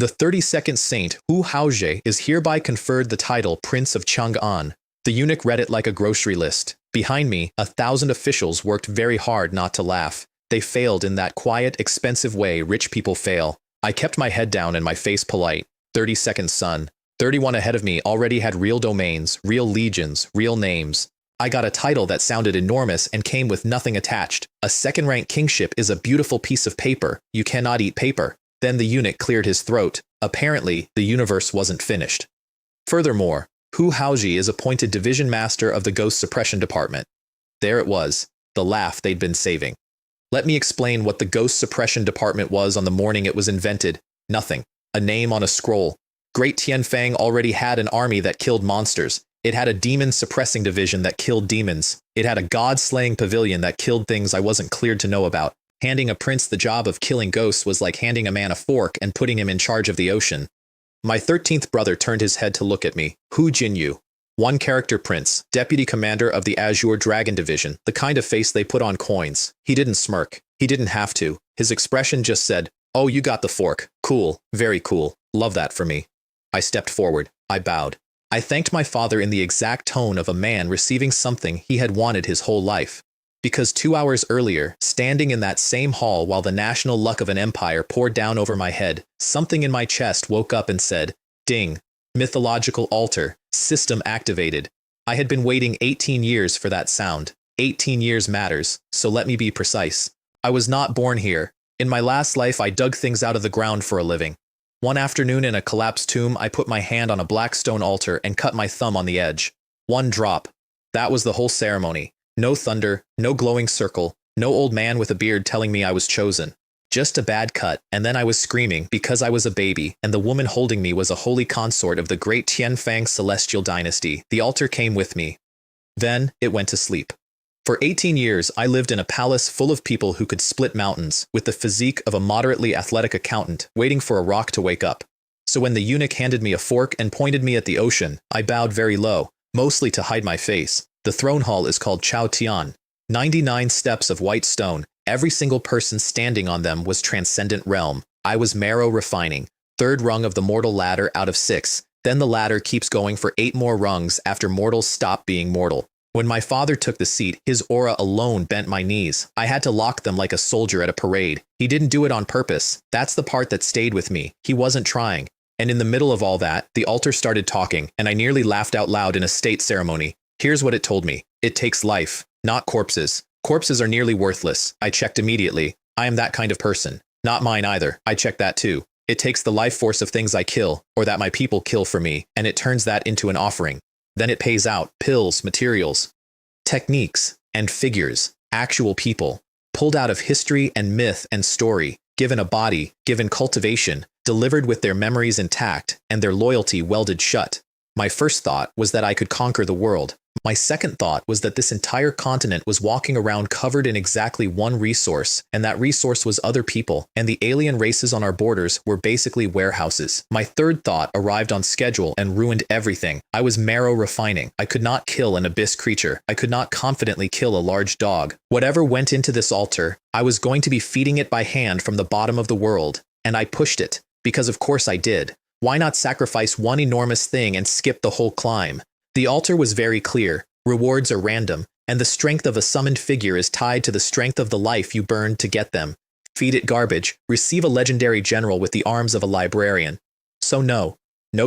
The 32nd saint, Hu Haozhe, is hereby conferred the title Prince of Chang'an. The eunuch read it like a grocery list. Behind me, 1,000 officials worked very hard not to laugh. They failed in that quiet, expensive way rich people fail. I kept my head down and my face polite. 32nd son. 31 ahead of me already had real domains, real legions, real names. I got a title that sounded enormous and came with nothing attached. A second-rank kingship is a beautiful piece of paper. You cannot eat paper. Then the eunuch cleared his throat. Apparently, the universe wasn't finished. Furthermore, Hu Haozhe is appointed division master of the Ghost Suppression Department. There it was, the laugh they'd been saving. Let me explain what the Ghost Suppression Department was on the morning it was invented. Nothing. A name on a scroll. Great Tianfang already had an army that killed monsters. It had a demon-suppressing division that killed demons. It had a god-slaying pavilion that killed things I wasn't cleared to know about. Handing a prince the job of killing ghosts was like handing a man a fork and putting him in charge of the ocean. My 13th brother turned his head to look at me. Hu Jinyu. One-character prince, deputy commander of the Azure Dragon Division, the kind of face they put on coins. He didn't smirk. He didn't have to. His expression just said, "Oh, you got the fork. Cool. Very cool. Love that for me." I stepped forward. I bowed. I thanked my father in the exact tone of a man receiving something he had wanted his whole life. Because 2 hours earlier, standing in that same hall while the national luck of an empire poured down over my head, something in my chest woke up and said, "Ding. Mythological altar. System activated." I had been waiting 18 years for that sound. 18 years matters, so let me be precise. I was not born here. In my last life, I dug things out of the ground for a living. One afternoon in a collapsed tomb, I put my hand on a black stone altar and cut my thumb on the edge. One drop. That was the whole ceremony. No thunder, no glowing circle, no old man with a beard telling me I was chosen. Just a bad cut, and then I was screaming because I was a baby, and the woman holding me was a holy consort of the great Tianfang Celestial Dynasty. The altar came with me. Then, it went to sleep. For 18 years, I lived in a palace full of people who could split mountains, with the physique of a moderately athletic accountant, waiting for a rock to wake up. So when the eunuch handed me a fork and pointed me at the ocean, I bowed very low, mostly to hide my face. The throne hall is called Chao Tian. 99 steps of white stone. Every single person standing on them was transcendent realm. I was marrow refining, third rung of the mortal ladder out of 6. Then the ladder keeps going for 8 more rungs after mortals stop being mortal. When my father took the seat, his aura alone bent my knees. I had to lock them like a soldier at a parade. He didn't do it on purpose. That's the part that stayed with me. He wasn't trying. And in the middle of all that, the altar started talking, and I nearly laughed out loud in a state ceremony. Here's what it told me. It takes life, not corpses. Corpses are nearly worthless. I checked immediately. I am that kind of person. Not mine either. I checked that too. It takes the life force of things I kill, or that my people kill for me, and it turns that into an offering. Then it pays out pills, materials, techniques, and figures, actual people, pulled out of history and myth and story, given a body, given cultivation, delivered with their memories intact and their loyalty welded shut. My first thought was that I could conquer the world. My second thought was that this entire continent was walking around covered in exactly one resource, and that resource was other people, and the alien races on our borders were basically warehouses. My third thought arrived on schedule and ruined everything. I was marrow refining. I could not kill an abyss creature. I could not confidently kill a large dog. Whatever went into this altar, I was going to be feeding it by hand from the bottom of the world, and I pushed it, because of course I did. Why not sacrifice one enormous thing and skip the whole climb? The altar was very clear. Rewards are random, and the strength of a summoned figure is tied to the strength of the life you burned to get them. Feed it garbage, receive a legendary general with the arms of a librarian. So no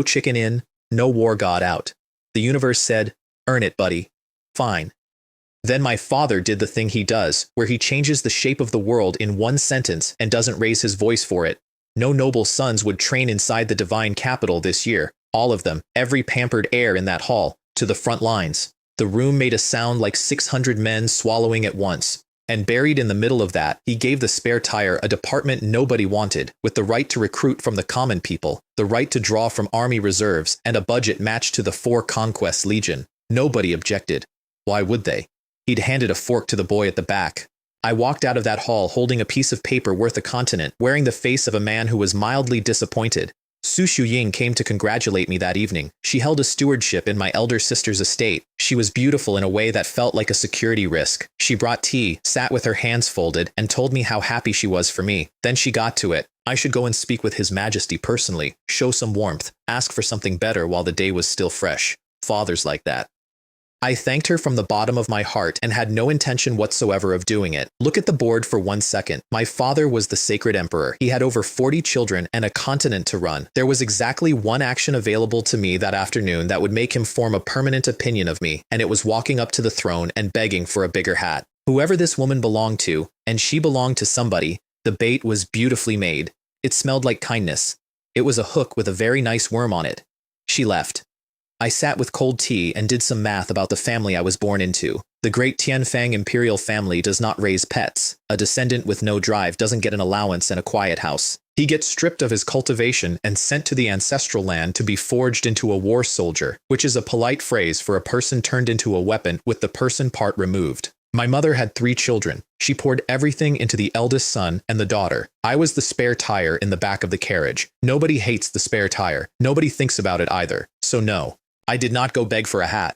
chicken in, no war god out. The universe said, earn it, buddy. Fine. Then my father did the thing he does, where he changes the shape of the world in one sentence and doesn't raise his voice for it. No noble sons would train inside the divine capital this year. All of them, every pampered heir in that hall, to the front lines. The room made a sound like 600 men swallowing at once. And buried in the middle of that, he gave the spare tire a department nobody wanted, with the right to recruit from the common people, the right to draw from army reserves, and a budget matched to the 4 Conquest Legion. Nobody objected. Why would they? He'd handed a fork to the boy at the back. I walked out of that hall holding a piece of paper worth a continent, wearing the face of a man who was mildly disappointed. Su Shuying came to congratulate me that evening. She held a stewardship in my elder sister's estate. She was beautiful in a way that felt like a security risk. She brought tea, sat with her hands folded, and told me how happy she was for me. Then she got to it. I should go and speak with His Majesty personally, show some warmth, ask for something better while the day was still fresh. Fathers like that. I thanked her from the bottom of my heart and had no intention whatsoever of doing it. Look at the board for 1 second. My father was the sacred emperor. He had over 40 children and a continent to run. There was exactly one action available to me that afternoon that would make him form a permanent opinion of me, and it was walking up to the throne and begging for a bigger hat. Whoever this woman belonged to, and she belonged to somebody, the bait was beautifully made. It smelled like kindness. It was a hook with a very nice worm on it. She left. I sat with cold tea and did some math about the family I was born into. The great Tianfang imperial family does not raise pets. A descendant with no drive doesn't get an allowance and a quiet house. He gets stripped of his cultivation and sent to the ancestral land to be forged into a war soldier, which is a polite phrase for a person turned into a weapon with the person part removed. My mother had 3 children. She poured everything into the eldest son and the daughter. I was the spare tire in the back of the carriage. Nobody hates the spare tire. Nobody thinks about it either. So no. I did not go beg for a hat.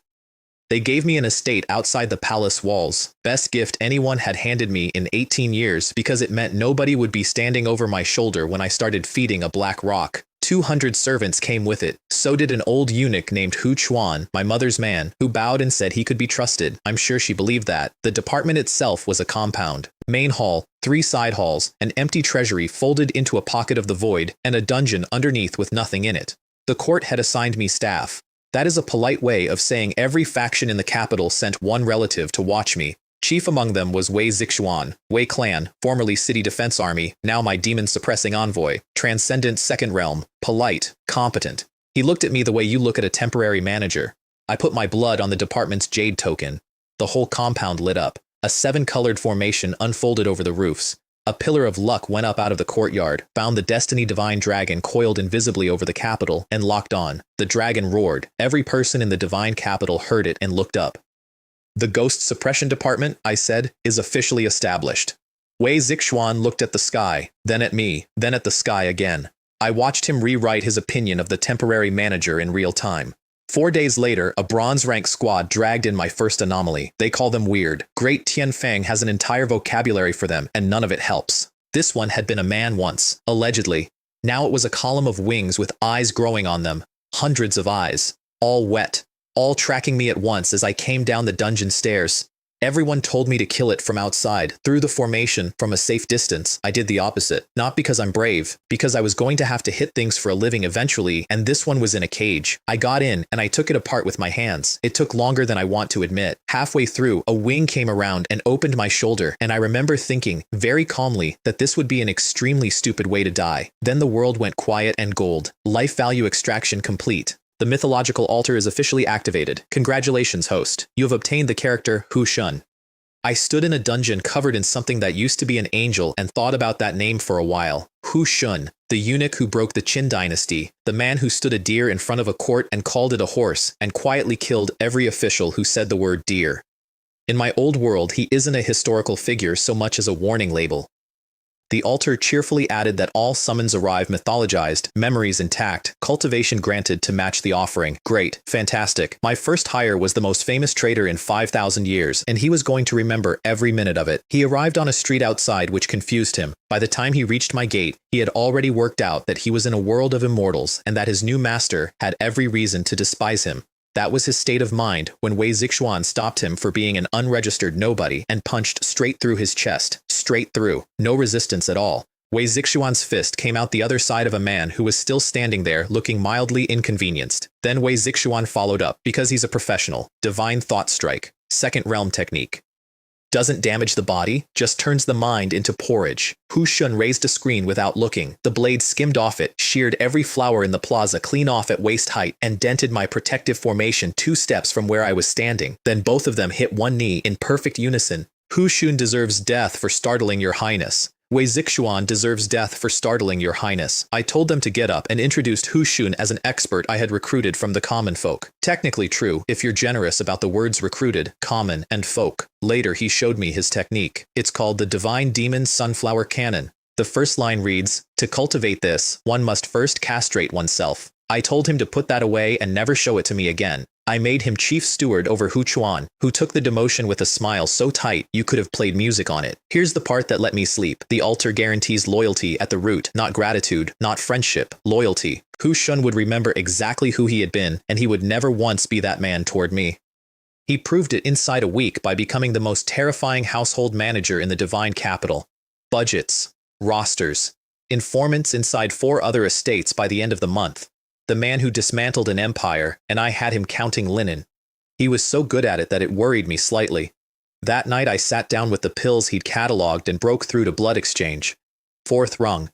They gave me an estate outside the palace walls, best gift anyone had handed me in 18 years because it meant nobody would be standing over my shoulder when I started feeding a black rock. 200 servants came with it. So did an old eunuch named Hu Chuan, my mother's man, who bowed and said he could be trusted. I'm sure she believed that. The department itself was a compound. Main hall, 3 side halls, an empty treasury folded into a pocket of the void, and a dungeon underneath with nothing in it. The court had assigned me staff. That is a polite way of saying every faction in the capital sent one relative to watch me. Chief among them was Wei Zixuan, Wei clan, formerly City Defense Army, now my demon-suppressing envoy, transcendent second realm, polite, competent. He looked at me the way you look at a temporary manager. I put my blood on the department's jade token. The whole compound lit up. A 7-colored formation unfolded over the roofs. A pillar of luck went up out of the courtyard, found the Destiny Divine Dragon coiled invisibly over the capital, and locked on. The dragon roared. Every person in the Divine Capital heard it and looked up. The Ghost Suppression Department, I said, is officially established. Wei Zixuan looked at the sky, then at me, then at the sky again. I watched him rewrite his opinion of the temporary manager in real time. 4 days later, a bronze-rank squad dragged in my first anomaly. They call them weird. Great Tianfang has an entire vocabulary for them, and none of it helps. This one had been a man once, allegedly. Now it was a column of wings with eyes growing on them. Hundreds of eyes. All wet. All tracking me at once as I came down the dungeon stairs. Everyone told me to kill it from outside, through the formation, from a safe distance. I did the opposite. Not because I'm brave, because I was going to have to hit things for a living eventually, and this one was in a cage. I got in, and I took it apart with my hands. It took longer than I want to admit. Halfway through, a wing came around and opened my shoulder, and I remember thinking, very calmly, that this would be an extremely stupid way to die. Then the world went quiet and gold. Life value extraction complete. The mythological altar is officially activated. Congratulations, host. You have obtained the character Hu Shun. I stood in a dungeon covered in something that used to be an angel and thought about that name for a while. Hu Shun, the eunuch who broke the Qin dynasty, the man who stood a deer in front of a court and called it a horse, and quietly killed every official who said the word deer. In my old world, he isn't a historical figure so much as a warning label. The altar cheerfully added that all summons arrive mythologized, memories intact, cultivation granted to match the offering. Great, fantastic. My first hire was the most famous trader in 5,000 years, and he was going to remember every minute of it. He arrived on a street outside which confused him. By the time he reached my gate, he had already worked out that he was in a world of immortals and that his new master had every reason to despise him. That was his state of mind when Wei Zixuan stopped him for being an unregistered nobody and punched straight through his chest. Straight through. No resistance at all. Wei Zixuan's fist came out the other side of a man who was still standing there looking mildly inconvenienced. Then Wei Zixuan followed up, because he's a professional. Divine Thought Strike. Second realm technique. Doesn't damage the body, just turns the mind into porridge. Hu Shun raised a screen without looking. The blade skimmed off it, sheared every flower in the plaza clean off at waist height, and dented my protective formation 2 steps from where I was standing. Then both of them hit one knee in perfect unison. Hu Shun deserves death for startling your highness. Wei Zixuan deserves death for startling your highness. I told them to get up and introduced Hu Shun as an expert I had recruited from the common folk. Technically true, if you're generous about the words recruited, common, and folk. Later he showed me his technique. It's called the Divine Demon Sunflower Cannon. The first line reads, "To cultivate this, one must first castrate oneself." I told him to put that away and never show it to me again. I made him chief steward over Huchuan, who took the demotion with a smile so tight you could have played music on it. Here's the part that let me sleep. The altar guarantees loyalty at the root, not gratitude, not friendship, loyalty. Hu Shun would remember exactly who he had been, and he would never once be that man toward me. He proved it inside a week by becoming the most terrifying household manager in the divine capital. Budgets, rosters, informants inside 4 other estates by the end of the month. The man who dismantled an empire, and I had him counting linen. He was so good at it that it worried me slightly. That night I sat down with the pills he'd catalogued and broke through to blood exchange. 4th rung.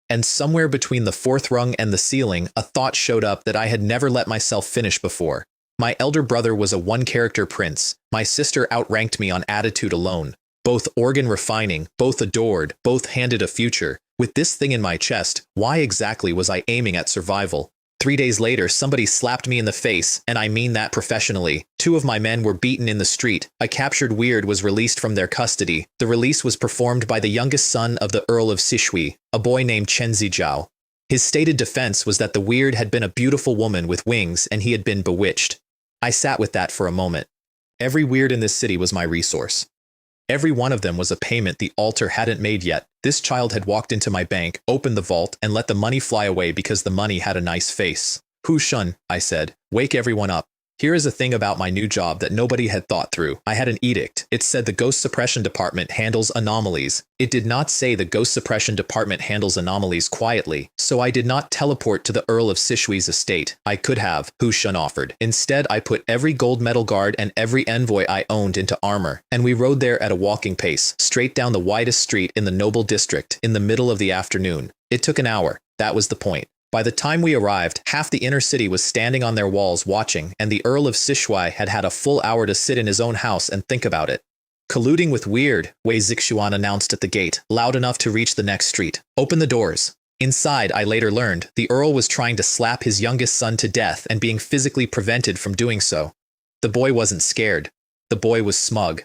And somewhere between the 4th rung and the ceiling, a thought showed up that I had never let myself finish before. My elder brother was a one-character prince. My sister outranked me on attitude alone. Both organ refining, both adored, both handed a future. With this thing in my chest, why exactly was I aiming at survival? 3 days later, somebody slapped me in the face, and I mean that professionally. 2 of my men were beaten in the street. A captured weird was released from their custody. The release was performed by the youngest son of the Earl of Sishui, a boy named Chen Zijiao. His stated defense was that the weird had been a beautiful woman with wings and he had been bewitched. I sat with that for a moment. Every weird in this city was my resource. Every one of them was a payment the altar hadn't made yet. This child had walked into my bank, opened the vault, and let the money fly away because the money had a nice face. "Hu Shun," I said, "wake everyone up. Here is a thing about my new job that nobody had thought through. I had an edict. It said the Ghost Suppression Department handles anomalies. It did not say the Ghost Suppression Department handles anomalies quietly, so I did not teleport to the Earl of Sishui's estate. I could have," Hu Shun offered. "Instead, I put every gold medal guard and every envoy I owned into armor, and we rode there at a walking pace, straight down the widest street in the noble district, in the middle of the afternoon. It took an hour. That was the point. By the time we arrived, half the inner city was standing on their walls watching, and the Earl of Sishui had had a full hour to sit in his own house and think about it. "Colluding with weird," Wei Zixuan announced at the gate, loud enough to reach the next street. "Open the doors." Inside, I later learned, the Earl was trying to slap his youngest son to death and being physically prevented from doing so. The boy wasn't scared. The boy was smug.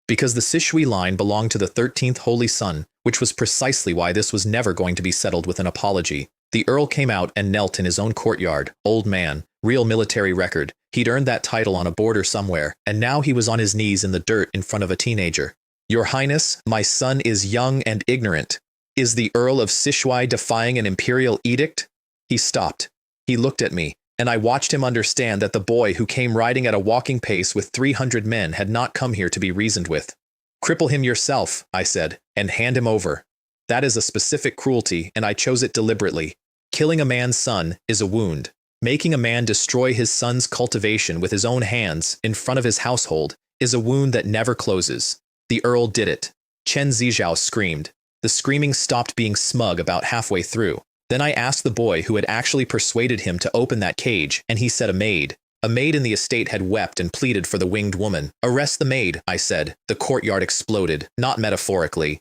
Because the Sishui line belonged to the 13th Holy Son, which was precisely why this was never going to be settled with an apology. The Earl came out and knelt in his own courtyard. Old man, real military record. He'd earned that title on a border somewhere, and now he was on his knees in the dirt in front of a teenager. "Your Highness, my son is young and ignorant. Is the Earl of Sishui defying an imperial edict?" He stopped. He looked at me, and I watched him understand that the boy who came riding at a walking pace with 300 men had not come here to be reasoned with. "Cripple him yourself," I said, "and hand him over. That is a specific cruelty, and I chose it deliberately. Killing a man's son is a wound. Making a man destroy his son's cultivation with his own hands in front of his household is a wound that never closes. The Earl did it." Chen Zijiao screamed. The screaming stopped being smug about halfway through. Then I asked the boy who had actually persuaded him to open that cage, and he said a maid. A maid in the estate had wept and pleaded for the winged woman. "Arrest the maid," I said. The courtyard exploded, not metaphorically.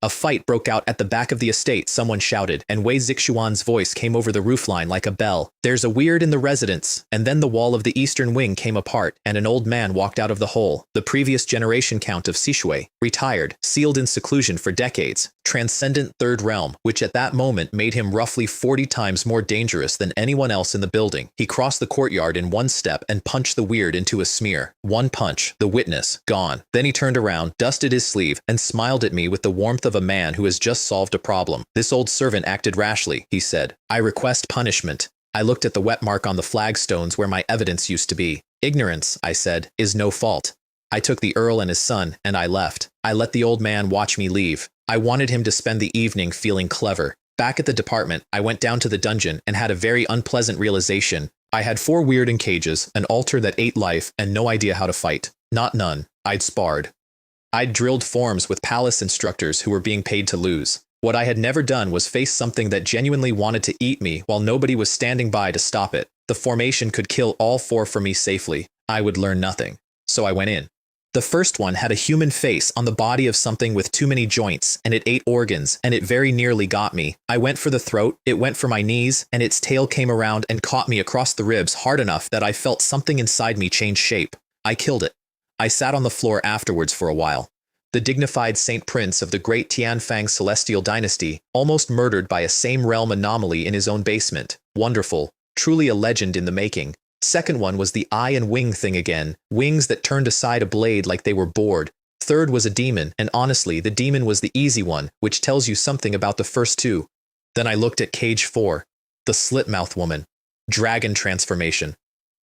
A fight broke out at the back of the estate, someone shouted, and Wei Zixuan's voice came over the roofline like a bell. "There's a weird in the residence." And then the wall of the eastern wing came apart, and an old man walked out of the hole. The previous generation count of Sishui, retired, sealed in seclusion for decades, transcendent third realm, which at that moment made him roughly 40 times more dangerous than anyone else in the building. He crossed the courtyard in one step and punched the weird into a smear. One punch, the witness, gone. Then he turned around, dusted his sleeve, and smiled at me with the warmth of a man who has just solved a problem. "This old servant acted rashly," he said. "I request punishment." I looked at the wet mark on the flagstones where my evidence used to be. "Ignorance," I said, "is no fault." I took the Earl and his son, and I left. I let the old man watch me leave. I wanted him to spend the evening feeling clever. Back at the department, I went down to the dungeon and had a very unpleasant realization. I had 4 weird in cages, an altar that ate life, and no idea how to fight. Not none. I'd sparred. I'd drilled forms with palace instructors who were being paid to lose. What I had never done was face something that genuinely wanted to eat me while nobody was standing by to stop it. The formation could kill all 4 for me safely. I would learn nothing. So I went in. The first one had a human face on the body of something with too many joints, and it ate organs, and it very nearly got me. I went for the throat, it went for my knees, and its tail came around and caught me across the ribs hard enough that I felt something inside me change shape. I killed it. I sat on the floor afterwards for a while. The dignified Saint Prince of the great Tianfang Celestial Dynasty, almost murdered by a same-realm anomaly in his own basement. Wonderful. Truly a legend in the making. Second one was the eye and wing thing again, wings that turned aside a blade like they were bored. Third was a demon, and honestly, the demon was the easy one, which tells you something about the first two. Then I looked at Cage 4. The slit-mouth woman. Dragon transformation.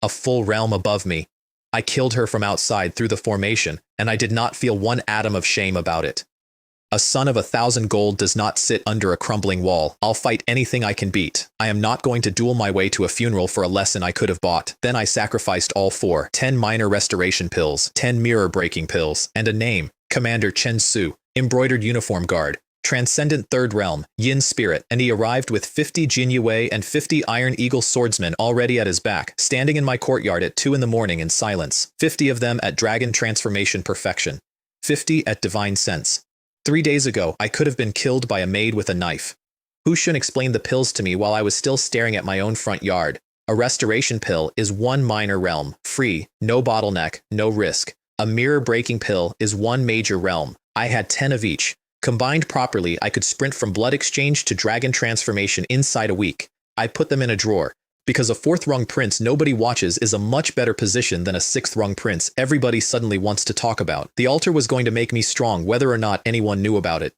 A full realm above me. I killed her from outside through the formation, and I did not feel one atom of shame about it. A son of 1,000 gold does not sit under a crumbling wall. I'll fight anything I can beat. I am not going to duel my way to a funeral for a lesson I could have bought. Then I sacrificed all 4, 10 minor restoration pills, 10 mirror-breaking pills, and a name, Commander Chen Su, embroidered uniform guard, transcendent third realm, yin spirit, and he arrived with 50 Jinyue and 50 Iron Eagle swordsmen already at his back, standing in my courtyard at 2 in the morning in silence, 50 of them at dragon transformation perfection, 50 at divine sense. 3 days ago, I could have been killed by a maid with a knife. Hushun explained the pills to me while I was still staring at my own front yard. A restoration pill is 1 minor realm, free, no bottleneck, no risk. A mirror-breaking pill is 1 major realm. I had 10 of each. Combined properly, I could sprint from blood exchange to dragon transformation inside a week. I put them in a drawer. Because a 4th-rung prince nobody watches is a much better position than a 6th-rung prince everybody suddenly wants to talk about. The altar was going to make me strong whether or not anyone knew about it.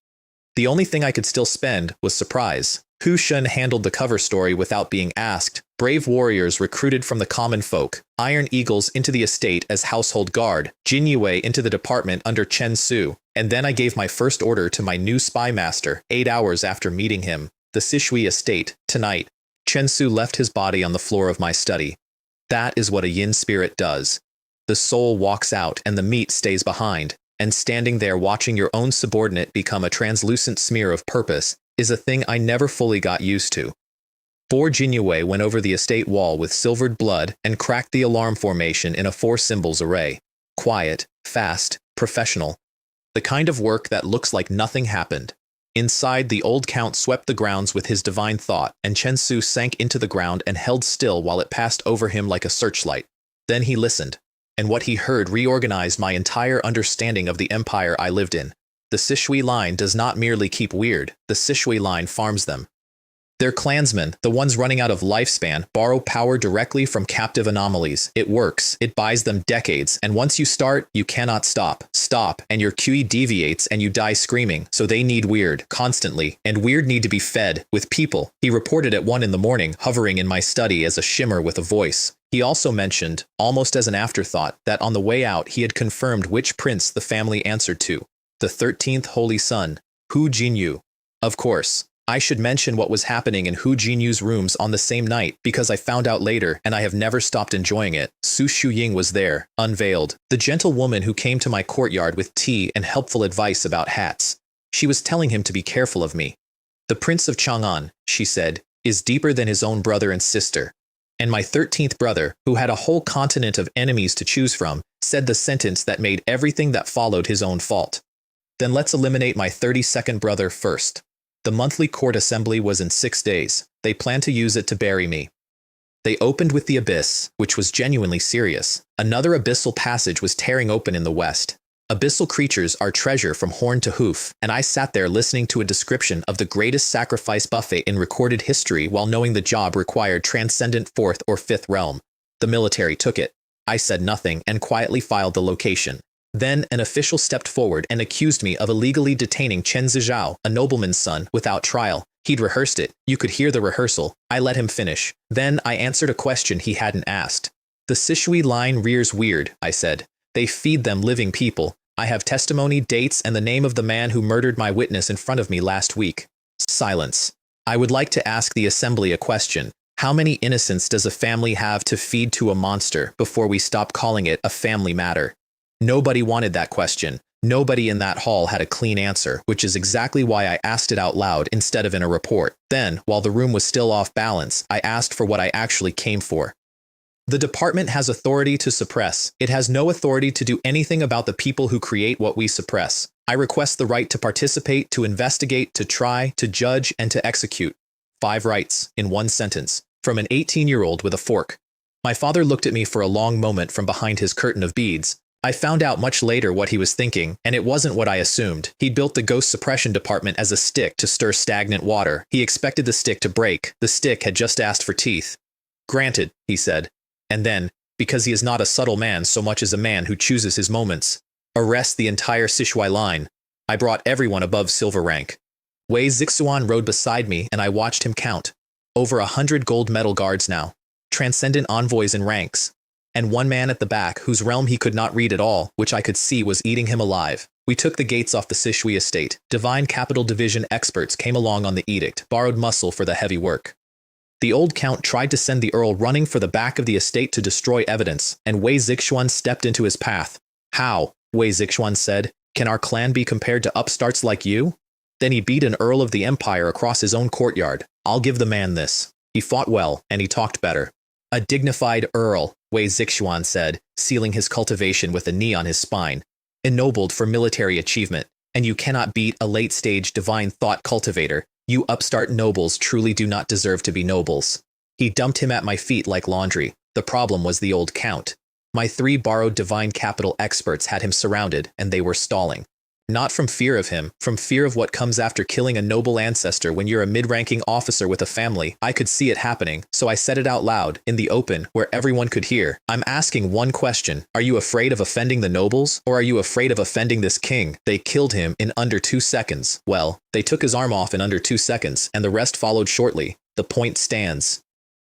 The only thing I could still spend was surprise. Hu Shun handled the cover story without being asked. Brave warriors recruited from the common folk, Iron Eagles into the estate as household guard, Jin Yue into the department under Chen Su, and then I gave my first order to my new spy master 8 hours after meeting him. The Sishui estate, tonight. Chen Su left his body on the floor of my study. That is what a yin spirit does. The soul walks out and the meat stays behind, and standing there watching your own subordinate become a translucent smear of purpose is a thing I never fully got used to. 4 Jinyue went over the estate wall with silvered blood and cracked the alarm formation in a 4 symbols array. Quiet, fast, professional. The kind of work that looks like nothing happened. Inside, the old count swept the grounds with his divine thought, and Chen Su sank into the ground and held still while it passed over him like a searchlight. Then he listened, and what he heard reorganized my entire understanding of the empire I lived in. The Sishui line does not merely keep weird, the Sishui line farms them. Their clansmen, the ones running out of lifespan, borrow power directly from captive anomalies. It works, it buys them decades, and once you start, you cannot stop. Stop, and your QE deviates and you die screaming, so they need weird, constantly, and weird need to be fed, with people. He reported at 1 in the morning, hovering in my study as a shimmer with a voice. He also mentioned, almost as an afterthought, that on the way out he had confirmed which prince the family answered to. The 13th Holy Son, Hu Jinyu. Of course. I should mention what was happening in Hu Jinyu's rooms on the same night, because I found out later, and I have never stopped enjoying it. Su Shuying was there, unveiled, the gentle woman who came to my courtyard with tea and helpful advice about hats. She was telling him to be careful of me. The Prince of Chang'an, she said, is deeper than his own brother and sister. And my 13th brother, who had a whole continent of enemies to choose from, said the sentence that made everything that followed his own fault. Then let's eliminate my 32nd brother first. The monthly court assembly was in 6 days. They planned to use it to bury me. They opened with the abyss, which was genuinely serious. Another abyssal passage was tearing open in the west. Abyssal creatures are treasure from horn to hoof, and I sat there listening to a description of the greatest sacrifice buffet in recorded history while knowing the job required transcendent 4th or 5th realm. The military took it. I said nothing and quietly filed the location. Then an official stepped forward and accused me of illegally detaining Chen Zizhao, a nobleman's son, without trial. He'd rehearsed it. You could hear the rehearsal. I let him finish. Then I answered a question he hadn't asked. The Sishui line rears weird, I said. They feed them living people. I have testimony, dates, and the name of the man who murdered my witness in front of me last week. Silence. I would like to ask the assembly a question. How many innocents does a family have to feed to a monster before we stop calling it a family matter? Nobody wanted that question. Nobody in that hall had a clean answer, which is exactly why I asked it out loud instead of in a report. Then, while the room was still off balance, I asked for what I actually came for. The department has authority to suppress. It has no authority to do anything about the people who create what we suppress. I request the right to participate, to investigate, to try, to judge, and to execute. 5 rights, in 1 sentence, from an 18-year-old with a fork. My father looked at me for a long moment from behind his curtain of beads. I found out much later what he was thinking, and it wasn't what I assumed. He built the ghost suppression department as a stick to stir stagnant water. He expected the stick to break. The stick had just asked for teeth. Granted, he said. And then, because he is not a subtle man so much as a man who chooses his moments, arrest the entire Sishui line. I brought everyone above silver rank. Wei Zixuan rode beside me and I watched him count. Over 100 gold medal guards now. Transcendent envoys in ranks. And one man at the back whose realm he could not read at all, which I could see was eating him alive. We took the gates off the Sishui estate. Divine Capital Division experts came along on the edict, borrowed muscle for the heavy work. The old count tried to send the earl running for the back of the estate to destroy evidence, and Wei Zixuan stepped into his path. How? Wei Zixuan said. Can our clan be compared to upstarts like you? Then he beat an earl of the empire across his own courtyard. I'll give the man this. He fought well, and he talked better. A dignified earl, Wei Zixuan said, sealing his cultivation with a knee on his spine. Ennobled for military achievement, and you cannot beat a late-stage divine thought cultivator. You upstart nobles truly do not deserve to be nobles. He dumped him at my feet like laundry. The problem was the old count. My 3 borrowed divine capital experts had him surrounded, and they were stalling. Not from fear of him, from fear of what comes after killing a noble ancestor when you're a mid-ranking officer with a family. I could see it happening, so I said it out loud, in the open, where everyone could hear. I'm asking one question. Are you afraid of offending the nobles, or are you afraid of offending this king? They killed him in under 2 seconds. Well, they took his arm off in under 2 seconds, and the rest followed shortly. The point stands.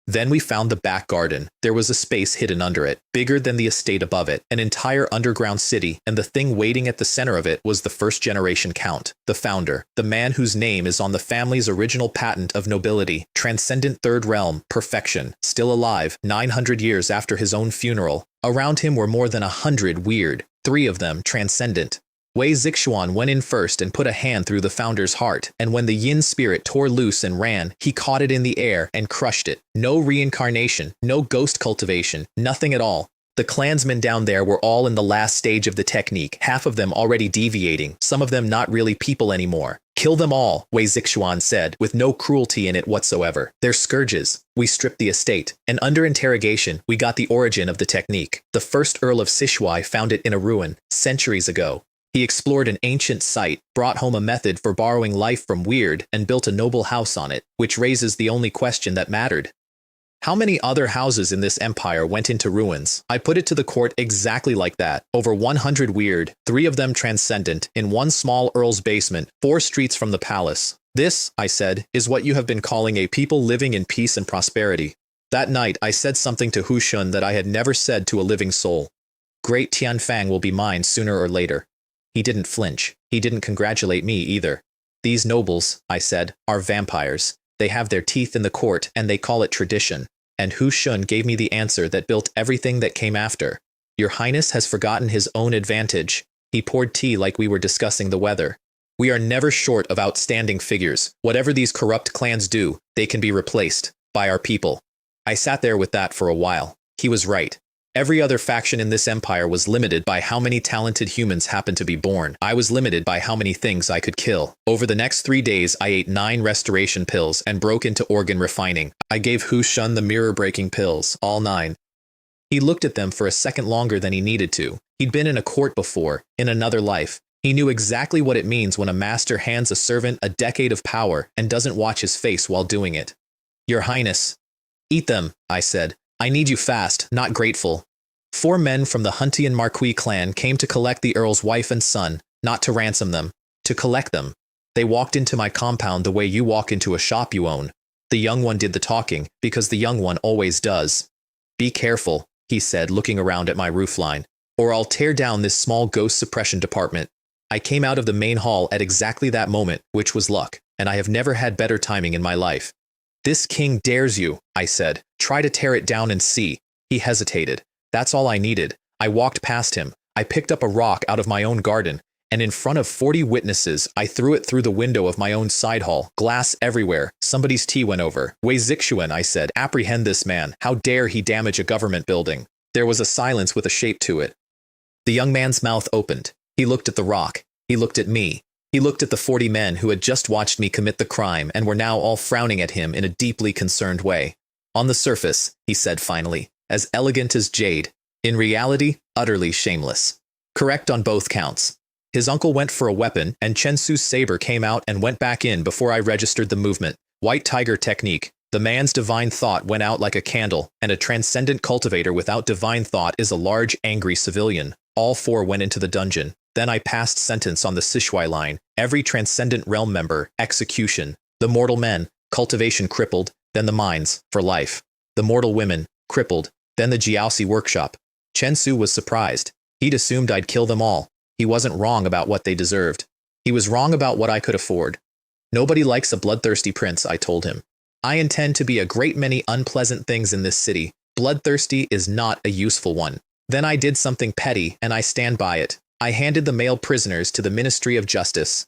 Then we found the back garden. There was a space hidden under it, bigger than the estate above it, an entire underground city, and the thing waiting at the center of it was the first-generation count, the founder, the man whose name is on the family's original patent of nobility, transcendent third realm, perfection, still alive, 900 years after his own funeral. Around him were more than 100 weird, 3 of them transcendent. Wei Zixuan went in first and put a hand through the founder's heart, and when the yin spirit tore loose and ran, he caught it in the air and crushed it. No reincarnation, no ghost cultivation, nothing at all. The clansmen down there were all in the last stage of the technique, half of them already deviating, some of them not really people anymore. Kill them all, Wei Zixuan said, with no cruelty in it whatsoever. They're scourges. We stripped the estate, and under interrogation, we got the origin of the technique. The first Earl of Sishui found it in a ruin, centuries ago. He explored an ancient site, brought home a method for borrowing life from weird, and built a noble house on it, which raises the only question that mattered. How many other houses in this empire went into ruins? I put it to the court exactly like that. Over 100 weird, 3 of them transcendent, in one small earl's basement, 4 streets from the palace. This, I said, is what you have been calling a people living in peace and prosperity. That night, I said something to Hu Shun that I had never said to a living soul. Great Tianfang will be mine sooner or later. He didn't flinch. He didn't congratulate me either. These nobles, I said, are vampires. They have their teeth in the court, and they call it tradition. And Hu Shun gave me the answer that built everything that came after. Your Highness has forgotten his own advantage. He poured tea like we were discussing the weather. We are never short of outstanding figures. Whatever these corrupt clans do, they can be replaced by our people. I sat there with that for a while. He was right. Every other faction in this empire was limited by how many talented humans happened to be born. I was limited by how many things I could kill. Over the next 3 days, I ate 9 restoration pills and broke into organ refining. I gave Hu Shun the mirror-breaking pills, all 9. He looked at them for a second longer than he needed to. He'd been in a court before, in another life. He knew exactly what it means when a master hands a servant a decade of power and doesn't watch his face while doing it. Your Highness. Eat them, I said. I need you fast, not grateful. 4 men from the Huntian Marquis clan came to collect the Earl's wife and son, not to ransom them, to collect them. They walked into my compound the way you walk into a shop you own. The young one did the talking, because the young one always does. Be careful, he said, looking around at my roofline, or I'll tear down this small ghost suppression department. I came out of the main hall at exactly that moment, which was luck, and I have never had better timing in my life. This king dares you, I said. Try to tear it down and see. He hesitated. That's all I needed. I walked past him. I picked up a rock out of my own garden, and in front of 40 witnesses, I threw it through the window of my own side hall. Glass everywhere. Somebody's tea went over. Wei Zixuan, I said, apprehend this man. How dare he damage a government building? There was a silence with a shape to it. The young man's mouth opened. He looked at the rock. He looked at me. He looked at the 40 men who had just watched me commit the crime and were now all frowning at him in a deeply concerned way. On the surface, he said finally, as elegant as jade. In reality, utterly shameless. Correct on both counts. His uncle went for a weapon, and Chen Su's saber came out and went back in before I registered the movement. White tiger technique. The man's divine thought went out like a candle, and a transcendent cultivator without divine thought is a large, angry civilian. All four went into the dungeon. Then I passed sentence on the Sishui line. Every transcendent realm member, execution. The mortal men, cultivation crippled, then the mines, for life. The mortal women, crippled, then the Jiaoxi workshop. Chen Su was surprised. He'd assumed I'd kill them all. He wasn't wrong about what they deserved. He was wrong about what I could afford. Nobody likes a bloodthirsty prince, I told him. I intend to be a great many unpleasant things in this city. Bloodthirsty is not a useful one. Then I did something petty, and I stand by it. I handed the male prisoners to the Ministry of Justice.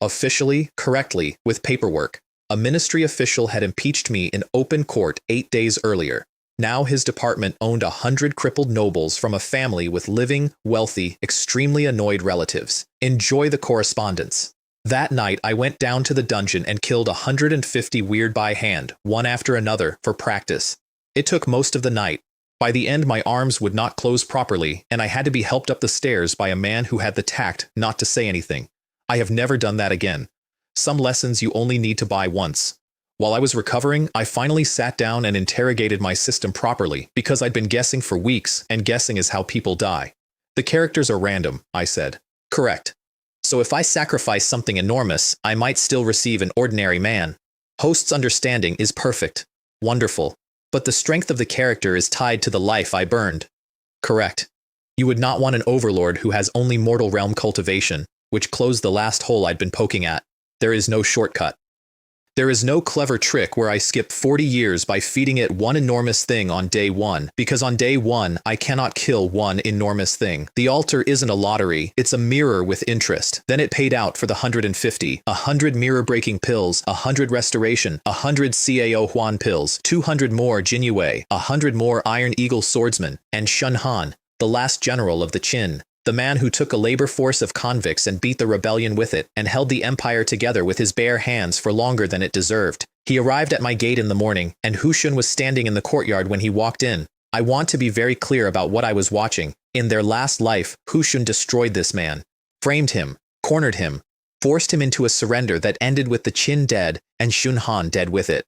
Officially, correctly, with paperwork. A ministry official had impeached me in open court 8 days earlier. Now his department owned 100 crippled nobles from a family with living, wealthy, extremely annoyed relatives. Enjoy the correspondence. That night I went down to the dungeon and killed 150 weird by hand, one after another, for practice. It took most of the night. By the end my arms would not close properly, and I had to be helped up the stairs by a man who had the tact not to say anything. I have never done that again. Some lessons you only need to buy once. While I was recovering, I finally sat down and interrogated my system properly, because I'd been guessing for weeks, and guessing is how people die. The characters are random, I said. Correct. So if I sacrifice something enormous, I might still receive an ordinary man. Host's understanding is perfect. Wonderful. But the strength of the character is tied to the life I burned. Correct. You would not want an overlord who has only mortal realm cultivation, which closed the last hole I'd been poking at. There is no shortcut. There is no clever trick where I skip 40 years by feeding it one enormous thing on day one, because on day one, I cannot kill one enormous thing. The altar isn't a lottery, it's a mirror with interest. Then it paid out for the 150, 100 mirror-breaking pills, 100 restoration, 100 Cao Huan pills, 200 more Jinyue, 100 more Iron Eagle swordsmen, and Shun Han, the last general of the Qin. The man who took a labor force of convicts and beat the rebellion with it, and held the empire together with his bare hands for longer than it deserved. He arrived at my gate in the morning, and Hu Shun was standing in the courtyard when he walked in. I want to be very clear about what I was watching. In their last life, Hu Shun destroyed this man, framed him, cornered him, forced him into a surrender that ended with the Qin dead and Shun Han dead with it.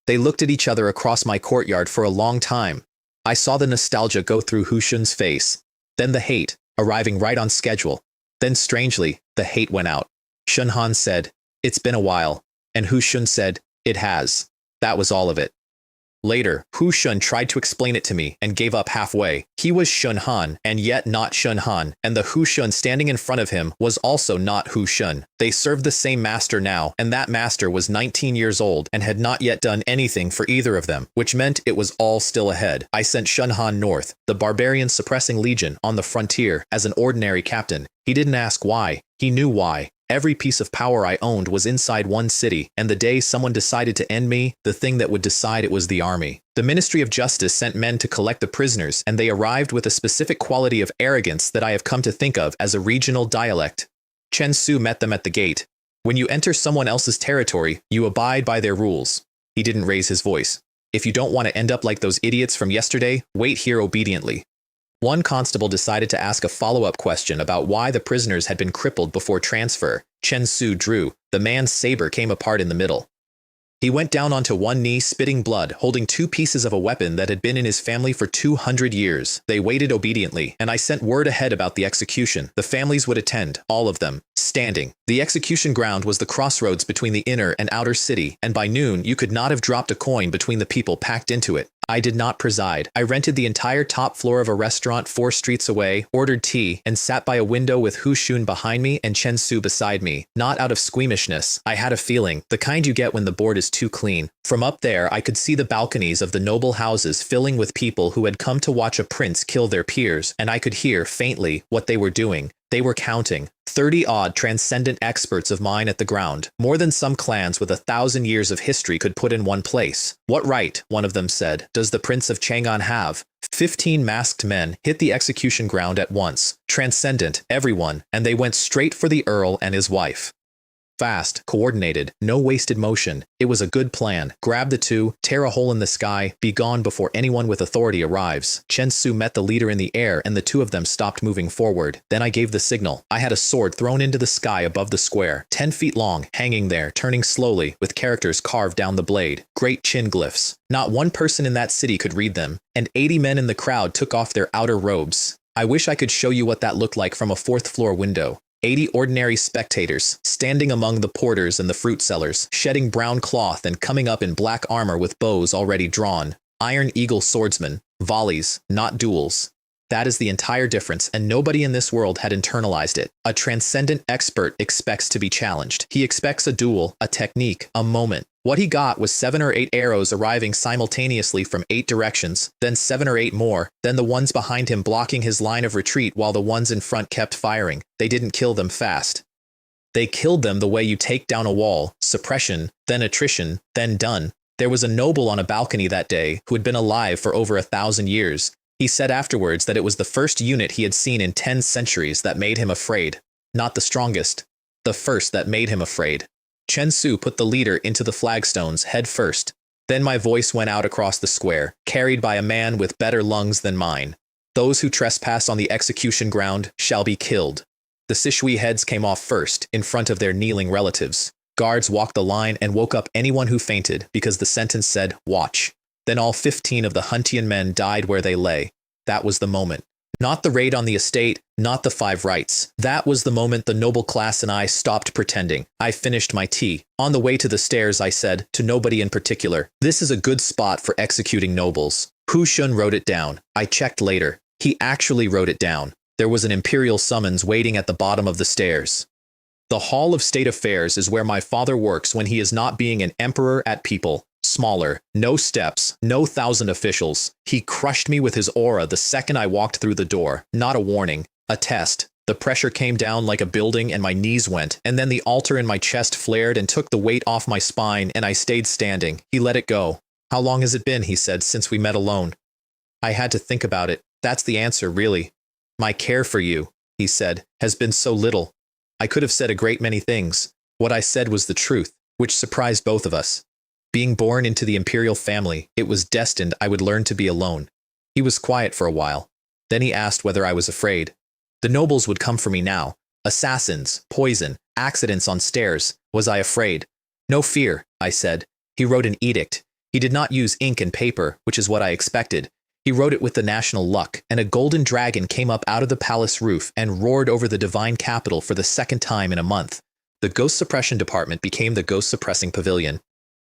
They looked at each other across my courtyard for a long time. I saw the nostalgia go through Hu Shun's face, then the hate, arriving right on schedule. Then strangely, the hate went out. Shun Han said, "It's been a while," and Hu Shun said, "It has." That was all of it. Later, Hu Shun tried to explain it to me and gave up halfway. He was Shun Han, and yet not Shun Han, and the Hu Shun standing in front of him was also not Hu Shun. They served the same master now, and that master was 19 years old and had not yet done anything for either of them, which meant it was all still ahead. I sent Shun Han north, the barbarian suppressing legion, on the frontier, as an ordinary captain. He didn't ask why. He knew why. Every piece of power I owned was inside one city, and the day someone decided to end me, the thing that would decide it was the army. The Ministry of Justice sent men to collect the prisoners, and they arrived with a specific quality of arrogance that I have come to think of as a regional dialect. Chen Su met them at the gate. When you enter someone else's territory, you abide by their rules. He didn't raise his voice. If you don't want to end up like those idiots from yesterday, wait here obediently. One constable decided to ask a follow-up question about why the prisoners had been crippled before transfer. Chen Su drew. The man's saber came apart in the middle. He went down onto one knee, spitting blood, holding 2 pieces of a weapon that had been in his family for 200 years. They waited obediently, and I sent word ahead about the execution. The families would attend, all of them, standing. The execution ground was the crossroads between the inner and outer city, and by noon you could not have dropped a coin between the people packed into it. I did not preside. I rented the entire top floor of a restaurant 4 streets away, ordered tea, and sat by a window with Hu Shun behind me and Chen Su beside me. Not out of squeamishness. I had a feeling, the kind you get when the board is too clean. From up there, I could see the balconies of the noble houses filling with people who had come to watch a prince kill their peers, and I could hear, faintly, what they were doing. They were counting. 30-odd transcendent experts of mine at the ground, more than some clans with 1,000 years of history could put in one place. What right, one of them said, does the Prince of Chang'an have? 15 masked men hit the execution ground at once. Transcendent, everyone, and they went straight for the Earl and his wife. Fast, coordinated, no wasted motion. It was a good plan. Grab the two, tear a hole in the sky, be gone before anyone with authority arrives. Chen Su met the leader in the air and the two of them stopped moving forward. Then I gave the signal. I had a sword thrown into the sky above the square, 10 feet long, hanging there, turning slowly, with characters carved down the blade. Great chin glyphs. Not one person in that city could read them, and 80 men in the crowd took off their outer robes. I wish I could show you what that looked like from a fourth-floor window. 80 ordinary spectators, standing among the porters and the fruit sellers, shedding brown cloth and coming up in black armor with bows already drawn. Iron Eagle swordsmen, volleys, not duels. That is the entire difference, and nobody in this world had internalized it. A transcendent expert expects to be challenged. He expects a duel, a technique, a moment. What he got was 7 or 8 arrows arriving simultaneously from 8 directions, then 7 or 8 more, then the ones behind him blocking his line of retreat while the ones in front kept firing. They didn't kill them fast. They killed them the way you take down a wall, suppression, then attrition, then done. There was a noble on a balcony that day who had been alive for over 1,000 years. He said afterwards that it was the first unit he had seen in 10 centuries that made him afraid. Not the strongest, the first that made him afraid. Chen Su put the leader into the flagstones head first. Then my voice went out across the square, carried by a man with better lungs than mine. Those who trespass on the execution ground shall be killed. The Sishui heads came off first, in front of their kneeling relatives. Guards walked the line and woke up anyone who fainted because the sentence said, watch. Then all 15 of the Huntian men died where they lay. That was the moment. Not the raid on the estate, not the 5 rights. That was the moment the noble class and I stopped pretending. I finished my tea. On the way to the stairs, I said, to nobody in particular, this is a good spot for executing nobles. Hu Shun wrote it down. I checked later. He actually wrote it down. There was an imperial summons waiting at the bottom of the stairs. The Hall of State Affairs is where my father works when he is not being an emperor at people. Smaller, no steps, no 1,000 officials. He crushed me with his aura the second I walked through the door. Not a warning, a test. The pressure came down like a building and my knees went, and then the altar in my chest flared and took the weight off my spine and I stayed standing. He let it go. How long has it been, he said, since we met alone? I had to think about it. That's the answer, really. My care for you, he said, has been so little. I could have said a great many things. What I said was the truth, which surprised both of us. Being born into the imperial family, it was destined I would learn to be alone. He was quiet for a while. Then he asked whether I was afraid. The nobles would come for me now. Assassins, poison, accidents on stairs. Was I afraid? No fear, I said. He wrote an edict. He did not use ink and paper, which is what I expected. He wrote it with the national luck, and a golden dragon came up out of the palace roof and roared over the divine capital for the 2nd time in a month. The Ghost Suppression Department became the Ghost Suppressing Pavilion.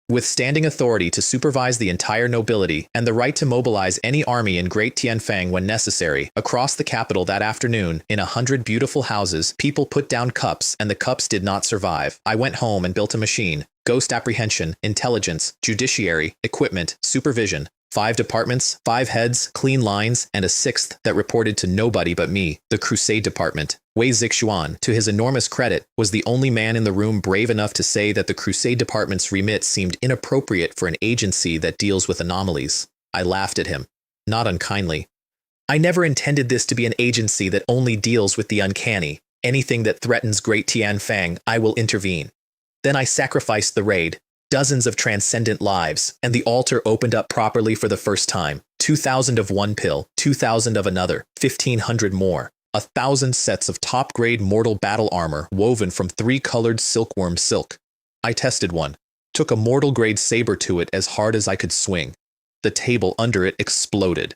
With standing authority to supervise the entire nobility and the right to mobilize any army in Great Tianfang when necessary, across the capital that afternoon, in 100 beautiful houses, people put down cups and the cups did not survive. I went home and built a machine. Ghost apprehension, intelligence, judiciary, equipment, supervision. 5 departments, 5 heads, clean lines, and a 6th that reported to nobody but me, the Crusade Department. Wei Zixuan, to his enormous credit, was the only man in the room brave enough to say that the Crusade Department's remit seemed inappropriate for an agency that deals with anomalies. I laughed at him, not unkindly. I never intended this to be an agency that only deals with the uncanny. Anything that threatens Great Tianfang, I will intervene. Then I sacrificed the raid. Dozens of transcendent lives, and the altar opened up properly for the first time. 2,000 of one pill, 2,000 of another, 1,500 more. 1,000 sets of top-grade mortal battle armor woven from 3-colored silkworm silk. I tested one. Took a mortal-grade saber to it as hard as I could swing. The table under it exploded.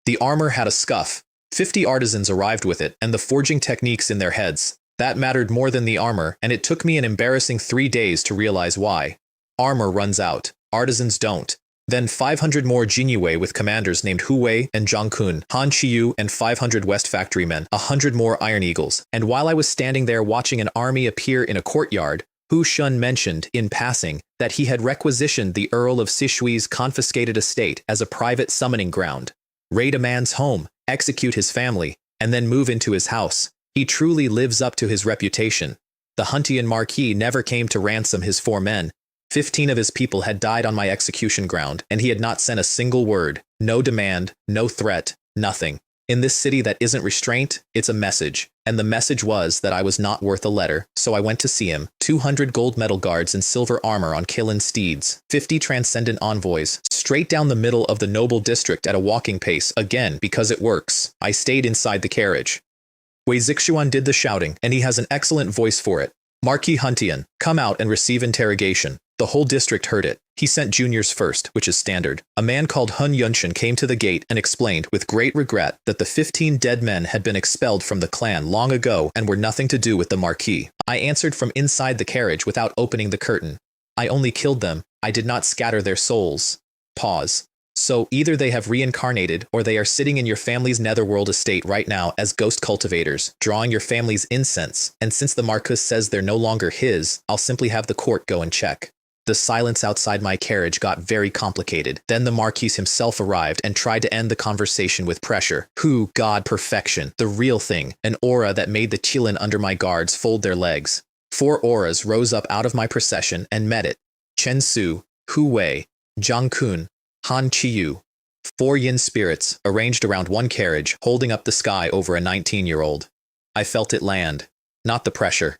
The armor had a scuff. 50 artisans arrived with it, and the forging techniques in their heads. That mattered more than the armor, and it took me an embarrassing 3 days to realize why. Armor runs out. Artisans don't. Then 500 more Jinyue with commanders named Hu Wei and Zhang Kun, Han Qiyu and 500 West Factory men, 100 more Iron Eagles. And while I was standing there watching an army appear in a courtyard, Hu Shun mentioned, in passing, that he had requisitioned the Earl of Sishui's confiscated estate as a private summoning ground. Raid a man's home, execute his family, and then move into his house. He truly lives up to his reputation. The Huntian Marquis never came to ransom his 4 men. 15 of his people had died on my execution ground, and he had not sent a single word, no demand, no threat, nothing. In this city that isn't restraint, it's a message. And the message was that I was not worth a letter, so I went to see him. 200 gold medal guards in silver armor on killing steeds, 50 transcendent envoys, straight down the middle of the noble district at a walking pace, again, because it works. I stayed inside the carriage. Wei Zixuan did the shouting, and he has an excellent voice for it. Marquis Huntian, come out and receive interrogation. The whole district heard it. He sent juniors first, which is standard. A man called Hun Yunshin came to the gate and explained with great regret that the 15 dead men had been expelled from the clan long ago and were nothing to do with the Marquis. I answered from inside the carriage without opening the curtain. I only killed them. I did not scatter their souls. Pause. So either they have reincarnated or they are sitting in your family's netherworld estate right now as ghost cultivators, drawing your family's incense, and since the Marquis says they're no longer his, I'll simply have the court go and check. The silence outside my carriage got very complicated. Then the Marquis himself arrived and tried to end the conversation with pressure. Who, God, perfection, the real thing, an aura that made the Qilin under my guards fold their legs. 4 auras rose up out of my procession and met it. Chen Su, Hu Wei, Zhang Kun, Han Qiyu. 4 yin spirits, arranged around one carriage, holding up the sky over a 19-year-old. I felt it land. Not the pressure.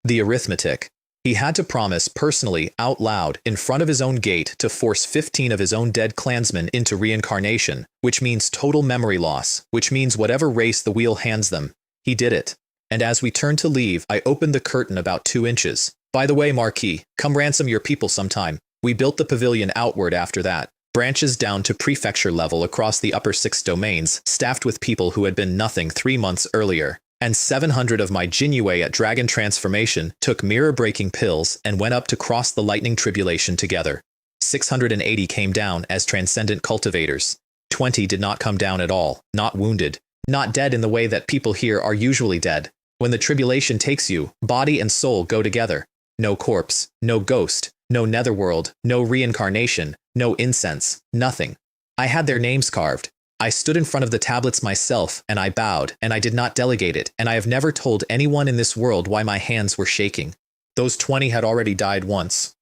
The arithmetic. He had to promise personally, out loud, in front of his own gate to force 15 of his own dead clansmen into reincarnation, which means total memory loss, which means whatever race the wheel hands them. He did it. And as we turned to leave, I opened the curtain about 2 inches. By the way, Marquis, come ransom your people sometime. We built the pavilion outward after that. Branches down to prefecture level across the upper 6 domains, staffed with people who had been nothing 3 months earlier. And 700 of my Jinyue at Dragon Transformation took mirror-breaking pills and went up to cross the lightning tribulation together. 680 came down as transcendent cultivators. 20 did not come down at all, not wounded, not dead in the way that people here are usually dead. When the tribulation takes you, body and soul go together. No corpse, no ghost, no netherworld, no reincarnation, no incense, nothing. I had their names carved. I stood in front of the tablets myself, and I bowed, and I did not delegate it, and I have never told anyone in this world why my hands were shaking. Those 20 had already died once.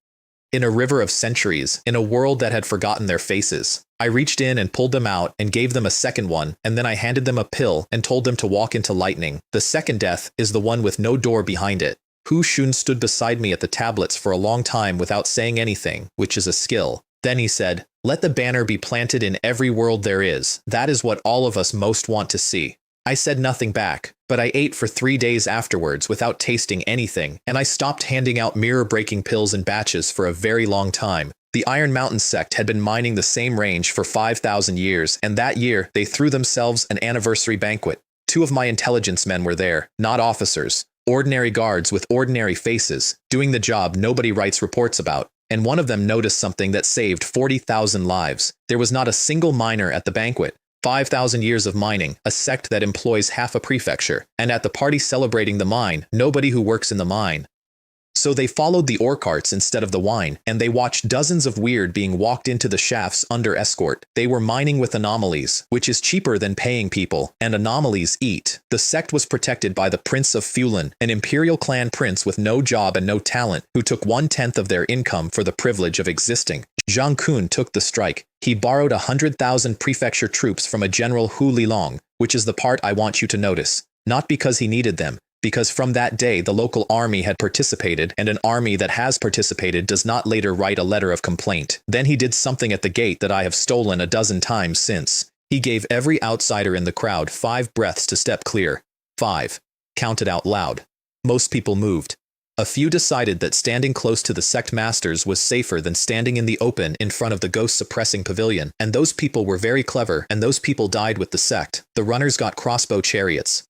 In a river of centuries, in a world that had forgotten their faces. I reached in and pulled them out and gave them a second one, and then I handed them a pill and told them to walk into lightning. The second death is the one with no door behind it. Hu Shun stood beside me at the tablets for a long time without saying anything, which is a skill. Then he said, "Let the banner be planted in every world there is. That is what all of us most want to see." I said nothing back, but I ate for 3 days afterwards without tasting anything, and I stopped handing out mirror-breaking pills in batches for a very long time. The Iron Mountain sect had been mining the same range for 5,000 years, and that year they threw themselves an anniversary banquet. 2 of my intelligence men were there, not officers, ordinary guards with ordinary faces, doing the job nobody writes reports about. And one of them noticed something that saved 40,000 lives. There was not a single miner at the banquet. 5,000 years of mining, a sect that employs half a prefecture. And at the party celebrating the mine, nobody who works in the mine. So they followed the ore carts instead of the wine, and they watched dozens of weird being walked into the shafts under escort. They were mining with anomalies, which is cheaper than paying people, and anomalies eat. The sect was protected by the Prince of Fulin, an imperial clan prince with no job and no talent, who took 1/10 of their income for the privilege of existing. Zhang Kun took the strike. He borrowed 100,000 prefecture troops from a general Hu Lilong, which is the part I want you to notice. Not because he needed them, because from that day the local army had participated, and an army that has participated does not later write a letter of complaint. Then he did something at the gate that I have stolen a dozen times since. He gave every outsider in the crowd 5 breaths to step clear. 5. Counted out loud. Most people moved. A few decided that standing close to the sect masters was safer than standing in the open in front of the ghost-suppressing pavilion, and those people were very clever, and those people died with the sect. The runners got crossbow chariots.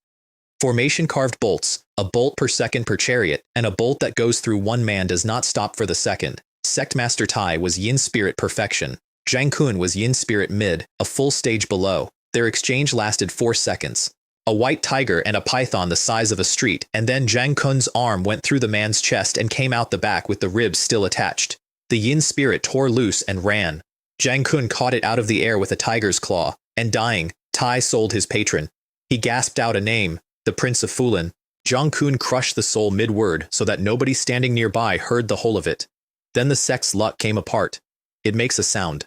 Formation carved bolts, a bolt per second per chariot, and a bolt that goes through one man does not stop for the second. Sectmaster Tai was yin spirit perfection. Zhang Kun was yin spirit mid, a full stage below. Their exchange lasted 4 seconds. A white tiger and a python the size of a street, and then Zhang Kun's arm went through the man's chest and came out the back with the ribs still attached. The yin spirit tore loose and ran. Zhang Kun caught it out of the air with a tiger's claw, and dying, Tai sold his patron. He gasped out a name. The Prince of Fulin. Zhang Kun crushed the soul mid-word so that nobody standing nearby heard the whole of it. Then the sect's luck came apart. It makes a sound.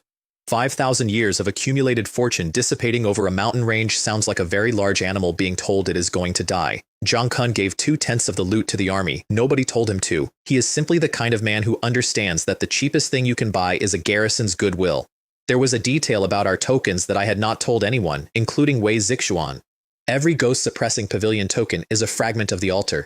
5,000 years of accumulated fortune dissipating over a mountain range sounds like a very large animal being told it is going to die. Zhang Kun gave 2/10 of the loot to the army. Nobody told him to. He is simply the kind of man who understands that the cheapest thing you can buy is a garrison's goodwill. There was a detail about our tokens that I had not told anyone, including Wei Zixuan. Every ghost-suppressing pavilion token is a fragment of the altar.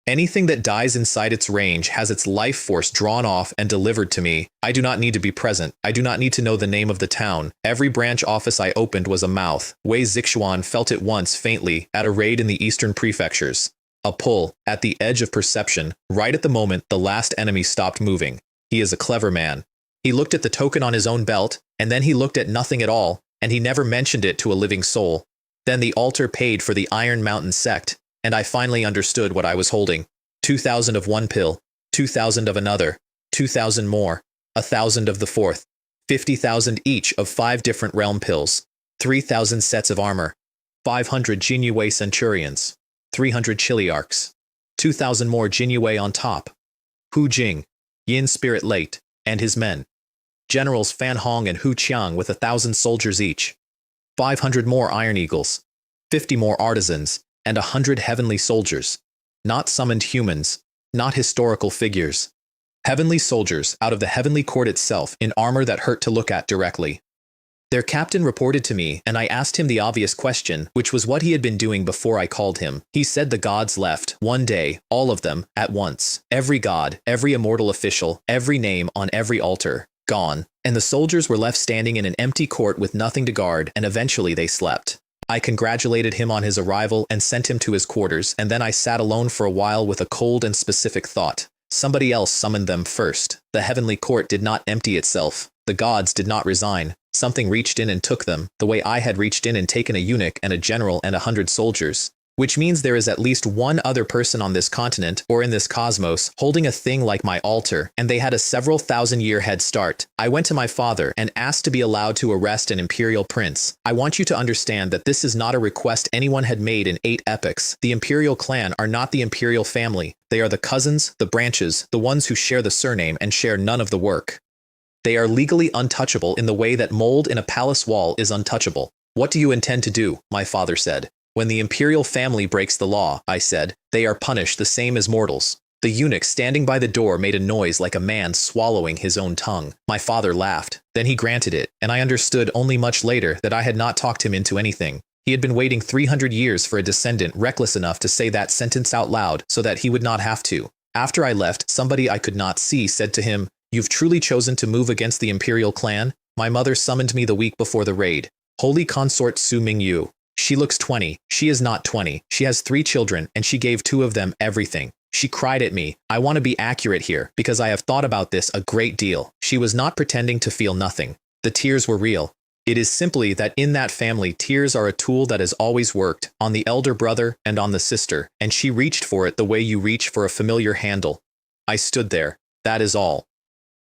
Anything that dies inside its range has its life force drawn off and delivered to me. I do not need to be present. I do not need to know the name of the town. Every branch office I opened was a mouth. Wei Zixuan felt it once faintly at a raid in the eastern prefectures. A pull, at the edge of perception, right at the moment the last enemy stopped moving. He is a clever man. He looked at the token on his own belt, and then he looked at nothing at all, and he never mentioned it to a living soul. Then the altar paid for the Iron Mountain sect, and I finally understood what I was holding. 2,000 of one pill, 2,000 of another, 2,000 more, 1,000 of the fourth, 50,000 each of 5 different realm pills, 3,000 sets of armor, 500 Jinyue centurions, 300 chiliarchs, 2,000 more Jinyue on top. Hu Jing, Yin Spirit Late, and his men. Generals Fan Hong and Hu Qiang with 1,000 soldiers each. 500 more Iron Eagles, 50 more artisans, and 100 heavenly soldiers. Not summoned humans, not historical figures. Heavenly soldiers out of the heavenly court itself in armor that hurt to look at directly. Their captain reported to me, and I asked him the obvious question, which was what he had been doing before I called him. He said the gods left, one day, all of them, at once. Every god, every immortal official, every name on every altar, gone. And the soldiers were left standing in an empty court with nothing to guard, and eventually they slept. I congratulated him on his arrival and sent him to his quarters, and then I sat alone for a while with a cold and specific thought. Somebody else summoned them first. The heavenly court did not empty itself. The gods did not resign. Something reached in and took them, the way I had reached in and taken a eunuch and a general and 100 soldiers. Which means there is at least one other person on this continent, or in this cosmos, holding a thing like my altar, and they had a several thousand-year head start. I went to my father and asked to be allowed to arrest an imperial prince. I want you to understand that this is not a request anyone had made in 8 epochs. The imperial clan are not the imperial family. They are the cousins, the branches, the ones who share the surname and share none of the work. They are legally untouchable in the way that mold in a palace wall is untouchable. What do you intend to do? My father said. When the imperial family breaks the law, I said, they are punished the same as mortals. The eunuch standing by the door made a noise like a man swallowing his own tongue. My father laughed. Then he granted it, and I understood only much later that I had not talked him into anything. He had been waiting 300 years for a descendant reckless enough to say that sentence out loud so that he would not have to. After I left, somebody I could not see said to him, "You've truly chosen to move against the imperial clan?" My mother summoned me the week before the raid. Holy consort Su Mingyu. She looks 20. She is not 20. She has 3 children, and she gave 2 of them everything. She cried at me. I want to be accurate here, because I have thought about this a great deal. She was not pretending to feel nothing. The tears were real. It is simply that in that family, tears are a tool that has always worked, on the elder brother and on the sister, and she reached for it the way you reach for a familiar handle. I stood there. That is all.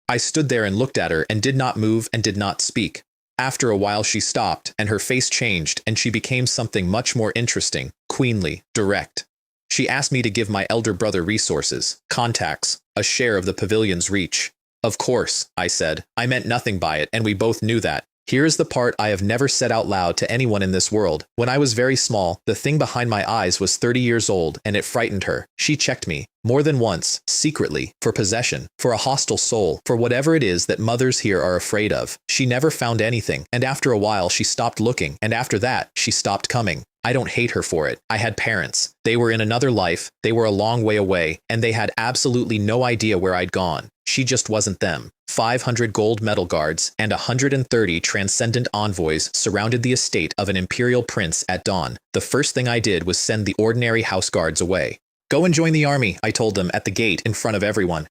I stood there and looked at her and did not move and did not speak. After a while she stopped, and her face changed, and she became something much more interesting, queenly, direct. She asked me to give my elder brother resources, contacts, a share of the pavilion's reach. Of course, I said. I meant nothing by it, and we both knew that. Here is the part I have never said out loud to anyone in this world. When I was very small, the thing behind my eyes was 30 years old, and it frightened her. She checked me, more than once, secretly, for possession, for a hostile soul, for whatever it is that mothers here are afraid of. She never found anything, and after a while she stopped looking, and after that, she stopped coming. I don't hate her for it. I had parents. They were in another life, they were a long way away, and they had absolutely no idea where I'd gone. She just wasn't them. 500 gold medal guards and 130 transcendent envoys surrounded the estate of an imperial prince at dawn. The first thing I did was send the ordinary house guards away. Go and join the army, I told them at the gate in front of everyone.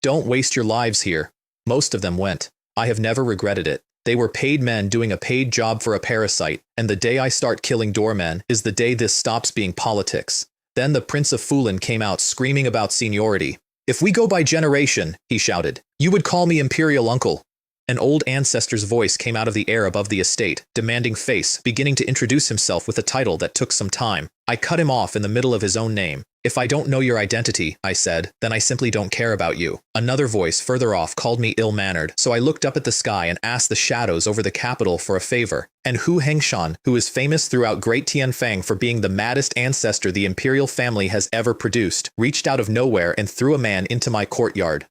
Don't waste your lives here. Most of them went. I have never regretted it. They were paid men doing a paid job for a parasite, and the day I start killing doormen is the day this stops being politics. Then the Prince of Fulin came out screaming about seniority. If we go by generation, he shouted, you would call me Imperial Uncle. An old ancestor's voice came out of the air above the estate, demanding face, beginning to introduce himself with a title that took some time. I cut him off in the middle of his own name. If I don't know your identity, I said, then I simply don't care about you. Another voice further off called me ill-mannered, so I looked up at the sky and asked the shadows over the capital for a favor. And Hu Hengshan, who is famous throughout Great Tianfang for being the maddest ancestor the imperial family has ever produced, reached out of nowhere and threw a man into my courtyard.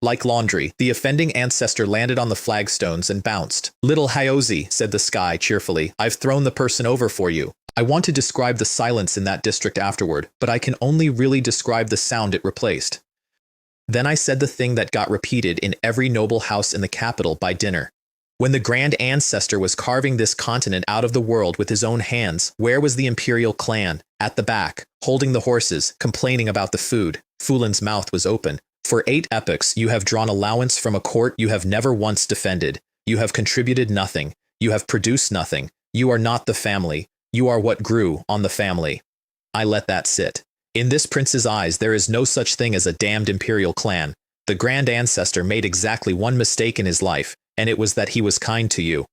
Like laundry, the offending ancestor landed on the flagstones and bounced. Little Hyozi, said the sky cheerfully, I've thrown the person over for you. I want to describe the silence in that district afterward, but I can only really describe the sound it replaced. Then I said the thing that got repeated in every noble house in the capital by dinner. When the grand ancestor was carving this continent out of the world with his own hands, where was the imperial clan? At the back, holding the horses, complaining about the food. Fulin's mouth was open. For 8 epochs you have drawn allowance from a court you have never once defended. You have contributed nothing. You have produced nothing. You are not the family. You are what grew on the family. I let that sit. In this prince's eyes there is no such thing as a damned imperial clan. The grand ancestor made exactly one mistake in his life, and it was that he was kind to you.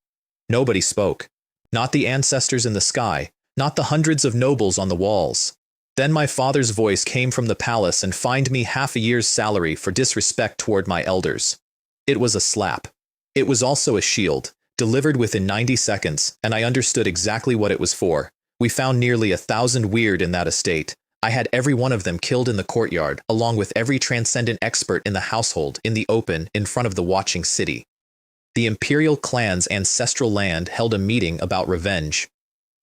Nobody spoke. Not the ancestors in the sky, not the hundreds of nobles on the walls. Then my father's voice came from the palace and fined me half a year's salary for disrespect toward my elders. It was a slap. It was also a shield, delivered within 90 seconds, and I understood exactly what it was for. We found nearly 1,000 weird in that estate. I had every one of them killed in the courtyard, along with every transcendent expert in the household, in the open, in front of the watching city. The imperial clan's ancestral land held a meeting about revenge.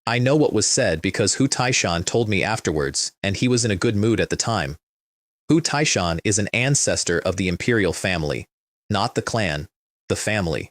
I know what was said because Hu Taishan told me afterwards, and he was in a good mood at the time. Hu Taishan is an ancestor of the imperial family. Not the clan, the family.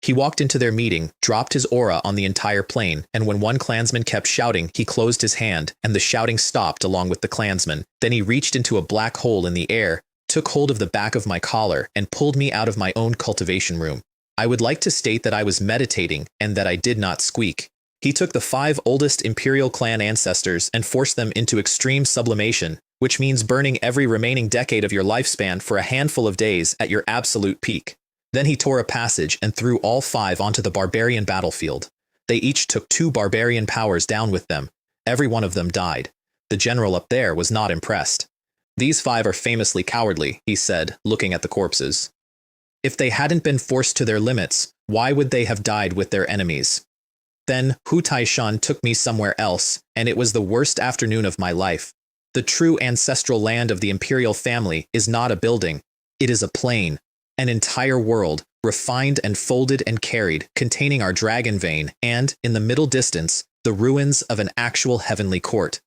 He walked into their meeting, dropped his aura on the entire plane, and when one clansman kept shouting, he closed his hand, and the shouting stopped along with the clansman. Then he reached into a black hole in the air, took hold of the back of my collar, and pulled me out of my own cultivation room. I would like to state that I was meditating and that I did not squeak. He took the 5 oldest imperial clan ancestors and forced them into extreme sublimation, which means burning every remaining decade of your lifespan for a handful of days at your absolute peak. Then he tore a passage and threw all 5 onto the barbarian battlefield. They each took 2 barbarian powers down with them. Every one of them died. The general up there was not impressed. These 5 are famously cowardly, he said, looking at the corpses. If they hadn't been forced to their limits, why would they have died with their enemies? Then Hu Taishan took me somewhere else, and it was the worst afternoon of my life. The true ancestral land of the imperial family is not a building. It is a plain. An entire world, refined and folded and carried, containing our dragon vein, and, in the middle distance, the ruins of an actual heavenly court.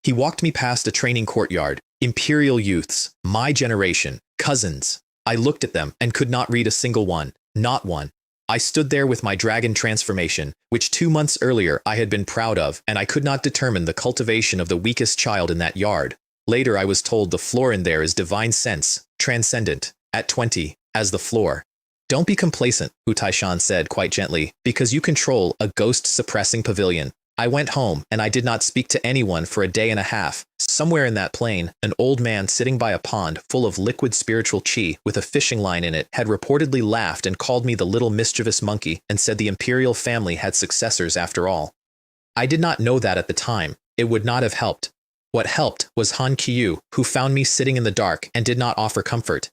He walked me past a training courtyard, imperial youths, my generation, cousins. I looked at them and could not read a single one, not one. I stood there with my dragon transformation, which 2 months earlier I had been proud of, and I could not determine the cultivation of the weakest child in that yard. Later I was told the floor in there is divine sense, transcendent, at 20, as the floor. Don't be complacent, Hu Taishan said quite gently, because you control a ghost-suppressing pavilion. I went home, and I did not speak to anyone for a day and a half. Somewhere in that plain, an old man sitting by a pond full of liquid spiritual chi with a fishing line in it had reportedly laughed and called me the little mischievous monkey and said the imperial family had successors after all. I did not know that at the time. It would not have helped. What helped was Han Qiu, who found me sitting in the dark and did not offer comfort.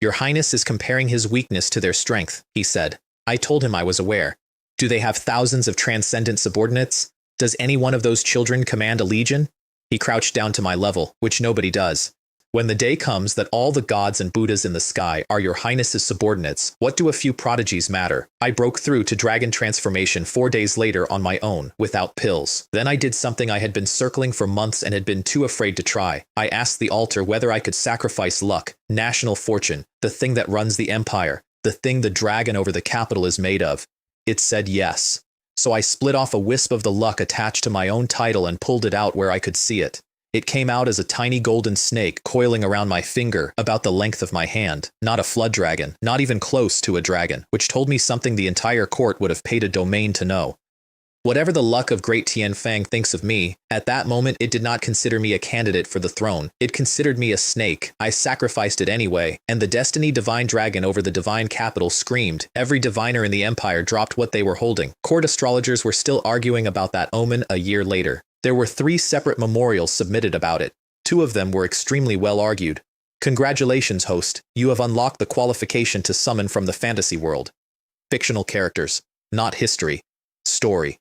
Your Highness is comparing his weakness to their strength, he said. I told him I was aware. Do they have thousands of transcendent subordinates? Does any one of those children command a legion? He crouched down to my level, which nobody does. When the day comes that all the gods and Buddhas in the sky are your Highness's subordinates, what do a few prodigies matter? I broke through to dragon transformation 4 days later on my own, without pills. Then I did something I had been circling for months and had been too afraid to try. I asked the altar whether I could sacrifice luck, national fortune, the thing that runs the empire, the thing the dragon over the capital is made of. It said yes. So I split off a wisp of the luck attached to my own title and pulled it out where I could see it. It came out as a tiny golden snake coiling around my finger, about the length of my hand. Not a flood dragon, not even close to a dragon, which told me something the entire court would have paid a domain to know. Whatever the luck of Great Tianfang thinks of me, at that moment it did not consider me a candidate for the throne. It considered me a snake. I sacrificed it anyway, and the Destiny Divine Dragon over the divine capital screamed. Every diviner in the empire dropped what they were holding. Court astrologers were still arguing about that omen a year later. There were 3 separate memorials submitted about it. 2 of them were extremely well argued. Congratulations, host. You have unlocked the qualification to summon from the fantasy world. Fictional characters, not history. Story.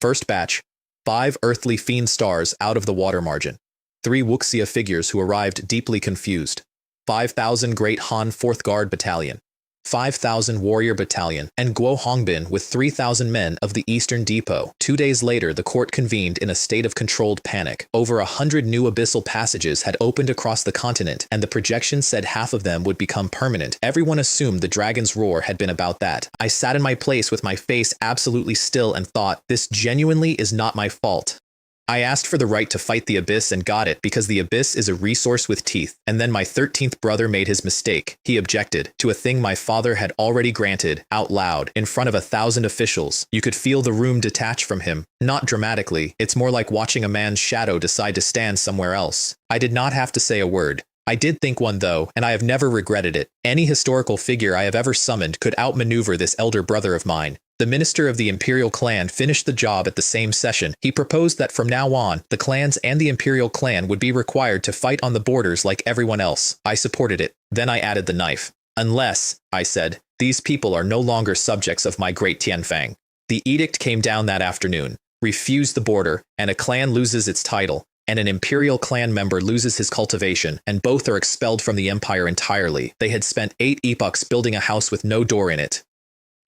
First batch. 5 earthly fiend stars out of the water margin. 3 Wuxia figures who arrived deeply confused. 5,000 Great Han 4th Guard Battalion. 5,000 Warrior Battalion, and Guo Hongbin with 3,000 men of the Eastern Depot. 2 days later, the court convened in a state of controlled panic. Over 100 new abyssal passages had opened across the continent, and the projection said half of them would become permanent. Everyone assumed the dragon's roar had been about that. I sat in my place with my face absolutely still and thought, this genuinely is not my fault. I asked for the right to fight the Abyss and got it because the Abyss is a resource with teeth. And then my 13th brother made his mistake. He objected to a thing my father had already granted, out loud, in front of 1,000 officials. You could feel the room detach from him. Not dramatically, it's more like watching a man's shadow decide to stand somewhere else. I did not have to say a word. I did think one though, and I have never regretted it. Any historical figure I have ever summoned could outmaneuver this elder brother of mine. The minister of the Imperial clan finished the job at the same session. He proposed that from now on, the clans and the Imperial clan would be required to fight on the borders like everyone else. I supported it. Then I added the knife. Unless, I said, these people are no longer subjects of my great Tianfang. The edict came down that afternoon. Refuse the border, and a clan loses its title, and an Imperial clan member loses his cultivation, and both are expelled from the Empire entirely. They had spent 8 epochs building a house with no door in it.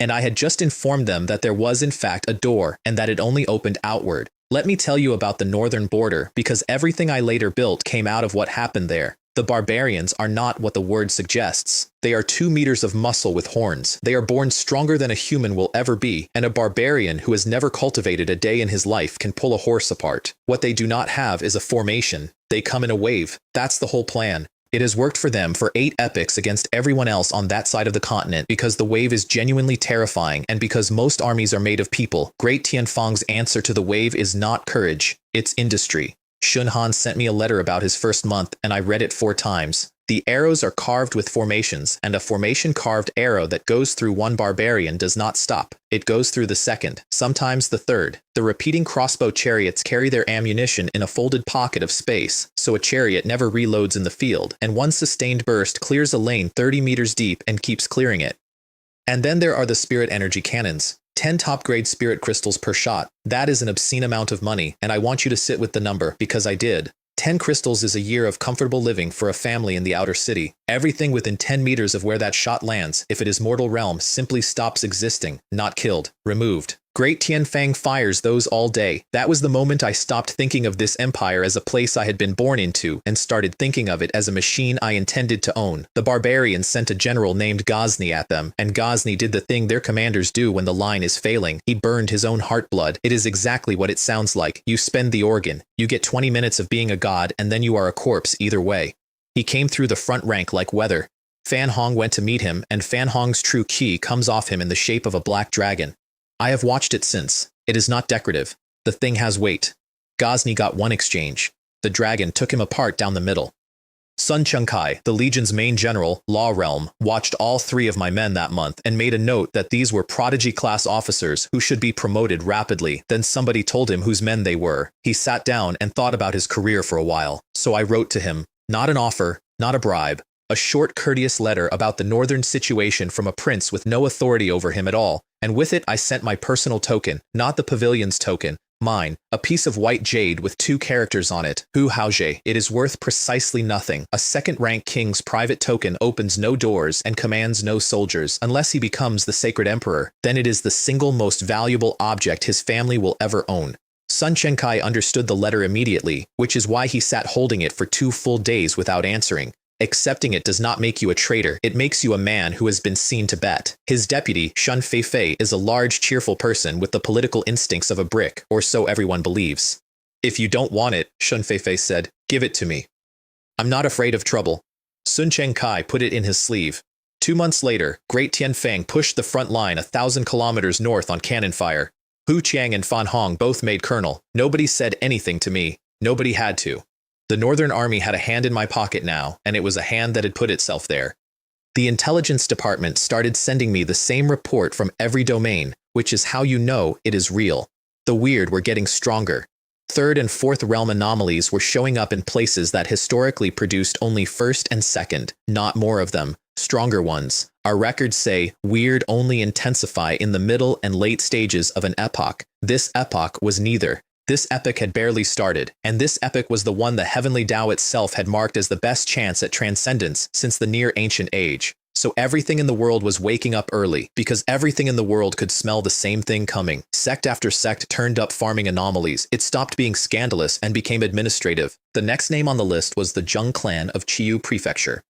And I had just informed them that there was in fact a door, and that it only opened outward. Let me tell you about the northern border, because everything I later built came out of what happened there. The barbarians are not what the word suggests. They are 2 meters of muscle with horns. They are born stronger than a human will ever be, and a barbarian who has never cultivated a day in his life can pull a horse apart. What they do not have is a formation. They come in a wave. That's the whole plan. It has worked for them for 8 epochs against everyone else on that side of the continent because the wave is genuinely terrifying and because most armies are made of people. Great Tianfang's answer to the wave is not courage, it's industry. Shun Han sent me a letter about his first month and I read it 4 times. The arrows are carved with formations, and a formation-carved arrow that goes through one barbarian does not stop. It goes through the second, sometimes the third. The repeating crossbow chariots carry their ammunition in a folded pocket of space, so a chariot never reloads in the field, and one sustained burst clears a lane 30 meters deep and keeps clearing it. And then there are the spirit energy cannons. 10 top-grade spirit crystals per shot. That is an obscene amount of money, and I want you to sit with the number, because I did. 10 crystals is a year of comfortable living for a family in the outer city. Everything within 10 meters of where that shot lands, if it is mortal realm, simply stops existing, not killed, removed. Great Tianfang fires those all day. That was the moment I stopped thinking of this empire as a place I had been born into and started thinking of it as a machine I intended to own. The barbarians sent a general named Ghazni at them, and Ghazni did the thing their commanders do when the line is failing. He burned his own heartblood. It is exactly what it sounds like. You spend the organ. You get 20 minutes of being a god, and then you are a corpse either way. He came through the front rank like weather. Fan Hong went to meet him, and Fan Hong's true ki comes off him in the shape of a black dragon. I have watched it since. It is not decorative. The thing has weight. Ghazni got one exchange. The dragon took him apart down the middle. Sun Chengkai, the Legion's main general, Law Realm, watched all 3 of my men that month and made a note that these were prodigy-class officers who should be promoted rapidly. Then somebody told him whose men they were. He sat down and thought about his career for a while. So I wrote to him, not an offer, not a bribe, a short courteous letter about the northern situation from a prince with no authority over him at all, and with it I sent my personal token, not the pavilion's token, mine, a piece of white jade with 2 characters on it, Hu Haozhe. It is worth precisely nothing. A second-rank king's private token opens no doors and commands no soldiers, unless he becomes the sacred emperor. Then it is the single most valuable object his family will ever own. Sun Chengkai understood the letter immediately, which is why he sat holding it for 2 full days without answering. Accepting it does not make you a traitor, it makes you a man who has been seen to bet. His deputy, Shun Feifei, is a large, cheerful person with the political instincts of a brick, or so everyone believes. If you don't want it, Shun Feifei said, give it to me. I'm not afraid of trouble. Sun Chengkai put it in his sleeve. 2 months later, Great Tianfang pushed the front line 1,000 kilometers north on cannon fire. Hu Qiang and Fan Hong both made colonel. Nobody said anything to me. Nobody had to. The Northern Army had a hand in my pocket now, and it was a hand that had put itself there. The intelligence department started sending me the same report from every domain, which is how you know it is real. The weird were getting stronger. Third and fourth realm anomalies were showing up in places that historically produced only first and second, not more of them, stronger ones. Our records say weird only intensify in the middle and late stages of an epoch. This epoch was neither. This epoch had barely started, and this epoch was the one the heavenly Tao itself had marked as the best chance at transcendence since the near ancient age. So everything in the world was waking up early, because everything in the world could smell the same thing coming. Sect after sect turned up farming anomalies. It stopped being scandalous and became administrative. The next name on the list was the Zheng clan of Chiyu Prefecture.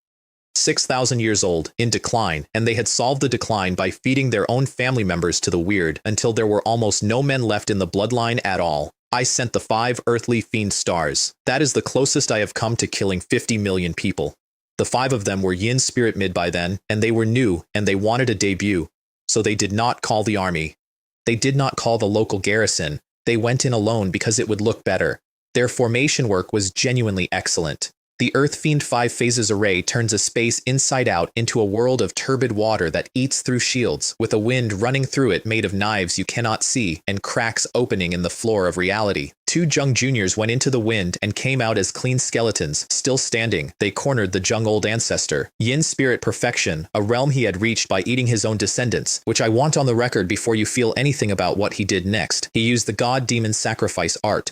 6,000 years old, in decline, and they had solved the decline by feeding their own family members to the weird until there were almost no men left in the bloodline at all. I sent the 5 earthly fiend stars. That is the closest I have come to killing 50 million people. The 5 of them were Yin Spirit Mid by then, and they were new, and they wanted a debut. So they did not call the army. They did not call the local garrison. They went in alone because it would look better. Their formation work was genuinely excellent. The Earth Fiend 5 Phases Array turns a space inside out into a world of turbid water that eats through shields, with a wind running through it made of knives you cannot see, and cracks opening in the floor of reality. 2 Zheng Juniors went into the wind and came out as clean skeletons, still standing. They cornered the Zheng Old Ancestor. Yin Spirit Perfection, a realm he had reached by eating his own descendants, which I want on the record before you feel anything about what he did next. He used the God-Demon Sacrifice art.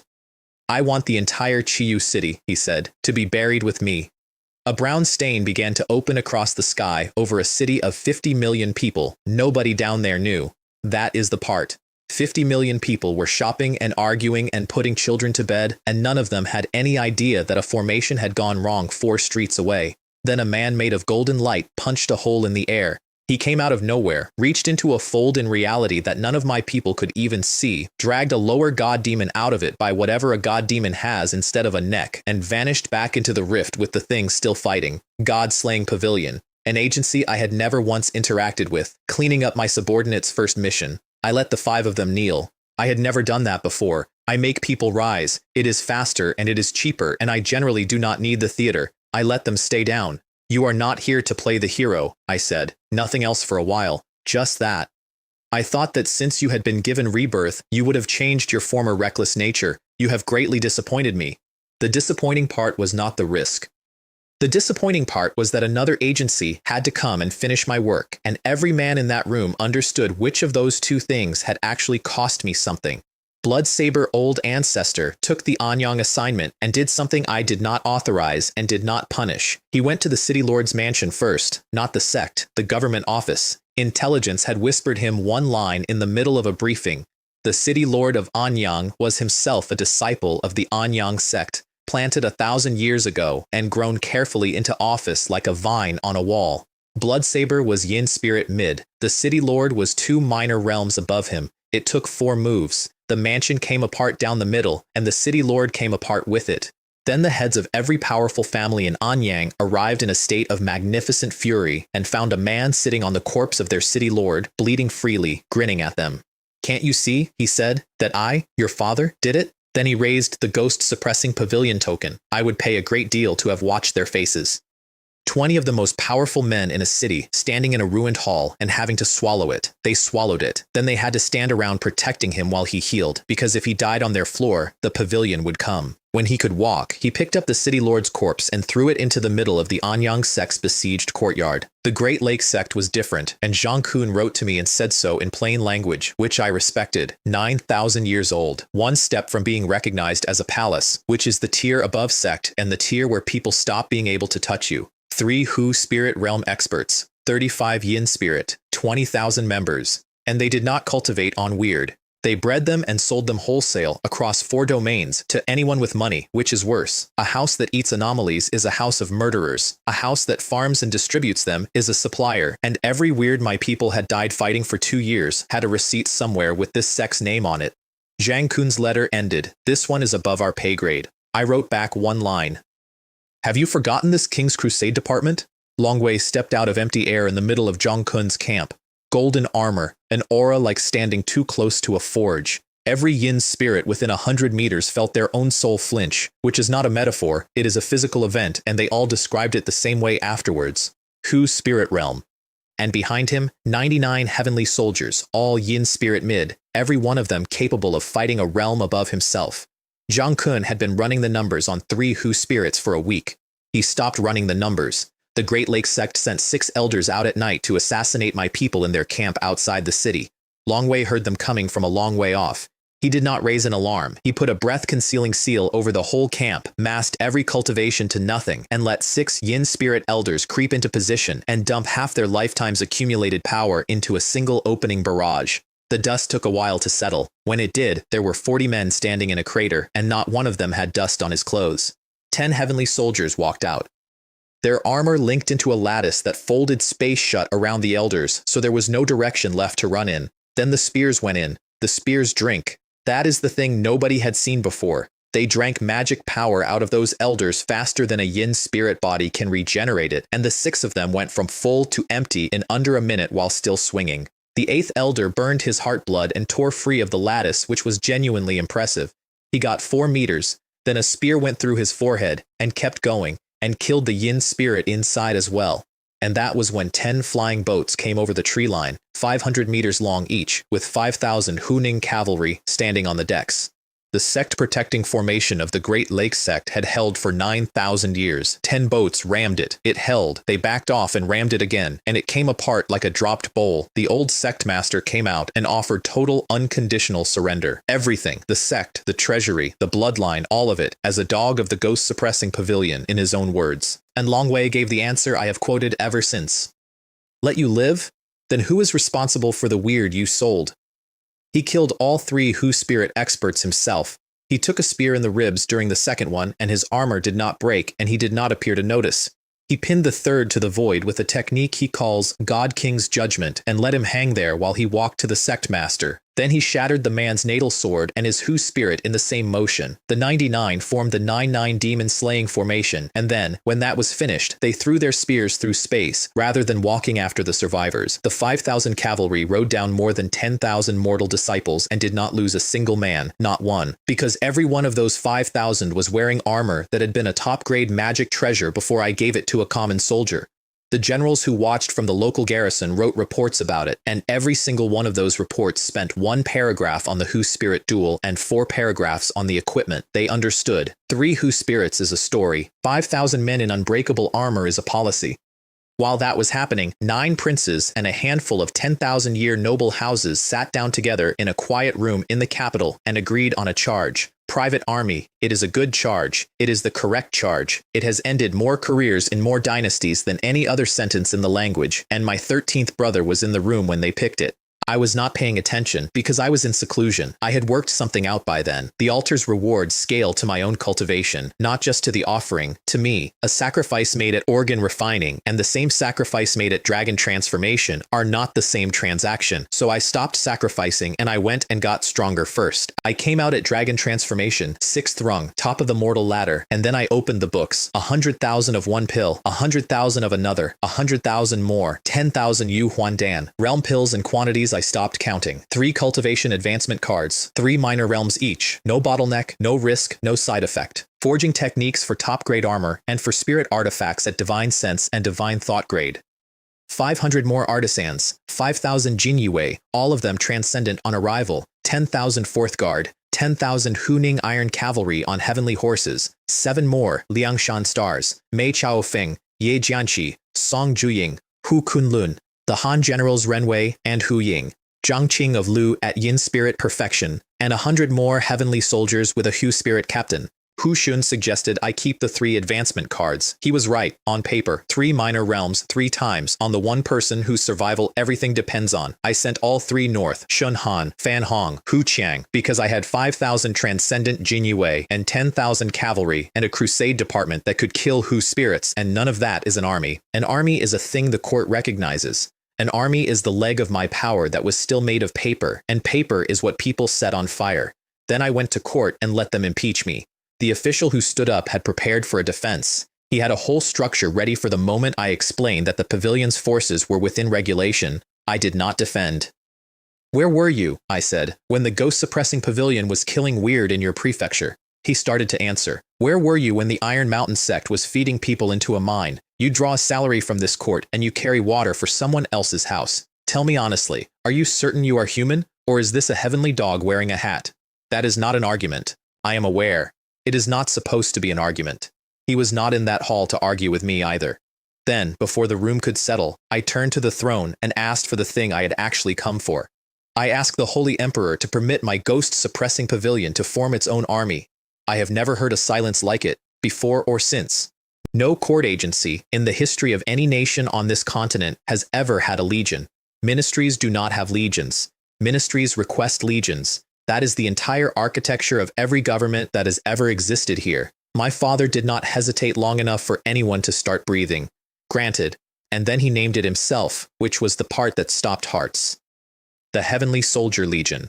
I want the entire Chiyu city, he said, to be buried with me. A brown stain began to open across the sky over a city of 50 million people. Nobody down there knew. That is the part. 50 million people were shopping and arguing and putting children to bed, and none of them had any idea that a formation had gone wrong 4 streets away. Then a man made of golden light punched a hole in the air. He came out of nowhere, reached into a fold in reality that none of my people could even see, dragged a lower god demon out of it by whatever a god demon has instead of a neck, and vanished back into the rift with the thing still fighting. God-slaying pavilion. An agency I had never once interacted with, cleaning up my subordinates' first mission. I let the 5 of them kneel. I had never done that before. I make people rise. It is faster and it is cheaper, and I generally do not need the theater. I let them stay down. You are not here to play the hero, I said. Nothing else for a while. Just that. I thought that since you had been given rebirth, you would have changed your former reckless nature. You have greatly disappointed me. The disappointing part was not the risk. The disappointing part was that another agency had to come and finish my work, and every man in that room understood which of those 2 things had actually cost me something. Bloodsaber Old Ancestor took the Anyang assignment and did something I did not authorize and did not punish. He went to the City Lord's mansion first, not the sect, the government office. Intelligence had whispered him one line in the middle of a briefing. The City Lord of Anyang was himself a disciple of the Anyang sect, planted 1,000 years ago and grown carefully into office like a vine on a wall. Bloodsaber was Yin Spirit Mid. The City Lord was 2 minor realms above him. It took 4 moves. The mansion came apart down the middle, and the City Lord came apart with it. Then the heads of every powerful family in Anyang arrived in a state of magnificent fury and found a man sitting on the corpse of their City Lord, bleeding freely, grinning at them. "Can't you see," he said, "that I, your father, did it?" Then he raised the ghost-suppressing pavilion token. I would pay a great deal to have watched their faces. 20 of the most powerful men in a city standing in a ruined hall and having to swallow it. They swallowed it. Then they had to stand around protecting him while he healed, because if he died on their floor, the pavilion would come. When he could walk, he picked up the City Lord's corpse and threw it into the middle of the Anyang sect's besieged courtyard. The Great Lake sect was different, and Zhang Kun wrote to me and said so in plain language, which I respected. 9,000 years old, 1 step from being recognized as a palace, which is the tier above sect and the tier where people stop being able to touch you. 3 Hu Spirit Realm experts, 35 Yin Spirit, 20,000 members, and they did not cultivate on weird. They bred them and sold them wholesale across 4 domains to anyone with money, which is worse. A house that eats anomalies is a house of murderers. A house that farms and distributes them is a supplier, and every weird my people had died fighting for 2 years had a receipt somewhere with this sect's name on it. Zhang Kun's letter ended. "This one is above our pay grade." I wrote back one line. "Have you forgotten this King's Crusade department?" Longwei stepped out of empty air in the middle of Zhang Kun's camp. Golden armor, an aura like standing too close to a forge. Every Yin spirit within 100 meters felt their own soul flinch, which is not a metaphor, it is a physical event, and they all described it the same way afterwards. Hu Spirit Realm. And behind him, 99 heavenly soldiers, all Yin Spirit Mid, every one of them capable of fighting a realm above himself. Zhang Kun had been running the numbers on 3 Hu spirits for a week. He stopped running the numbers. The Great Lake sect sent 6 elders out at night to assassinate my people in their camp outside the city. Longwei heard them coming from a long way off. He did not raise an alarm. He put a breath-concealing seal over the whole camp, masked every cultivation to nothing, and let 6 yin spirit elders creep into position and dump half their lifetime's accumulated power into a single opening barrage. The dust took a while to settle. When it did, there were 40 men standing in a crater, and not one of them had dust on his clothes. 10 heavenly soldiers walked out. Their armor linked into a lattice that folded space shut around the elders, so there was no direction left to run in. Then the spears went in. The spears drink. That is the thing nobody had seen before. They drank magic power out of those elders faster than a yin spirit body can regenerate it, and the 6 of them went from full to empty in under a minute while still swinging. The 8th elder burned his heart blood and tore free of the lattice, which was genuinely impressive. He got 4 meters, then a spear went through his forehead, and kept going, and killed the yin spirit inside as well. And that was when 10 flying boats came over the tree line, 500 meters long each, with 5,000 Huning cavalry standing on the decks. The sect-protecting formation of the Great Lakes sect had held for 9,000 years. 10 boats rammed it. It held. They backed off and rammed it again, and it came apart like a dropped bowl. The old sect master came out and offered total unconditional surrender. Everything, the sect, the treasury, the bloodline, all of it, as a dog of the ghost-suppressing pavilion, in his own words. And Longwei gave the answer I have quoted ever since. Let you live? Then who is responsible for the weird you sold? He killed all 3 Hu spirit experts himself. He took a spear in the ribs during the second one, and his armor did not break, and he did not appear to notice. He pinned the third to the void with a technique he calls God King's Judgment, and let him hang there while he walked to the sect master. Then he shattered the man's natal sword and his Hu spirit in the same motion. The 99 formed the 9-9 demon slaying formation, and then, when that was finished, they threw their spears through space, rather than walking after the survivors. The 5,000 cavalry rode down more than 10,000 mortal disciples and did not lose a single man, not one, because every one of those 5,000 was wearing armor that had been a top-grade magic treasure before I gave it to a common soldier. The generals who watched from the local garrison wrote reports about it, and every single one of those reports spent 1 paragraph on the Hu spirit duel and 4 paragraphs on the equipment. They understood. 3 Hu spirits is a story. 5,000 men in unbreakable armor is a policy. While that was happening, 9 princes and a handful of 10,000-year noble houses sat down together in a quiet room in the capital and agreed on a charge. Private army, it is a good charge. It is the correct charge. It has ended more careers in more dynasties than any other sentence in the language, and my 13th brother was in the room when they picked it. I was not paying attention, because I was in seclusion. I had worked something out by then. The altar's rewards scale to my own cultivation, not just to the offering. To me, a sacrifice made at organ refining and the same sacrifice made at dragon transformation are not the same transaction. So I stopped sacrificing and I went and got stronger first. I came out at dragon transformation, 6th rung, top of the mortal ladder, and then I opened the books. 100,000 of one pill, 100,000 of another, 100,000 more, 10,000 Yu Huan Dan. Realm pills and quantities I stopped counting. 3 cultivation advancement cards, 3 minor realms each. No bottleneck, no risk, no side effect. Forging techniques for top-grade armor and for spirit artifacts at divine sense and divine thought grade. 500 more artisans, 5,000 Jinyue, all of them transcendent on arrival. 10,000 fourth guard, 10,000 Huning iron cavalry on heavenly horses. 7 more Liangshan stars, Mei Chao Feng, Ye Jianqi, Song Juying, Hu Kunlun. The Han generals Renwei and Hu Ying, Zhang Qing of Lu at Yin Spirit Perfection, and 100 more heavenly soldiers with a Hu Spirit captain. Hu Xun suggested I keep the 3 advancement cards. He was right, on paper. 3 minor realms 3 times, on the one person whose survival everything depends on. I sent all 3 north, Shun Han, Fan Hong, Hu Qiang, because I had 5,000 transcendent Jinyue and 10,000 cavalry and a crusade department that could kill Hu spirits, and none of that is an army. An army is a thing the court recognizes. An army is the leg of my power that was still made of paper, and paper is what people set on fire. Then I went to court and let them impeach me. The official who stood up had prepared for a defense. He had a whole structure ready for the moment I explained that the pavilion's forces were within regulation. I did not defend. Where were you, I said, when the ghost-suppressing pavilion was killing weird in your prefecture? He started to answer. Where were you when the Iron Mountain sect was feeding people into a mine? You draw a salary from this court and you carry water for someone else's house. Tell me honestly, are you certain you are human, or is this a heavenly dog wearing a hat? That is not an argument. I am aware. It is not supposed to be an argument. He was not in that hall to argue with me either. Then, before the room could settle, I turned to the throne and asked for the thing I had actually come for. I asked the Holy Emperor to permit my ghost-suppressing pavilion to form its own army. I have never heard a silence like it, before or since. No court agency in the history of any nation on this continent has ever had a legion. Ministries do not have legions. Ministries request legions. That is the entire architecture of every government that has ever existed here. My father did not hesitate long enough for anyone to start breathing. Granted, and then he named it himself, which was the part that stopped hearts. The Heavenly Soldier Legion.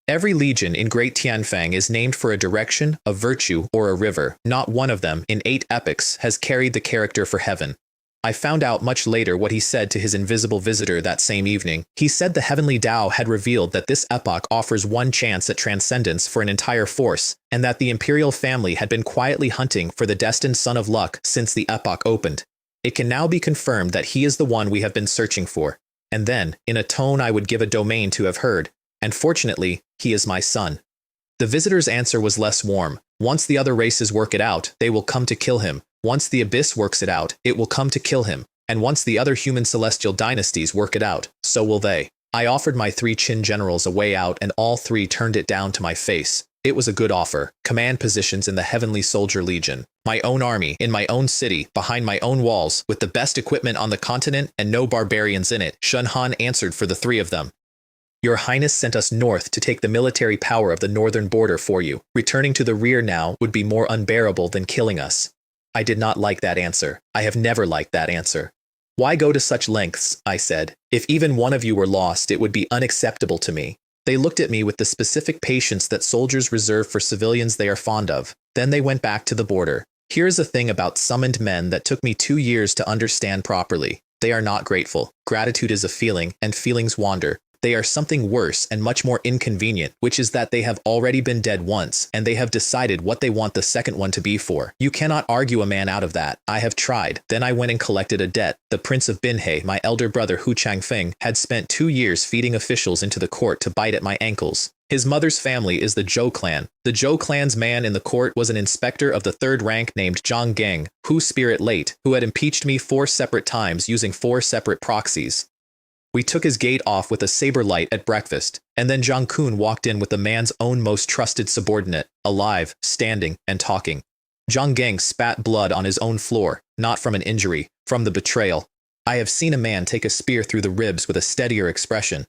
Every legion in Great Tianfang is named for a direction, a virtue, or a river. Not one of them, in 8 epochs, has carried the character for heaven. I found out much later what he said to his invisible visitor that same evening. He said the Heavenly Tao had revealed that this epoch offers one chance at transcendence for an entire force, and that the imperial family had been quietly hunting for the destined son of luck since the epoch opened. It can now be confirmed that he is the one we have been searching for. And then, in a tone I would give a domain to have heard, and fortunately, he is my son. The visitor's answer was less warm. Once the other races work it out, they will come to kill him. Once the Abyss works it out, it will come to kill him. And once the other human celestial dynasties work it out, so will they. I offered my 3 Qin generals a way out and all 3 turned it down to my face. It was a good offer. Command positions in the Heavenly Soldier Legion. My own army, in my own city, behind my own walls, with the best equipment on the continent and no barbarians in it. Shun Han answered for the 3 of them. Your Highness sent us north to take the military power of the northern border for you. Returning to the rear now would be more unbearable than killing us. I did not like that answer. I have never liked that answer. Why go to such lengths, I said. If even one of you were lost, it would be unacceptable to me. They looked at me with the specific patience that soldiers reserve for civilians they are fond of. Then they went back to the border. Here is a thing about summoned men that took me 2 years to understand properly. They are not grateful. Gratitude is a feeling, and feelings wander. They are something worse and much more inconvenient, which is that they have already been dead once, and they have decided what they want the second one to be for. You cannot argue a man out of that. I have tried. Then I went and collected a debt. The Prince of Binhe, my elder brother Hu Changfeng, had spent 2 years feeding officials into the court to bite at my ankles. His mother's family is the Zhou clan. The Zhou clan's man in the court was an inspector of the 3rd rank named Zhang Geng, Hu Spirit Late, who had impeached me 4 separate times using 4 separate proxies. We took his gate off with a saber light at breakfast, and then Zhang Kun walked in with the man's own most trusted subordinate, alive, standing, and talking. Zhang Geng spat blood on his own floor, not from an injury, from the betrayal. I have seen a man take a spear through the ribs with a steadier expression.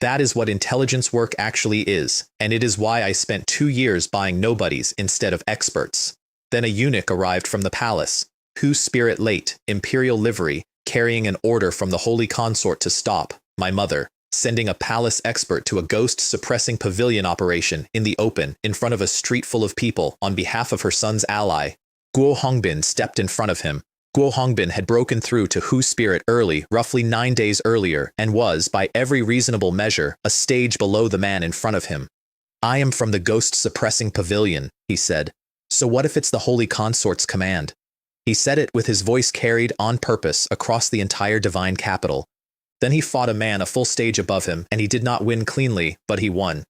That is what intelligence work actually is, and it is why I spent 2 years buying nobodies instead of experts. Then a eunuch arrived from the palace, Hu Spirit Late, imperial livery, carrying an order from the holy consort to stop my mother, sending a palace expert to a ghost-suppressing pavilion operation in the open in front of a street full of people on behalf of her son's ally. Guo Hongbin stepped in front of him. Guo Hongbin had broken through to Hu Spirit early, roughly 9 days earlier, and was, by every reasonable measure, a stage below the man in front of him. I am from the ghost-suppressing pavilion, he said. So what if it's the holy consort's command? He said it with his voice carried on purpose across the entire divine capital. Then he fought a man a full stage above him, and he did not win cleanly, but he won.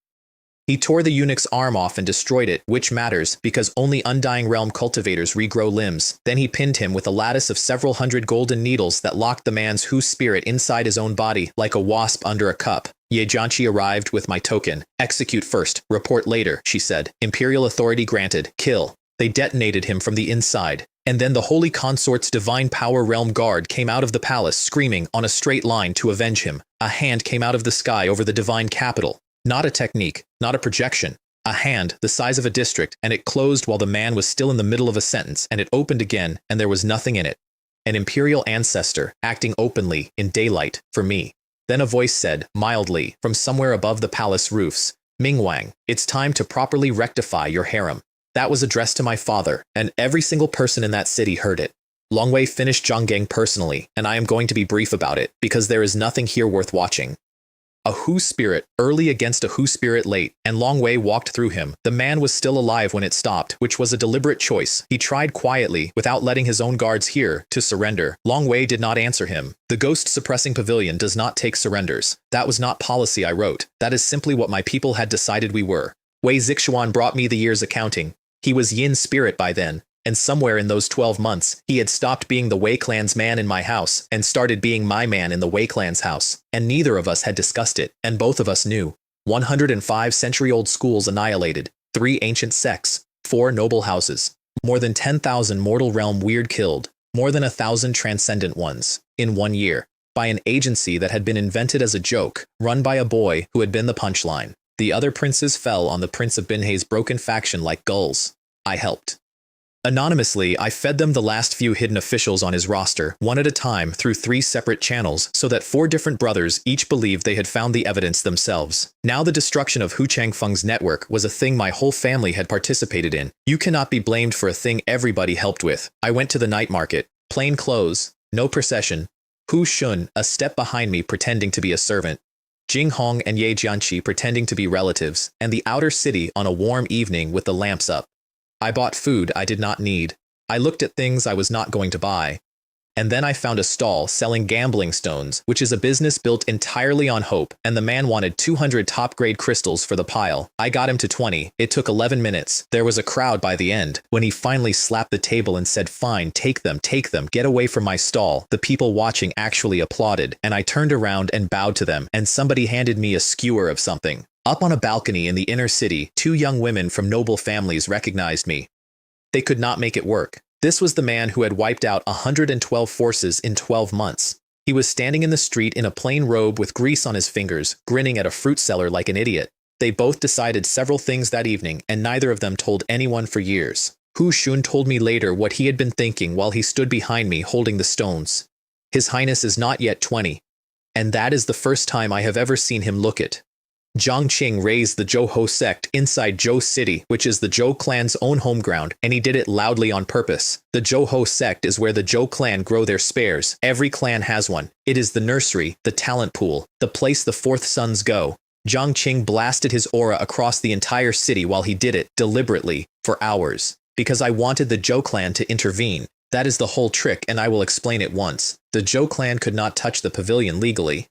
He tore the eunuch's arm off and destroyed it, which matters, because only Undying Realm cultivators regrow limbs. Then he pinned him with a lattice of several hundred golden needles that locked the man's Hu spirit inside his own body, like a wasp under a cup. Ye Jianqi arrived with my token. Execute first, report later, she said. Imperial authority granted. Kill. They detonated him from the inside. And then the Holy Consort's Divine Power Realm Guard came out of the palace screaming on a straight line to avenge him. A hand came out of the sky over the divine capital. Not a technique, not a projection. A hand the size of a district, and it closed while the man was still in the middle of a sentence, and it opened again, and there was nothing in it. An imperial ancestor, acting openly, in daylight, for me. Then a voice said, mildly, from somewhere above the palace roofs, Mingwang, it's time to properly rectify your harem. That was addressed to my father, and every single person in that city heard it. Longwei finished Zhonggeng personally, and I am going to be brief about it, because there is nothing here worth watching. A Hu spirit, early against a Hu spirit late, and Longwei walked through him. The man was still alive when it stopped, which was a deliberate choice. He tried quietly, without letting his own guards hear, to surrender. Longwei did not answer him. The ghost-suppressing pavilion does not take surrenders. That was not policy I wrote. That is simply what my people had decided we were. Wei Zixuan brought me the year's accounting. He was Yin spirit by then, and somewhere in those 12 months, he had stopped being the Wei clan's man in my house and started being my man in the Wei clan's house, and neither of us had discussed it, and both of us knew. 105 century-old schools annihilated, 3 ancient sects, 4 noble houses, more than 10,000 mortal realm weird killed, more than 1,000 transcendent ones, in 1 year, by an agency that had been invented as a joke, run by a boy who had been the punchline. The other princes fell on the Prince of Binhei's broken faction like gulls. I helped. Anonymously, I fed them the last few hidden officials on his roster, one at a time through 3 separate channels, so that 4 different brothers each believed they had found the evidence themselves. Now the destruction of Hu Changfeng's network was a thing my whole family had participated in. You cannot be blamed for a thing everybody helped with. I went to the night market, plain clothes, no procession. Hu Shun, a step behind me pretending to be a servant. Jing Hong and Ye Jianqi pretending to be relatives, and the outer city on a warm evening with the lamps up. I bought food I did not need. I looked at things I was not going to buy. And then I found a stall selling gambling stones, which is a business built entirely on hope, and the man wanted 200 top-grade crystals for the pile. I got him to 20. It took 11 minutes. There was a crowd by the end. When he finally slapped the table and said, "Fine, take them, get away from my stall," the people watching actually applauded, and I turned around and bowed to them, and somebody handed me a skewer of something. Up on a balcony in the inner city, 2 young women from noble families recognized me. They could not make it work. This was the man who had wiped out 112 forces in 12 months. He was standing in the street in a plain robe with grease on his fingers, grinning at a fruit seller like an idiot. They both decided several things that evening, and neither of them told anyone for years. Hu Shun told me later what he had been thinking while he stood behind me holding the stones. His Highness is not yet 20. And that is the first time I have ever seen him look it. Jiang Qing raised the Zhou Ho sect inside Zhou City, which is the Zhou clan's own home ground, and he did it loudly on purpose. The Zhou Ho sect is where the Zhou clan grow their spares. Every clan has one. It is the nursery, the talent pool, the place the 4th sons go. Jiang Qing blasted his aura across the entire city while he did it, deliberately, for hours. Because I wanted the Zhou clan to intervene. That is the whole trick, and I will explain it once. The Zhou clan could not touch the pavilion legally.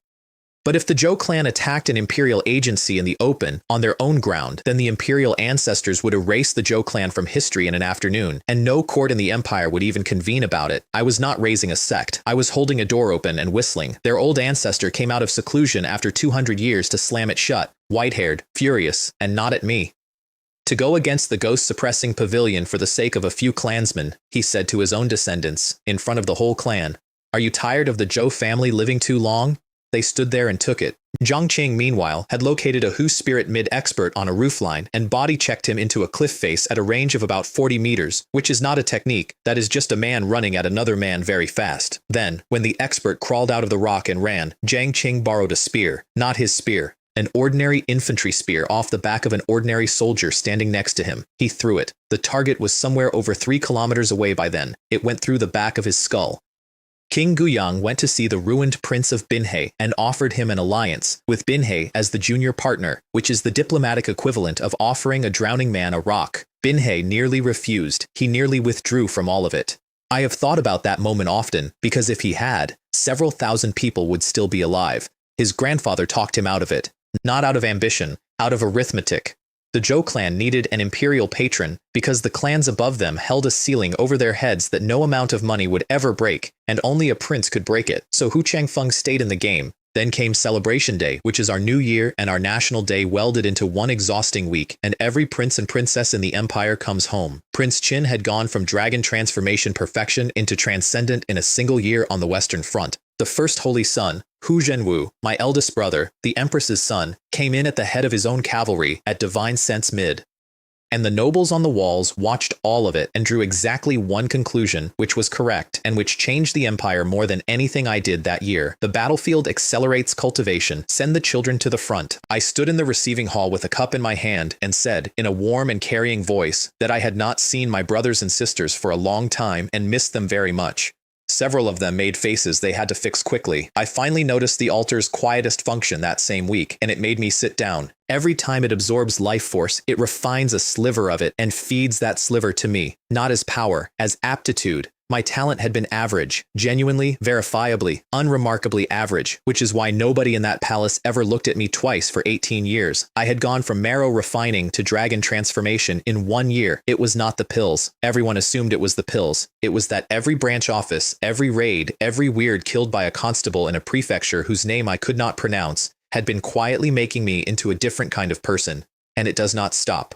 But if the Zhou clan attacked an imperial agency in the open, on their own ground, then the imperial ancestors would erase the Zhou clan from history in an afternoon, and no court in the empire would even convene about it. I was not raising a sect. I was holding a door open and whistling. Their old ancestor came out of seclusion after 200 years to slam it shut, white-haired, furious, and not at me. To go against the ghost-suppressing pavilion for the sake of a few clansmen, he said to his own descendants, in front of the whole clan. Are you tired of the Zhou family living too long? They stood there and took it. Jiang Qing, meanwhile, had located a Hu spirit mid-expert on a roofline and body-checked him into a cliff face at a range of about 40 meters, which is not a technique, that is just a man running at another man very fast. Then, when the expert crawled out of the rock and ran, Jiang Qing borrowed a spear, not his spear, an ordinary infantry spear off the back of an ordinary soldier standing next to him. He threw it. The target was somewhere over 3 kilometers away by then. It went through the back of his skull. King Guyang went to see the ruined Prince of Binhei and offered him an alliance, with Binhei as the junior partner, which is the diplomatic equivalent of offering a drowning man a rock. Binhei nearly refused. He nearly withdrew from all of it. I have thought about that moment often, because if he had, several thousand people would still be alive. His grandfather talked him out of it. Not out of ambition, out of arithmetic. The Zhou clan needed an imperial patron because the clans above them held a ceiling over their heads that no amount of money would ever break, and only a prince could break it. So Hu Changfeng stayed in the game. Then came Celebration Day, which is our new year and our national day welded into one exhausting week, and every prince and princess in the empire comes home. Prince Qin had gone from dragon transformation perfection into transcendent in a single year on the Western Front. The first holy son, Hu Zhenwu, my eldest brother, the Empress's son, came in at the head of his own cavalry at Divine Sense Mid. And the nobles on the walls watched all of it and drew exactly one conclusion, which was correct, and which changed the empire more than anything I did that year. The battlefield accelerates cultivation. Send the children to the front. I stood in the receiving hall with a cup in my hand and said, in a warm and carrying voice, that I had not seen my brothers and sisters for a long time and missed them very much. Several of them made faces they had to fix quickly. I finally noticed the altar's quietest function that same week, and it made me sit down. Every time it absorbs life force, it refines a sliver of it and feeds that sliver to me, not as power, as aptitude. My talent had been average, genuinely, verifiably, unremarkably average, which is why nobody in that palace ever looked at me twice for 18 years. I had gone from marrow refining to dragon transformation in 1 year. It was not the pills. Everyone assumed it was the pills. It was that every branch office, every raid, every weird killed by a constable in a prefecture whose name I could not pronounce had been quietly making me into a different kind of person. And it does not stop.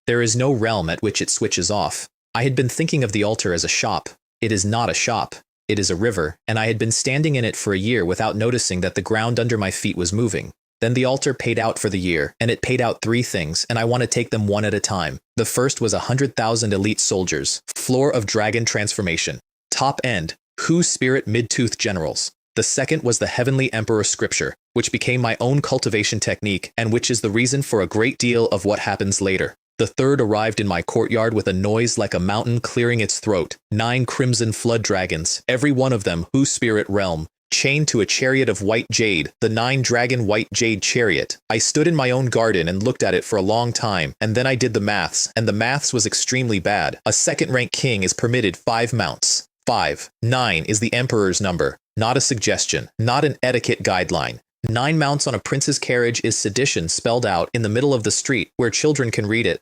There is no realm at which it switches off. I had been thinking of the altar as a shop. It is not a shop. It is a river, and I had been standing in it for a year without noticing that the ground under my feet was moving. Then the altar paid out for the year, and it paid out 3 things, and I want to take them one at a time. The first was 100,000 elite soldiers, floor of dragon transformation, top end, whose spirit mid-tooth generals. The second was the Heavenly Emperor scripture, which became my own cultivation technique and which is the reason for a great deal of what happens later. The third arrived in my courtyard with a noise like a mountain clearing its throat. 9 crimson flood dragons, every one of them whose spirit realm, chained to a chariot of white jade, the 9-dragon white jade chariot. I stood in my own garden and looked at it for a long time, and then I did the maths, and the maths was extremely bad. A second-rank king is permitted 5 mounts. 5. 9 is the emperor's number, not a suggestion, not an etiquette guideline. 9 mounts on a prince's carriage is sedition spelled out in the middle of the street where children can read it.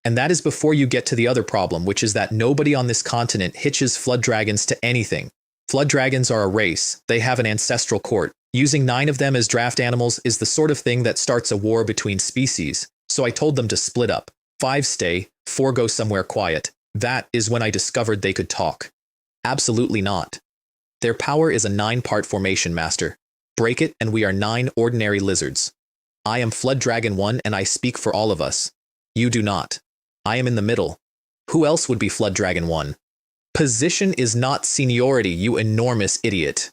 And that is before you get to the other problem, which is that nobody on this continent hitches flood dragons to anything. Flood dragons are a race. They have an ancestral court. Using 9 of them as draft animals is the sort of thing that starts a war between species. So I told them to split up. 5 stay, 4 go somewhere quiet. That is when I discovered they could talk. Absolutely not. Their power is a 9-part formation, master. Break it and we are 9 ordinary lizards. I am Flood Dragon 1 and I speak for all of us. You do not. I am in the middle. Who else would be Flood Dragon 1? Position is not seniority, you enormous idiot.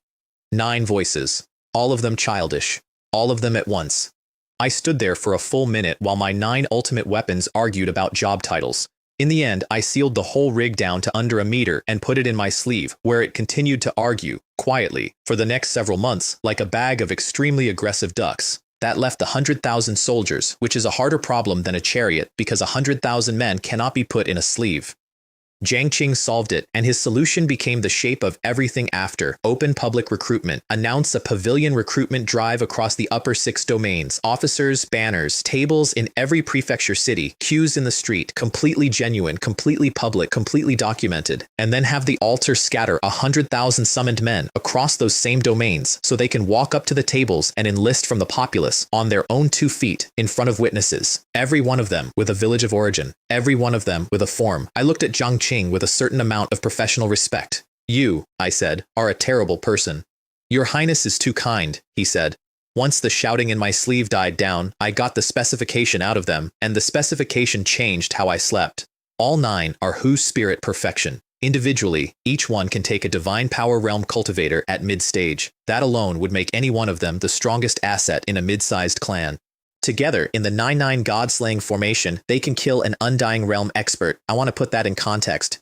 9 voices. All of them childish. All of them at once. I stood there for a full minute while my 9 ultimate weapons argued about job titles. In the end, I sealed the whole rig down to under a meter and put it in my sleeve, where it continued to argue, quietly, for the next several months, like a bag of extremely aggressive ducks. That left 100,000 soldiers, which is a harder problem than a chariot because 100,000 men cannot be put in a sleeve. Jiang Qing solved it, and his solution became the shape of everything after. Open public recruitment. Announce a pavilion recruitment drive across the upper 6 domains. Officers, banners, tables in every prefecture city, queues in the street, completely genuine, completely public, completely documented. And then have the altar scatter 100,000 summoned men across those same domains so they can walk up to the tables and enlist from the populace on their own 2 feet in front of witnesses. Every one of them with a village of origin. Every one of them with a form. I looked at Jiang Qing with a certain amount of professional respect. You, I said, are a terrible person. Your Highness is too kind, he said. Once the shouting in my sleeve died down, I got the specification out of them, and the specification changed how I slept. All 9 are whose spirit perfection. Individually, each one can take a divine power realm cultivator at mid-stage. That alone would make any one of them the strongest asset in a mid-sized clan. Together, in the 9-9 god-slaying formation, they can kill an undying realm expert. I want to put that in context.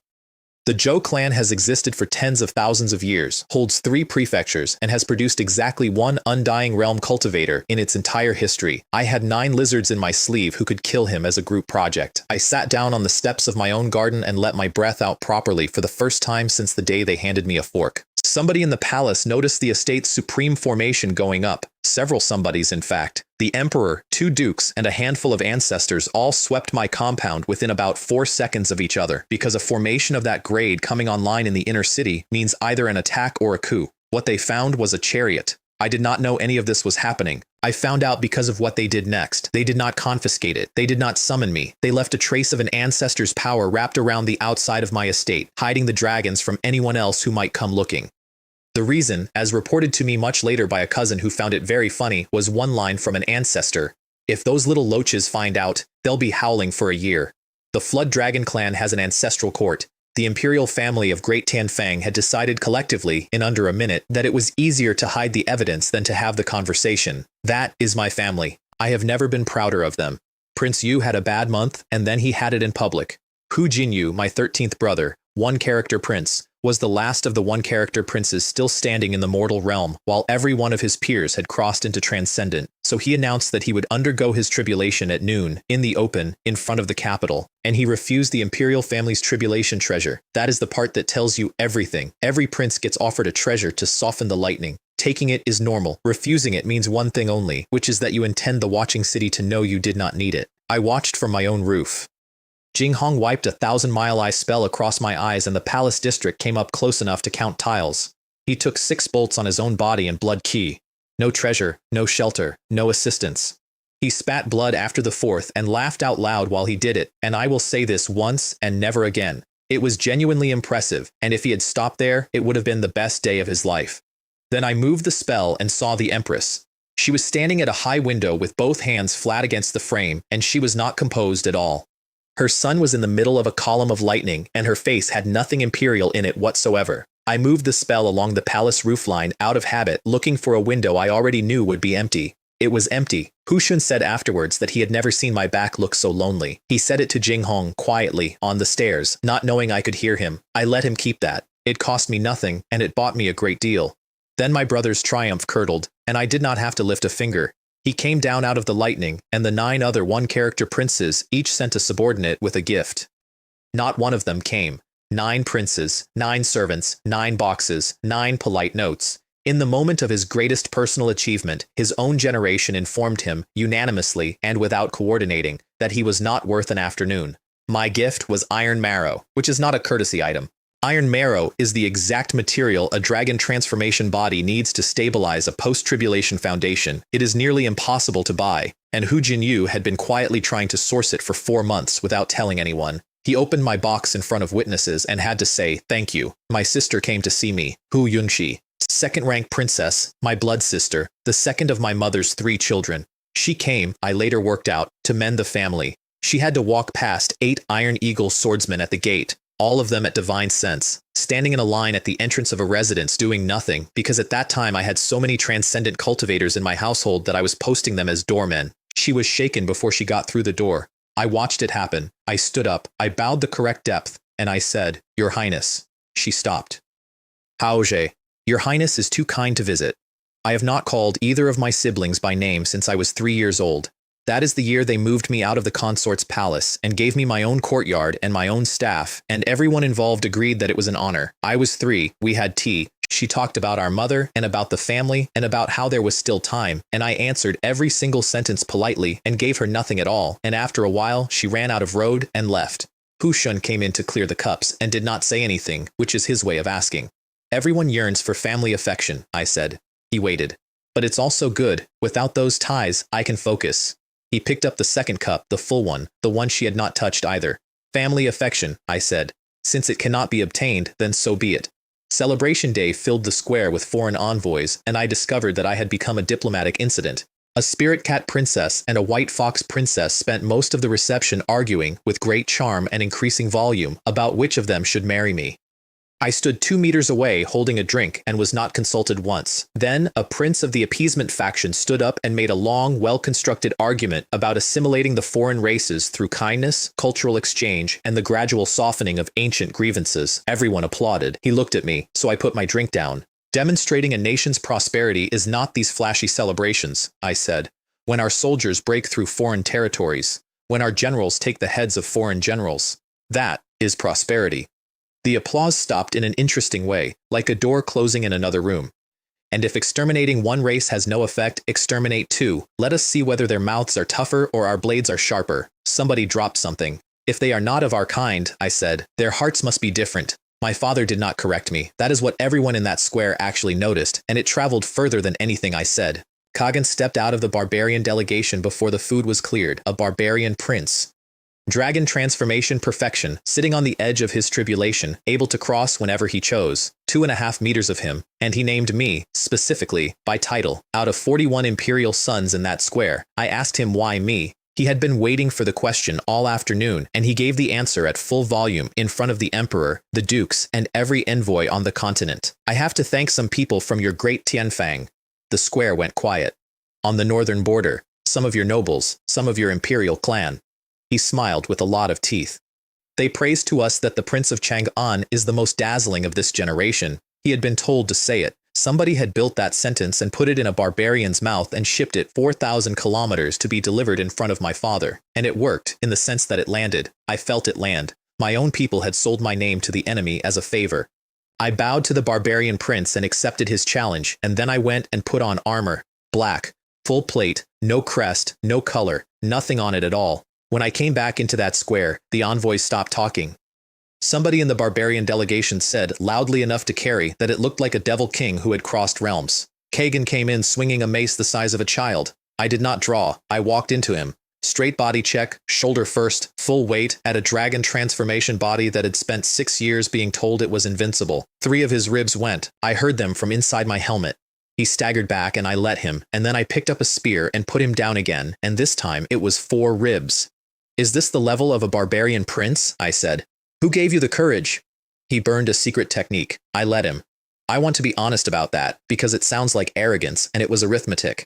The Zhou clan has existed for tens of thousands of years, holds 3 prefectures, and has produced exactly 1 undying realm cultivator in its entire history. I had 9 lizards in my sleeve who could kill him as a group project. I sat down on the steps of my own garden and let my breath out properly for the first time since the day they handed me a fork. Somebody in the palace noticed the estate's supreme formation going up. Several somebodies, in fact. The emperor, 2 dukes, and a handful of ancestors all swept my compound within about 4 seconds of each other, because a formation of that grade coming online in the inner city means either an attack or a coup. What they found was a chariot. I did not know any of this was happening. I found out because of what they did next. They did not confiscate it. They did not summon me. They left a trace of an ancestor's power wrapped around the outside of my estate, hiding the dragons from anyone else who might come looking. The reason, as reported to me much later by a cousin who found it very funny, was one line from an ancestor. If those little loaches find out, they'll be howling for a year. The Flood Dragon clan has an ancestral court. The imperial family of Great Tianfang had decided collectively, in under a minute, that it was easier to hide the evidence than to have the conversation. That is my family. I have never been prouder of them. Prince Yu had a bad month, and then he had it in public. Hu Jinyu, my 13th brother, 1 character prince, was the last of the one-character princes still standing in the mortal realm, while every one of his peers had crossed into transcendent. So he announced that he would undergo his tribulation at noon, in the open, in front of the capital, and he refused the imperial family's tribulation treasure. That is the part that tells you everything. Every prince gets offered a treasure to soften the lightning. Taking it is normal. Refusing it means one thing only, which is that you intend the watching city to know you did not need it. I watched from my own roof. Jinghong wiped a 1,000-mile eye spell across my eyes and the palace district came up close enough to count tiles. He took 6 bolts on his own body and blood key. No treasure, no shelter, no assistance. He spat blood after the 4th and laughed out loud while he did it, and I will say this once and never again. It was genuinely impressive, and if he had stopped there, it would have been the best day of his life. Then I moved the spell and saw the Empress. She was standing at a high window with both hands flat against the frame, and she was not composed at all. Her sun was in the middle of a column of lightning, and her face had nothing imperial in it whatsoever. I moved the spell along the palace roofline out of habit, looking for a window I already knew would be empty. It was empty. Hu Shun said afterwards that he had never seen my back look so lonely. He said it to Jinghong quietly, on the stairs, not knowing I could hear him. I let him keep that. It cost me nothing, and it bought me a great deal. Then my brother's triumph curdled, and I did not have to lift a finger. He came down out of the lightning, and the 9 other one-character princes each sent a subordinate with a gift. Not one of them came. 9 princes, 9 servants, 9 boxes, 9 polite notes. In the moment of his greatest personal achievement, his own generation informed him, unanimously and without coordinating, that he was not worth an afternoon. My gift was iron marrow, which is not a courtesy item. Iron marrow is the exact material a dragon transformation body needs to stabilize a post-tribulation foundation. It is nearly impossible to buy, and Hu Jinyu had been quietly trying to source it for 4 months without telling anyone. He opened my box in front of witnesses and had to say, "Thank you. My sister came to see me, Hu Yunxi, second-rank princess, my blood sister, the second of my mother's 3 children. She came, I later worked out, to mend the family. She had to walk past 8 Iron Eagle swordsmen at the gate, all of them at divine sense, standing in a line at the entrance of a residence doing nothing, because at that time I had so many transcendent cultivators in my household that I was posting them as doormen. She was shaken before she got through the door. I watched it happen. I stood up, I bowed the correct depth, and I said, 'Your Highness.' She stopped. 'Haozhe, Your Highness is too kind to visit. I have not called either of my siblings by name since I was 3 years old. That is the year they moved me out of the consort's palace and gave me my own courtyard and my own staff, and everyone involved agreed that it was an honor. I was 3, we had tea. She talked about our mother and about the family and about how there was still time, and I answered every single sentence politely and gave her nothing at all, and after a while she ran out of road and left. Hu Shun came in to clear the cups and did not say anything, which is his way of asking. 'Everyone yearns for family affection,' I said. He waited. 'But it's also good. Without those ties, I can focus.' He picked up the second cup, the full one, the one she had not touched either. 'Family affection,' I said. 'Since it cannot be obtained, then so be it.' Celebration Day filled the square with foreign envoys, and I discovered that I had become a diplomatic incident. A spirit cat princess and a white fox princess spent most of the reception arguing, with great charm and increasing volume, about which of them should marry me. I stood 2 meters away holding a drink and was not consulted once. Then, a prince of the appeasement faction stood up and made a long, well-constructed argument about assimilating the foreign races through kindness, cultural exchange, and the gradual softening of ancient grievances. Everyone applauded. He looked at me, so I put my drink down. 'Demonstrating a nation's prosperity is not these flashy celebrations,' I said. 'When our soldiers break through foreign territories, when our generals take the heads of foreign generals, that is prosperity.' The applause stopped in an interesting way, like a door closing in another room. 'And if exterminating one race has no effect, exterminate 2. Let us see whether their mouths are tougher or our blades are sharper.' Somebody dropped something. 'If they are not of our kind,' I said, 'their hearts must be different.' My father did not correct me. That is what everyone in that square actually noticed, and it traveled further than anything I said. Kagan stepped out of the barbarian delegation before the food was cleared, a barbarian prince. Dragon transformation perfection, sitting on the edge of his tribulation, able to cross whenever he chose, 2.5 meters of him, and he named me, specifically, by title. Out of 41 imperial sons in that square, I asked him why me. He had been waiting for the question all afternoon, and he gave the answer at full volume in front of the emperor, the dukes, and every envoy on the continent. 'I have to thank some people from your great Tianfang.' The square went quiet. 'On the northern border, some of your nobles, some of your imperial clan.' He smiled with a lot of teeth. They praised to us that the Prince of Chang'an is the most dazzling of this generation. He had been told to say it. Somebody had built that sentence and put it in a barbarian's mouth and shipped it 4,000 kilometers to be delivered in front of my father. And it worked, in the sense that it landed. I felt it land. My own people had sold my name to the enemy as a favor. I bowed to the barbarian prince and accepted his challenge, and then I went and put on armor. Black. Full plate. No crest. No color. Nothing on it at all. When I came back into that square, the envoys stopped talking. Somebody in the barbarian delegation said, loudly enough to carry, that it looked like a devil king who had crossed realms. Kagan came in swinging a mace the size of a child. I did not draw. I walked into him. Straight body check, shoulder first, full weight, at a dragon transformation body that had spent 6 years being told it was invincible. 3 of his ribs went. I heard them from inside my helmet. He staggered back and I let him, and then I picked up a spear and put him down again, and this time it was 4 ribs. Is this the level of a barbarian prince? I said. Who gave you the courage? He burned a secret technique. I let him. I want to be honest about that, because it sounds like arrogance, and it was arithmetic.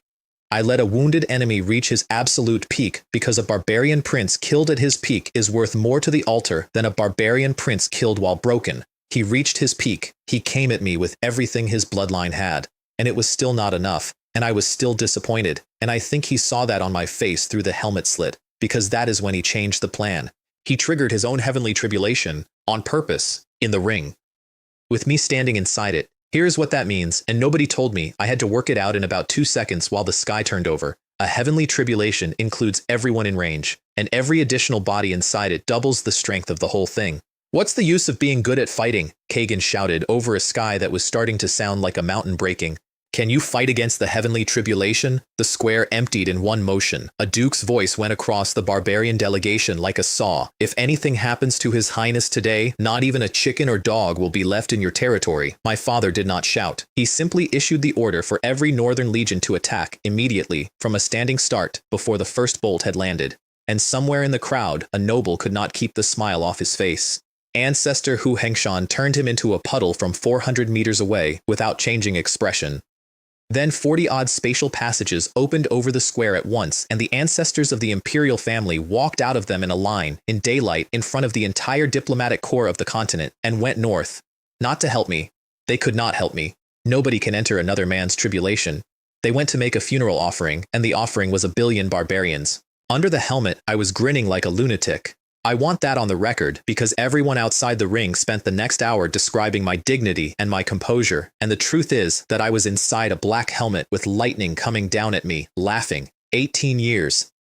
I let a wounded enemy reach his absolute peak, because a barbarian prince killed at his peak is worth more to the altar than a barbarian prince killed while broken. He reached his peak. He came at me with everything his bloodline had, and it was still not enough, and I was still disappointed, and I think he saw that on my face through the helmet slit, because that is when he changed the plan. He triggered his own heavenly tribulation, on purpose, in the ring. With me standing inside it, here's what that means, and nobody told me. I had to work it out in about 2 seconds while the sky turned over. A heavenly tribulation includes everyone in range, and every additional body inside it doubles the strength of the whole thing. What's the use of being good at fighting? Kagan shouted over a sky that was starting to sound like a mountain breaking. Can you fight against the heavenly tribulation? The square emptied in one motion. A duke's voice went across the barbarian delegation like a saw. If anything happens to His Highness today, not even a chicken or dog will be left in your territory. My father did not shout. He simply issued the order for every Northern Legion to attack, immediately, from a standing start, before the first bolt had landed. And somewhere in the crowd, a noble could not keep the smile off his face. Ancestor Hu Hengshan turned him into a puddle from 400 meters away, without changing expression. Then 40-odd spatial passages opened over the square at once, and the ancestors of the imperial family walked out of them in a line, in daylight, in front of the entire diplomatic corps of the continent, and went north. Not to help me. They could not help me. Nobody can enter another man's tribulation. They went to make a funeral offering, and the offering was 1 billion barbarians. Under the helmet, I was grinning like a lunatic. I want that on the record, because everyone outside the ring spent the next hour describing my dignity and my composure, and the truth is that I was inside a black helmet with lightning coming down at me, laughing. 18 years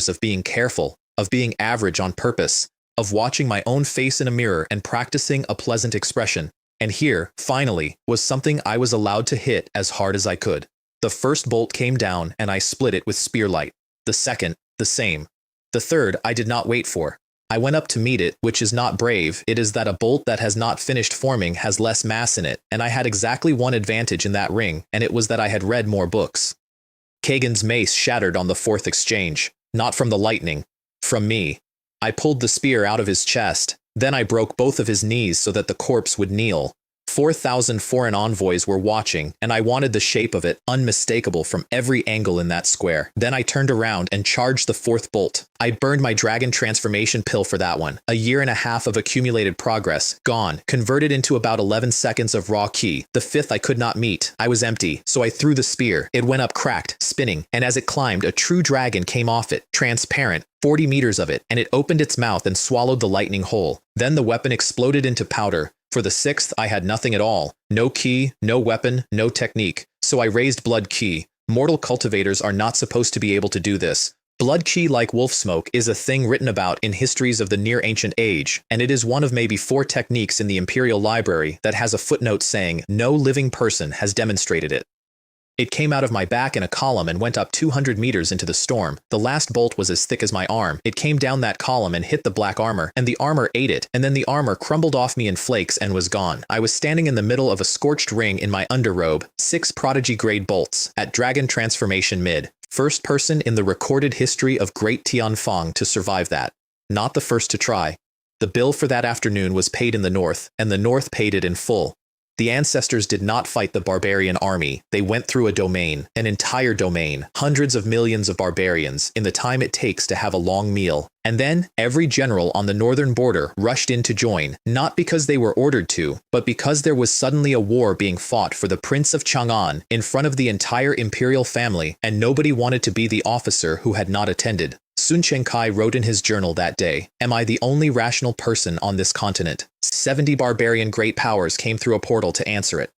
of being careful, of being average on purpose, of watching my own face in a mirror and practicing a pleasant expression. And here, finally, was something I was allowed to hit as hard as I could. The first bolt came down and I split it with spearlight. The second, the same. The third I did not wait for. I went up to meet it, which is not brave. It is that a bolt that has not finished forming has less mass in it, and I had exactly one advantage in that ring, and it was that I had read more books. Kagan's mace shattered on the 4th exchange. Not from the lightning. From me. I pulled the spear out of his chest. Then I broke both of his knees so that the corpse would kneel. 4,000 foreign envoys were watching, and I wanted the shape of it unmistakable from every angle in that square. Then I turned around and charged the 4th bolt. I burned my dragon transformation pill for that one. 1.5 years of accumulated progress, gone, converted into about 11 seconds of raw ki. The 5th I could not meet. I was empty, so I threw the spear. It went up cracked, spinning, and as it climbed, a true dragon came off it, transparent, 40 meters of it, and it opened its mouth and swallowed the lightning whole. Then the weapon exploded into powder. For the 6th, I had nothing at all. No ki, no weapon, no technique. So I raised blood ki. Mortal cultivators are not supposed to be able to do this. Blood ki, like wolf smoke, is a thing written about in histories of the Near Ancient Age, and it is one of maybe 4 techniques in the Imperial Library that has a footnote saying no living person has demonstrated it. It came out of my back in a column and went up 200 meters into the storm. The last bolt was as thick as my arm. It came down that column and hit the black armor, and the armor ate it, and then the armor crumbled off me in flakes and was gone. I was standing in the middle of a scorched ring in my underrobe, 6 prodigy-grade bolts, at Dragon Transformation mid. First person in the recorded history of Great Tianfang to survive that. Not the first to try. The bill for that afternoon was paid in the North, and the North paid it in full. The ancestors did not fight the barbarian army. They went through a domain, an entire domain, hundreds of millions of barbarians, in the time it takes to have a long meal. And then, every general on the northern border rushed in to join, not because they were ordered to, but because there was suddenly a war being fought for the Prince of Chang'an in front of the entire imperial family, and nobody wanted to be the officer who had not attended. Sun Chenkai wrote in his journal that day, "Am I the only rational person on this continent?" 70 barbarian great powers came through a portal to answer it.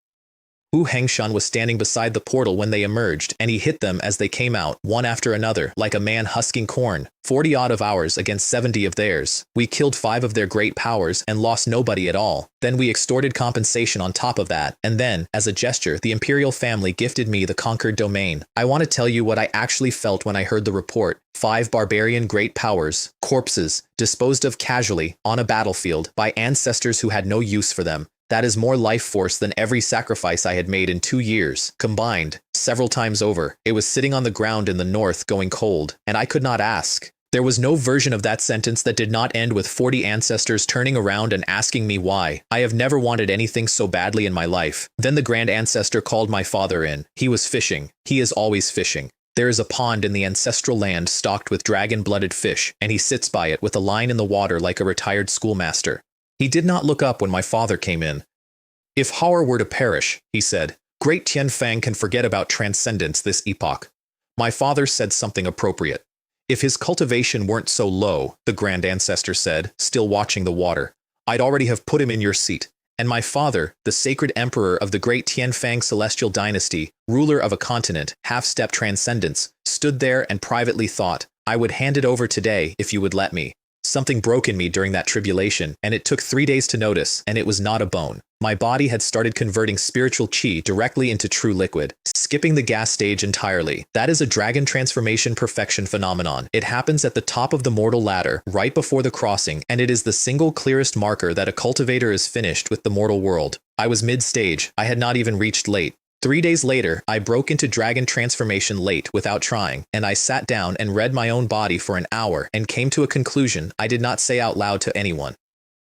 Hu Hengshan was standing beside the portal when they emerged, and he hit them as they came out, one after another, like a man husking corn. 40-odd of ours against 70 of theirs. We killed 5 of their great powers and lost nobody at all. Then we extorted compensation on top of that, and then, as a gesture, the imperial family gifted me the conquered domain. I want to tell you what I actually felt when I heard the report. 5 barbarian great powers, corpses, disposed of casually, on a battlefield, by ancestors who had no use for them. That is more life force than every sacrifice I had made in 2 years, combined, several times over. It was sitting on the ground in the north going cold, and I could not ask. There was no version of that sentence that did not end with 40 ancestors turning around and asking me why. I have never wanted anything so badly in my life. Then the grand ancestor called my father in. He was fishing. He is always fishing. There is a pond in the ancestral land stocked with dragon-blooded fish, and he sits by it with a line in the water like a retired schoolmaster. He did not look up when my father came in. "If Hauer were to perish," he said, "Great Tianfang can forget about transcendence this epoch." My father said something appropriate. "If his cultivation weren't so low," the grand ancestor said, still watching the water, "I'd already have put him in your seat." And my father, the sacred emperor of the great Tianfang Celestial Dynasty, ruler of a continent, half-step transcendence, stood there and privately thought, "I would hand it over today if you would let me." Something broke in me during that tribulation, and it took 3 days to notice, and it was not a bone. My body had started converting spiritual chi directly into true liquid, skipping the gas stage entirely. That is a dragon transformation perfection phenomenon. It happens at the top of the mortal ladder, right before the crossing, and it is the single clearest marker that a cultivator is finished with the mortal world. I was mid-stage. I had not even reached late. 3 days later, I broke into dragon transformation late without trying, and I sat down and read my own body for an hour and came to a conclusion I did not say out loud to anyone.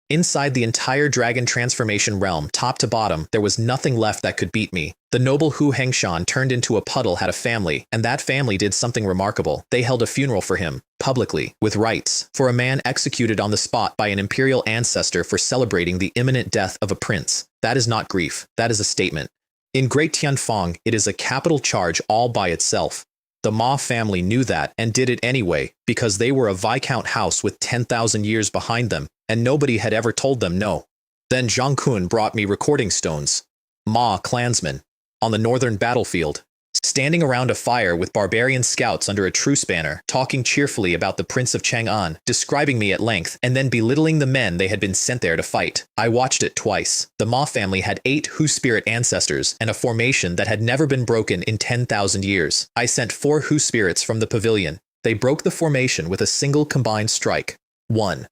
Inside the entire dragon transformation realm, top to bottom, there was nothing left that could beat me. The noble Hu Hengshan turned into a puddle had a family, and that family did something remarkable. They held a funeral for him, publicly, with rites, for a man executed on the spot by an imperial ancestor for celebrating the imminent death of a prince. That is not grief. That is a statement. In Great Tianfang, it is a capital charge all by itself. The Ma family knew that and did it anyway, because they were a Viscount house with 10,000 years behind them, and nobody had ever told them no. Then Zhang Kun brought me recording stones. Ma clansmen. On the northern battlefield. Standing around a fire with barbarian scouts under a truce banner, talking cheerfully about the Prince of Chang'an, describing me at length, and then belittling the men they had been sent there to fight. I watched it twice. The Ma family had 8 Hu spirit ancestors, and a formation that had never been broken in 10,000 years. I sent 4 Hu spirits from the pavilion. They broke the formation with a single combined strike. 1.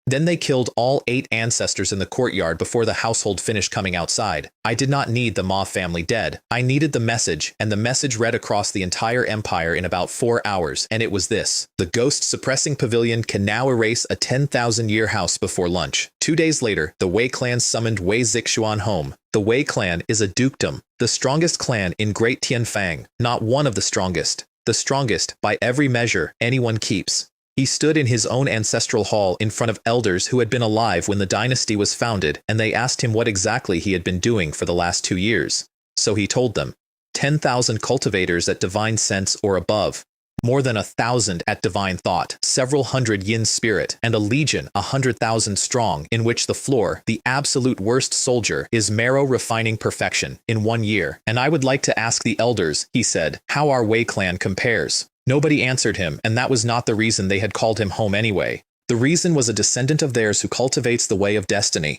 Then they killed all 8 ancestors in the courtyard before the household finished coming outside. I did not need the Ma family dead. I needed the message, and the message read across the entire empire in about 4 hours, and it was this: the ghost-suppressing pavilion can now erase a 10,000-year house before lunch. 2 days later, the Wei clan summoned Wei Zixuan home. The Wei clan is a dukedom, the strongest clan in Great Tianfang, not one of the strongest by every measure anyone keeps. He stood in his own ancestral hall in front of elders who had been alive when the dynasty was founded, and they asked him what exactly he had been doing for the last 2 years. So he told them, 10,000 cultivators at divine sense or above, more than 1,000 at divine thought, several hundred yin spirit, and a legion 100,000 strong, in which the floor, the absolute worst soldier, is marrow refining perfection in 1 year. And I would like to ask the elders, he said, how our Wei clan compares. Nobody answered him, and that was not the reason they had called him home anyway. The reason was a descendant of theirs who cultivates the way of destiny.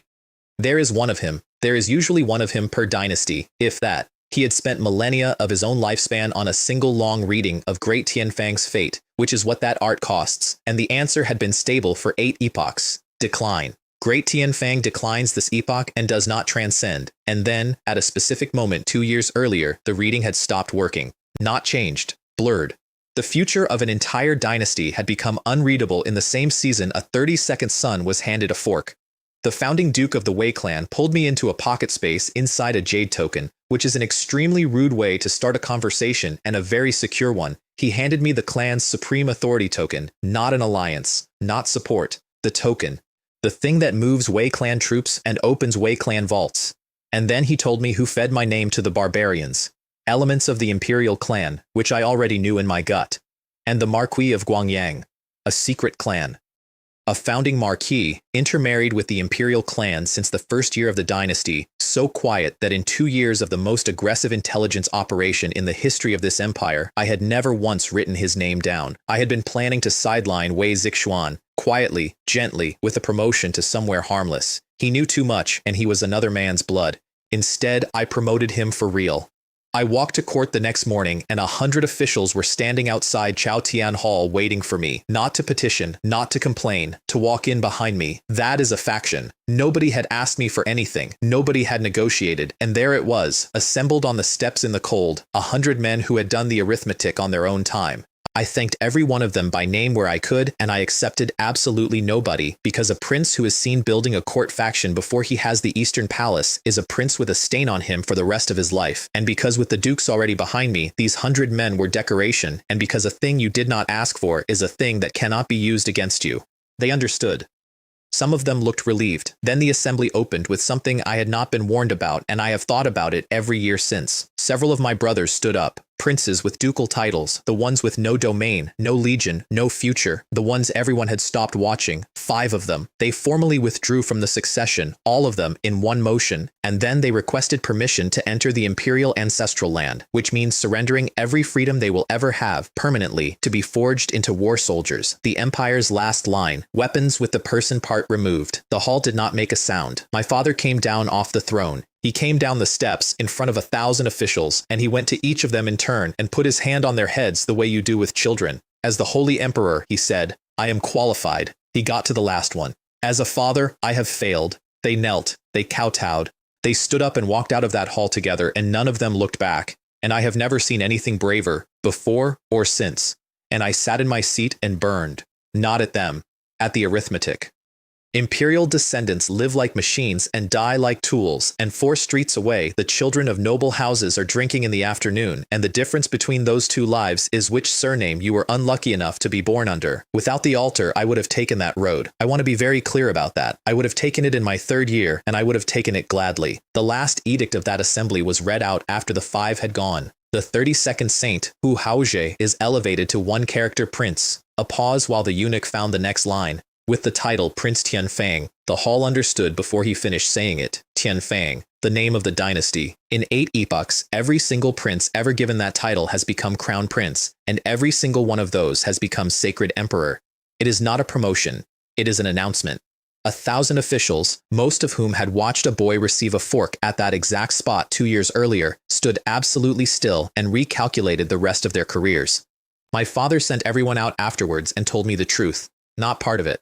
There is one of him. There is usually one of him per dynasty, if that. He had spent millennia of his own lifespan on a single long reading of Great Tianfang's fate, which is what that art costs, and the answer had been stable for 8 epochs. Decline. Great Tianfang declines this epoch and does not transcend, and then, at a specific moment 2 years earlier, the reading had stopped working. Not changed. Blurred. The future of an entire dynasty had become unreadable in the same season a 32nd son was handed a fork. The founding Duke of the Wei clan pulled me into a pocket space inside a jade token, which is an extremely rude way to start a conversation and a very secure one. He handed me the clan's supreme authority token, not an alliance, not support, the token. The thing that moves Wei clan troops and opens Wei clan vaults. And then he told me who fed my name to the barbarians. Elements of the imperial clan, which I already knew in my gut. And the Marquis of Guangyang, a secret clan. A founding marquis, intermarried with the imperial clan since the first year of the dynasty, so quiet that in 2 years of the most aggressive intelligence operation in the history of this empire, I had never once written his name down. I had been planning to sideline Wei Zixuan, quietly, gently, with a promotion to somewhere harmless. He knew too much, and he was another man's blood. Instead, I promoted him for real. I walked to court the next morning, and 100 officials were standing outside Chaotian Hall waiting for me, not to petition, not to complain, to walk in behind me. That is a faction. Nobody had asked me for anything. Nobody had negotiated, and there it was, assembled on the steps in the cold, 100 men who had done the arithmetic on their own time. I thanked every one of them by name where I could, and I accepted absolutely nobody, because a prince who is seen building a court faction before he has the Eastern Palace is a prince with a stain on him for the rest of his life. And because with the dukes already behind me, these 100 men were decoration, and because a thing you did not ask for is a thing that cannot be used against you. They understood. Some of them looked relieved. Then the assembly opened with something I had not been warned about, and I have thought about it every year since. Several of my brothers stood up. Princes with ducal titles, the ones with no domain, no legion, no future, the ones everyone had stopped watching, 5 of them. They formally withdrew from the succession, all of them in one motion, and then they requested permission to enter the imperial ancestral land, which means surrendering every freedom they will ever have, permanently, to be forged into war soldiers, the empire's last line, weapons with the person part removed. The hall did not make a sound. My father came down off the throne. He came down the steps in front of 1,000 officials, and he went to each of them in turn and put his hand on their heads the way you do with children. As the Holy Emperor, he said, I am qualified. He got to the last one. As a father, I have failed. They knelt. They kowtowed. They stood up and walked out of that hall together, and none of them looked back. And I have never seen anything braver, before or since. And I sat in my seat and burned. Not at them. At the arithmetic. Imperial descendants live like machines and die like tools, and 4 streets away, the children of noble houses are drinking in the afternoon, and the difference between those 2 lives is which surname you were unlucky enough to be born under. Without the altar, I would have taken that road. I want to be very clear about that. I would have taken it in my 3rd year, and I would have taken it gladly. The last edict of that assembly was read out after the 5 had gone. The 32nd saint, Hu Haozhe, is elevated to 1-character prince. A pause while the eunuch found the next line. With the title Prince Tianfang, the hall understood before he finished saying it, Tianfang, the name of the dynasty. In 8 epochs, every single prince ever given that title has become crown prince, and every single one of those has become sacred emperor. It is not a promotion, it is an announcement. 1,000 officials, most of whom had watched a boy receive a fork at that exact spot 2 years earlier, stood absolutely still and recalculated the rest of their careers. My father sent everyone out afterwards and told me the truth, not part of it.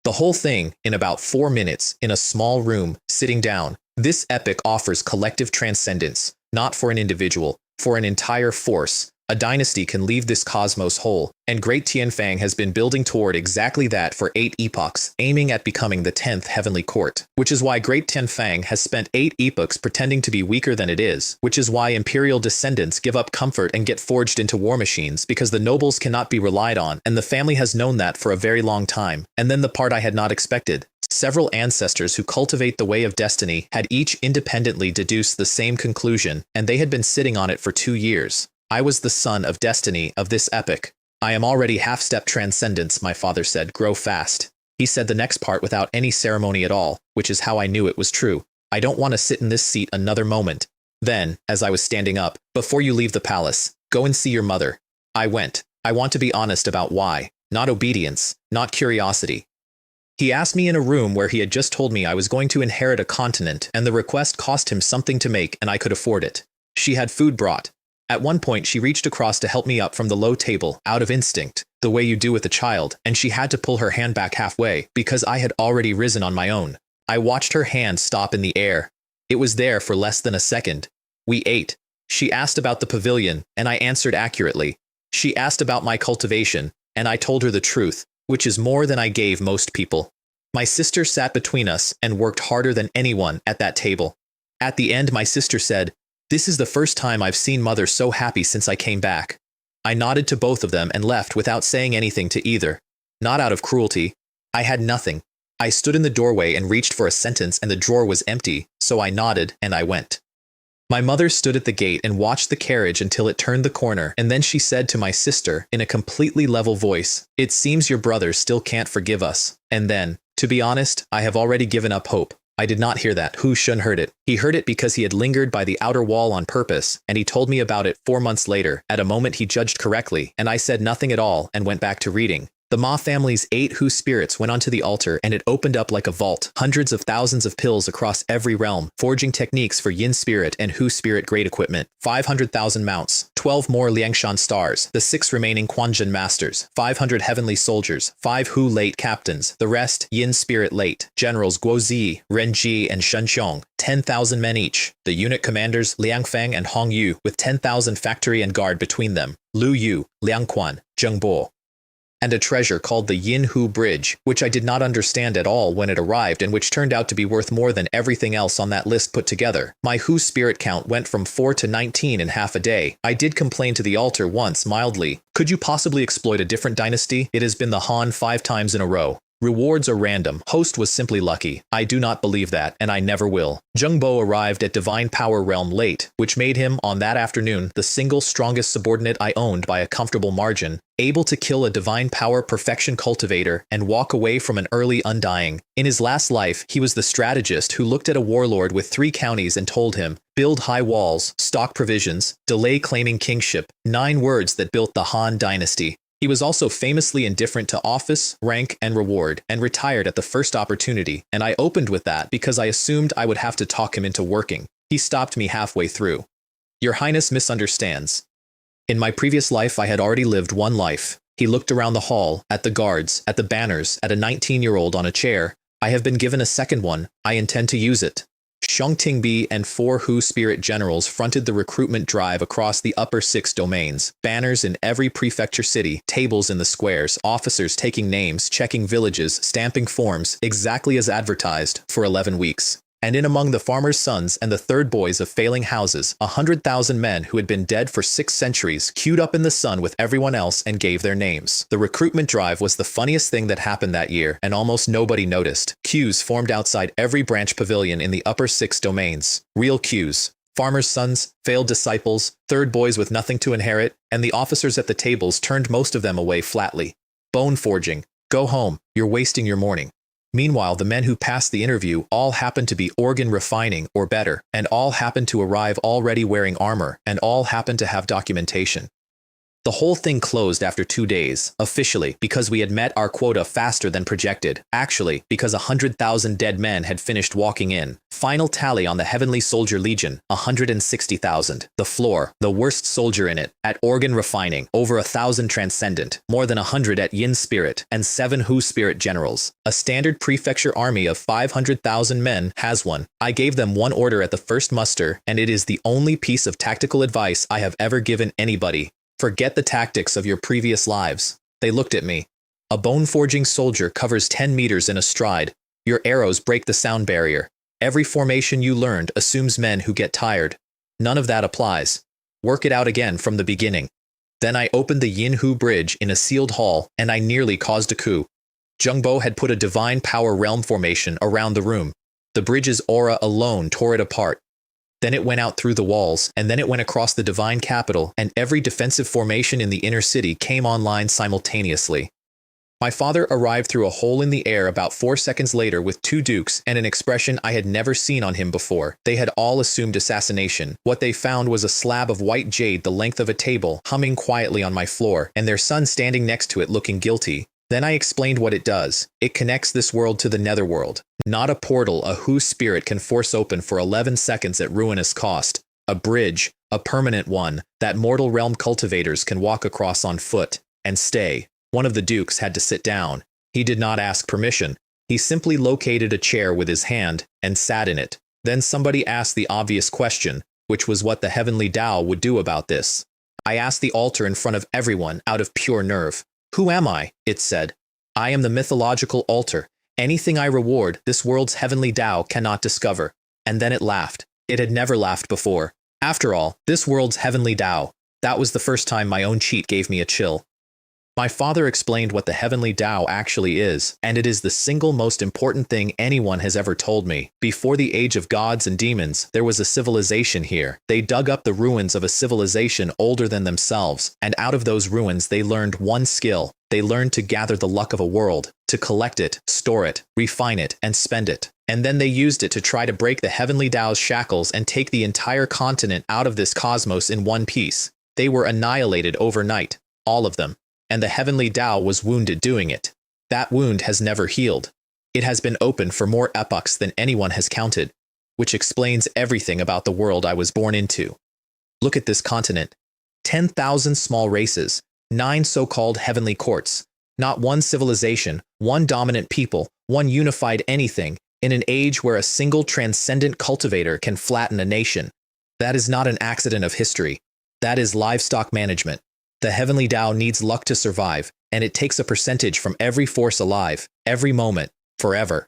The whole thing, in about 4 minutes, in a small room, sitting down. This epic offers collective transcendence, not for an individual, for an entire force. A dynasty can leave this cosmos whole, and Great Tianfang has been building toward exactly that for 8 epochs, aiming at becoming the 10th heavenly court. Which is why Great Tianfang has spent 8 epochs pretending to be weaker than it is, which is why imperial descendants give up comfort and get forged into war machines, because the nobles cannot be relied on, and the family has known that for a very long time. And then the part I had not expected. Several ancestors who cultivate the way of destiny had each independently deduced the same conclusion, and they had been sitting on it for 2 years. I was the son of destiny of this epic. I am already half-step transcendence, my father said, grow fast. He said the next part without any ceremony at all, which is how I knew it was true. I don't want to sit in this seat another moment. Then, as I was standing up, before you leave the palace, go and see your mother. I went. I want to be honest about why. Not obedience, not curiosity. He asked me in a room where he had just told me I was going to inherit a continent, and the request cost him something to make, and I could afford it. She had food brought. At one point, she reached across to help me up from the low table, out of instinct, the way you do with a child, and she had to pull her hand back halfway, because I had already risen on my own. I watched her hand stop in the air. It was there for less than a second. We ate. She asked about the pavilion, and I answered accurately. She asked about my cultivation, and I told her the truth, which is more than I gave most people. My sister sat between us and worked harder than anyone at that table. At the end, my sister said, "This is the first time I've seen Mother so happy since I came back." I nodded to both of them and left without saying anything to either. Not out of cruelty. I had nothing. I stood in the doorway and reached for a sentence and the drawer was empty, so I nodded and I went. My mother stood at the gate and watched the carriage until it turned the corner, and then she said to my sister in a completely level voice, "It seems your brother still can't forgive us." And then, to be honest, I have already given up hope. I did not hear that. Hu Shun heard it. He heard it because he had lingered by the outer wall on purpose, and he told me about it 4 months later, at a moment he judged correctly, and I said nothing at all and went back to reading. The Ma family's 8 Hu spirits went onto the altar and it opened up like a vault. Hundreds of thousands of pills across every realm, forging techniques for Yin spirit and Hu spirit grade equipment. 500,000 mounts, 12 more Liangshan stars, the 6 remaining Quanjin masters, 500 heavenly soldiers, 5 Hu late captains, the rest Yin spirit late, generals Guozi, Renji, and Shenqiong, 10,000 men each. The unit commanders Liang Feng and Hong Yu with 10,000 factory and guard between them, Lu Yu, Liang Quan, Zheng Bo. And a treasure called the Yin Hu Bridge, which I did not understand at all when it arrived and which turned out to be worth more than everything else on that list put together. My Hu spirit count went from 4 to 19 in half a day. I did complain to the altar once mildly. Could you possibly exploit a different dynasty? It has been the Han 5 times in a row. Rewards are random. Host was simply lucky. I do not believe that, and I never will. Zheng Bo arrived at Divine Power Realm late, which made him, on that afternoon, the single strongest subordinate I owned by a comfortable margin, able to kill a Divine Power Perfection cultivator and walk away from an early undying. In his last life, he was the strategist who looked at a warlord with 3 counties and told him, "Build high walls, stock provisions, delay claiming kingship," 9 words that built the Han dynasty. He was also famously indifferent to office, rank, and reward, and retired at the first opportunity, and I opened with that because I assumed I would have to talk him into working. He stopped me halfway through. "Your Highness misunderstands. In my previous life I had already lived one life." He looked around the hall, at the guards, at the banners, at a 19-year-old on a chair. "I have been given a second one. I intend to use it." Xiong Tingbi and 4 Hu spirit generals fronted the recruitment drive across the upper 6 domains. Banners in every prefecture city, tables in the squares, officers taking names, checking villages, stamping forms, exactly as advertised, for 11 weeks. And in among the farmers' sons and the third boys of failing houses, 100,000 men who had been dead for 6 centuries queued up in the sun with everyone else and gave their names. The recruitment drive was the funniest thing that happened that year, and almost nobody noticed. Queues formed outside every branch pavilion in the upper 6 domains. Real queues. Farmers' sons, failed disciples, third boys with nothing to inherit, and the officers at the tables turned most of them away flatly. Bone forging. Go home. You're wasting your morning. Meanwhile, the men who passed the interview all happened to be organ refining or better, and all happened to arrive already wearing armor, and all happened to have documentation. The whole thing closed after 2 days, officially, because we had met our quota faster than projected. Actually, because 100,000 dead men had finished walking in. Final tally on the Heavenly Soldier Legion, 160,000. The floor, the worst soldier in it. At organ refining, over 1,000 transcendent, more than 100 at Yin Spirit, and 7 Hu Spirit generals. A standard prefecture army of 500,000 men has one. I gave them one order at the first muster, and it is the only piece of tactical advice I have ever given anybody. Forget the tactics of your previous lives. They looked at me. A bone-forging soldier covers 10 meters in a stride. Your arrows break the sound barrier. Every formation you learned assumes men who get tired. None of that applies. Work it out again from the beginning. Then I opened the Yin Hu Bridge in a sealed hall, and I nearly caused a coup. Zheng Bo had put a divine power realm formation around the room. The bridge's aura alone tore it apart. Then it went out through the walls, and then it went across the divine capital, and every defensive formation in the inner city came online simultaneously. My father arrived through a hole in the air about 4 seconds later with 2 dukes and an expression I had never seen on him before. They had all assumed assassination. What they found was a slab of white jade the length of a table, humming quietly on my floor, and their son standing next to it looking guilty. Then I explained what it does. It connects this world to the netherworld. Not a portal a Hu spirit can force open for 11 seconds at ruinous cost. A bridge, a permanent one, that mortal realm cultivators can walk across on foot and stay. One of the dukes had to sit down. He did not ask permission. He simply located a chair with his hand and sat in it. Then somebody asked the obvious question, which was what the heavenly Tao would do about this. I asked the altar in front of everyone out of pure nerve. "Who am I?" it said. "I am the mythological altar, Anything I reward, this world's heavenly Tao cannot discover. And then it laughed. It had never laughed before. After all, this world's heavenly Tao. That was the first time my own cheat gave me a chill. My father explained what the heavenly Tao actually is, and it is the single most important thing anyone has ever told me. Before the age of gods and demons, there was a civilization here. They dug up the ruins of a civilization older than themselves, and out of those ruins they learned one skill. They learned to gather the luck of a world, to collect it, store it, refine it, and spend it. And then they used it to try to break the heavenly Tao's shackles and take the entire continent out of this cosmos in one piece. They were annihilated overnight, all of them. And the heavenly Tao was wounded doing it. That wound has never healed. It has been open for more epochs than anyone has counted, which explains everything about the world I was born into. Look at this continent. 10,000 small races, 9 so-called heavenly courts, not one civilization, one dominant people, one unified anything, in an age where a single transcendent cultivator can flatten a nation. That is not an accident of history. That is livestock management. The heavenly Tao needs luck to survive, and it takes a percentage from every force alive, every moment, forever.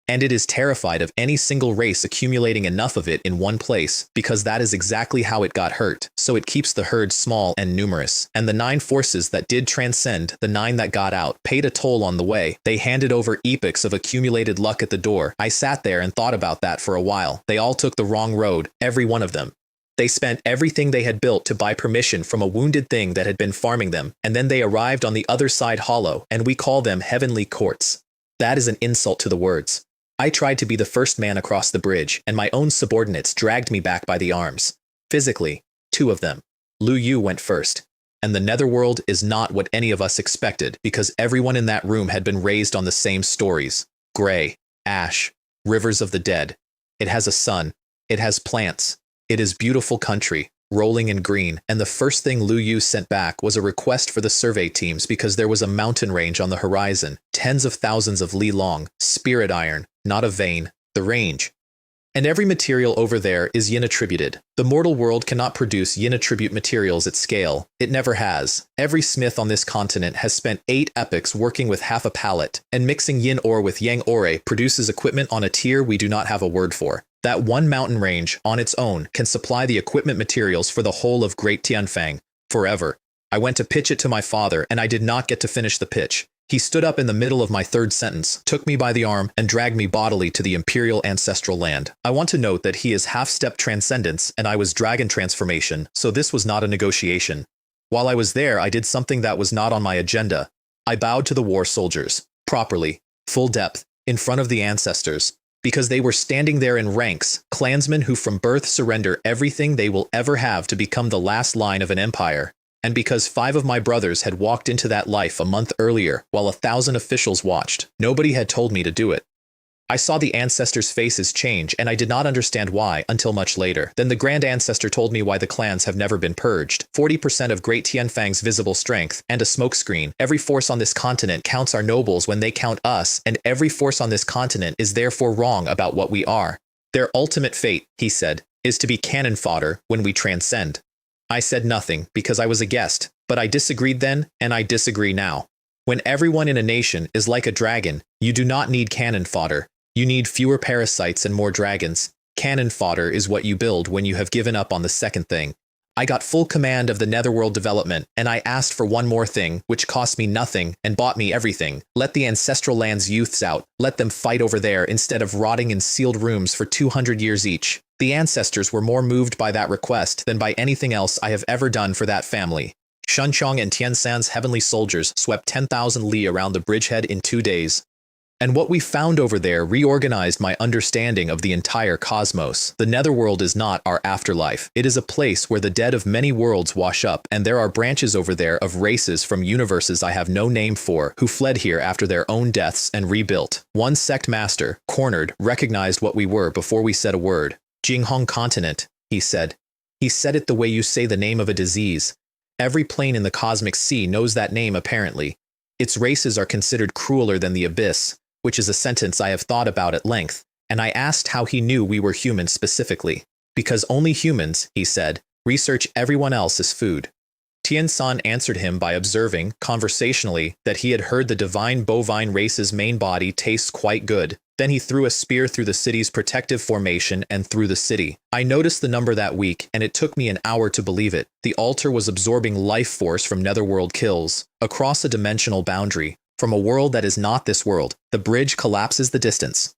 And it is terrified of any single race accumulating enough of it in one place, because that is exactly how it got hurt, so it keeps the herd small and numerous. And the 9 forces that did transcend, the 9 that got out, paid a toll on the way. They handed over epochs of accumulated luck at the door. I sat there and thought about that for a while. They all took the wrong road, every one of them. They spent everything they had built to buy permission from a wounded thing that had been farming them, and then they arrived on the other side hollow, and we call them heavenly courts. That is an insult to the words. I tried to be the first man across the bridge, and my own subordinates dragged me back by the arms. Physically, 2 of them. Lu Yu went first. And the netherworld is not what any of us expected, because everyone in that room had been raised on the same stories. Gray, ash, rivers of the dead. It has a sun. It has plants. It is beautiful country, rolling in green, and the first thing Lu Yu sent back was a request for the survey teams because there was a mountain range on the horizon, tens of thousands of li long, spirit iron, not a vein, the range. And every material over there is yin attributed. The mortal world cannot produce yin attribute materials at scale. It never has. Every smith on this continent has spent 8 epochs working with half a pallet, and mixing yin ore with yang ore produces equipment on a tier we do not have a word for. That one mountain range, on its own, can supply the equipment materials for the whole of Great Tianfang, forever. I went to pitch it to my father, and I did not get to finish the pitch. He stood up in the middle of my 3rd sentence, took me by the arm, and dragged me bodily to the imperial ancestral land. I want to note that he is half-step transcendence, and I was dragon transformation, so this was not a negotiation. While I was there, I did something that was not on my agenda. I bowed to the war soldiers, properly, full depth, in front of the ancestors. Because they were standing there in ranks, clansmen who from birth surrender everything they will ever have to become the last line of an empire. And because 5 of my brothers had walked into that life a month earlier, while 1,000 officials watched, nobody had told me to do it. I saw the ancestors' faces change, and I did not understand why until much later. Then the Grand Ancestor told me why the clans have never been purged. 40% of Great Tianfang's visible strength, and a smokescreen. Every force on this continent counts our nobles when they count us, and every force on this continent is therefore wrong about what we are. Their ultimate fate, he said, is to be cannon fodder when we transcend. I said nothing, because I was a guest, but I disagreed then, and I disagree now. When everyone in a nation is like a dragon, you do not need cannon fodder. You need fewer parasites and more dragons. Cannon fodder is what you build when you have given up on the second thing. I got full command of the netherworld development, and I asked for one more thing, which cost me nothing and bought me everything. Let the ancestral land's youths out. Let them fight over there instead of rotting in sealed rooms for 200 years each. The ancestors were more moved by that request than by anything else I have ever done for that family. Shunchong and Tiansan's heavenly soldiers swept 10,000 li around the bridgehead in 2 days. And what we found over there reorganized my understanding of the entire cosmos. The netherworld is not our afterlife. It is a place where the dead of many worlds wash up, and there are branches over there of races from universes I have no name for, who fled here after their own deaths and rebuilt. One sect master, cornered, recognized what we were before we said a word. Jinghong continent, he said. He said it the way you say the name of a disease. Every plane in the cosmic sea knows that name apparently. Its races are considered crueler than the abyss, which is a sentence I have thought about at length, and I asked how he knew we were humans specifically. Because only humans, he said, research everyone else as food. Tian-san answered him by observing, conversationally, that he had heard the divine bovine race's main body tastes quite good. Then he threw a spear through the city's protective formation and through the city. I noticed the number that week, and it took me an hour to believe it. The altar was absorbing life force from netherworld kills, across a dimensional boundary, from a world that is not this world. The bridge collapses the distance.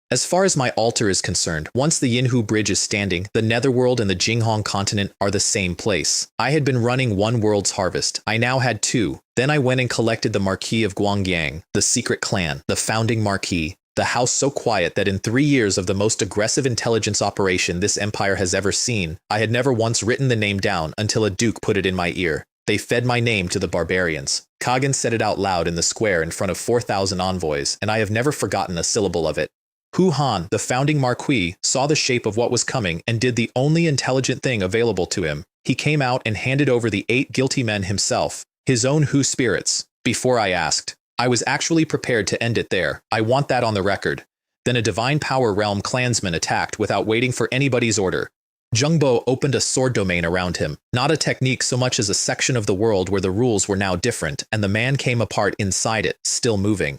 As far as my altar is concerned, once the Yinhu Bridge is standing, the Netherworld and the Jinghong continent are the same place. I had been running one world's harvest. I now had two. Then I went and collected the Marquis of Guangyang, the secret clan, the founding Marquis, the house so quiet that in 3 years of the most aggressive intelligence operation this empire has ever seen, I had never once written the name down until a duke put it in my ear. They fed my name to the barbarians. Kagan said it out loud in the square in front of 4,000 envoys, and I have never forgotten a syllable of it. Hu Han, the founding Marquis, saw the shape of what was coming and did the only intelligent thing available to him. He came out and handed over the 8 guilty men himself, his own Hu spirits, before I asked. I was actually prepared to end it there. I want that on the record. Then a divine power realm clansman attacked without waiting for anybody's order. Zhengbo opened a sword domain around him, not a technique so much as a section of the world where the rules were now different, and the man came apart inside it, still moving.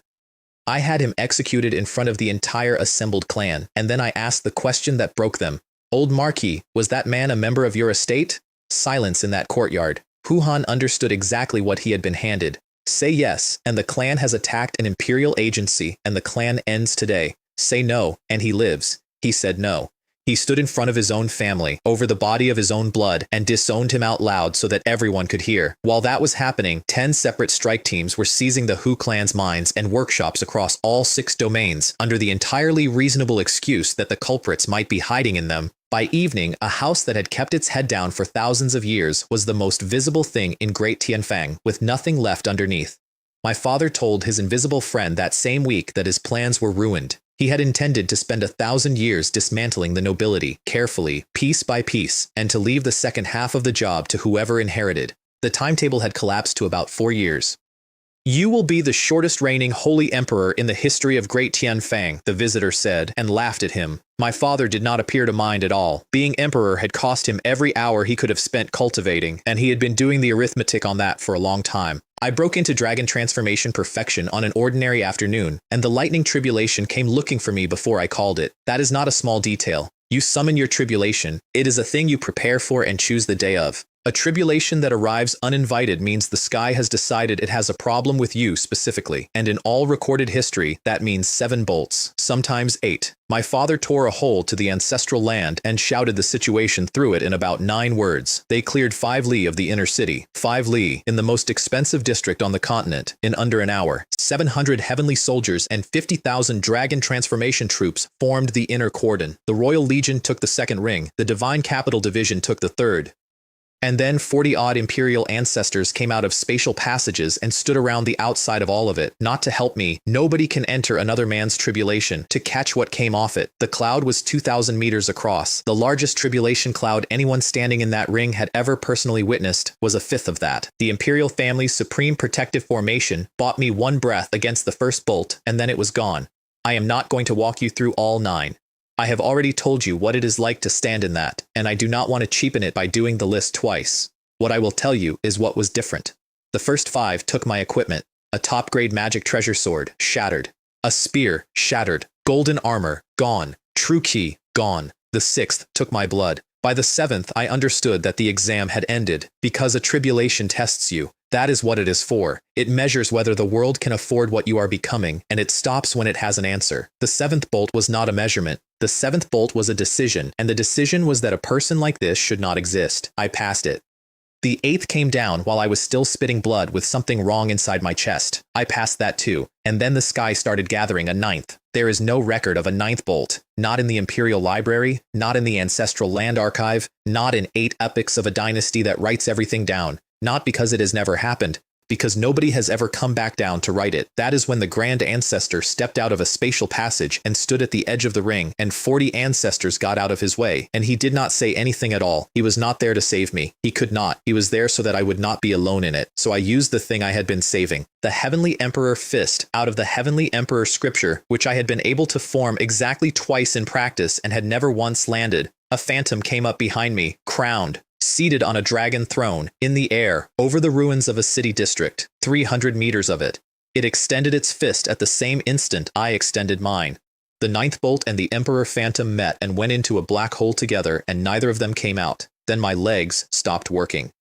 I had him executed in front of the entire assembled clan, and then I asked the question that broke them. Old Marquis, was that man a member of your estate? Silence in that courtyard. Hu Han understood exactly what he had been handed. Say yes, and the clan has attacked an imperial agency, and the clan ends today. Say no, and he lives. He said no. He stood in front of his own family, over the body of his own blood, and disowned him out loud so that everyone could hear. While that was happening, 10 separate strike teams were seizing the Hu clan's mines and workshops across all 6 domains, under the entirely reasonable excuse that the culprits might be hiding in them. By evening, a house that had kept its head down for thousands of years was the most visible thing in Great Tianfang, with nothing left underneath. My father told his invisible friend that same week that his plans were ruined. He had intended to spend 1,000 years dismantling the nobility, carefully, piece by piece, and to leave the second half of the job to whoever inherited. The timetable had collapsed to about 4 years. You will be the shortest reigning holy emperor in the history of Great Tianfang, the visitor said, and laughed at him. My father did not appear to mind at all. Being emperor had cost him every hour he could have spent cultivating, and he had been doing the arithmetic on that for a long time. I broke into dragon transformation perfection on an ordinary afternoon, and the lightning tribulation came looking for me before I called it. That is not a small detail. You summon your tribulation. It is a thing you prepare for and choose the day of. A tribulation that arrives uninvited means the sky has decided it has a problem with you specifically, and in all recorded history, that means 7 bolts, sometimes 8. My father tore a hole to the ancestral land and shouted the situation through it in about 9 words. They cleared 5 li of the inner city, 5 li, in the most expensive district on the continent, in under an hour. 700 heavenly soldiers and 50,000 dragon transformation troops formed the inner cordon. The Royal Legion took the 2nd ring, the Divine Capital Division took the 3rd. And then 40-odd imperial ancestors came out of spatial passages and stood around the outside of all of it, not to help me. Nobody can enter another man's tribulation, to catch what came off it. The cloud was 2,000 meters across. The largest tribulation cloud anyone standing in that ring had ever personally witnessed was a fifth of that. The imperial family's supreme protective formation bought me 1 breath against the first bolt, and then it was gone. I am not going to walk you through all 9. I have already told you what it is like to stand in that, and I do not want to cheapen it by doing the list twice. What I will tell you is what was different. The first 5 took my equipment. A top-grade magic treasure sword, shattered. A spear, shattered. Golden armor, gone. True key, gone. The 6th took my blood. By the 7th, I understood that the exam had ended, because a tribulation tests you. That is what it is for. It measures whether the world can afford what you are becoming, and it stops when it has an answer. The 7th bolt was not a measurement. The 7th bolt was a decision, and the decision was that a person like this should not exist. I passed it. The 8th came down while I was still spitting blood with something wrong inside my chest. I passed that too, and then the sky started gathering a 9th. There is no record of a 9th bolt, not in the Imperial Library, not in the Ancestral Land Archive, not in 8 epics of a dynasty that writes everything down. Not because it has never happened, because nobody has ever come back down to write it. That is when the Grand Ancestor stepped out of a spatial passage and stood at the edge of the ring, and 40 ancestors got out of his way, and he did not say anything at all. He was not there to save me. He could not. He was there so that I would not be alone in it. So I used the thing I had been saving. The Heavenly Emperor Fist, out of the Heavenly Emperor Scripture, which I had been able to form exactly twice in practice and had never once landed. A phantom came up behind me, crowned, seated on a dragon throne, in the air, over the ruins of a city district, 300 meters of it. It extended its fist at the same instant I extended mine. The ninth bolt and the Emperor Phantom met and went into a black hole together, and neither of them came out. Then my legs stopped working.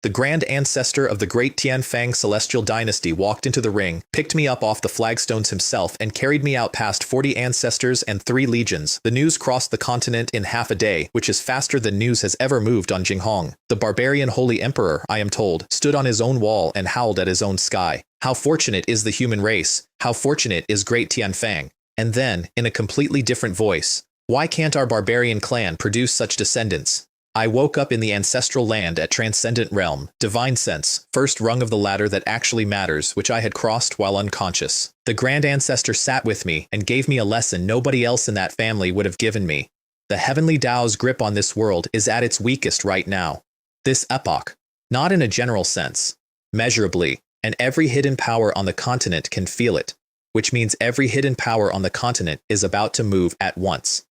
The grand ancestor of the great Tianfang Celestial Dynasty walked into the ring, picked me up off the flagstones himself, and carried me out past 40 ancestors and 3 legions. The news crossed the continent in half a day, which is faster than news has ever moved on Jinghong. The barbarian Holy Emperor, I am told, stood on his own wall and howled at his own sky. How fortunate is the human race! How fortunate is great Tianfang! And then, in a completely different voice, why can't our barbarian clan produce such descendants? I woke up in the ancestral land at Transcendent Realm, Divine Sense, first rung of the ladder that actually matters, which I had crossed while unconscious. The Grand Ancestor sat with me and gave me a lesson nobody else in that family would have given me. The Heavenly Tao's grip on this world is at its weakest right now. This epoch. Not in a general sense. Measurably. And every hidden power on the continent can feel it. Which means every hidden power on the continent is about to move at once.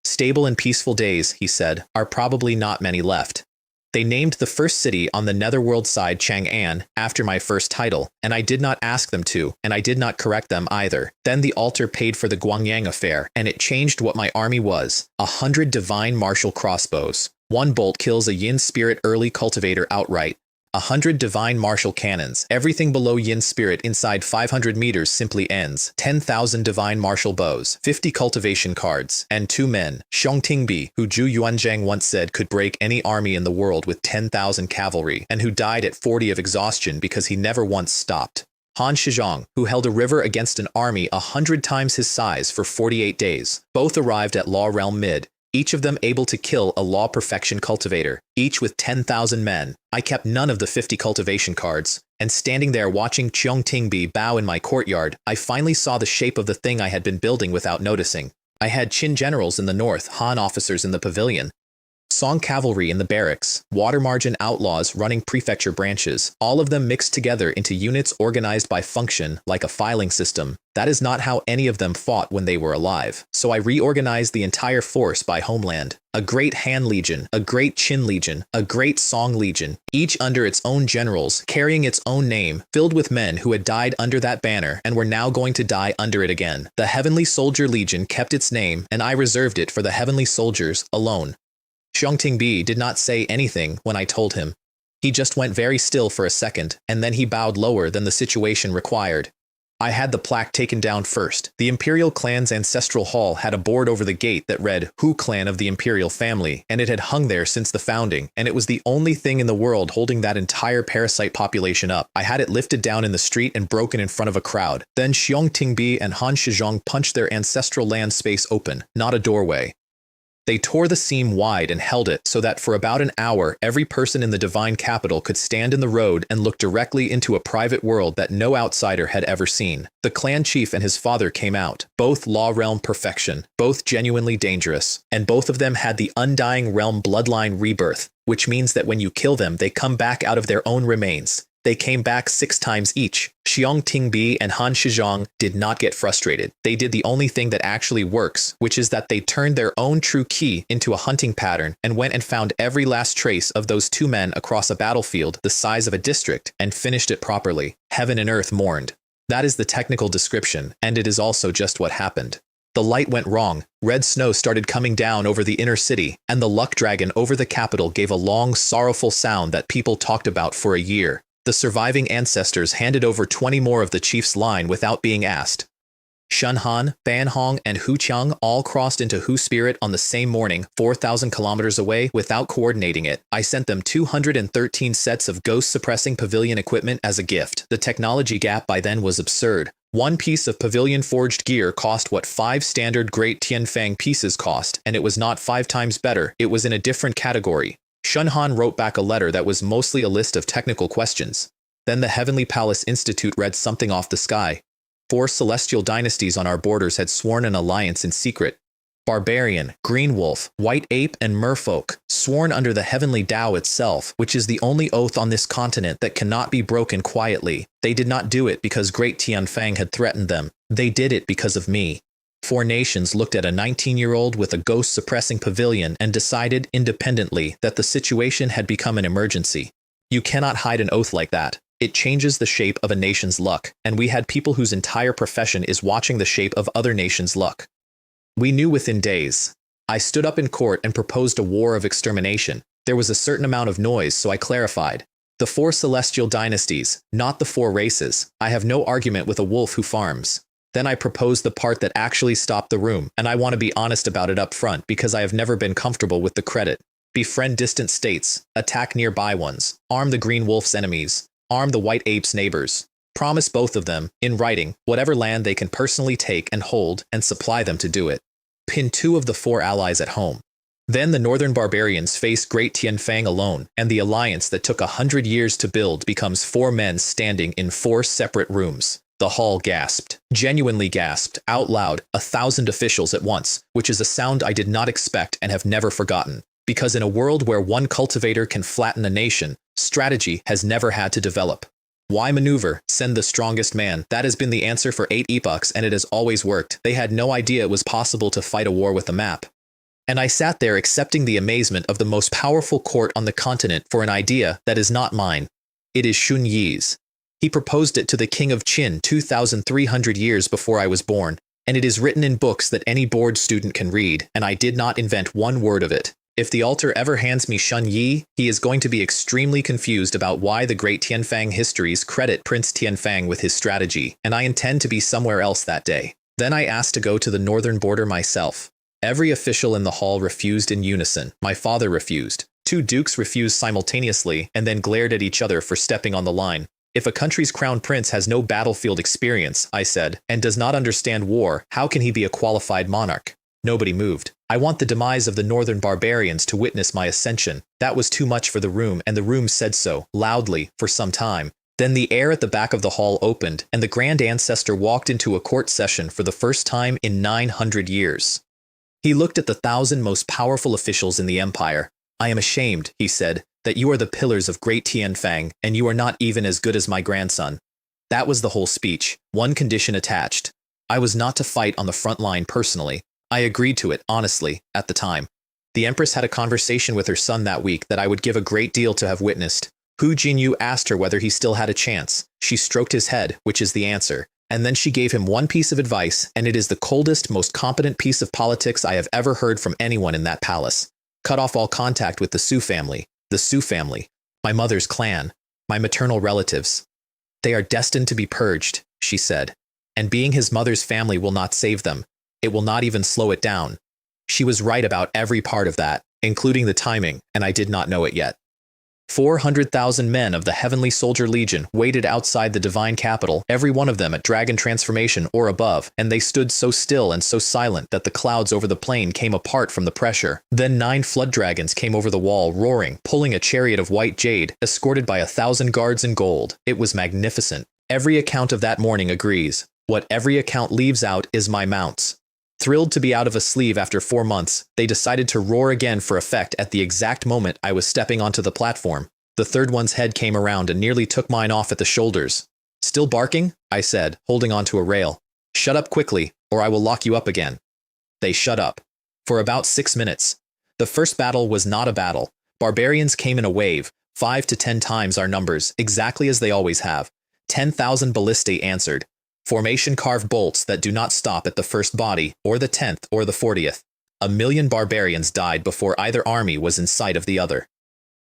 Stable and peaceful days, he said, are probably not many left. They named the first city on the netherworld side Chang'an after my first title, and I did not ask them to, and I did not correct them either. Then the altar paid for the Guangyang affair, and it changed what my army was. 100 divine martial crossbows. 1 bolt kills a yin spirit early cultivator outright. 100 divine martial cannons. Everything below yin spirit inside 500 meters simply ends. 10,000 divine martial bows. 50 cultivation cards. And 2 men. Xiong Tingbi, who Zhu Yuanzhang once said could break any army in the world with 10,000 cavalry, and who died at 40 of exhaustion because he never once stopped. Han Shizhong, who held a river against an army 100 times his size for 48 days. Both arrived at Law Realm Mid. Each of them able to kill a law perfection cultivator, each with 10,000 men. I kept none of the 50 cultivation cards, and standing there watching Xiong Tingbi bow in my courtyard, I finally saw the shape of the thing I had been building without noticing. I had Qin generals in the north, Han officers in the pavilion, Song cavalry in the barracks, water margin outlaws running prefecture branches, all of them mixed together into units organized by function like a filing system. That is not how any of them fought when they were alive. So I reorganized the entire force by homeland. A great Han Legion, a great Qin Legion, a great Song Legion, each under its own generals, carrying its own name, filled with men who had died under that banner and were now going to die under it again. The Heavenly Soldier Legion kept its name, and I reserved it for the Heavenly Soldiers alone. Xiong Tingbi did not say anything when I told him. He just went very still for a second, and then he bowed lower than the situation required. I had the plaque taken down first. The Imperial Clan's ancestral hall had a board over the gate that read, Hu Clan of the Imperial Family, and it had hung there since the founding, and it was the only thing in the world holding that entire parasite population up. I had it lifted down in the street and broken in front of a crowd. Then Xiong Tingbi and Han Shizhong punched their ancestral land space open, not a doorway. They tore the seam wide and held it so that for about an hour, every person in the divine capital could stand in the road and look directly into a private world that no outsider had ever seen. The clan chief and his father came out, both law realm perfection, both genuinely dangerous, and both of them had the undying realm bloodline rebirth, which means that when you kill them, they come back out of their own remains. They came back 6 times each. Xiong Tingbi and Han Shizhong did not get frustrated. They did the only thing that actually works, which is that they turned their own true ki into a hunting pattern and went and found every last trace of those 2 men across a battlefield the size of a district and finished it properly. Heaven and earth mourned. That is the technical description, and it is also just what happened. The light went wrong. Red snow started coming down over the inner city, and the luck dragon over the capital gave a long, sorrowful sound that people talked about for a year. The surviving ancestors handed over 20 more of the chief's line without being asked. Shun Han, Ban Hong, and Hu Qiang all crossed into Hu Spirit on the same morning, 4,000 kilometers away, without coordinating it. I sent them 213 sets of ghost-suppressing pavilion equipment as a gift. The technology gap by then was absurd. One piece of pavilion-forged gear cost what 5 standard Great Tianfang pieces cost, and it was not 5 times better. It was in a different category. Shun Han wrote back a letter that was mostly a list of technical questions. Then the Heavenly Palace Institute read something off the sky. 4 celestial dynasties on our borders had sworn an alliance in secret. Barbarian, Green Wolf, White Ape, and Merfolk, sworn under the Heavenly Tao itself, which is the only oath on this continent that cannot be broken quietly. They did not do it because Great Tianfang had threatened them. They did it because of me. 4 nations looked at a 19-year-old with a ghost-suppressing pavilion and decided independently that the situation had become an emergency. You cannot hide an oath like that. It changes the shape of a nation's luck, and we had people whose entire profession is watching the shape of other nations' luck. We knew within days. I stood up in court and proposed a war of extermination. There was a certain amount of noise, so I clarified. The 4 celestial dynasties, not the 4 races. I have no argument with a wolf who farms. Then I proposed the part that actually stopped the room, and I want to be honest about it up front because I have never been comfortable with the credit. Befriend distant states, attack nearby ones, arm the green wolf's enemies, arm the white ape's neighbors. Promise both of them, in writing, whatever land they can personally take and hold and supply them to do it. Pin 2 of the 4 allies at home. Then the northern barbarians face Great Tianfang alone, and the alliance that took 100 years to build becomes 4 men standing in 4 separate rooms. The hall gasped, genuinely gasped, out loud, 1,000 officials at once, which is a sound I did not expect and have never forgotten. Because in a world where one cultivator can flatten a nation, strategy has never had to develop. Why maneuver? Send the strongest man. That has been the answer for 8 epochs, and it has always worked. They had no idea it was possible to fight a war with a map. And I sat there accepting the amazement of the most powerful court on the continent for an idea that is not mine. It is Shun Yi's. He proposed it to the king of Qin 2,300 years before I was born, and it is written in books that any bored student can read, and I did not invent one word of it. If the altar ever hands me Shun Yi, he is going to be extremely confused about why the great Tianfang histories credit Prince Tianfang with his strategy, and I intend to be somewhere else that day. Then I asked to go to the northern border myself. Every official in the hall refused in unison. My father refused. 2 dukes refused simultaneously and then glared at each other for stepping on the line. If a country's crown prince has no battlefield experience, I said, and does not understand war, how can he be a qualified monarch? Nobody moved. I want the demise of the northern barbarians to witness my ascension. That was too much for the room, and the room said so, loudly, for some time. Then the air at the back of the hall opened, and the grand ancestor walked into a court session for the first time in 900 years. He looked at the 1,000 most powerful officials in the empire. I am ashamed, he said, that you are the pillars of great Tianfang, and you are not even as good as my grandson. That was the whole speech, one condition attached. I was not to fight on the front line personally. I agreed to it, honestly, at the time. The Empress had a conversation with her son that week that I would give a great deal to have witnessed. Hu Jinyu asked her whether he still had a chance. She stroked his head, which is the answer. And then she gave him one piece of advice, and it is the coldest, most competent piece of politics I have ever heard from anyone in that palace. Cut off all contact with the Su family. The Su family. My mother's clan. My maternal relatives. They are destined to be purged, she said. And being his mother's family will not save them. It will not even slow it down. She was right about every part of that, including the timing, and I did not know it yet. 400,000 men of the Heavenly Soldier Legion waited outside the divine capital, every one of them at dragon transformation or above, and they stood so still and so silent that the clouds over the plain came apart from the pressure. Then 9 flood dragons came over the wall, roaring, pulling a chariot of white jade, escorted by 1,000 guards in gold. It was magnificent. Every account of that morning agrees. What every account leaves out is my mounts. Thrilled to be out of a sleeve after 4 months, they decided to roar again for effect at the exact moment I was stepping onto the platform. The third one's head came around and nearly took mine off at the shoulders. Still barking? I said, holding onto a rail. Shut up quickly, or I will lock you up again. They shut up. For about 6 minutes. The first battle was not a battle. Barbarians came in a wave, 5 to 10 times our numbers, exactly as they always have. 10,000 ballistae answered. Formation carved bolts that do not stop at the first body, or the 10th, or the 40th. 1,000,000 barbarians died before either army was in sight of the other.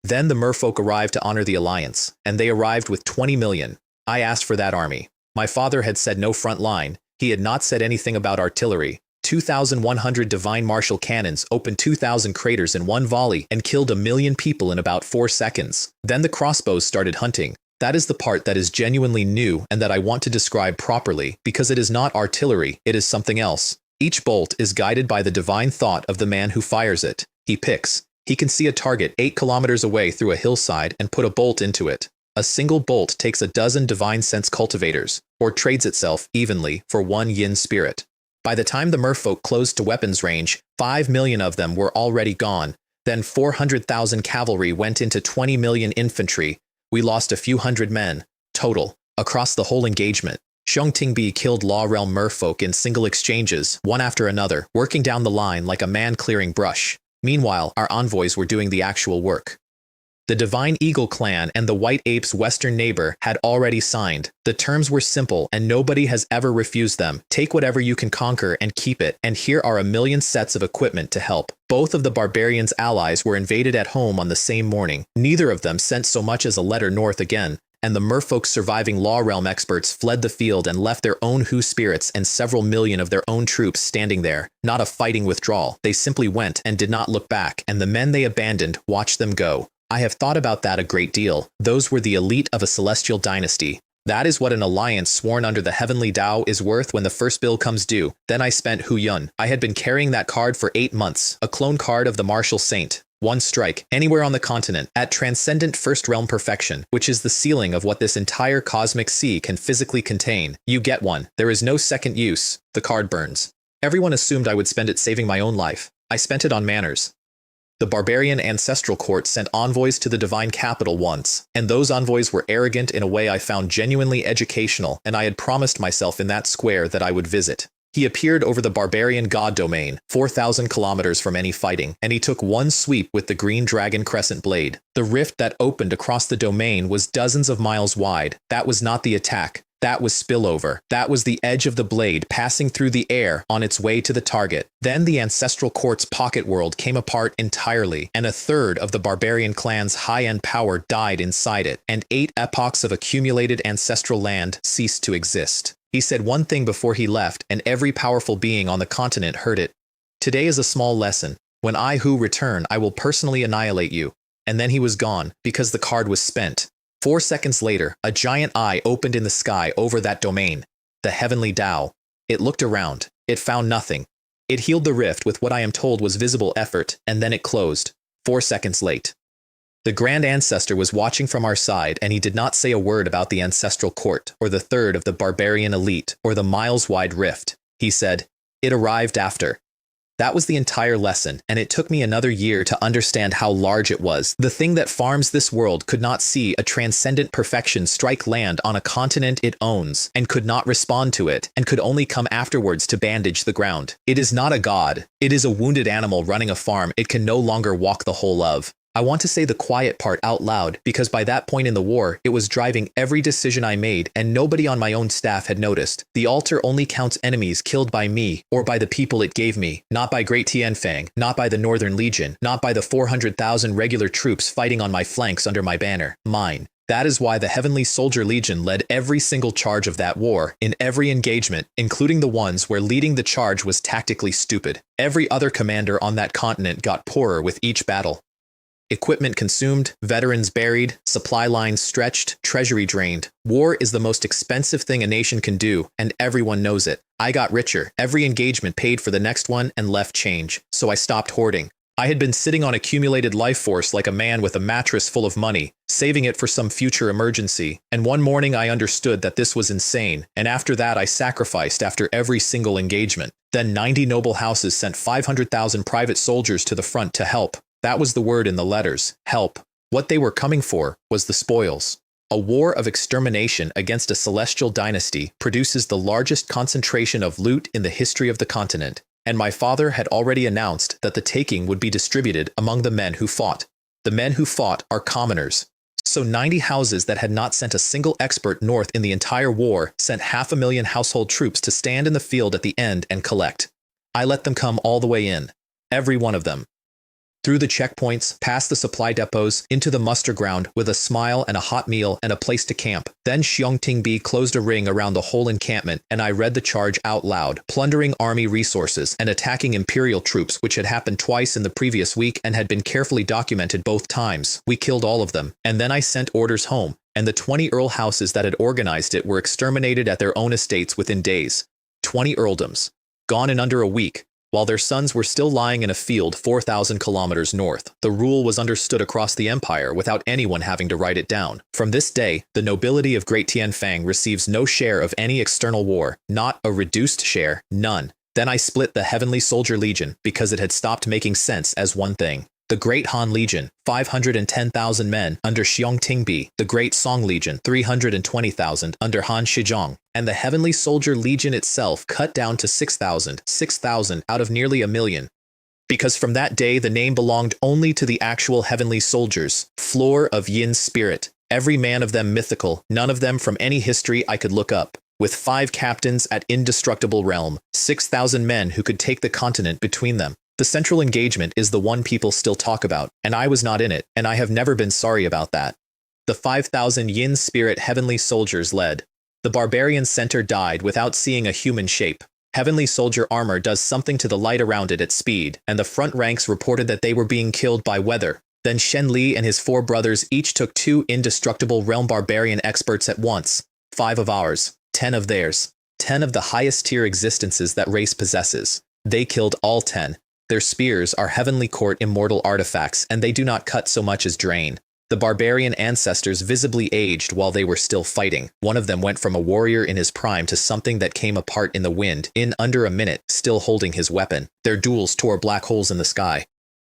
Then the merfolk arrived to honor the alliance, and they arrived with 20 million. I asked for that army. My father had said no front line. He had not said anything about artillery. 2,100 divine martial cannons opened 2,000 craters in one volley and killed 1,000,000 people in about 4 seconds. Then the crossbows started hunting. That is the part that is genuinely new and that I want to describe properly, because it is not artillery, it is something else. Each bolt is guided by the divine thought of the man who fires it. He picks. He can see a target 8 kilometers away through a hillside and put a bolt into it. A single bolt takes a dozen divine sense cultivators, or trades itself evenly for 1 yin spirit. By the time the merfolk closed to weapons range, 5 million of them were already gone. Then 400,000 cavalry went into 20 million infantry. We lost a few hundred men, total, across the whole engagement. Tingbi killed Law Realm merfolk in single exchanges, one after another, working down the line like a man clearing brush. Meanwhile, our envoys were doing the actual work. The Divine Eagle clan and the White Ape's western neighbor had already signed. The terms were simple, and nobody has ever refused them. Take whatever you can conquer and keep it, and here are 1,000,000 sets of equipment to help. Both of the barbarians' allies were invaded at home on the same morning. Neither of them sent so much as a letter north again, and the merfolk's surviving Law Realm experts fled the field and left their own Hu spirits and several million of their own troops standing there. Not a fighting withdrawal. They simply went and did not look back, and the men they abandoned watched them go. I have thought about that a great deal. Those were the elite of a Celestial Dynasty. That is what an alliance sworn under the Heavenly Tao is worth when the first bill comes due. Then I spent Hu Yun. I had been carrying that card for 8 months, a clone card of the Martial Saint. One strike, anywhere on the continent, at transcendent first realm perfection, which is the ceiling of what this entire cosmic sea can physically contain. You get one. There is no second use. The card burns. Everyone assumed I would spend it saving my own life. I spent it on manners. The barbarian ancestral court sent envoys to the divine capital once, and those envoys were arrogant in a way I found genuinely educational, and I had promised myself in that square that I would visit. He appeared over the barbarian god domain, 4,000 kilometers from any fighting, and he took one sweep with the green dragon crescent blade. The rift that opened across the domain was dozens of miles wide. That was not the attack. That was spillover. That was the edge of the blade passing through the air on its way to the target. Then the ancestral court's pocket world came apart entirely, and a third of the barbarian clan's high-end power died inside it, and 8 epochs of accumulated ancestral land ceased to exist. He said one thing before he left, and every powerful being on the continent heard it. Today is a small lesson. When I who return, I will personally annihilate you. And then he was gone, because the card was spent. 4 seconds later, a giant eye opened in the sky over that domain. The Heavenly Tao. It looked around. It found nothing. It healed the rift with what I am told was visible effort, and then it closed. 4 seconds late. The Grand Ancestor was watching from our side, and he did not say a word about the ancestral court, or the third of the barbarian elite, or the miles-wide rift. He said, "It arrived after." That was the entire lesson, and it took me another year to understand how large it was. The thing that farms this world could not see a transcendent perfection strike land on a continent it owns, and could not respond to it, and could only come afterwards to bandage the ground. It is not a god. It is a wounded animal running a farm it can no longer walk the whole of. I want to say the quiet part out loud, because by that point in the war, it was driving every decision I made, and nobody on my own staff had noticed. The altar only counts enemies killed by me, or by the people it gave me, not by Great Tianfang, not by the Northern Legion, not by the 400,000 regular troops fighting on my flanks under my banner. Mine. That is why the Heavenly Soldier Legion led every single charge of that war, in every engagement, including the ones where leading the charge was tactically stupid. Every other commander on that continent got poorer with each battle. Equipment consumed, veterans buried, supply lines stretched, treasury drained. War is the most expensive thing a nation can do, and everyone knows it. I got richer. Every engagement paid for the next one and left change, so I stopped hoarding. I had been sitting on accumulated life force like a man with a mattress full of money, saving it for some future emergency, and one morning I understood that this was insane, and after that I sacrificed after every single engagement. Then 90 noble houses sent 500,000 private soldiers to the front to help. That was the word in the letters, help. What they were coming for was the spoils. A war of extermination against a celestial dynasty produces the largest concentration of loot in the history of the continent, and my father had already announced that the taking would be distributed among the men who fought. The men who fought are commoners. So 90 houses that had not sent a single expert north in the entire war sent 500,000 household troops to stand in the field at the end and collect. I let them come all the way in. Every one of them. Through the checkpoints, past the supply depots, into the muster ground with a smile and a hot meal and a place to camp. Then Tingbi closed a ring around the whole encampment, and I read the charge out loud, plundering army resources and attacking imperial troops, which had happened twice in the previous week and had been carefully documented both times. We killed all of them, and then I sent orders home, and the 20 earl houses that had organized it were exterminated at their own estates within days. 20 earldoms. Gone in under a week. While their sons were still lying in a field 4,000 kilometers north. The rule was understood across the empire without anyone having to write it down. From this day, the nobility of Great Tianfang receives no share of any external war, not a reduced share, none. Then I split the Heavenly Soldier Legion because it had stopped making sense as one thing. The Great Han Legion, 510,000 men under Xiong Tingbi, the Great Song Legion, 320,000 under Han Shizhong, and the Heavenly Soldier Legion itself cut down to 6,000 out of nearly a million. Because from that day the name belonged only to the actual Heavenly Soldiers, floor of Yin's spirit, every man of them mythical, none of them from any history I could look up, with 5 captains at indestructible realm, 6,000 men who could take the continent between them. The central engagement is the one people still talk about, and I was not in it, and I have never been sorry about that. The 5,000 Yin spirit heavenly soldiers led. The barbarian center died without seeing a human shape. Heavenly soldier armor does something to the light around it at speed, and the front ranks reported that they were being killed by weather. Then Shen Li and his 4 brothers each took 2 indestructible realm barbarian experts at once. 5 of ours, 10 of theirs. 10 of the highest tier existences that race possesses. They killed all 10. Their spears are heavenly court immortal artifacts, and they do not cut so much as drain. The barbarian ancestors visibly aged while they were still fighting. One of them went from a warrior in his prime to something that came apart in the wind, in under a minute, still holding his weapon. Their duels tore black holes in the sky.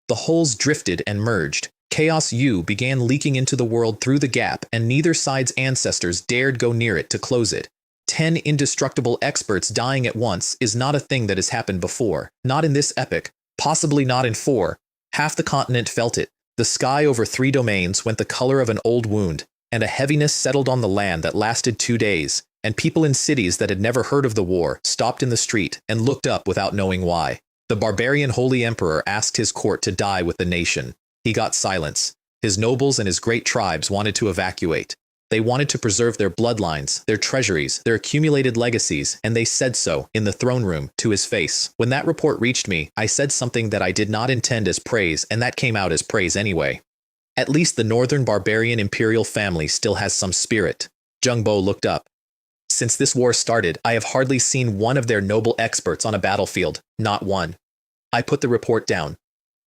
The holes drifted and merged. Chaos U began leaking into the world through the gap, and neither side's ancestors dared go near it to close it. 10 indestructible experts dying at once is not a thing that has happened before. Not in this epic. Possibly not in 4. Half the continent felt it. The sky over 3 domains went the color of an old wound, and a heaviness settled on the land that lasted 2 days, and people in cities that had never heard of the war stopped in the street and looked up without knowing why. The barbarian holy emperor asked his court to die with the nation. He got silence. His nobles and his great tribes wanted to evacuate. They wanted to preserve their bloodlines, their treasuries, their accumulated legacies, and they said so, in the throne room, to his face. When that report reached me, I said something that I did not intend as praise, and that came out as praise anyway. At least the northern barbarian imperial family still has some spirit. Zheng Bo looked up. Since this war started, I have hardly seen one of their noble experts on a battlefield, not one. I put the report down.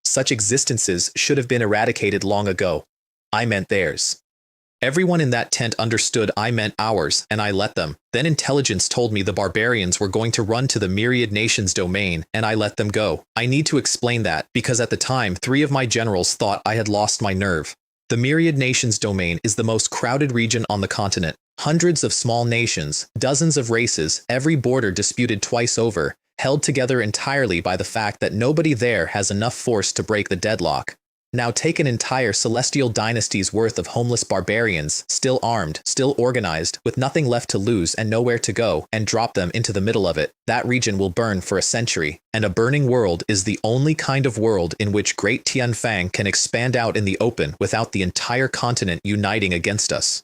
Such existences should have been eradicated long ago. I meant theirs. Everyone in that tent understood I meant ours, and I let them. Then intelligence told me the barbarians were going to run to the myriad nations domain, and I let them go. I need to explain that, because at the time 3 of my generals thought I had lost my nerve. The myriad nations domain is the most crowded region on the continent. Hundreds of small nations, dozens of races, every border disputed twice over, held together entirely by the fact that nobody there has enough force to break the deadlock. Now take an entire Celestial Dynasty's worth of homeless barbarians, still armed, still organized, with nothing left to lose and nowhere to go, and drop them into the middle of it. That region will burn for a century, and a burning world is the only kind of world in which Great Tianfang can expand out in the open without the entire continent uniting against us.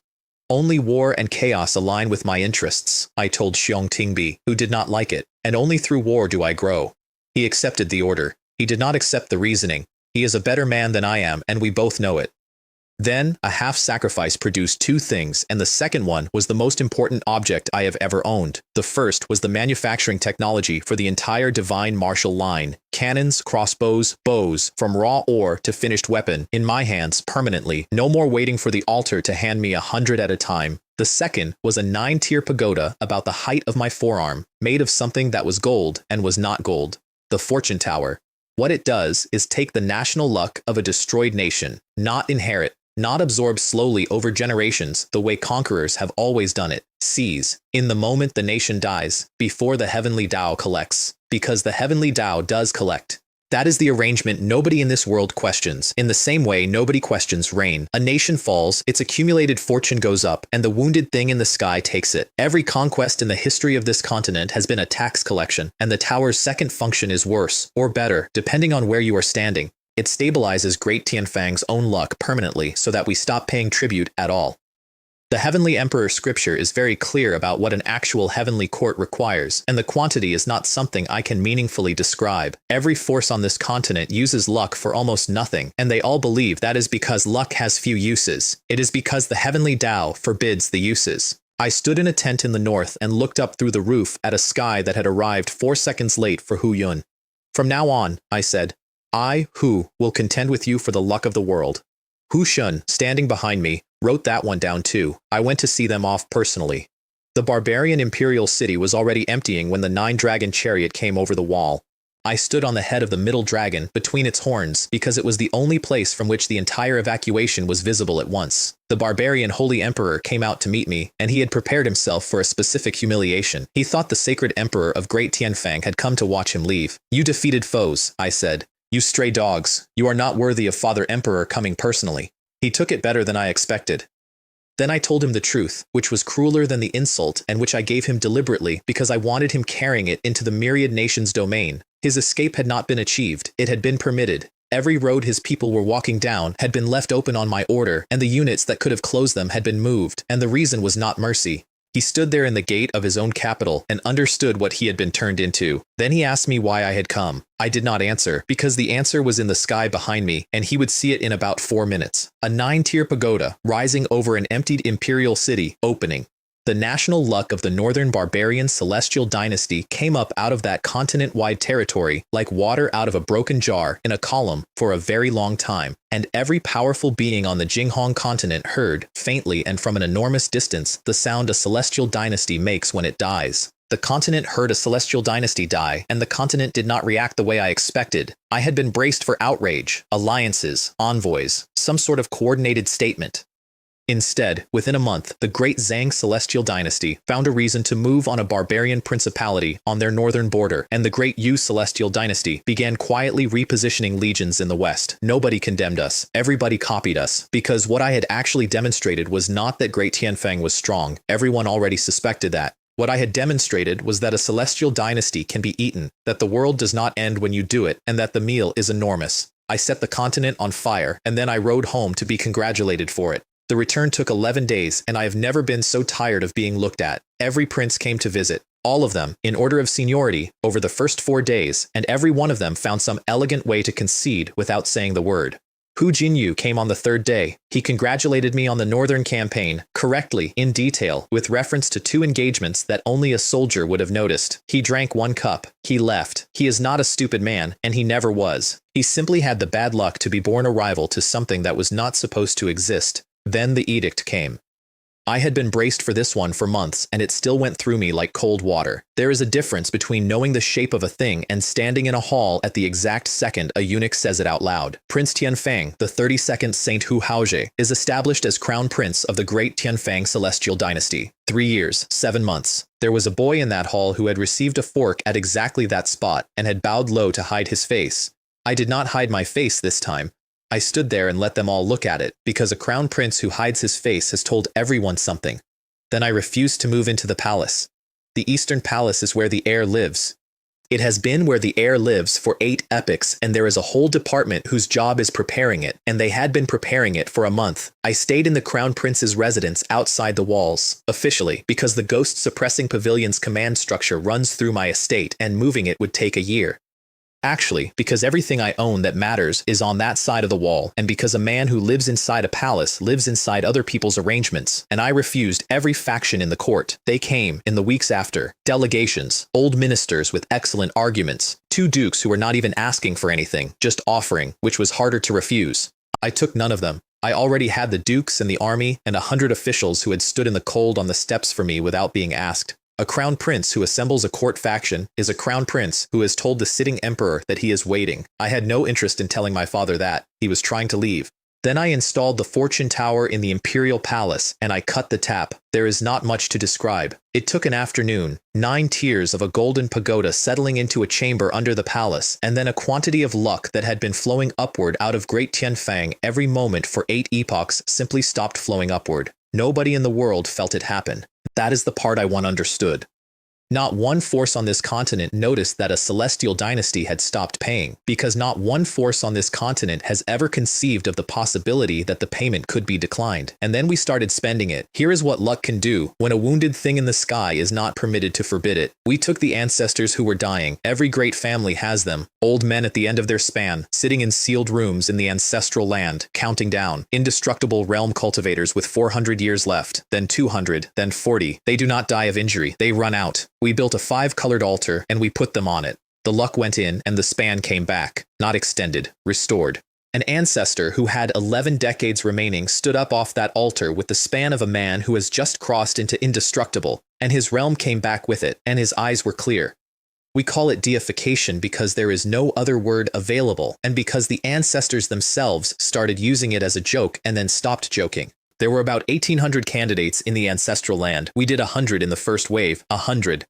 Only war and chaos align with my interests, I told Xiong Tingbi, who did not like it, and only through war do I grow. He accepted the order. He did not accept the reasoning. He is a better man than I am, and we both know it. Then, a half-sacrifice produced 2 things, and the second one was the most important object I have ever owned. The first was the manufacturing technology for the entire divine martial line. Cannons, crossbows, bows, from raw ore to finished weapon, in my hands permanently. No more waiting for the altar to hand me 100 at a time. The second was a 9-tier pagoda about the height of my forearm, made of something that was gold and was not gold. The Fortune Tower. What it does is take the national luck of a destroyed nation, not inherit, not absorb slowly over generations the way conquerors have always done it. Seize, in the moment the nation dies, before the heavenly Tao collects, because the heavenly Tao does collect. That is the arrangement nobody in this world questions. In the same way, nobody questions rain. A nation falls, its accumulated fortune goes up, and the wounded thing in the sky takes it. Every conquest in the history of this continent has been a tax collection, and the tower's second function is worse, or better, depending on where you are standing. It stabilizes Great Tianfang's own luck permanently so that we stop paying tribute at all. The Heavenly Emperor scripture is very clear about what an actual heavenly court requires, and the quantity is not something I can meaningfully describe. Every force on this continent uses luck for almost nothing, and they all believe that is because luck has few uses. It is because the heavenly Tao forbids the uses. I stood in a tent in the north and looked up through the roof at a sky that had arrived 4 seconds late for Hu Yun. From now on, I said, I, Hu, will contend with you for the luck of the world. Hu Shun, standing behind me, wrote that one down too. I went to see them off personally. The barbarian imperial city was already emptying when the 9-dragon chariot came over the wall. I stood on the head of the middle dragon, between its horns, because it was the only place from which the entire evacuation was visible at once. The barbarian Holy Emperor came out to meet me, and he had prepared himself for a specific humiliation. He thought the sacred Emperor of Great Tianfang had come to watch him leave. "You defeated foes," I said. "You stray dogs. You are not worthy of Father Emperor coming personally." He took it better than I expected. Then I told him the truth, which was crueler than the insult and which I gave him deliberately because I wanted him carrying it into the myriad nations' domain. His escape had not been achieved, it had been permitted. Every road his people were walking down had been left open on my order, and the units that could have closed them had been moved, and the reason was not mercy. He stood there in the gate of his own capital and understood what he had been turned into. Then he asked me why I had come. I did not answer, because the answer was in the sky behind me, and he would see it in about 4 minutes. A 9-tier pagoda, rising over an emptied imperial city, opening. The national luck of the northern barbarian Celestial Dynasty came up out of that continent-wide territory like water out of a broken jar in a column for a very long time, and every powerful being on the Jinghong continent heard, faintly and from an enormous distance, the sound a Celestial Dynasty makes when it dies. The continent heard a Celestial Dynasty die, and the continent did not react the way I expected. I had been braced for outrage, alliances, envoys, some sort of coordinated statement. Instead, within a month, the great Zhang Celestial Dynasty found a reason to move on a barbarian principality on their northern border, and the great Yu Celestial Dynasty began quietly repositioning legions in the west. Nobody condemned us. Everybody copied us, because what I had actually demonstrated was not that Great Tianfang was strong. Everyone already suspected that. What I had demonstrated was that a Celestial Dynasty can be eaten, that the world does not end when you do it, and that the meal is enormous. I set the continent on fire, and then I rode home to be congratulated for it. The return took 11 days, and I have never been so tired of being looked at. Every prince came to visit, all of them, in order of seniority, over the first 4 days, and every one of them found some elegant way to concede without saying the word. Hu Jinyu came on the 3rd day. He congratulated me on the northern campaign, correctly, in detail, with reference to 2 engagements that only a soldier would have noticed. He drank 1 cup. He left. He is not a stupid man, and he never was. He simply had the bad luck to be born a rival to something that was not supposed to exist. Then the edict came. I had been braced for this one for months, and it still went through me like cold water. There is a difference between knowing the shape of a thing and standing in a hall at the exact second a eunuch says it out loud. Prince Tianfang, the 32nd Saint Hu Haozhe, is established as crown prince of the great Tianfang Celestial Dynasty. 3 years, 7 months. There was a boy in that hall who had received a fork at exactly that spot and had bowed low to hide his face. I did not hide my face this time. I stood there and let them all look at it, because a crown prince who hides his face has told everyone something. Then I refused to move into the palace. The Eastern Palace is where the heir lives. It has been where the heir lives for 8 epochs, and there is a whole department whose job is preparing it, and they had been preparing it for a month. I stayed in the crown prince's residence outside the walls, officially, because the ghost-suppressing pavilion's command structure runs through my estate, and moving it would take a year. Actually, because everything I own that matters is on that side of the wall, and because a man who lives inside a palace lives inside other people's arrangements, and I refused every faction in the court. They came, in the weeks after, delegations, old ministers with excellent arguments, 2 dukes who were not even asking for anything, just offering, which was harder to refuse. I took none of them. I already had the dukes and the army and 100 officials who had stood in the cold on the steps for me without being asked. A crown prince who assembles a court faction is a crown prince who has told the sitting emperor that he is waiting. I had no interest in telling my father that. He was trying to leave. Then I installed the fortune tower in the imperial palace, and I cut the tap. There is not much to describe. It took an afternoon, 9 tiers of a golden pagoda settling into a chamber under the palace, and then a quantity of luck that had been flowing upward out of Great Tianfang every moment for 8 epochs simply stopped flowing upward. Nobody in the world felt it happen. That is the part I once understood. Not one force on this continent noticed that a celestial dynasty had stopped paying, because not one force on this continent has ever conceived of the possibility that the payment could be declined. And then we started spending it. Here is what luck can do when a wounded thing in the sky is not permitted to forbid it. We took the ancestors who were dying. Every great family has them. Old men at the end of their span, sitting in sealed rooms in the ancestral land, counting down. Indestructible realm cultivators with 400 years left, then 200, then 40. They do not die of injury. They run out. We built a 5-colored altar, and we put them on it. The luck went in, and the span came back. Not extended. Restored. An ancestor who had 11 decades remaining stood up off that altar with the span of a man who has just crossed into indestructible, and his realm came back with it, and his eyes were clear. We call it deification because there is no other word available, and because the ancestors themselves started using it as a joke and then stopped joking. There were about 1,800 candidates in the ancestral land. We did 100 in the first wave, 100.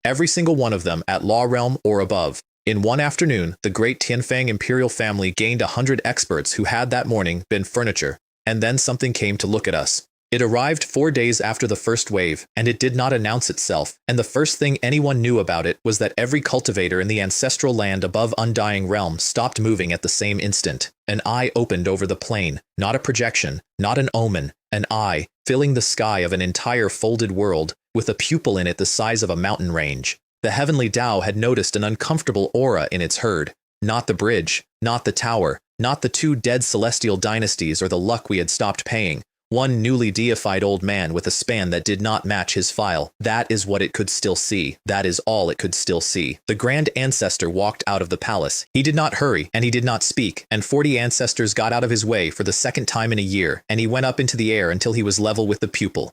Every single one of them at law realm or above. In one afternoon, the great Tianfang imperial family gained 100 experts who had that morning been furniture. And then something came to look at us. It arrived 4 days after the first wave, and it did not announce itself, and the first thing anyone knew about it was that every cultivator in the ancestral land above Undying Realm stopped moving at the same instant. An eye opened over the plain, not a projection, not an omen, an eye, filling the sky of an entire folded world, with a pupil in it the size of a mountain range. The heavenly Tao had noticed an uncomfortable aura in its herd. Not the bridge, not the tower, not the 2 dead celestial dynasties or the luck we had stopped paying. One newly deified old man with a span that did not match his file. That is what it could still see. That is all it could still see. The grand ancestor walked out of the palace. He did not hurry, and he did not speak, and 40 ancestors got out of his way for the second time in a year, and he went up into the air until he was level with the pupil.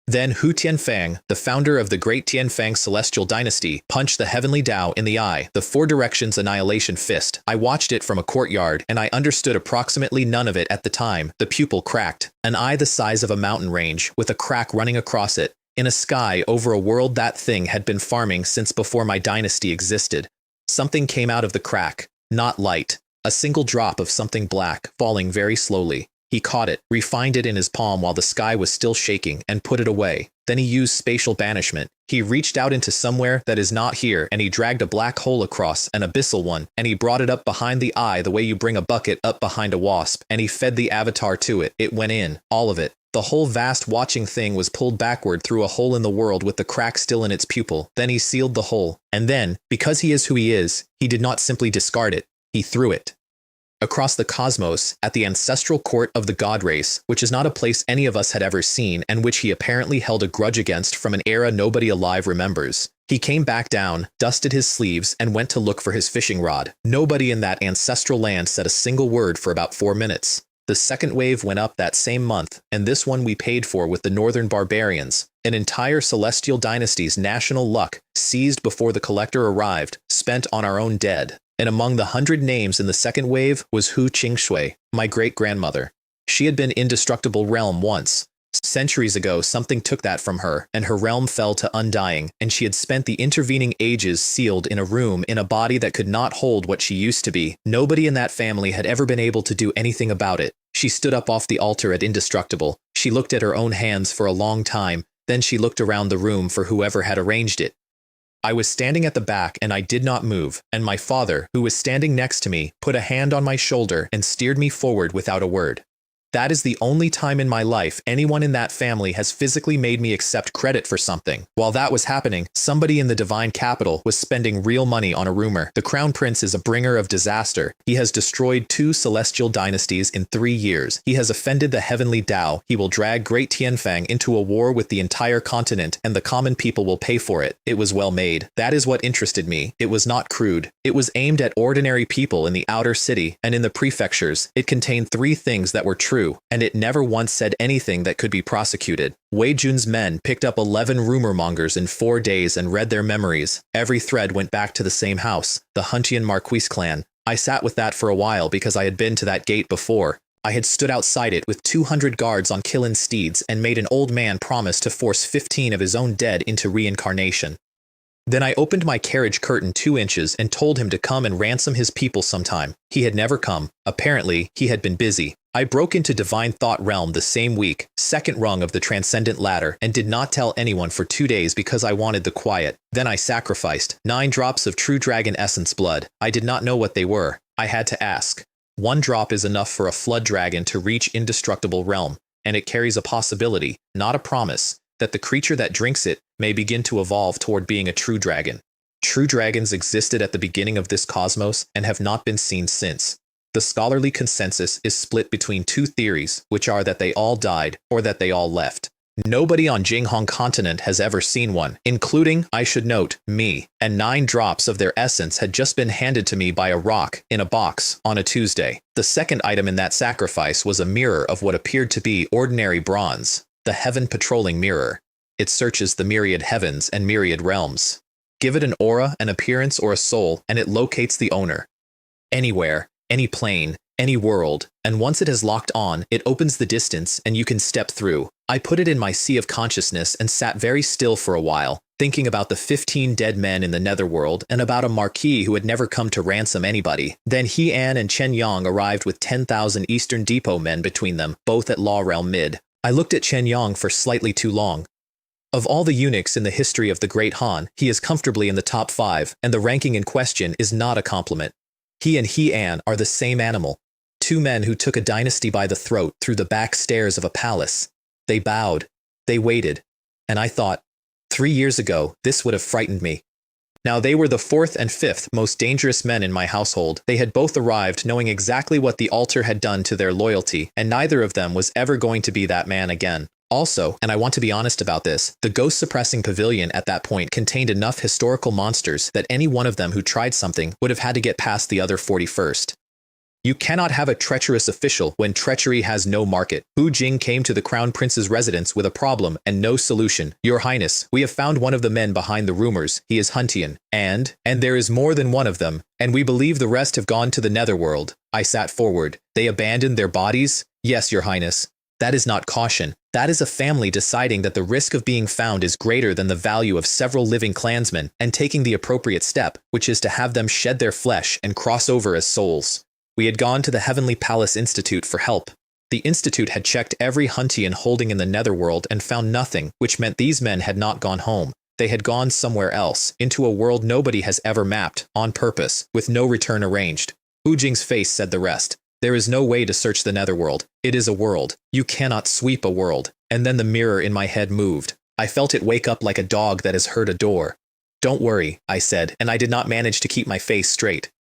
Then Hu Tianfang, the founder of the great Tianfang Celestial Dynasty, punched the heavenly Tao in the eye, the 4 directions annihilation fist. I watched it from a courtyard, and I understood approximately none of it at the time. The pupil cracked, an eye the size of a mountain range, with a crack running across it, in a sky over a world that thing had been farming since before my dynasty existed. Something came out of the crack, not light, a single drop of something black, falling very slowly. He caught it, refined it in his palm while the sky was still shaking, and put it away. Then he used spatial banishment. He reached out into somewhere that is not here, and he dragged a black hole across, an abyssal one, and he brought it up behind the eye the way you bring a bucket up behind a wasp, and he fed the avatar to it. It went in, all of it. The whole vast watching thing was pulled backward through a hole in the world with the crack still in its pupil. Then he sealed the hole. And then, because he is who he is, he did not simply discard it. He threw it across the cosmos, at the ancestral court of the god race, which is not a place any of us had ever seen and which he apparently held a grudge against from an era nobody alive remembers. He came back down, dusted his sleeves, and went to look for his fishing rod. Nobody in that ancestral land said a single word for about 4 minutes. The second wave went up that same month, and this one we paid for with the northern barbarians. An entire celestial dynasty's national luck, seized before the collector arrived, spent on our own dead. And among the 100 names in the second wave was Hu Qingshui, my great-grandmother. She had been indestructible realm once. Centuries ago, something took that from her, and her realm fell to undying, and she had spent the intervening ages sealed in a room in a body that could not hold what she used to be. Nobody in that family had ever been able to do anything about it. She stood up off the altar at indestructible. She looked at her own hands for a long time, then she looked around the room for whoever had arranged it. I was standing at the back and I did not move, and my father, who was standing next to me, put a hand on my shoulder and steered me forward without a word. That is the only time in my life anyone in that family has physically made me accept credit for something. While that was happening, somebody in the divine capital was spending real money on a rumor. The crown prince is a bringer of disaster. He has destroyed 2 celestial dynasties in 3 years. He has offended the heavenly Tao. He will drag Great Tianfang into a war with the entire continent, and the common people will pay for it. It was well made. That is what interested me. It was not crude. It was aimed at ordinary people in the outer city and in the prefectures. It contained 3 things that were true, and it never once said anything that could be prosecuted. Wei Jun's men picked up 11 rumor mongers in 4 days and read their memories. Every thread went back to the same house, the Huntian Marquise clan. I sat with that for a while because I had been to that gate before. I had stood outside it with 200 guards on killing steeds and made an old man promise to force 15 of his own dead into reincarnation. Then I opened my carriage curtain 2 inches and told him to come and ransom his people sometime. He had never come. Apparently, he had been busy. I broke into Divine Thought Realm the same week, second rung of the Transcendent Ladder, and did not tell anyone for 2 days because I wanted the quiet. Then I sacrificed 9 drops of true dragon essence blood. I did not know what they were. I had to ask. 1 drop is enough for a flood dragon to reach indestructible realm, and it carries a possibility, not a promise, that the creature that drinks it may begin to evolve toward being a true dragon. True dragons existed at the beginning of this cosmos and have not been seen since. The scholarly consensus is split between 2 theories, which are that they all died or that they all left. Nobody on Jinghong continent has ever seen one, including, I should note, me, and 9 drops of their essence had just been handed to me by a rock in a box on a Tuesday. The second item in that sacrifice was a mirror of what appeared to be ordinary bronze, the heaven patrolling mirror. It searches the myriad heavens and myriad realms. Give it an aura, an appearance, or a soul, and it locates the owner. Anywhere, any plane, any world, and once it has locked on, it opens the distance and you can step through. I put it in my sea of consciousness and sat very still for a while, thinking about the 15 dead men in the netherworld and about a marquis who had never come to ransom anybody. Then He-An and Chen Yang arrived with 10,000 Eastern Depot men between them, both at Law Realm Mid. I looked at Chen Yang for slightly too long. Of all the eunuchs in the history of the Great Han, he is comfortably in the top 5, and the ranking in question is not a compliment. He and He-An are the same animal. 2 men who took a dynasty by the throat through the back stairs of a palace. They bowed. They waited. And I thought, 3 years ago, this would have frightened me. Now they were the 4th and 5th most dangerous men in my household. They had both arrived knowing exactly what the altar had done to their loyalty, and neither of them was ever going to be that man again. Also, and I want to be honest about this, the ghost-suppressing pavilion at that point contained enough historical monsters that any one of them who tried something would have had to get past the other 41st. You cannot have a treacherous official when treachery has no market. Hu Jing came to the Crown Prince's residence with a problem and no solution. Your Highness, we have found one of the men behind the rumors. He is Huntian. And there is more than one of them, and we believe the rest have gone to the netherworld. I sat forward. They abandoned their bodies? Yes, Your Highness. That is not caution. That is a family deciding that the risk of being found is greater than the value of several living clansmen and taking the appropriate step, which is to have them shed their flesh and cross over as souls. We had gone to the Heavenly Palace Institute for help. The Institute had checked every Huntian holding in the netherworld and found nothing, which meant these men had not gone home. They had gone somewhere else, into a world nobody has ever mapped, on purpose, with no return arranged. Hu Jing's face said the rest. There is no way to search the netherworld. It is a world. You cannot sweep a world. And then the mirror in my head moved. I felt it wake up like a dog that has heard a door. Don't worry, I said, and I did not manage to keep my face straight.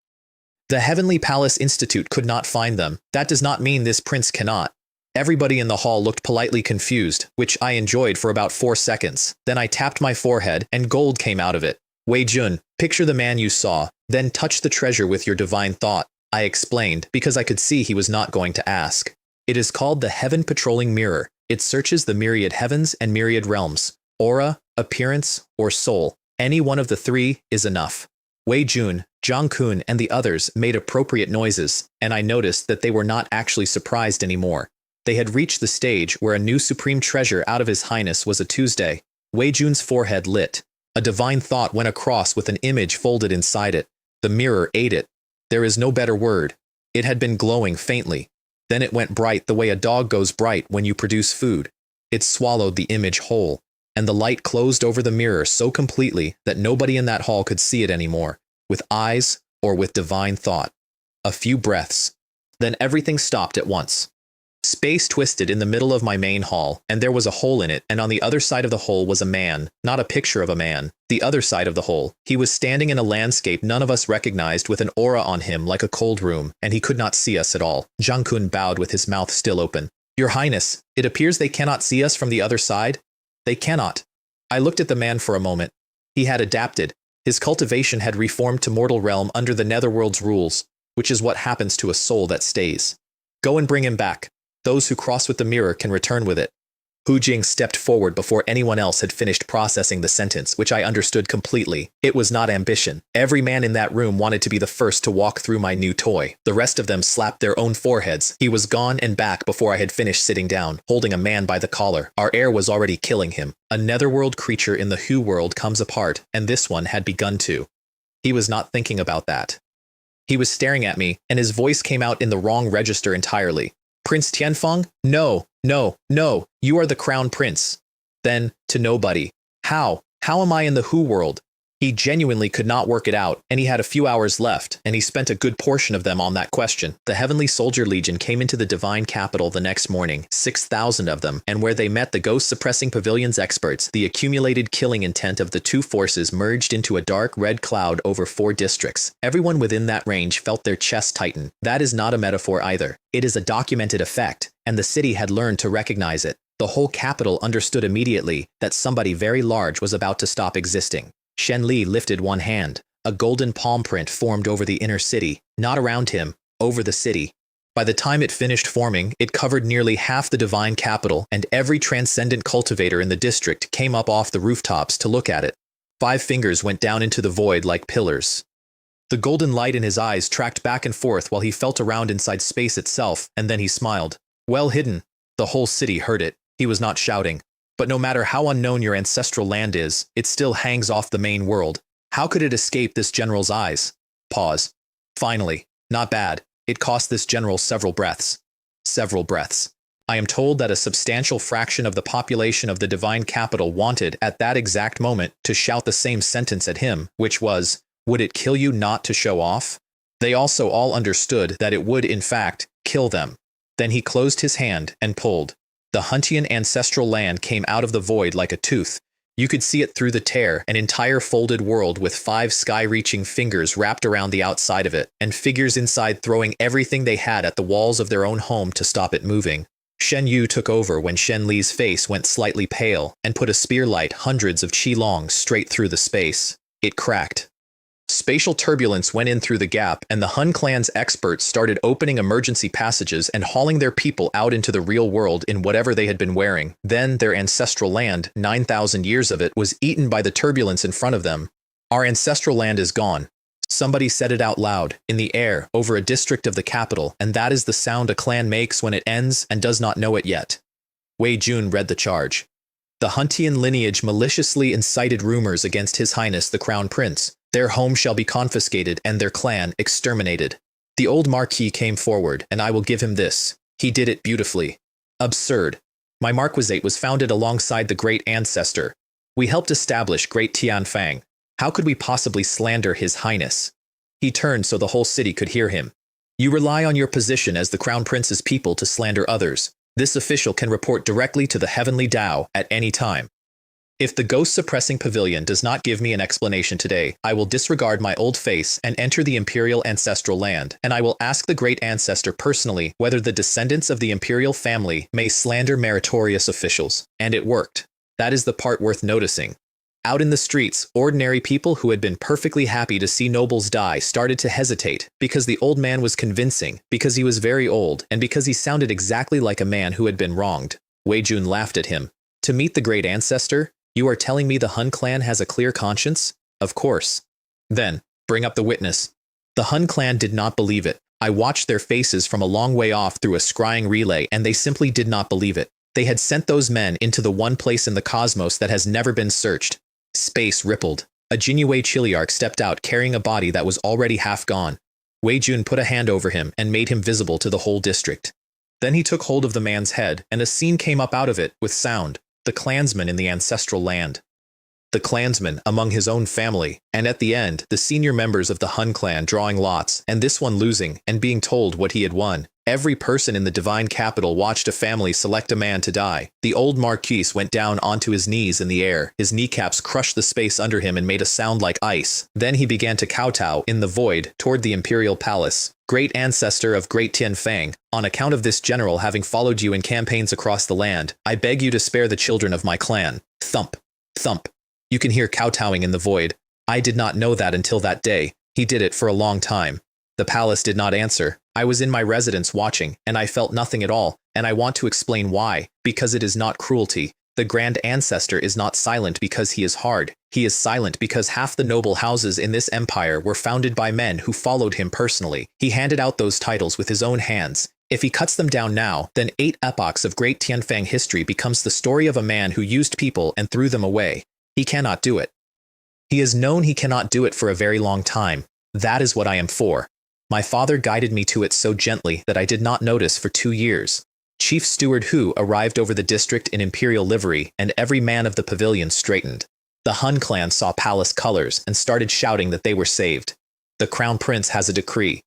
The Heavenly Palace Institute could not find them. That does not mean this prince cannot. Everybody in the hall looked politely confused, which I enjoyed for about 4 seconds. Then I tapped my forehead, and gold came out of it. Wei Jun, picture the man you saw, then touch the treasure with your divine thought. I explained, because I could see he was not going to ask. It is called the Heaven Patrolling Mirror. It searches the myriad heavens and myriad realms. Aura, appearance, or soul. Any one of the 3 is enough. Wei Jun, Zhang Kun, and the others made appropriate noises, and I noticed that they were not actually surprised anymore. They had reached the stage where a new supreme treasure out of His Highness was a Tuesday. Wei Jun's forehead lit. A divine thought went across with an image folded inside it. The mirror ate it. There is no better word. It had been glowing faintly. Then it went bright the way a dog goes bright when you produce food. It swallowed the image whole, and the light closed over the mirror so completely that nobody in that hall could see it anymore, with eyes or with divine thought. A few breaths. Then everything stopped at once. Space twisted in the middle of my main hall, and there was a hole in it, and on the other side of the hole was a man, not a picture of a man. The other side of the hole. He was standing in a landscape none of us recognized with an aura on him like a cold room, and he could not see us at all. Zhang Kun bowed with his mouth still open. Your Highness, it appears they cannot see us from the other side? They cannot. I looked at the man for a moment. He had adapted. His cultivation had reformed to mortal realm under the netherworld's rules, which is what happens to a soul that stays. Go and bring him back. Those who cross with the mirror can return with it. Hu Jing stepped forward before anyone else had finished processing the sentence, which I understood completely. It was not ambition. Every man in that room wanted to be the first to walk through my new toy. The rest of them slapped their own foreheads. He was gone and back before I had finished sitting down, holding a man by the collar. Our air was already killing him. A netherworld creature in the Hu world comes apart, and this one had begun to. He was not thinking about that. He was staring at me, and his voice came out in the wrong register entirely. Prince Tianfeng? No, no, no, you are the crown prince. Then, to nobody. How am I in the Hu world? He genuinely could not work it out, and he had a few hours left, and he spent a good portion of them on that question. The Heavenly Soldier Legion came into the divine capital the next morning, 6,000 of them, and where they met the ghost-suppressing pavilion's experts, the accumulated killing intent of the 2 forces merged into a dark red cloud over 4 districts. Everyone within that range felt their chests tighten. That is not a metaphor either. It is a documented effect, and the city had learned to recognize it. The whole capital understood immediately that somebody very large was about to stop existing. Shen Li lifted one hand. A golden palm print formed over the inner city, not around him, over the city. By the time it finished forming, it covered nearly half the divine capital, and every transcendent cultivator in the district came up off the rooftops to look at it. 5 fingers went down into the void like pillars. The golden light in his eyes tracked back and forth while he felt around inside space itself, and then he smiled. Well hidden. The whole city heard it. He was not shouting. But no matter how unknown your ancestral land is, it still hangs off the main world. How could it escape this general's eyes? Pause. Finally. Not bad. It cost this general several breaths. Several breaths. I am told that a substantial fraction of the population of the divine capital wanted, at that exact moment, to shout the same sentence at him, which was, would it kill you not to show off? They also all understood that it would, in fact, kill them. Then he closed his hand and pulled. The Huntian ancestral land came out of the void like a tooth. You could see it through the tear, an entire folded world with 5 sky-reaching fingers wrapped around the outside of it, and figures inside throwing everything they had at the walls of their own home to stop it moving. Shen Yu took over when Shen Li's face went slightly pale and put a spear light hundreds of qi-long straight through the space. It cracked. Spatial turbulence went in through the gap, and the Hun clan's experts started opening emergency passages and hauling their people out into the real world in whatever they had been wearing. Then their ancestral land, 9,000 years of it, was eaten by the turbulence in front of them. Our ancestral land is gone. Somebody said it out loud, in the air, over a district of the capital, and that is the sound a clan makes when it ends and does not know it yet. Wei Jun read the charge. The Huntian lineage maliciously incited rumors against His Highness the Crown Prince. Their home shall be confiscated and their clan exterminated. The old Marquis came forward, and I will give him this. He did it beautifully. Absurd. My marquisate was founded alongside the great ancestor. We helped establish Great Tianfang. How could we possibly slander His Highness? He turned so the whole city could hear him. You rely on your position as the Crown Prince's people to slander others. This official can report directly to the Heavenly Tao at any time. If the ghost-suppressing pavilion does not give me an explanation today, I will disregard my old face and enter the imperial ancestral land, and I will ask the great ancestor personally whether the descendants of the imperial family may slander meritorious officials. And it worked. That is the part worth noticing. Out in the streets, ordinary people who had been perfectly happy to see nobles die started to hesitate, because the old man was convincing, because he was very old, and because he sounded exactly like a man who had been wronged. Wei Jun laughed at him. To meet the great ancestor? You are telling me the Hun clan has a clear conscience? Of course. Then, bring up the witness. The Hun clan did not believe it. I watched their faces from a long way off through a scrying relay, and they simply did not believe it. They had sent those men into the one place in the cosmos that has never been searched. Space rippled. A Jinyue Chiliarch stepped out carrying a body that was already half gone. Wei Jun put a hand over him and made him visible to the whole district. Then he took hold of the man's head, and a scene came up out of it, with sound. The clansman in the ancestral land. The clansman among his own family, and at the end, the senior members of the Hun clan drawing lots, and this one losing, and being told what he had won. Every person in the divine capital watched a family select a man to die. The old Marquis went down onto his knees in the air. His kneecaps crushed the space under him and made a sound like ice. Then he began to kowtow in the void toward the imperial palace. Great ancestor of Great Tianfang, on account of this general having followed you in campaigns across the land, I beg you to spare the children of my clan. Thump. Thump. You can hear kowtowing in the void. I did not know that until that day. He did it for a long time. The palace did not answer. I was in my residence watching, and I felt nothing at all, and I want to explain why. Because it is not cruelty. The grand ancestor is not silent because he is hard. He is silent because half the noble houses in this empire were founded by men who followed him personally. He handed out those titles with his own hands. If he cuts them down now, then 8 epochs of Great Tianfang history becomes the story of a man who used people and threw them away. He cannot do it. He has known he cannot do it for a very long time. That is what I am for. My father guided me to it so gently that I did not notice for 2 years. Chief Steward Hu arrived over the district in imperial livery, and every man of the pavilion straightened. The Hun clan saw palace colors and started shouting that they were saved. The Crown Prince has a decree.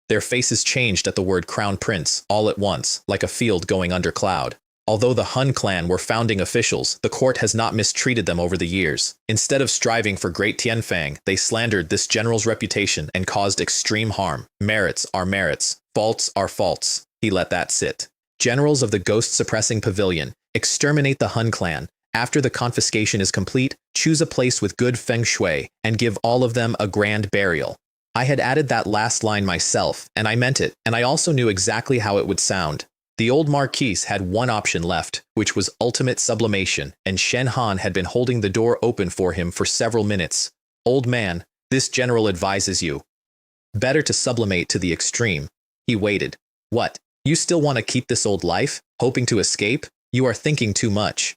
Their faces changed at the word Crown Prince, all at once, like a field going under cloud. Although the Hun clan were founding officials, the court has not mistreated them over the years. Instead of striving for Great Tianfang, they slandered this general's reputation and caused extreme harm. Merits are merits. Faults are faults. He let that sit. Generals of the ghost-suppressing pavilion, exterminate the Hun clan. After the confiscation is complete, choose a place with good feng shui, and give all of them a grand burial. I had added that last line myself, and I meant it, and I also knew exactly how it would sound. The old Marquise had one option left, which was ultimate sublimation, and Shen Han had been holding the door open for him for several minutes. Old man, this general advises you. Better to sublimate to the extreme. He waited. What? You still want to keep this old life, hoping to escape? You are thinking too much.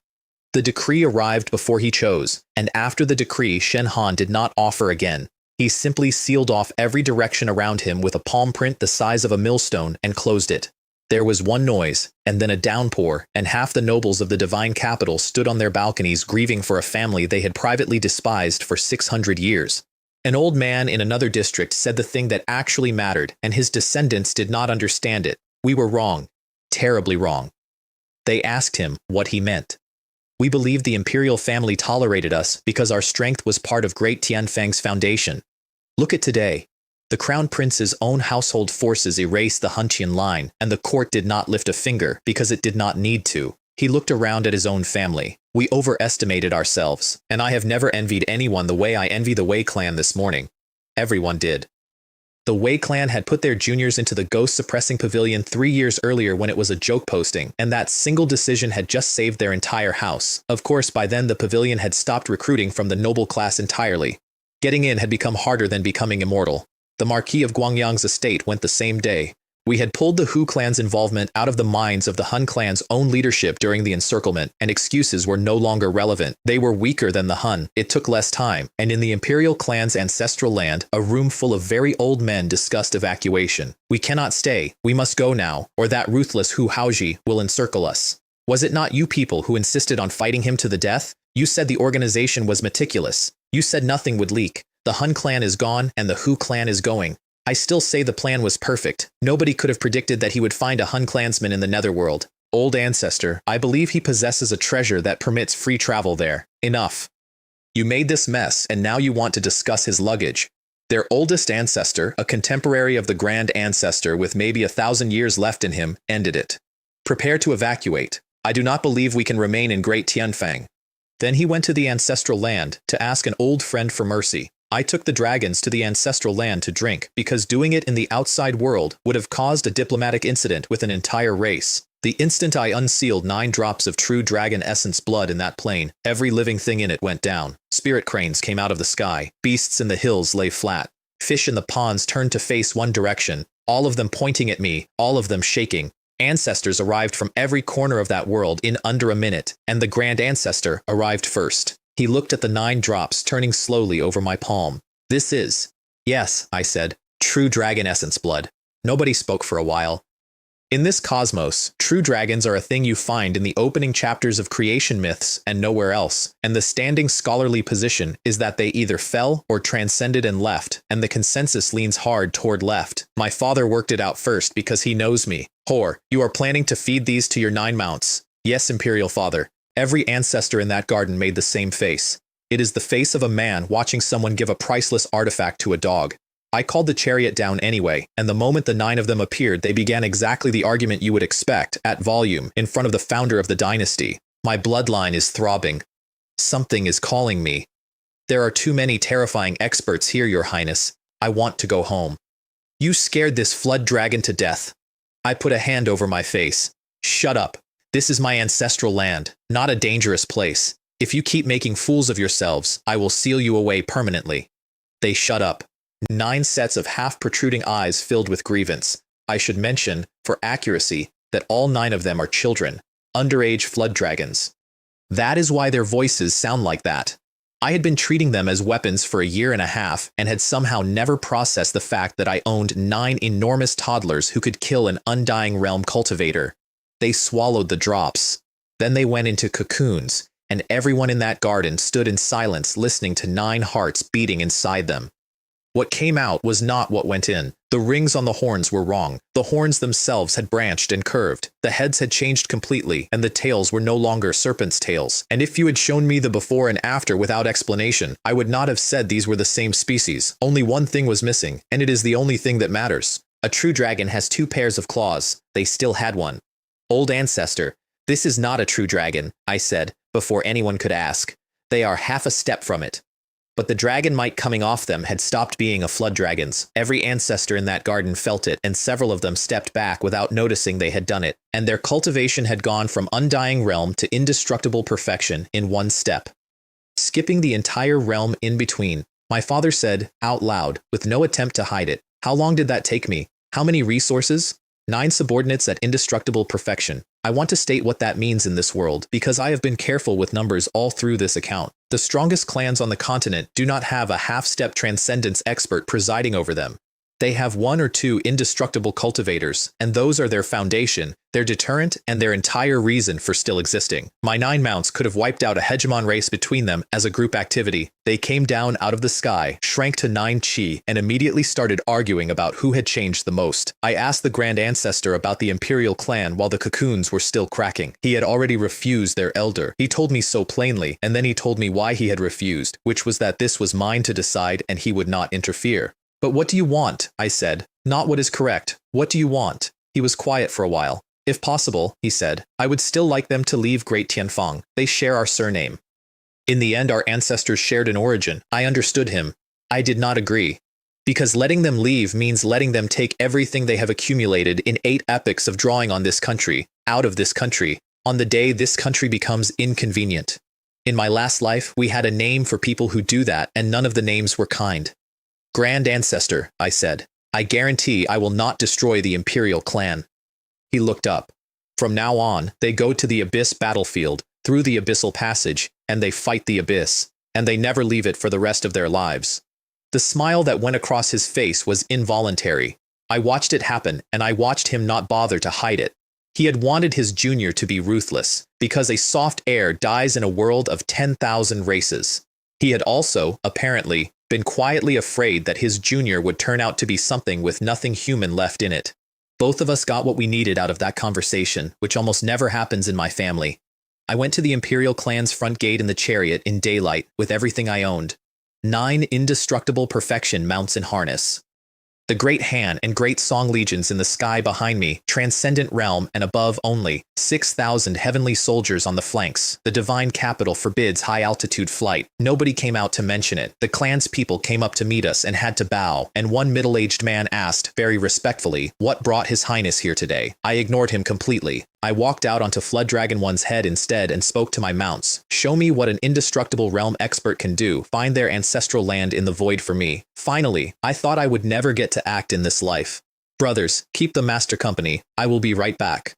The decree arrived before he chose, and after the decree Shen Han did not offer again. He simply sealed off every direction around him with a palm print the size of a millstone and closed it. There was one noise, and then a downpour, and half the nobles of the divine capital stood on their balconies grieving for a family they had privately despised for 600 years. An old man in another district said the thing that actually mattered, and his descendants did not understand it. We were wrong. Terribly wrong. They asked him what he meant. We believed the imperial family tolerated us because our strength was part of Great Tianfang's foundation. Look at today. The crown prince's own household forces erased the Huntian line, and the court did not lift a finger because it did not need to. He looked around at his own family. We overestimated ourselves, and I have never envied anyone the way I envy the Wei clan this morning. Everyone did. The Wei clan had put their juniors into the ghost-suppressing pavilion 3 years earlier when it was a joke posting, and that single decision had just saved their entire house. Of course, by then the pavilion had stopped recruiting from the noble class entirely. Getting in had become harder than becoming immortal. The Marquis of Guangyang's estate went the same day. We had pulled the Hu clan's involvement out of the minds of the Hun clan's own leadership during the encirclement, and excuses were no longer relevant. They were weaker than the Hun. It took less time, and in the imperial clan's ancestral land, a room full of very old men discussed evacuation. We cannot stay. We must go now, or that ruthless Hu Haoji will encircle us. Was it not you people who insisted on fighting him to the death? You said the organization was meticulous. You said nothing would leak. The Hun clan is gone, and the Hu clan is going. I still say the plan was perfect. Nobody could have predicted that he would find a Hun clansman in the netherworld. Old ancestor, I believe he possesses a treasure that permits free travel there. Enough. You made this mess, and now you want to discuss his luggage. Their oldest ancestor, a contemporary of the Grand Ancestor with maybe 1,000 years left in him, ended it. Prepare to evacuate. I do not believe we can remain in Great Tianfang. Then he went to the ancestral land to ask an old friend for mercy. I took the dragons to the ancestral land to drink, because doing it in the outside world would have caused a diplomatic incident with an entire race. The instant I unsealed 9 drops of true dragon essence blood in that plain, every living thing in it went down. Spirit cranes came out of the sky. Beasts in the hills lay flat. Fish in the ponds turned to face one direction, all of them pointing at me, all of them shaking. Ancestors arrived from every corner of that world in under a minute, and the Grand Ancestor arrived first. He looked at the 9 drops turning slowly over my palm. This is, yes, I said, true dragon essence blood. Nobody spoke for a while. In this cosmos, true dragons are a thing you find in the opening chapters of creation myths and nowhere else, and the standing scholarly position is that they either fell or transcended and left, and the consensus leans hard toward left. My father worked it out first because he knows me. Whore, you are planning to feed these to your 9 mounts. Yes, Imperial Father. Every ancestor in that garden made the same face. It is the face of a man watching someone give a priceless artifact to a dog. I called the chariot down anyway, and the moment the 9 of them appeared, they began exactly the argument you would expect, at volume, in front of the founder of the dynasty. My bloodline is throbbing. Something is calling me. There are too many terrifying experts here, Your Highness. I want to go home. You scared this flood dragon to death. I put a hand over my face. Shut up. This is my ancestral land, not a dangerous place. If you keep making fools of yourselves, I will seal you away permanently. They shut up. 9 sets of half-protruding eyes filled with grievance. I should mention, for accuracy, that all 9 of them are children, underage flood dragons. That is why their voices sound like that. I had been treating them as weapons for a year and a half and had somehow never processed the fact that I owned 9 enormous toddlers who could kill an undying realm cultivator. They swallowed the drops. Then they went into cocoons, and everyone in that garden stood in silence listening to 9 hearts beating inside them. What came out was not what went in. The rings on the horns were wrong. The horns themselves had branched and curved. The heads had changed completely, and the tails were no longer serpents' tails. And if you had shown me the before and after without explanation, I would not have said these were the same species. Only one thing was missing, and it is the only thing that matters. A true dragon has 2 pairs of claws. They still had one. Old ancestor, this is not a true dragon, I said, before anyone could ask. They are half a step from it. But the dragon might coming off them had stopped being a flood dragons. Every ancestor in that garden felt it, and several of them stepped back without noticing they had done it, and their cultivation had gone from undying realm to indestructible perfection in one step, skipping the entire realm in between. My father said, out loud, with no attempt to hide it, "How long did that take me? How many resources? 9 subordinates at indestructible perfection." I want to state what that means in this world, because I have been careful with numbers all through this account. The strongest clans on the continent do not have a half-step transcendence expert presiding over them. They have 1 or 2 indestructible cultivators, and those are their foundation, their deterrent, and their entire reason for still existing. My 9 mounts could have wiped out a hegemon race between them as a group activity. They came down out of the sky, shrank to 9 chi, and immediately started arguing about who had changed the most. I asked the Grand Ancestor about the Imperial clan while the cocoons were still cracking. He had already refused their elder. He told me so plainly, and then he told me why he had refused, which was that this was mine to decide and he would not interfere. "But what do you want?" I said. "Not what is correct. What do you want?" He was quiet for a while. "If possible," he said, "I would still like them to leave Great Tianfang. They share our surname. In the end, our ancestors shared an origin." I understood him. I did not agree. Because letting them leave means letting them take everything they have accumulated in 8 epochs of drawing on this country, out of this country, on the day this country becomes inconvenient. In my last life, we had a name for people who do that, and none of the names were kind. "Grand Ancestor," I said, "I guarantee I will not destroy the Imperial clan." He looked up. "From now on, they go to the Abyss battlefield, through the Abyssal Passage, and they fight the Abyss, and they never leave it for the rest of their lives." The smile that went across his face was involuntary. I watched it happen, and I watched him not bother to hide it. He had wanted his junior to be ruthless, because a soft heir dies in a world of 10,000 races. He had also, apparently, been quietly afraid that his junior would turn out to be something with nothing human left in it. Both of us got what we needed out of that conversation, which almost never happens in my family. I went to the Imperial clan's front gate in the chariot in daylight with everything I owned. 9 indestructible perfection mounts in harness. The Great Han and Great Song legions in the sky behind me, transcendent realm and above only, 6,000 heavenly soldiers on the flanks. The divine capital forbids high-altitude flight. Nobody came out to mention it. The clan's people came up to meet us and had to bow, and one middle-aged man asked, very respectfully, what brought His Highness here today. I ignored him completely. I walked out onto Flood Dragon 1's head instead and spoke to my mounts. "Show me what an indestructible realm expert can do. Find their ancestral land in the void for me." Finally, I thought I would never get to act in this life. "Brothers, keep the master company. I will be right back."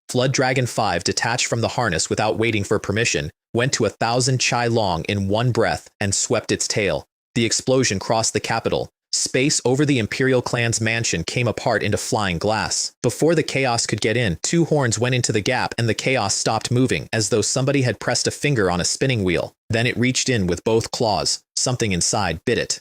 Flood Dragon 5 detached from the harness without waiting for permission, went to 1,000 chai long in one breath, and swept its tail. The explosion crossed the capital. Space over the Imperial clan's mansion came apart into flying glass. Before the chaos could get in, 2 horns went into the gap and the chaos stopped moving, as though somebody had pressed a finger on a spinning wheel. Then it reached in with both claws. Something inside bit it.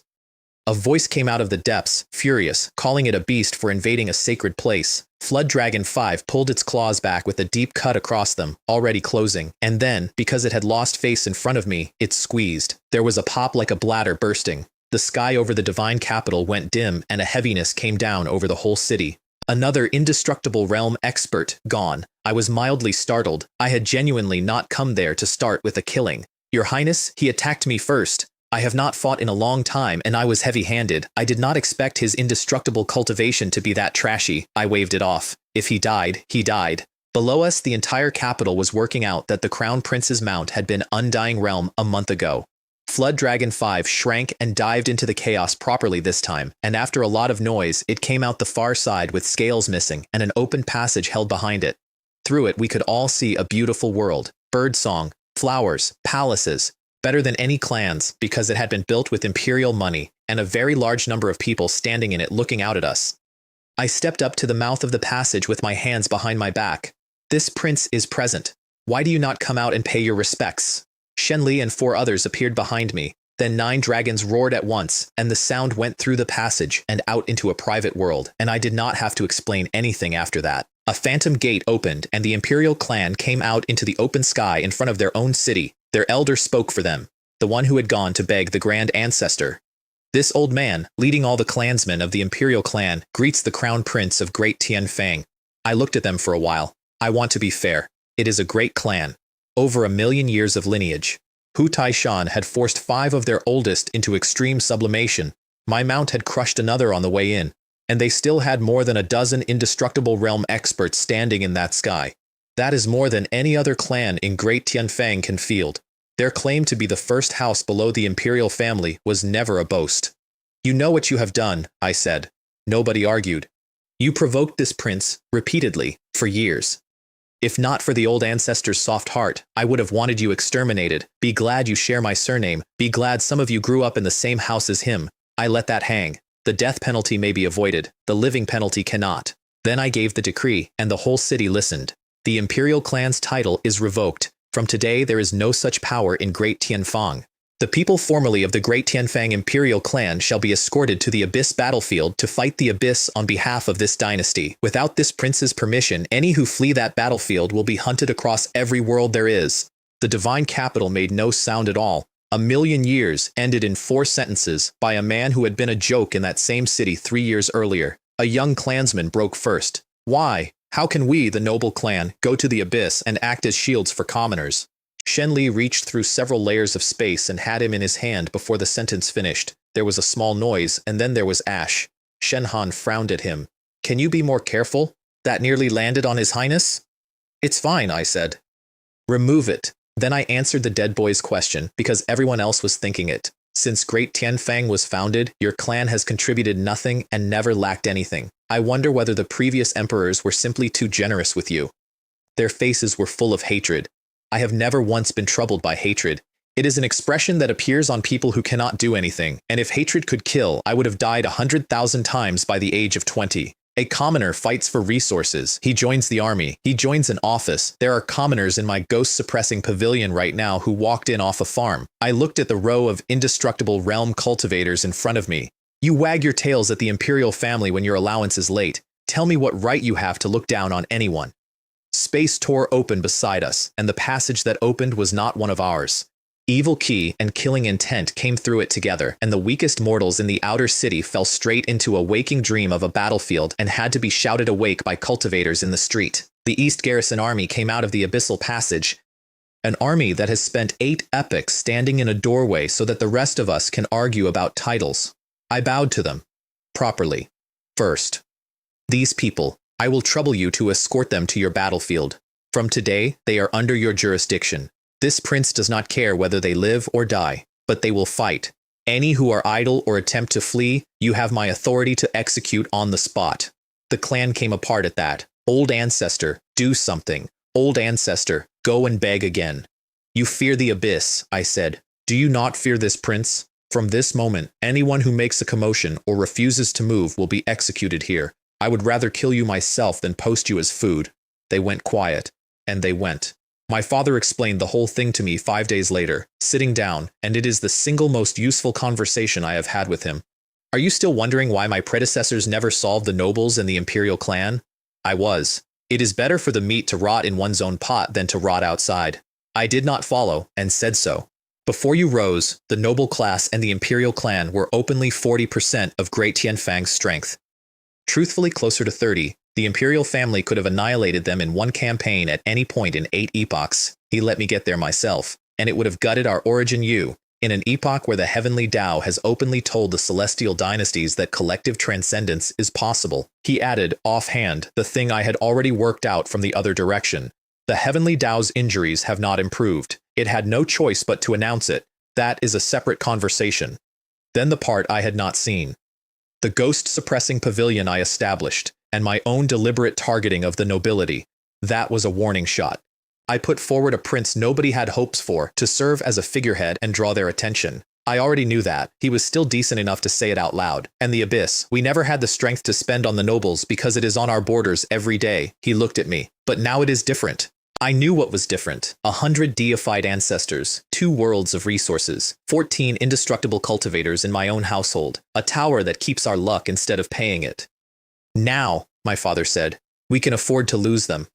A voice came out of the depths, furious, calling it a beast for invading a sacred place. Flood Dragon 5 pulled its claws back with a deep cut across them, already closing, and then, because it had lost face in front of me, it squeezed. There was a pop like a bladder bursting. The sky over the divine capital went dim, and a heaviness came down over the whole city. Another indestructible realm expert, gone. I was mildly startled. I had genuinely not come there to start with a killing. "Your Highness, he attacked me first. I have not fought in a long time, and I was heavy-handed. I did not expect his indestructible cultivation to be that trashy." I waved it off. "If he died, he died." Below us, the entire capital was working out that the Crown Prince's mount had been Undying Realm a month ago. Flood Dragon 5 shrank and dived into the chaos properly this time, and after a lot of noise, it came out the far side with scales missing and an open passage held behind it. Through it, we could all see a beautiful world, birdsong, flowers, palaces, better than any clans because it had been built with imperial money, and a very large number of people standing in it looking out at us. I stepped up to the mouth of the passage with my hands behind my back. "This prince is present. Why do you not come out and pay your respects?" Shenli and 4 others appeared behind me. Then 9 dragons roared at once, and the sound went through the passage and out into a private world, and I did not have to explain anything after that. A phantom gate opened, and the Imperial clan came out into the open sky in front of their own city. Their elder spoke for them, the one who had gone to beg the Grand Ancestor. This old man, leading all the clansmen of the Imperial clan, greets the Crown Prince of Great Tianfang. I looked at them for a while. I want to be fair. It is a great clan. Over 1,000,000 years of lineage. Hu Taishan had forced 5 of their oldest into extreme sublimation. My mount had crushed another on the way in, and they still had more than a dozen indestructible realm experts standing in that sky. That is more than any other clan in Great Tianfang can field. Their claim to be the first house below the imperial family was never a boast. You know what you have done, I said. Nobody argued. You provoked this prince, repeatedly, for years. If not for the old ancestor's soft heart, I would have wanted you exterminated. Be glad you share my surname. Be glad some of you grew up in the same house as him. I let that hang. The death penalty may be avoided. The living penalty cannot. Then I gave the decree, and the whole city listened. The imperial clan's title is revoked. From today there is no such power in Great Tianfang. The people formerly of the Great Tianfang imperial clan shall be escorted to the Abyss battlefield to fight the Abyss on behalf of this dynasty. Without this prince's permission, any who flee that battlefield will be hunted across every world there is. The divine capital made no sound at all. 1,000,000 years ended in 4 sentences by a man who had been a joke in that same city 3 years earlier. A young clansman broke first. Why? How can we, the noble clan, go to the Abyss and act as shields for commoners? Shen Li reached through several layers of space and had him in his hand before the sentence finished. There was a small noise, and then there was ash. Shen Han frowned at him. Can you be more careful? That nearly landed on his highness? It's fine, I said. Remove it. Then I answered the dead boy's question, because everyone else was thinking it. Since Great Tianfang was founded, your clan has contributed nothing and never lacked anything. I wonder whether the previous emperors were simply too generous with you. Their faces were full of hatred. I have never once been troubled by hatred. It is an expression that appears on people who cannot do anything, and if hatred could kill, I would have died 100,000 times by the age of 20. A commoner fights for resources. He joins the army. He joins an office. There are commoners in my ghost-suppressing pavilion right now who walked in off a farm. I looked at the row of indestructible realm cultivators in front of me. You wag your tails at the imperial family when your allowance is late. Tell me what right you have to look down on anyone. Space tore open beside us, and the passage that opened was not one of ours. Evil Key and killing intent came through it together, and the weakest mortals in the outer city fell straight into a waking dream of a battlefield and had to be shouted awake by cultivators in the street. The East Garrison Army came out of the abyssal passage, an army that has spent 8 epochs standing in a doorway so that the rest of us can argue about titles. I bowed to them. Properly. First. These people, I will trouble you to escort them to your battlefield. From today, they are under your jurisdiction. This prince does not care whether they live or die, but they will fight. Any who are idle or attempt to flee, you have my authority to execute on the spot. The clan came apart at that. Old ancestor, do something. Old ancestor, go and beg again. You fear the abyss, I said. Do you not fear this prince? From this moment, anyone who makes a commotion or refuses to move will be executed here. I would rather kill you myself than post you as food. They went quiet, and they went. My father explained the whole thing to me 5 days later, sitting down, and it is the single most useful conversation I have had with him. Are you still wondering why my predecessors never solved the nobles and the imperial clan? I was. It is better for the meat to rot in one's own pot than to rot outside. I did not follow, and said so. Before you rose, the noble class and the imperial clan were openly 40% of Great Tianfang's strength. Truthfully closer to 30, the imperial family could have annihilated them in one campaign at any point in 8 epochs. He let me get there myself, and it would have gutted our origin in an epoch where the heavenly Tao has openly told the celestial dynasties that collective transcendence is possible. He added, offhand, the thing I had already worked out from the other direction. The heavenly Tao's injuries have not improved. It had no choice but to announce it. That is a separate conversation. Then the part I had not seen. The ghost-suppressing pavilion I established, and my own deliberate targeting of the nobility. That was a warning shot. I put forward a prince nobody had hopes for to serve as a figurehead and draw their attention. I already knew that. He was still decent enough to say it out loud. And the abyss, we never had the strength to spend on the nobles because it is on our borders every day. He looked at me. But now it is different. I knew what was different. 100 deified ancestors, 2 worlds of resources, 14 indestructible cultivators in my own household, a tower that keeps our luck instead of paying it. Now, my father said, we can afford to lose them.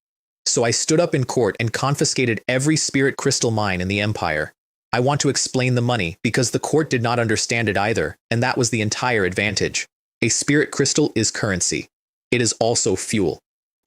So I stood up in court and confiscated every spirit crystal mine in the empire. I want to explain the money because the court did not understand it either, and that was the entire advantage. A spirit crystal is currency. It is also fuel.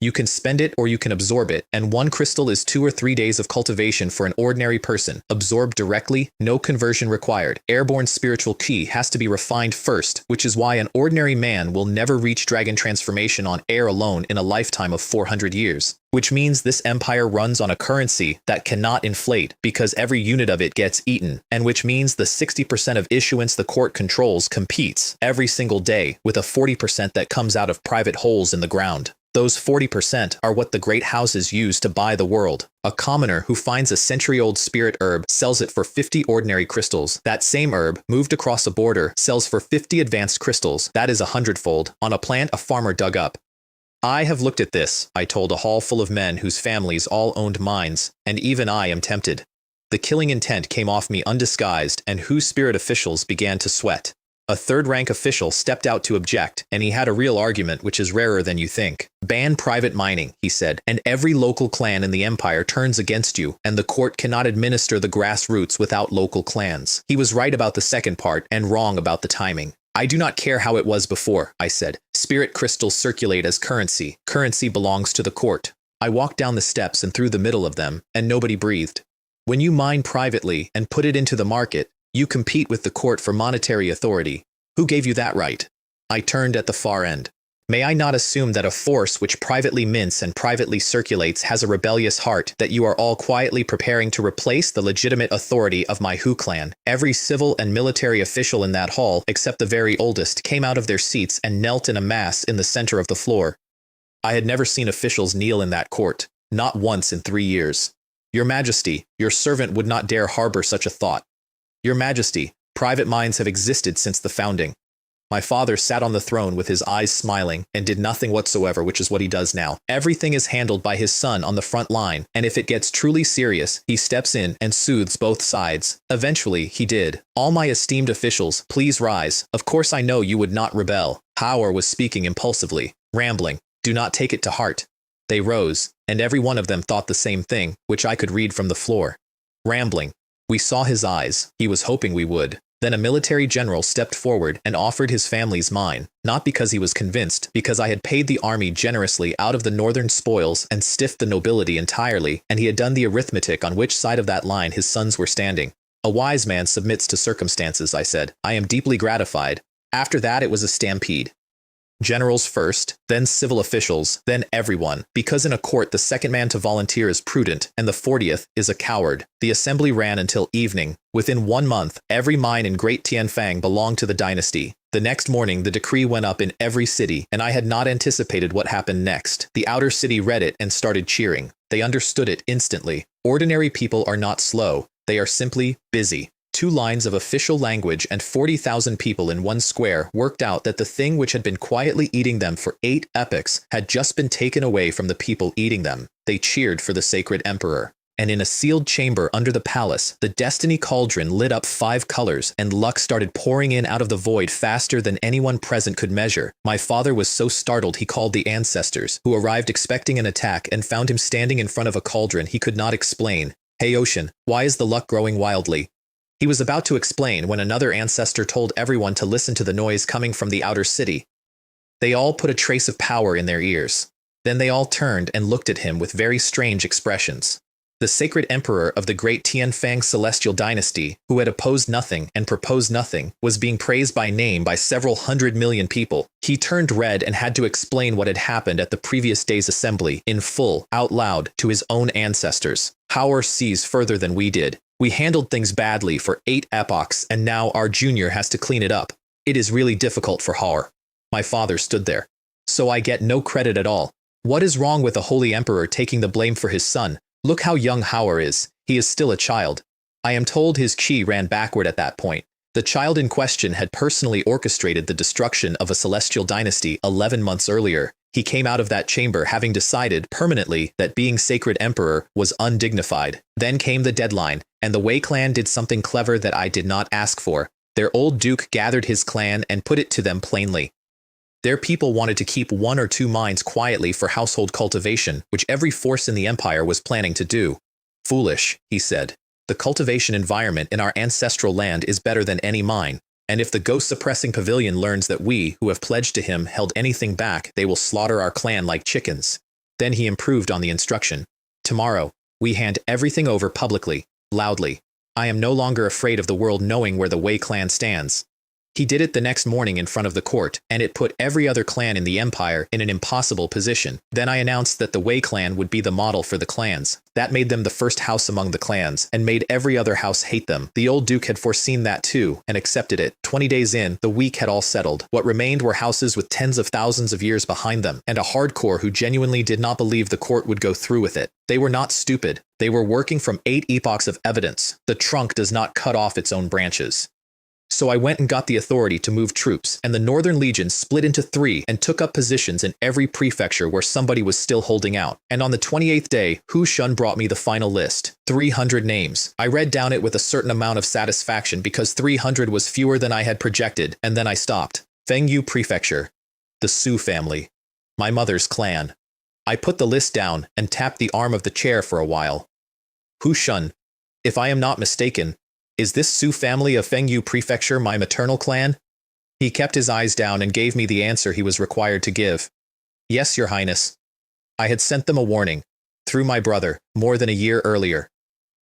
You can spend it or you can absorb it, and 1 crystal is 2 or 3 days of cultivation for an ordinary person. Absorbed directly, no conversion required. Airborne spiritual ki has to be refined first, which is why an ordinary man will never reach dragon transformation on air alone in a lifetime of 400 years. Which means this empire runs on a currency that cannot inflate because every unit of it gets eaten, and which means the 60% of issuance the court controls competes every single day with a 40% that comes out of private holes in the ground. Those 40% are what the great houses use to buy the world. A commoner who finds a century-old spirit herb sells it for 50 ordinary crystals. That same herb, moved across a border, sells for 50 advanced crystals. That is 100-fold on a plant a farmer dug up. I have looked at this, I told a hall full of men whose families all owned mines, and even I am tempted. The killing intent came off me undisguised, and whose spirit officials began to sweat. A third-rank official stepped out to object, and he had a real argument which is rarer than you think. Ban private mining, he said, and every local clan in the empire turns against you, and the court cannot administer the grassroots without local clans. He was right about the second part, and wrong about the timing. I do not care how it was before, I said. Spirit crystals circulate as currency. Currency belongs to the court. I walked down the steps and through the middle of them, and nobody breathed. When you mine privately and put it into the market, you compete with the court for monetary authority. Who gave you that right? I turned at the far end. May I not assume that a force which privately mints and privately circulates has a rebellious heart, that you are all quietly preparing to replace the legitimate authority of my Hu clan? Every civil and military official in that hall, except the very oldest, came out of their seats and knelt in a mass in the center of the floor. I had never seen officials kneel in that court, not once in 3 years. Your Majesty, your servant would not dare harbor such a thought. Your Majesty, private mines have existed since the founding. My father sat on the throne with his eyes smiling and did nothing whatsoever, which is what he does now. Everything is handled by his son on the front line, and if it gets truly serious, he steps in and soothes both sides. Eventually, he did. All my esteemed officials, please rise. Of course I know you would not rebel. Howard was speaking impulsively, rambling. Do not take it to heart. They rose, and every one of them thought the same thing, which I could read from the floor. Rambling. We saw his eyes. He was hoping we would. Then a military general stepped forward and offered his family's mine, not because he was convinced, because I had paid the army generously out of the northern spoils and stiffed the nobility entirely, and he had done the arithmetic on which side of that line his sons were standing. A wise man submits to circumstances, I said. I am deeply gratified. After that it was a stampede. Generals first, then civil officials, then everyone, because in a court the second man to volunteer is prudent, and the 40th is a coward. The assembly ran until evening. Within 1 month, every mine in Great Tianfang belonged to the dynasty. The next morning, the decree went up in every city, and I had not anticipated what happened next. The outer city read it and started cheering. They understood it instantly. Ordinary people are not slow. They are simply busy. 2 lines of official language and 40,000 people in 1 square worked out that the thing which had been quietly eating them for 8 epochs had just been taken away from the people eating them. They cheered for the sacred emperor. And in a sealed chamber under the palace, the destiny cauldron lit up 5 colors, and luck started pouring in out of the void faster than anyone present could measure. My father was so startled he called the ancestors, who arrived expecting an attack and found him standing in front of a cauldron he could not explain. Hey Ocean, why is the luck growing wildly? He was about to explain when another ancestor told everyone to listen to the noise coming from the outer city. They all put a trace of power in their ears. Then they all turned and looked at him with very strange expressions. The sacred emperor of the great Tianfang Celestial Dynasty, who had opposed nothing and proposed nothing, was being praised by name by several 100 million people. He turned red and had to explain what had happened at the previous day's assembly, in full, out loud, to his own ancestors. Howard sees further than we did. We handled things badly for 8 epochs, and now our junior has to clean it up. It is really difficult for Howard. My father stood there. So I get no credit at all. What is wrong with the holy emperor taking the blame for his son? Look how young Howard is. He is still a child. I am told his chi ran backward at that point. The child in question had personally orchestrated the destruction of a celestial dynasty 11 months earlier. He came out of that chamber having decided permanently that being sacred emperor was undignified. Then came the deadline, and the Wei clan did something clever that I did not ask for. Their old duke gathered his clan and put it to them plainly. Their people wanted to keep 1 or 2 mines quietly for household cultivation, which every force in the empire was planning to do. Foolish, he said. The cultivation environment in our ancestral land is better than any mine. And if the ghost-suppressing pavilion learns that we, who have pledged to him, held anything back, they will slaughter our clan like chickens. Then he improved on the instruction. Tomorrow, we hand everything over publicly, loudly. I am no longer afraid of the world knowing where the Wei clan stands. He did it the next morning in front of the court, and it put every other clan in the empire in an impossible position. Then I announced that the Wei clan would be the model for the clans. That made them the first house among the clans, and made every other house hate them. The old duke had foreseen that too, and accepted it. 20 days in, the weak had all settled. What remained were houses with tens of thousands of years behind them, and a hardcore who genuinely did not believe the court would go through with it. They were not stupid. They were working from 8 epochs of evidence. The trunk does not cut off its own branches. So I went and got the authority to move troops, and the Northern Legion split into 3 and took up positions in every prefecture where somebody was still holding out. And on the 28th day, Hu Shun brought me the final list. 300 names. I read down it with a certain amount of satisfaction because 300 was fewer than I had projected, and then I stopped. Fengyu Prefecture. The Su family. My mother's clan. I put the list down and tapped the arm of the chair for a while. Hu Shun, if I am not mistaken, is this Su family of Fengyu Prefecture my maternal clan? He kept his eyes down and gave me the answer he was required to give. Yes, Your Highness. I had sent them a warning, through my brother, more than a year earlier.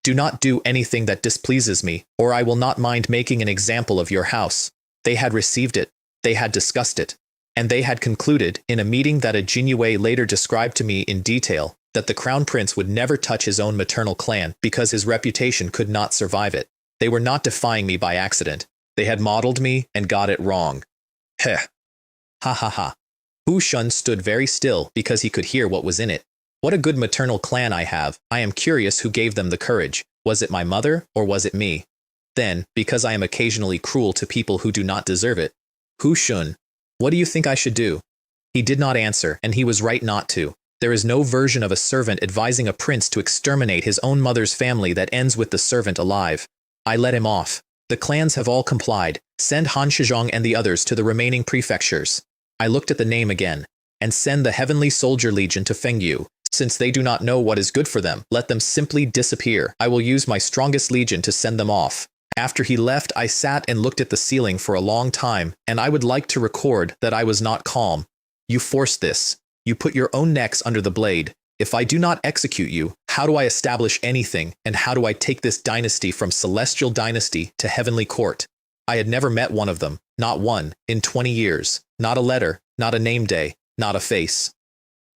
Do not do anything that displeases me, or I will not mind making an example of your house. They had received it, they had discussed it, and they had concluded, in a meeting that a Jinyue later described to me in detail, that the crown prince would never touch his own maternal clan because his reputation could not survive it. They were not defying me by accident. They had modeled me and got it wrong. Heh. Ha ha ha. Hu Shun stood very still because he could hear what was in it. What a good maternal clan I have. I am curious who gave them the courage. Was it my mother or was it me? Then, because I am occasionally cruel to people who do not deserve it. Hu Shun, what do you think I should do? He did not answer, and he was right not to. There is no version of a servant advising a prince to exterminate his own mother's family that ends with the servant alive. I let him off. The clans have all complied. Send Han Shizhong and the others to the remaining prefectures. I looked at the name again. And send the Heavenly Soldier Legion to Fengyu. Since they do not know what is good for them, let them simply disappear. I will use my strongest legion to send them off. After he left, I sat and looked at the ceiling for a long time, and I would like to record that I was not calm. You forced this. You put your own necks under the blade. If I do not execute you, how do I establish anything, and how do I take this dynasty from Celestial Dynasty to Heavenly Court? I had never met one of them, not one, in 20 years. Not a letter, not a name day, not a face.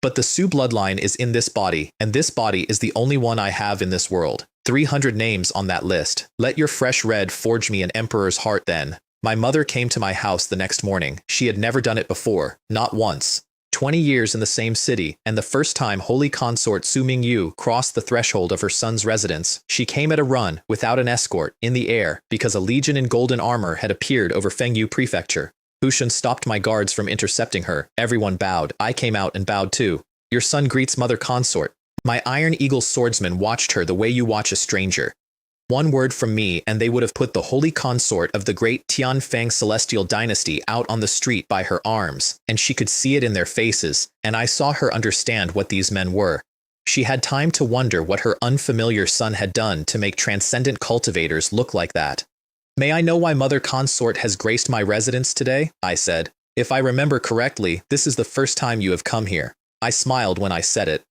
But the Su bloodline is in this body, and this body is the only one I have in this world. 300 names on that list. Let your fresh red forge me an emperor's heart then. My mother came to my house the next morning. She had never done it before, not once. 20 years in the same city, and the first time Holy Consort Su Mingyu crossed the threshold of her son's residence, she came at a run, without an escort, in the air, because a legion in golden armor had appeared over Fengyu Prefecture. Hu Shun stopped my guards from intercepting her. Everyone bowed. I came out and bowed too. Your son greets Mother Consort. My Iron Eagle swordsman watched her the way you watch a stranger. One word from me and they would have put the holy consort of the great Tianfang Celestial Dynasty out on the street by her arms, and she could see it in their faces, and I saw her understand what these men were. She had time to wonder what her unfamiliar son had done to make transcendent cultivators look like that. May I know why Mother Consort has graced my residence today? I said. If I remember correctly, this is the first time you have come here. I smiled when I said it.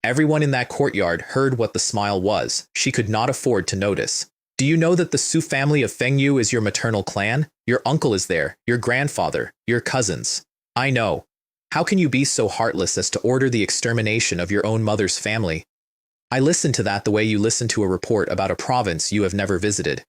Everyone in that courtyard heard what the smile was. She could not afford to notice. Do you know that the Su family of Fengyu is your maternal clan? Your uncle is there, your grandfather, your cousins. I know. How can you be so heartless as to order the extermination of your own mother's family? I listened to that the way you listen to a report about a province you have never visited.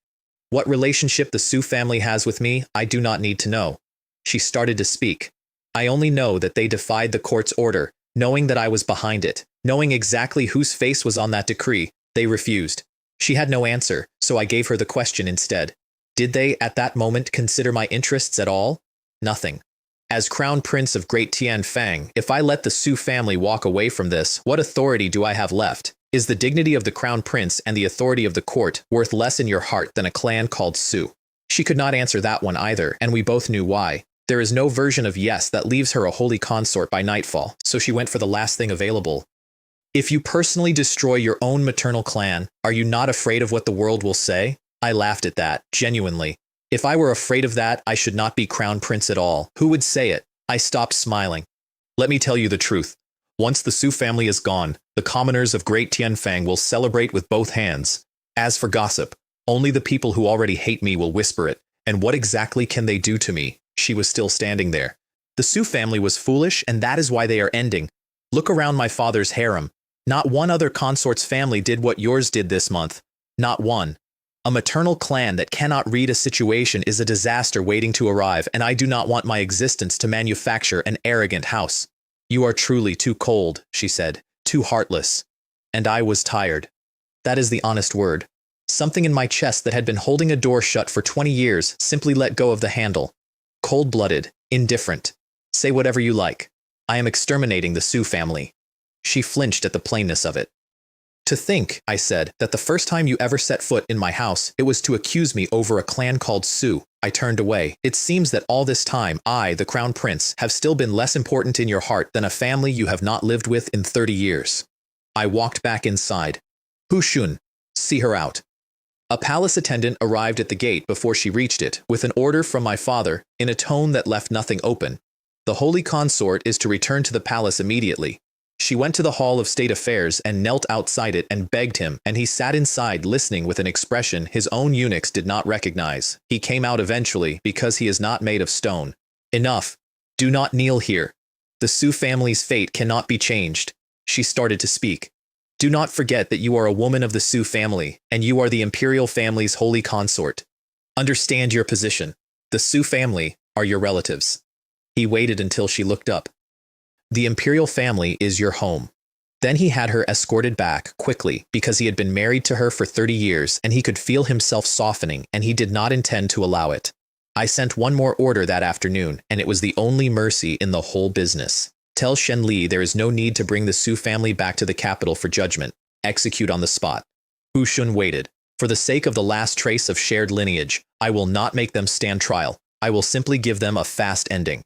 What relationship the Su family has with me, I do not need to know. She started to speak. I only know that they defied the court's order, knowing that I was behind it. Knowing exactly whose face was on that decree, they refused. She had no answer, so I gave her the question instead. Did they, at that moment, consider my interests at all? Nothing. As Crown Prince of Great Tianfang, if I let the Su family walk away from this, what authority do I have left? Is the dignity of the Crown Prince and the authority of the court worth less in your heart than a clan called Su? She could not answer that one either, and we both knew why. There is no version of yes that leaves her a holy consort by nightfall, so she went for the last thing available. If you personally destroy your own maternal clan, are you not afraid of what the world will say? I laughed at that, genuinely. If I were afraid of that, I should not be crown prince at all. Who would say it? I stopped smiling. Let me tell you the truth. Once the Su family is gone, the commoners of Great Tianfang will celebrate with both hands. As for gossip, only the people who already hate me will whisper it, and what exactly can they do to me? She was still standing there. The Su family was foolish, and that is why they are ending. Look around my father's harem. Not one other consort's family did what yours did this month. Not one. A maternal clan that cannot read a situation is a disaster waiting to arrive, and I do not want my existence to manufacture an arrogant house. You are truly too cold, she said, too heartless. And I was tired. That is the honest word. Something in my chest that had been holding a door shut for 20 years simply let go of the handle. Cold-blooded, indifferent. Say whatever you like. I am exterminating the Su family. She flinched at the plainness of it. To think, I said, that the first time you ever set foot in my house, it was to accuse me over a clan called Su. I turned away. It seems that all this time, I, the Crown Prince, have still been less important in your heart than a family you have not lived with in 30 years. I walked back inside. Hu Shun, see her out. A palace attendant arrived at the gate before she reached it, with an order from my father, in a tone that left nothing open. The holy consort is to return to the palace immediately. She went to the Hall of State Affairs and knelt outside it and begged him, and he sat inside listening with an expression his own eunuchs did not recognize. He came out eventually because he is not made of stone. Enough. Do not kneel here. The Su family's fate cannot be changed. She started to speak. Do not forget that you are a woman of the Su family, and you are the imperial family's holy consort. Understand your position. The Su family are your relatives. He waited until she looked up. The imperial family is your home. Then he had her escorted back quickly because he had been married to her for 30 years and he could feel himself softening, and he did not intend to allow it. I sent one more order that afternoon, and it was the only mercy in the whole business. Tell Shen Li there is no need to bring the Su family back to the capital for judgment. Execute on the spot. Hu Shun waited. For the sake of the last trace of shared lineage, I will not make them stand trial. I will simply give them a fast ending.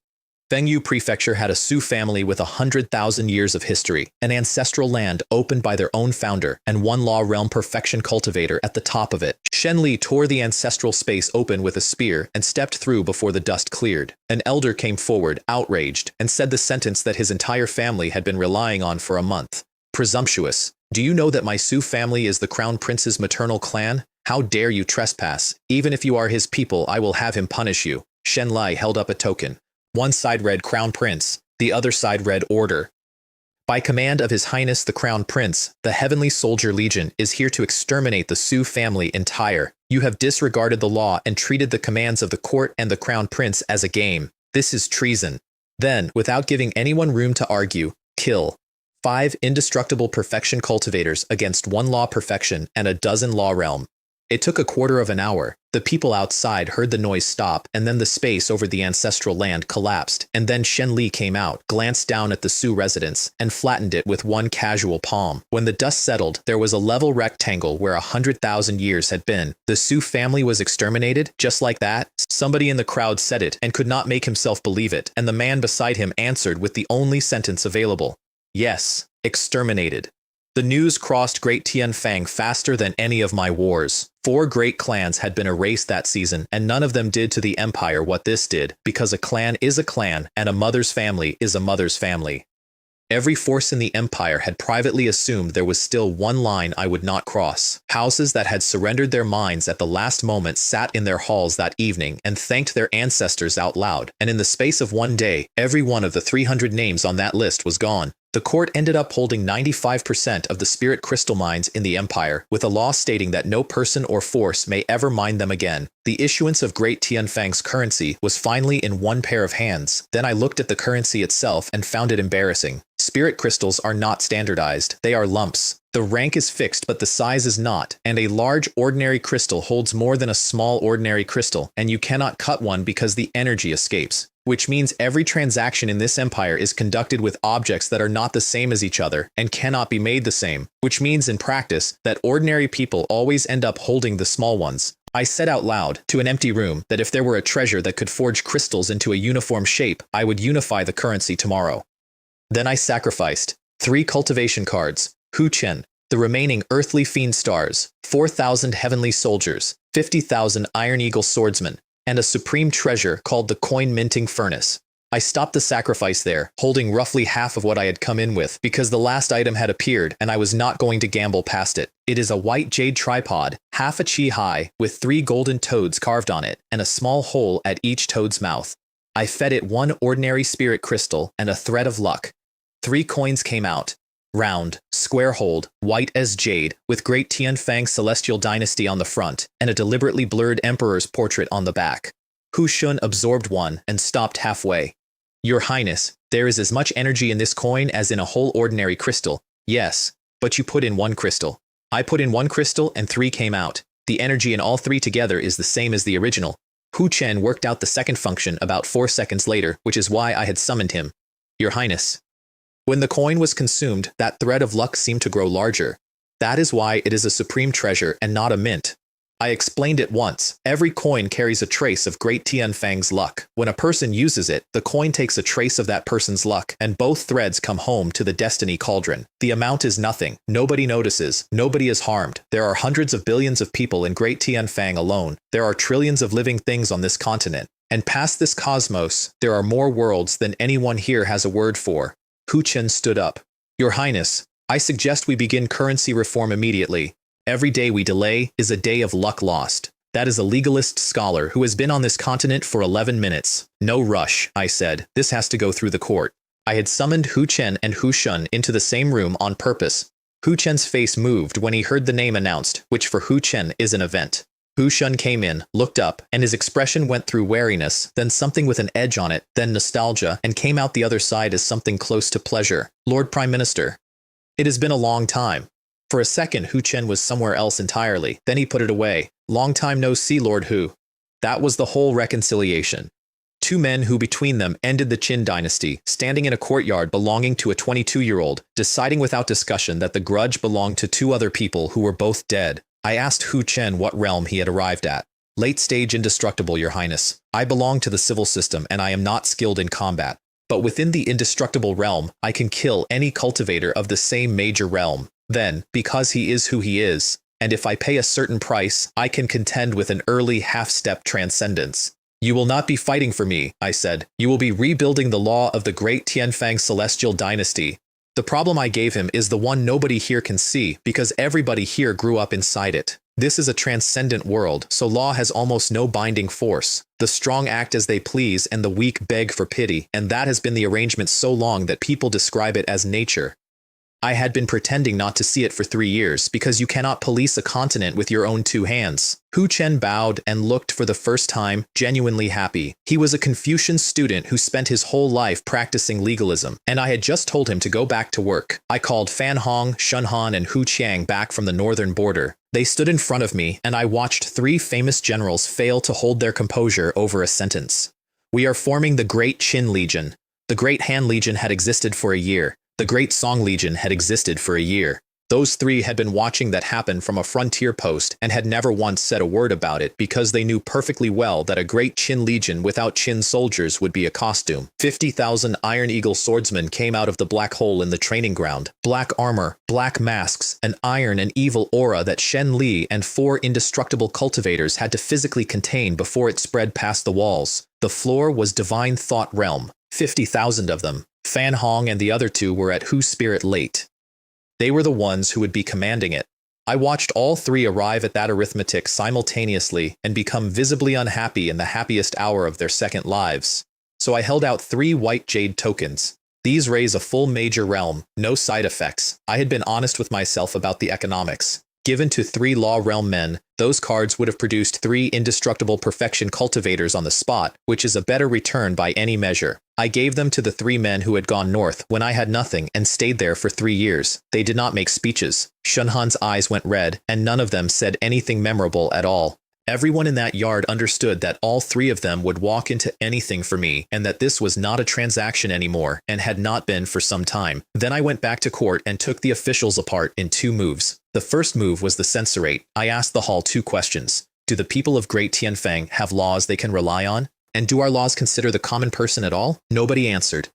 Fengyu Prefecture had a Su family with 100,000 years of history, an ancestral land opened by their own founder, and one law realm perfection cultivator at the top of it. Shen Li tore the ancestral space open with a spear and stepped through before the dust cleared. An elder came forward, outraged, and said the sentence that his entire family had been relying on for a month. Presumptuous. Do you know that my Su family is the Crown Prince's maternal clan? How dare you trespass? Even if you are his people, I will have him punish you. Shen Li held up a token. One side read Crown Prince, the other side read Order. By command of His Highness the Crown Prince, the Heavenly Soldier Legion is here to exterminate the Su family entire. You have disregarded the law and treated the commands of the court and the Crown Prince as a game. This is treason. Then, without giving anyone room to argue, kill. 5 indestructible perfection cultivators against 1 law perfection and a dozen law realm. It took a quarter of an hour. The people outside heard the noise stop, and then the space over the ancestral land collapsed, and then Shen Li came out, glanced down at the Su residence, and flattened it with one casual palm. When the dust settled, there was a level rectangle where 100,000 years had been. The Su family was exterminated, just like that? Somebody in the crowd said it, and could not make himself believe it, and the man beside him answered with the only sentence available. Yes, exterminated. The news crossed Great Tianfang faster than any of my wars. 4 great clans had been erased that season, and none of them did to the empire what this did, because a clan is a clan, and a mother's family is a mother's family. Every force in the empire had privately assumed there was still one line I would not cross. Houses that had surrendered their minds at the last moment sat in their halls that evening and thanked their ancestors out loud, and in the space of one day, every one of the 300 names on that list was gone. The court ended up holding 95% of the spirit crystal mines in the empire, with a law stating that no person or force may ever mine them again. The issuance of Great Tianfang's currency was finally in one pair of hands. Then I looked at the currency itself and found it embarrassing. Spirit crystals are not standardized. They are lumps. The rank is fixed, but the size is not, and a large ordinary crystal holds more than a small ordinary crystal, and you cannot cut one because the energy escapes. Which means every transaction in this empire is conducted with objects that are not the same as each other and cannot be made the same, which means in practice that ordinary people always end up holding the small ones. I said out loud to an empty room that if there were a treasure that could forge crystals into a uniform shape, I would unify the currency tomorrow. Then I sacrificed 3 cultivation cards, Hu Chen, the remaining earthly fiend stars, 4,000 heavenly soldiers, 50,000 Iron Eagle swordsmen, and a supreme treasure called the coin minting furnace. I stopped the sacrifice there, holding roughly half of what I had come in with, because the last item had appeared and I was not going to gamble past it. It is a white jade tripod, half a chi high, with 3 golden toads carved on it, and a small hole at each toad's mouth. I fed it 1 ordinary spirit crystal and a thread of luck. 3 coins came out. Round, square-holed, white as jade, with Great Tianfang's Celestial Dynasty on the front, and a deliberately blurred emperor's portrait on the back. Hu Shun absorbed one and stopped halfway. Your Highness, there is as much energy in this coin as in a whole ordinary crystal. Yes, but you put in 1 crystal. I put in 1 crystal and 3 came out. The energy in all 3 together is the same as the original. Hu Chen worked out the second function about 4 seconds later, which is why I had summoned him. Your Highness. When the coin was consumed, that thread of luck seemed to grow larger. That is why it is a supreme treasure and not a mint. I explained it once. Every coin carries a trace of Great Tianfang's luck. When a person uses it, the coin takes a trace of that person's luck, and both threads come home to the destiny cauldron. The amount is nothing. Nobody notices. Nobody is harmed. There are hundreds of billions of people in Great Tianfang alone. There are trillions of living things on this continent. And past this cosmos, there are more worlds than anyone here has a word for. Hu Chen stood up. Your Highness, I suggest we begin currency reform immediately. Every day we delay is a day of luck lost. That is a legalist scholar who has been on this continent for 11 minutes. No rush, I said. This has to go through the court. I had summoned Hu Chen and Hu Shun into the same room on purpose. Hu Chen's face moved when he heard the name announced, which for Hu Chen is an event. Hu Shun came in, looked up, and his expression went through wariness, then something with an edge on it, then nostalgia, and came out the other side as something close to pleasure. Lord Prime Minister. It has been a long time. For a second, Hu Chen was somewhere else entirely. Then he put it away. Long time no see, Lord Hu. That was the whole reconciliation. 2 men who between them ended the Qin dynasty, standing in a courtyard belonging to a 22-year-old, deciding without discussion that the grudge belonged to 2 other people who were both dead. I asked Hu Chen what realm he had arrived at. Late stage indestructible, Your Highness. I belong to the civil system and I am not skilled in combat. But within the indestructible realm, I can kill any cultivator of the same major realm. Then, because he is who he is, and if I pay a certain price, I can contend with an early half-step transcendence. You will not be fighting for me, I said. You will be rebuilding the law of the Great Tianfang Celestial Dynasty. The problem I gave him is the one nobody here can see, because everybody here grew up inside it. This is a transcendent world, so law has almost no binding force. The strong act as they please and the weak beg for pity, and that has been the arrangement so long that people describe it as nature. I had been pretending not to see it for 3 years, because you cannot police a continent with your own 2 hands. Hu Chen bowed and looked for the first time genuinely happy. He was a Confucian student who spent his whole life practicing legalism, and I had just told him to go back to work. I called Fan Hong, Shun Han, and Hu Qiang back from the northern border. They stood in front of me, and I watched 3 famous generals fail to hold their composure over a sentence. We are forming the Great Qin Legion. The Great Han Legion had existed for a year. The Great Song Legion had existed for a year. Those 3 had been watching that happen from a frontier post and had never once said a word about it because they knew perfectly well that a Great Qin Legion without Qin soldiers would be a costume. 50,000 Iron Eagle swordsmen came out of the black hole in the training ground. Black armor, black masks, an iron and evil aura that Shen Li and 4 indestructible cultivators had to physically contain before it spread past the walls. The floor was divine thought realm. 50,000 of them. Fan Hong and the other 2 were at Hu's spirit late. They were the ones who would be commanding it. I watched all 3 arrive at that arithmetic simultaneously and become visibly unhappy in the happiest hour of their second lives. So I held out 3 white jade tokens. These raise a full major realm, no side effects. I had been honest with myself about the economics. Given to 3 law realm men, those cards would have produced 3 indestructible perfection cultivators on the spot, which is a better return by any measure. I gave them to the 3 men who had gone north when I had nothing and stayed there for 3 years. They did not make speeches. Shunhan's eyes went red, and none of them said anything memorable at all. Everyone in that yard understood that all 3 of them would walk into anything for me, and that this was not a transaction anymore, and had not been for some time. Then I went back to court and took the officials apart in 2 moves. The first move was the censorate. I asked the hall 2 questions. Do the people of Great Tianfang have laws they can rely on? And do our laws consider the common person at all? Nobody answered.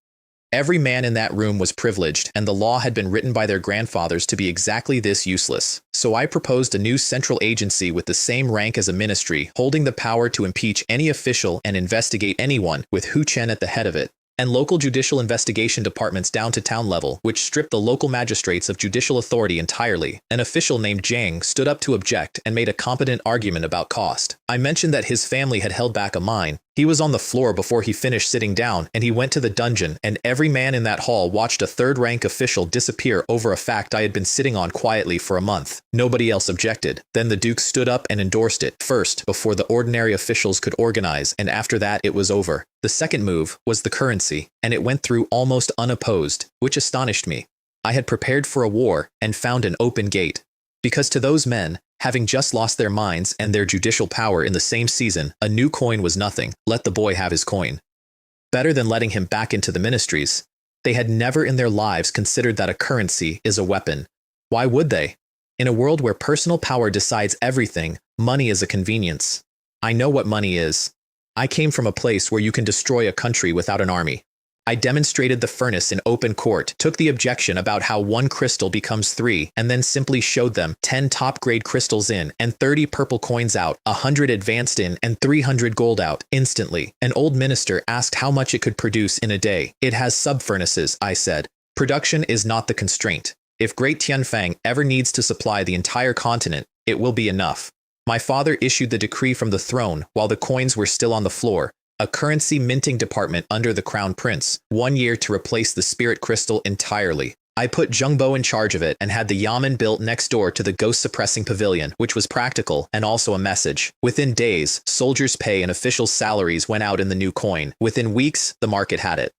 Every man in that room was privileged, and the law had been written by their grandfathers to be exactly this useless. So I proposed a new central agency with the same rank as a ministry, holding the power to impeach any official and investigate anyone, with Hu Chen at the head of it. and local judicial investigation departments down to town level, which stripped the local magistrates of judicial authority entirely. An official named Jiang stood up to object and made a competent argument about cost. I mentioned that his family had held back a mine. He was on the floor before he finished sitting down, and he went to the dungeon, and every man in that hall watched a third-rank official disappear over a fact I had been sitting on quietly for a month. Nobody else objected. Then the Duke stood up and endorsed it, first, before the ordinary officials could organize, and after that it was over. The second move was the currency, and it went through almost unopposed, which astonished me. I had prepared for a war and found an open gate. Because to those men, having just lost their minds and their judicial power in the same season, a new coin was nothing. Let the boy have his coin. Better than letting him back into the ministries. They had never in their lives considered that a currency is a weapon. Why would they? In a world where personal power decides everything, money is a convenience. I know what money is. I came from a place where you can destroy a country without an army. I demonstrated the furnace in open court, took the objection about how 1 crystal becomes 3, and then simply showed them 10 top-grade crystals in and 30 purple coins out, 100 advanced in and 300 gold out, instantly. An old minister asked how much it could produce in a day. It has sub-furnaces, I said. Production is not the constraint. If Great Tianfang ever needs to supply the entire continent, it will be enough. My father issued the decree from the throne while the coins were still on the floor. A currency minting department under the Crown Prince, 1 year to replace the spirit crystal entirely. I put Zhengbo in charge of it and had the yamen built next door to the ghost-suppressing pavilion, which was practical and also a message. Within days, soldiers' pay and officials' salaries went out in the new coin. Within weeks, the market had it.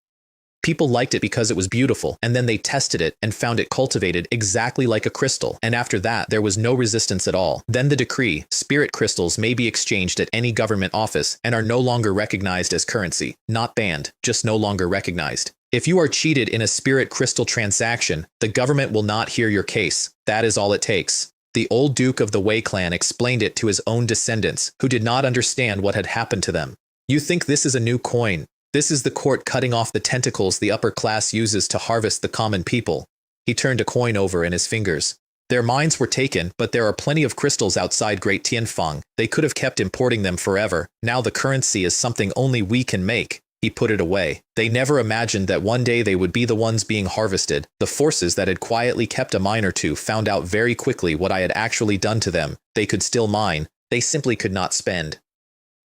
People liked it because it was beautiful, and then they tested it and found it cultivated exactly like a crystal, and after that there was no resistance at all. Then the decree, spirit crystals may be exchanged at any government office and are no longer recognized as currency. Not banned, just no longer recognized. If you are cheated in a spirit crystal transaction, the government will not hear your case. That is all it takes. The old Duke of the Wei clan explained it to his own descendants, who did not understand what had happened to them. You think this is a new coin? This is the court cutting off the tentacles the upper class uses to harvest the common people. He turned a coin over in his fingers. Their minds were taken, but there are plenty of crystals outside Great Tianfang. They could have kept importing them forever. Now the currency is something only we can make. He put it away. They never imagined that one day they would be the ones being harvested. The forces that had quietly kept a mine or two found out very quickly what I had actually done to them. They could still mine. They simply could not spend.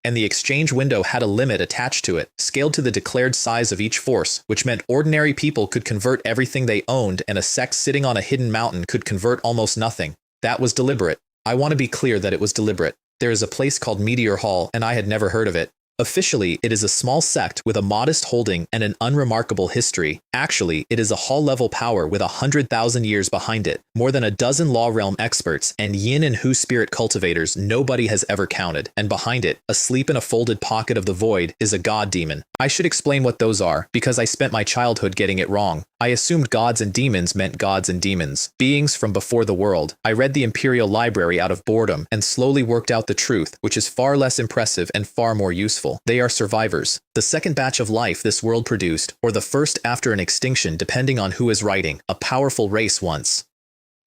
And the exchange window had a limit attached to it, scaled to the declared size of each force, which meant ordinary people could convert everything they owned and a sect sitting on a hidden mountain could convert almost nothing. That was deliberate. I want to be clear that it was deliberate. There is a place called Meteor Hall, and I had never heard of it. Officially, it is a small sect with a modest holding and an unremarkable history. Actually, it is a hall-level power with 100,000 years behind it, more than a dozen law realm experts, and yin and hu spirit cultivators nobody has ever counted. And behind it, asleep in a folded pocket of the void, is a god demon. I should explain what those are, because I spent my childhood getting it wrong. I assumed gods and demons meant gods and demons, beings from before the world. I read the Imperial Library out of boredom and slowly worked out the truth, which is far less impressive and far more useful. They are survivors. The second batch of life this world produced, or the first after an extinction depending on who is writing, a powerful race once.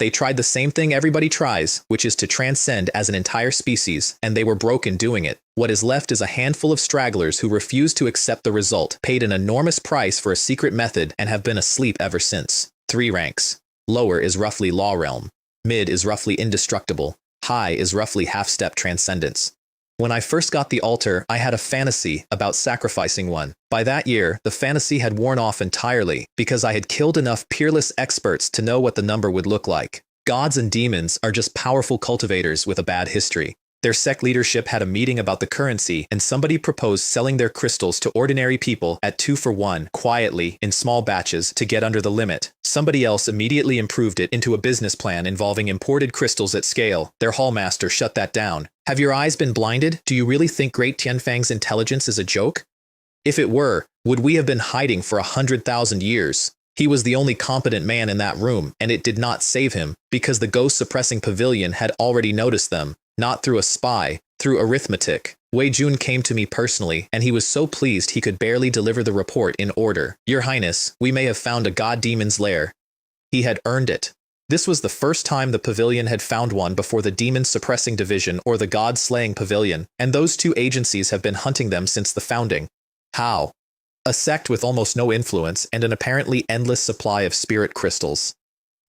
They tried the same thing everybody tries, which is to transcend as an entire species, and they were broken doing it. What is left is a handful of stragglers who refuse to accept the result, paid an enormous price for a secret method, and have been asleep ever since. 3 ranks. Lower is roughly law realm. Mid is roughly indestructible. High is roughly half-step transcendence. When I first got the altar, I had a fantasy about sacrificing one. By that year, the fantasy had worn off entirely, because I had killed enough peerless experts to know what the number would look like. Gods and demons are just powerful cultivators with a bad history. Their sect leadership had a meeting about the currency, and somebody proposed selling their crystals to ordinary people at 2 for 1, quietly, in small batches, to get under the limit. Somebody else immediately improved it into a business plan involving imported crystals at scale. Their hallmaster shut that down. Have your eyes been blinded? Do you really think Great Tianfang's intelligence is a joke? If it were, would we have been hiding for 100,000 years? He was the only competent man in that room, and it did not save him, because the ghost-suppressing pavilion had already noticed them. Not through a spy, through arithmetic. Wei Jun came to me personally, and he was so pleased he could barely deliver the report in order. Your Highness, we may have found a god demon's lair. He had earned it. This was the first time the pavilion had found one before the demon suppressing division or the god slaying pavilion, and those two agencies have been hunting them since the founding. How? A sect with almost no influence and an apparently endless supply of spirit crystals.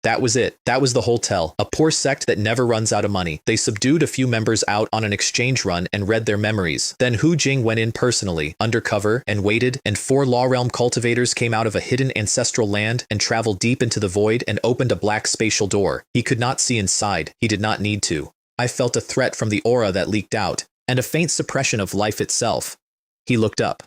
That was it. That was the whole tell. A poor sect that never runs out of money. They subdued a few members out on an exchange run and read their memories. Then Hu Jing went in personally, undercover, and waited, and 4 Law Realm cultivators came out of a hidden ancestral land and traveled deep into the void and opened a black spatial door. He could not see inside. He did not need to. I felt a threat from the aura that leaked out, and a faint suppression of life itself. He looked up.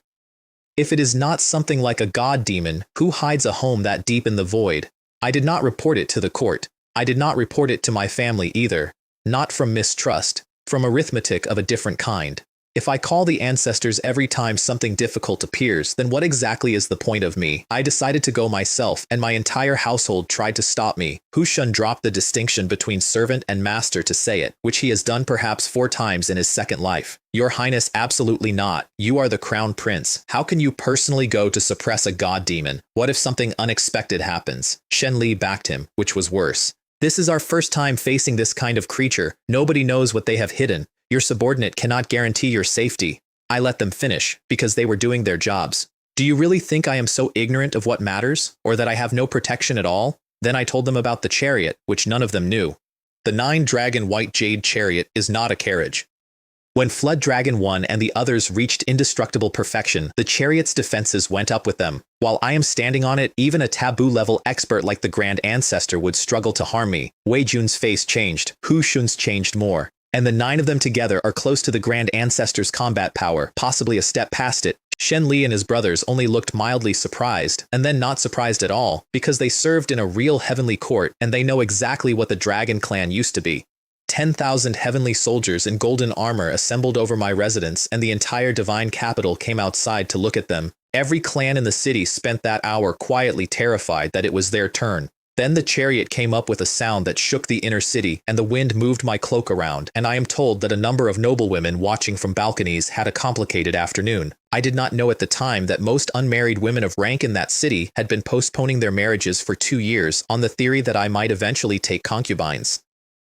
If it is not something like a god demon, who hides a home that deep in the void? I did not report it to the court. I did not report it to my family either. Not from mistrust, from arithmetic of a different kind. If I call the ancestors every time something difficult appears, then what exactly is the point of me? I decided to go myself, and my entire household tried to stop me. Hu Shun dropped the distinction between servant and master to say it, which he has done perhaps 4 times in his second life. Your Highness, absolutely not. You are the crown prince. How can you personally go to suppress a god demon? What if something unexpected happens? Shen Li backed him, which was worse. This is our first time facing this kind of creature. Nobody knows what they have hidden. Your subordinate cannot guarantee your safety. I let them finish, because they were doing their jobs. Do you really think I am so ignorant of what matters, or that I have no protection at all? Then I told them about the chariot, which none of them knew. The 9-dragon white jade chariot is not a carriage. When Flood Dragon 1 and the others reached indestructible perfection, the chariot's defenses went up with them. While I am standing on it, even a taboo-level expert like the Grand Ancestor would struggle to harm me. Wei Jun's face changed. Hu Shun's changed more. And the 9 of them together are close to the Grand Ancestor's combat power, possibly a step past it. Shen Li and his brothers only looked mildly surprised, and then not surprised at all, because they served in a real heavenly court, and they know exactly what the Dragon Clan used to be. 10,000 heavenly soldiers in golden armor assembled over my residence, and the entire divine capital came outside to look at them. Every clan in the city spent that hour quietly terrified that it was their turn. Then the chariot came up with a sound that shook the inner city, and the wind moved my cloak around, and I am told that a number of noblewomen watching from balconies had a complicated afternoon. I did not know at the time that most unmarried women of rank in that city had been postponing their marriages for 2 years on the theory that I might eventually take concubines.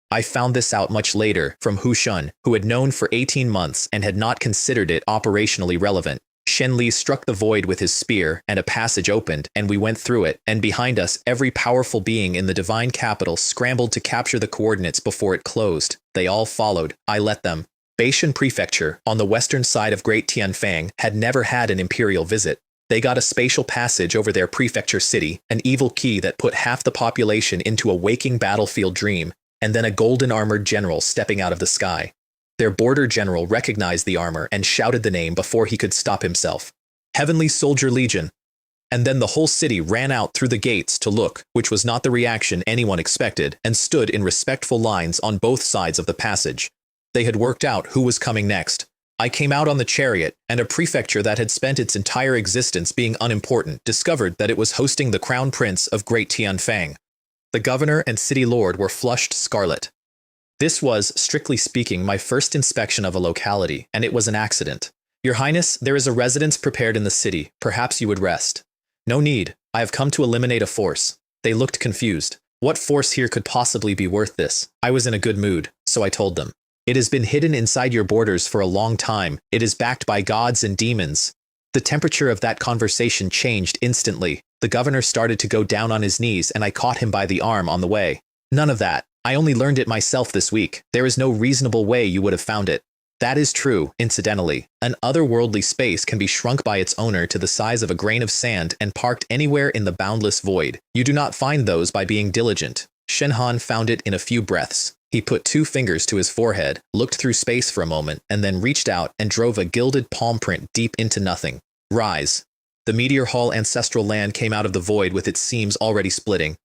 I found this out much later from Hu Shun, who had known for 18 months and had not considered it operationally relevant. Shen Li struck the void with his spear, and a passage opened, and we went through it, and behind us every powerful being in the divine capital scrambled to capture the coordinates before it closed. They all followed. I let them. Beishan Prefecture, on the western side of Great Tianfang, had never had an imperial visit. They got a spatial passage over their prefecture city, an evil key that put half the population into a waking battlefield dream, and then a golden-armored general stepping out of the sky. Their border general recognized the armor and shouted the name before he could stop himself. Heavenly Soldier Legion. And then the whole city ran out through the gates to look, which was not the reaction anyone expected, and stood in respectful lines on both sides of the passage. They had worked out who was coming next. I came out on the chariot, and a prefecture that had spent its entire existence being unimportant discovered that it was hosting the crown prince of Great Tianfang. The governor and city lord were flushed scarlet. This was, strictly speaking, my first inspection of a locality, and it was an accident. Your Highness, there is a residence prepared in the city. Perhaps you would rest. No need. I have come to eliminate a force. They looked confused. What force here could possibly be worth this? I was in a good mood, so I told them. It has been hidden inside your borders for a long time. It is backed by gods and demons. The temperature of that conversation changed instantly. The governor started to go down on his knees, and I caught him by the arm on the way. None of that. I only learned it myself this week. There is no reasonable way you would have found it. That is true, incidentally. An otherworldly space can be shrunk by its owner to the size of a grain of sand and parked anywhere in the boundless void. You do not find those by being diligent. Shenhan found it in a few breaths. He put 2 fingers to his forehead, looked through space for a moment, and then reached out and drove a gilded palm print deep into nothing. Rise. The Meteor Hall ancestral land came out of the void with its seams already splitting.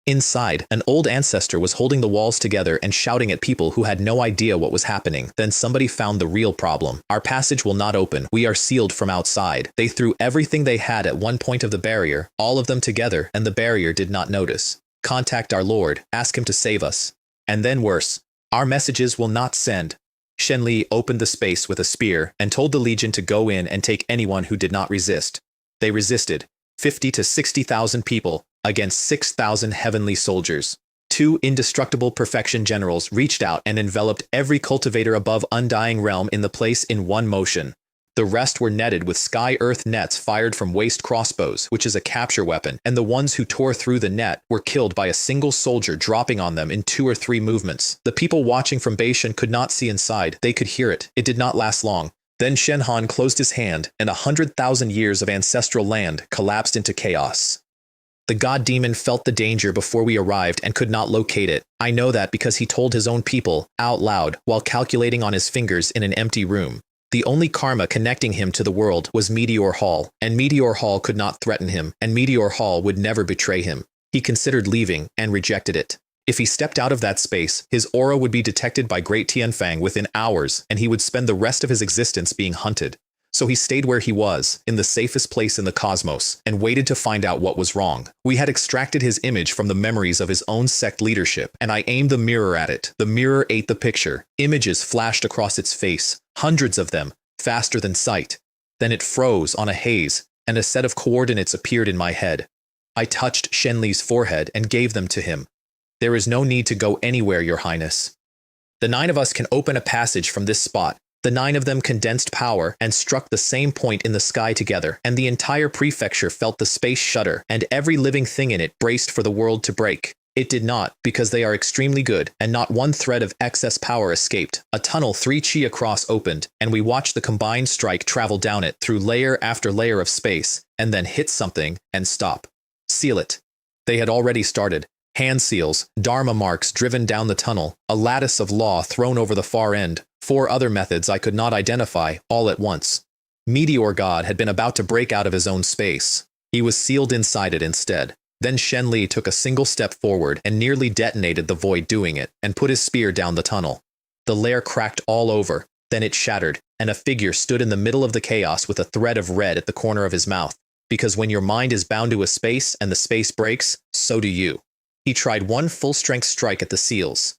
Inside, an old ancestor was holding the walls together and shouting at people who had no idea what was happening. Then somebody found the real problem. Our passage will not open. We are sealed from outside. They threw everything they had at one point of the barrier, all of them together, and the barrier did not notice. Contact our Lord. Ask him to save us. And then worse. Our messages will not send. Shen Li opened the space with a spear and told the Legion to go in and take anyone who did not resist. They resisted. 50 to 60,000 people against 6,000 heavenly soldiers. 2 indestructible perfection generals reached out and enveloped every cultivator above Undying Realm in the place in one motion. The rest were netted with sky-earth nets fired from waist crossbows, which is a capture weapon, and the ones who tore through the net were killed by a single soldier dropping on them in 2 or 3 movements. The people watching from Beishan could not see inside, they could hear it. It did not last long. Then Shenhan closed his hand, and 100,000 years of ancestral land collapsed into chaos. The god demon felt the danger before we arrived and could not locate it. I know that because he told his own people, out loud, while calculating on his fingers in an empty room. The only karma connecting him to the world was Meteor Hall, and Meteor Hall could not threaten him, and Meteor Hall would never betray him. He considered leaving, and rejected it. If he stepped out of that space, his aura would be detected by Great Tianfang within hours, and he would spend the rest of his existence being hunted. So he stayed where he was, in the safest place in the cosmos, and waited to find out what was wrong. We had extracted his image from the memories of his own sect leadership, and I aimed the mirror at it. The mirror ate the picture. Images flashed across its face, hundreds of them, faster than sight. Then it froze on a haze, and a set of coordinates appeared in my head. I touched Shenli's forehead and gave them to him. There is no need to go anywhere, Your Highness. The 9 of us can open a passage from this spot. The 9 of them condensed power and struck the same point in the sky together, and the entire prefecture felt the space shudder, and every living thing in it braced for the world to break. It did not, because they are extremely good, and not one thread of excess power escaped. A tunnel 3 chi across opened, and we watched the combined strike travel down it through layer after layer of space, and then hit something and stop. Seal it. They had already started. Hand seals, dharma marks driven down the tunnel, a lattice of law thrown over the far end, 4 other methods I could not identify, all at once. Meteor God had been about to break out of his own space. He was sealed inside it instead. Then Shenli took a single step forward and nearly detonated the void doing it, and put his spear down the tunnel. The lair cracked all over, then it shattered, and a figure stood in the middle of the chaos with a thread of red at the corner of his mouth. Because when your mind is bound to a space and the space breaks, so do you. He tried one full-strength strike at the seals.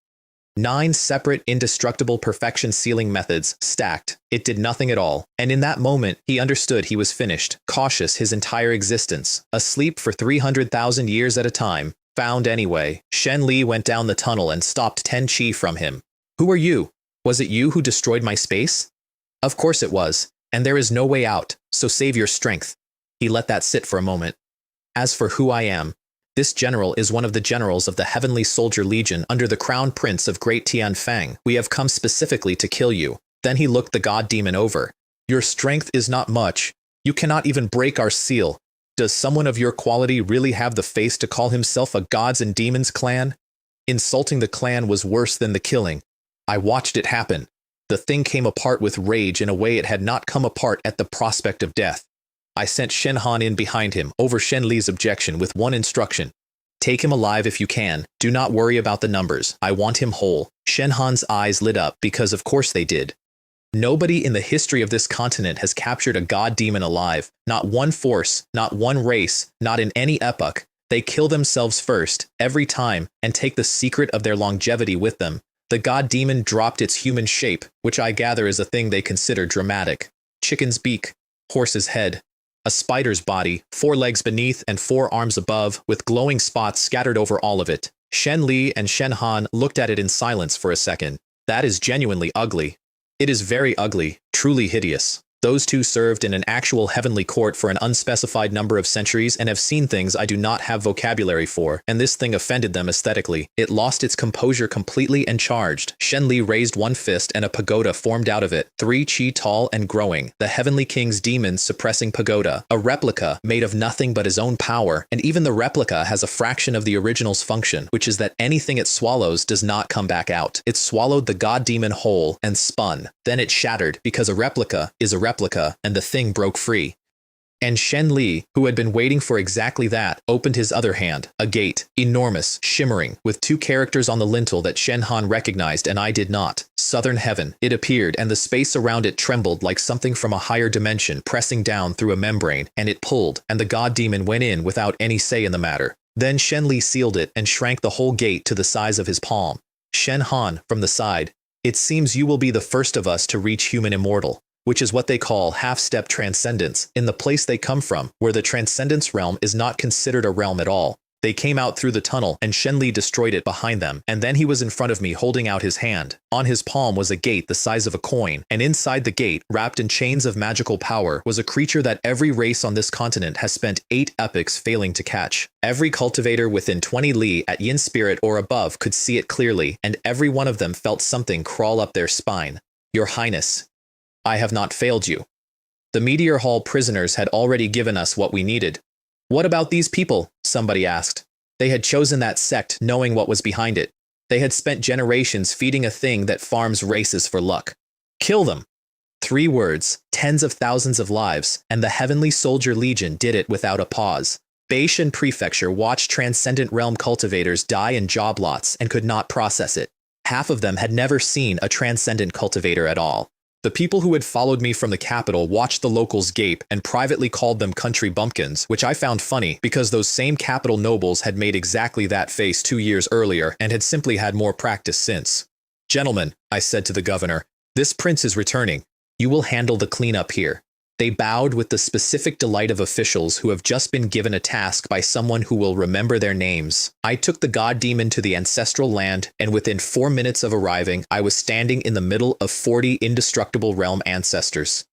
9 separate indestructible perfection sealing methods stacked. It did nothing at all, and in that moment he understood he was finished, cautious his entire existence, asleep for 300,000 years at a time. Found anyway. Shenli went down the tunnel and stopped 10 chi from him. Who are you? Was it you who destroyed my space? Of course it was, and there is no way out, so save your strength. He let that sit for a moment. As for who I am, this general is one of the generals of the Heavenly Soldier Legion under the Crown Prince of Great Tianfang. We have come specifically to kill you. Then he looked the god demon over. Your strength is not much. You cannot even break our seal. Does someone of your quality really have the face to call himself a gods and demons clan? Insulting the clan was worse than the killing. I watched it happen. The thing came apart with rage in a way it had not come apart at the prospect of death. I sent Shenhan in behind him, over Shenli's objection, with one instruction. Take him alive if you can. Do not worry about the numbers. I want him whole. Shenhan's eyes lit up, because of course they did. Nobody in the history of this continent has captured a god demon alive. Not one force, not one race, not in any epoch. They kill themselves first, every time, and take the secret of their longevity with them. The god demon dropped its human shape, which I gather is a thing they consider dramatic. Chicken's beak, horse's head. A spider's body, 4 legs beneath and 4 arms above, with glowing spots scattered over all of it. Shenli and Shenhan looked at it in silence for a second. That is genuinely ugly. It is very ugly, truly hideous. Those 2 served in an actual heavenly court for an unspecified number of centuries and have seen things I do not have vocabulary for, and this thing offended them aesthetically. It lost its composure completely and charged. Shenli raised one fist and a pagoda formed out of it, 3 chi tall and growing, the Heavenly King's demons suppressing pagoda, a replica made of nothing but his own power, and even the replica has a fraction of the original's function, which is that anything it swallows does not come back out. It swallowed the god demon whole and spun. Then it shattered, because a replica is a replica, and the thing broke free. And Shenli, who had been waiting for exactly that, opened his other hand, a gate, enormous, shimmering, with 2 characters on the lintel that Shenhan recognized and I did not. Southern Heaven. It appeared, and the space around it trembled like something from a higher dimension pressing down through a membrane, and it pulled, and the god demon went in without any say in the matter. Then Shenli sealed it and shrank the whole gate to the size of his palm. Shenhan, from the side. It seems you will be the first of us to reach human immortal, which is what they call half-step transcendence, in the place they come from, where the transcendence realm is not considered a realm at all. They came out through the tunnel and Shenli destroyed it behind them, and then he was in front of me holding out his hand. On his palm was a gate the size of a coin, and inside the gate, wrapped in chains of magical power, was a creature that every race on this continent has spent 8 epochs failing to catch. Every cultivator within 20 li at yin spirit or above could see it clearly, and every one of them felt something crawl up their spine. Your Highness, I have not failed you. The Meteor Hall prisoners had already given us what we needed. What about these people? Somebody asked. They had chosen that sect knowing what was behind it. They had spent generations feeding a thing that farms races for luck. Kill them. 3 words, tens of thousands of lives, and the Heavenly Soldier Legion did it without a pause. Beishan Prefecture watched Transcendent Realm cultivators die in job lots and could not process it. Half of them had never seen a Transcendent cultivator at all. The people who had followed me from the capital watched the locals gape and privately called them country bumpkins, which I found funny because those same capital nobles had made exactly that face 2 years earlier and had simply had more practice since. Gentlemen, I said to the governor, this prince is returning. You will handle the cleanup here. They bowed with the specific delight of officials who have just been given a task by someone who will remember their names. I took the god demon to the ancestral land, and within 4 minutes of arriving, I was standing in the middle of 40 indestructible realm ancestors.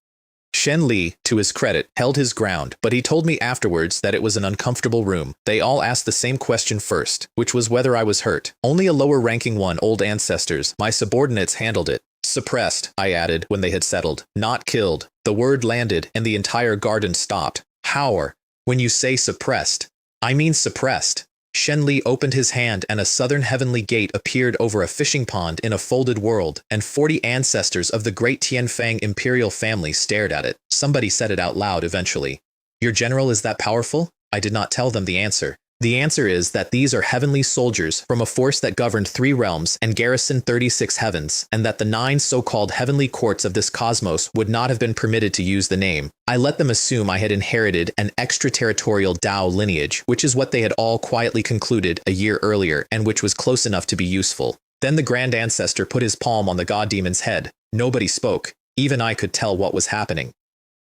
Shen Li, to his credit, held his ground, but he told me afterwards that it was an uncomfortable room. They all asked the same question first, which was whether I was hurt. Only a lower-ranking one, old ancestors, my subordinates, handled it. Suppressed, I added when they had settled. Not killed. The word landed, and the entire garden stopped. How? When you say suppressed, I mean suppressed. Shen Li opened his hand and a southern heavenly gate appeared over a fishing pond in a folded world, and 40 ancestors of the great Tianfang imperial family stared at it. Somebody said it out loud eventually. Your general is that powerful? I did not tell them the answer. The answer is that these are heavenly soldiers from a force that governed 3 realms and garrisoned 36 heavens, and that the 9 so-called heavenly courts of this cosmos would not have been permitted to use the name. I let them assume I had inherited an extraterritorial Dao lineage, which is what they had all quietly concluded a year earlier, and which was close enough to be useful. Then the Grand Ancestor put his palm on the god demon's head. Nobody spoke. Even I could tell what was happening.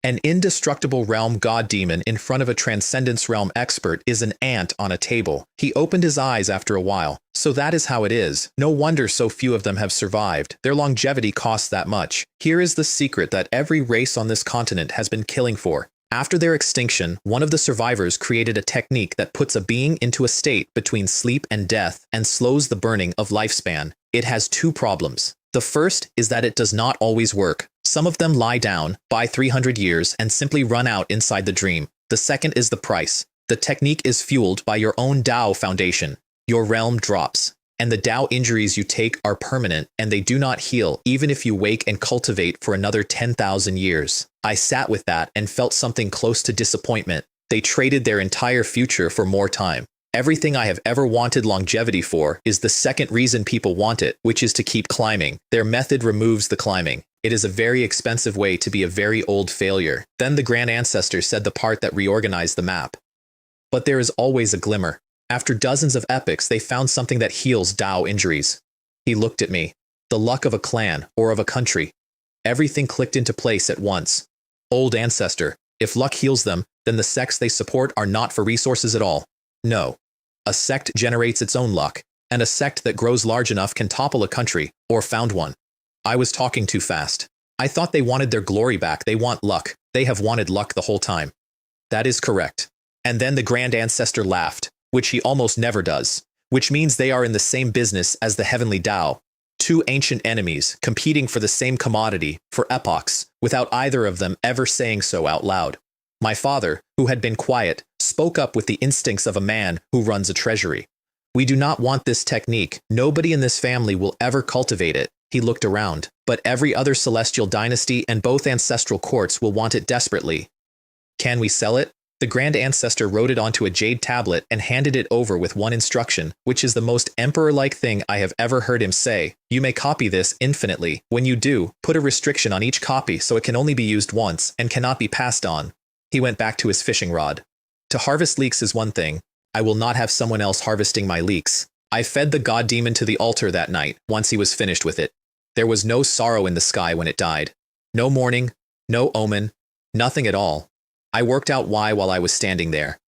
An indestructible realm god demon in front of a transcendence realm expert is an ant on a table. He opened his eyes after a while. So that is how it is. No wonder so few of them have survived. Their longevity costs that much. Here is the secret that every race on this continent has been killing for. After their extinction, one of the survivors created a technique that puts a being into a state between sleep and death and slows the burning of lifespan. It has 2 problems. The first is that it does not always work. Some of them lie down, buy 300 years, and simply run out inside the dream. The second is the price. The technique is fueled by your own Dao foundation. Your realm drops, and the Dao injuries you take are permanent, and they do not heal even if you wake and cultivate for another 10,000 years. I sat with that and felt something close to disappointment. They traded their entire future for more time. Everything I have ever wanted longevity for is the second reason people want it, which is to keep climbing. Their method removes the climbing. It is a very expensive way to be a very old failure. Then the Grand Ancestor said the part that reorganized the map. But there is always a glimmer. After dozens of epochs, they found something that heals Dao injuries. He looked at me. The luck of a clan or of a country. Everything clicked into place at once. Old Ancestor, if luck heals them, then the sects they support are not for resources at all. No. A sect generates its own luck, and a sect that grows large enough can topple a country, or found one. I was talking too fast. I thought they wanted their glory back. They want luck. They have wanted luck the whole time. That is correct. And then the Grand Ancestor laughed, which he almost never does, which means they are in the same business as the Heavenly Dao. 2 ancient enemies competing for the same commodity for epochs, without either of them ever saying so out loud. My father, who had been quiet, spoke up with the instincts of a man who runs a treasury. We do not want this technique. Nobody in this family will ever cultivate it. He looked around. But every other Celestial Dynasty and both ancestral courts will want it desperately. Can we sell it? The Grand Ancestor wrote it onto a jade tablet and handed it over with one instruction, which is the most emperor-like thing I have ever heard him say. You may copy this infinitely. When you do, put a restriction on each copy so it can only be used once and cannot be passed on. He went back to his fishing rod. To harvest leeks is one thing. I will not have someone else harvesting my leeks. I fed the god demon to the altar that night, once he was finished with it. There was no sorrow in the sky when it died. No mourning, no omen, nothing at all. I worked out why while I was standing there.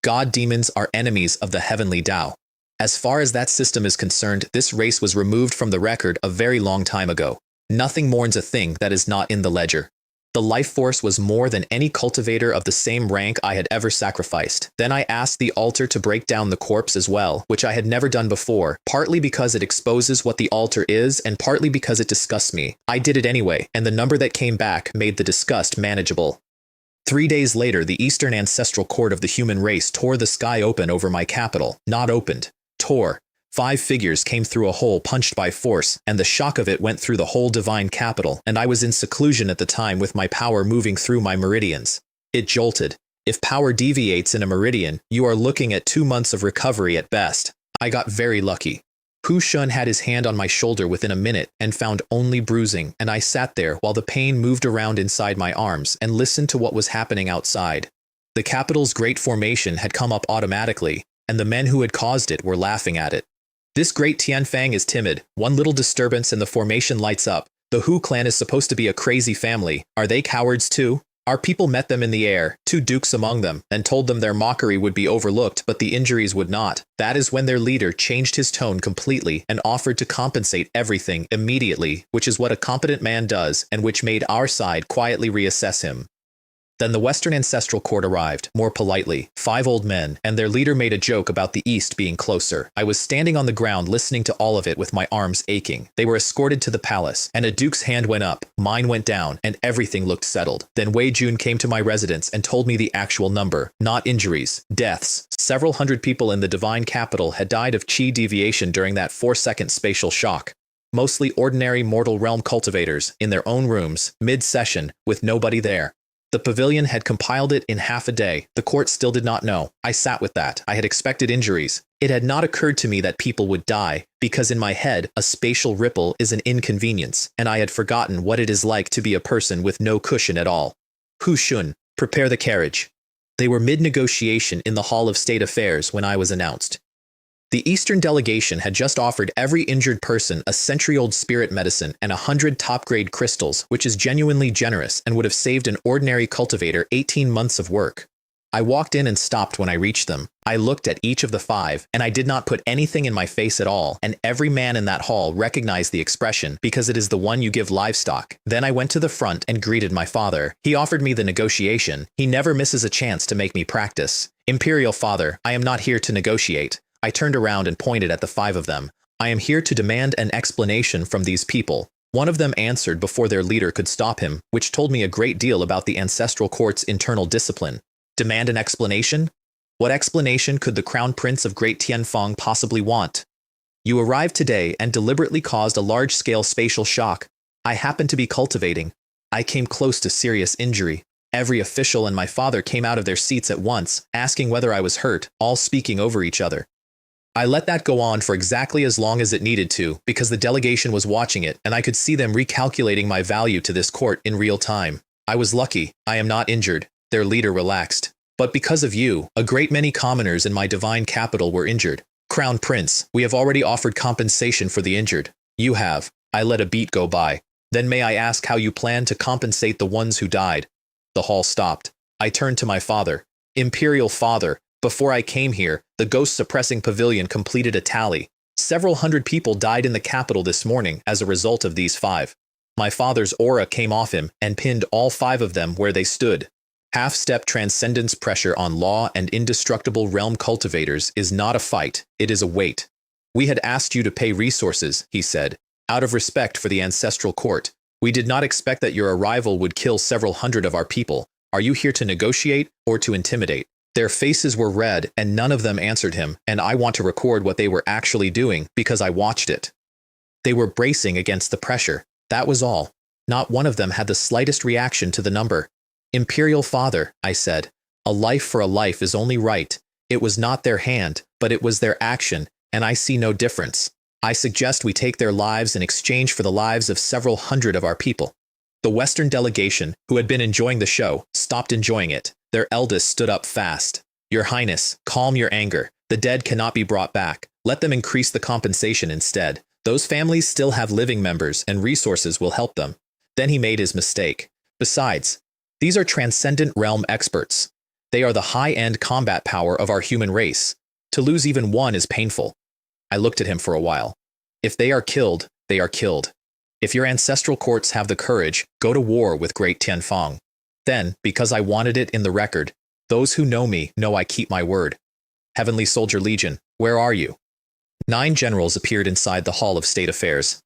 God demons are enemies of the heavenly Tao. As far as that system is concerned, this race was removed from the record a very long time ago. Nothing mourns a thing that is not in the ledger. The life force was more than any cultivator of the same rank I had ever sacrificed. Then I asked the altar to break down the corpse as well, which I had never done before, partly because it exposes what the altar is and partly because it disgusts me. I did it anyway, and the number that came back made the disgust manageable. 3 days later, the Eastern Ancestral Court of the human race tore the sky open over my capital. Not opened. Tore. 5 figures came through a hole punched by force, and the shock of it went through the whole divine capital, and I was in seclusion at the time with my power moving through my meridians. It jolted. If power deviates in a meridian, you are looking at 2 months of recovery at best. I got very lucky. Hu Shun had his hand on my shoulder within a minute and found only bruising, and I sat there while the pain moved around inside my arms and listened to what was happening outside. The capital's great formation had come up automatically, and the men who had caused it were laughing at it. This great Tianfang is timid. One little disturbance and the formation lights up. The Hu clan is supposed to be a crazy family. Are they cowards too? Our people met them in the air, 2 dukes among them, and told them their mockery would be overlooked, but the injuries would not. That is when their leader changed his tone completely and offered to compensate everything immediately, which is what a competent man does, and which made our side quietly reassess him. Then the Western Ancestral Court arrived, more politely, 5 old men, and their leader made a joke about the East being closer. I was standing on the ground listening to all of it with my arms aching. They were escorted to the palace, and a duke's hand went up, mine went down, and everything looked settled. Then Wei Jun came to my residence and told me the actual number, not injuries, deaths. Several hundred people in the divine capital had died of chi deviation during that 4-second spatial shock. Mostly ordinary mortal realm cultivators, in their own rooms, mid-session, with nobody there. The pavilion had compiled it in half a day. The court still did not know. I sat with that. I had expected injuries. It had not occurred to me that people would die, because in my head, a spatial ripple is an inconvenience, and I had forgotten what it is like to be a person with no cushion at all. Hu Shun, prepare the carriage. They were mid-negotiation in the Hall of State Affairs when I was announced. The Eastern delegation had just offered every injured person a century-old spirit medicine and 100 top-grade crystals, which is genuinely generous and would have saved an ordinary cultivator 18 months of work. I walked in and stopped when I reached them. I looked at each of the 5, and I did not put anything in my face at all, and every man in that hall recognized the expression because it is the one you give livestock. Then I went to the front and greeted my father. He offered me the negotiation. He never misses a chance to make me practice. Imperial Father, I am not here to negotiate. I turned around and pointed at the 5 of them. I am here to demand an explanation from these people. One of them answered before their leader could stop him, which told me a great deal about the Ancestral Court's internal discipline. Demand an explanation? What explanation could the Crown Prince of Great Tianfang possibly want? You arrived today and deliberately caused a large-scale spatial shock. I happened to be cultivating. I came close to serious injury. Every official and my father came out of their seats at once, asking whether I was hurt, all speaking over each other. I let that go on for exactly as long as it needed to, because the delegation was watching it, and I could see them recalculating my value to this court in real time. I was lucky. I am not injured. Their leader relaxed. But because of you, a great many commoners in my divine capital were injured. Crown Prince, we have already offered compensation for the injured. You have. I let a beat go by. Then may I ask how you plan to compensate the ones who died? The hall stopped. I turned to my father. Imperial Father, before I came here, the ghost-suppressing pavilion completed a tally. Several hundred people died in the capital this morning as a result of these 5. My father's aura came off him and pinned all 5 of them where they stood. Half-step transcendence pressure on law and indestructible realm cultivators is not a fight, it is a weight. We had asked you to pay resources, he said, out of respect for the Ancestral Court. We did not expect that your arrival would kill several hundred of our people. Are you here to negotiate or to intimidate? Their faces were red, and none of them answered him, and I want to record what they were actually doing because I watched it. They were bracing against the pressure. That was all. Not one of them had the slightest reaction to the number. Imperial Father, I said, a life for a life is only right. It was not their hand, but it was their action, and I see no difference. I suggest we take their lives in exchange for the lives of several hundred of our people. The Western delegation, who had been enjoying the show, stopped enjoying it. Their eldest stood up fast. Your Highness, calm your anger. The dead cannot be brought back. Let them increase the compensation instead. Those families still have living members, and resources will help them. Then he made his mistake. Besides, these are transcendent realm experts. They are the high-end combat power of our human race. To lose even one is painful. I looked at him for a while. If they are killed, they are killed. If your ancestral courts have the courage, go to war with Great Tianfang. Then, because I wanted it in the record, those who know me know I keep my word. Heavenly Soldier Legion, where are you? 9 generals appeared inside the Hall of State Affairs.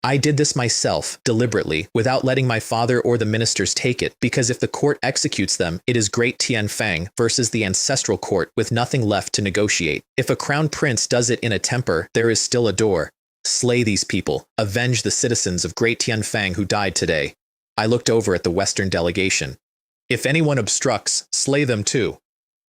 I did this myself, deliberately, without letting my father or the ministers take it, because if the court executes them, it is Great Tianfang versus the ancestral court with nothing left to negotiate. If a crown prince does it in a temper, there is still a door. Slay these people. Avenge the citizens of Great Tianfang who died today. I looked over at the Western delegation. If anyone obstructs, slay them too.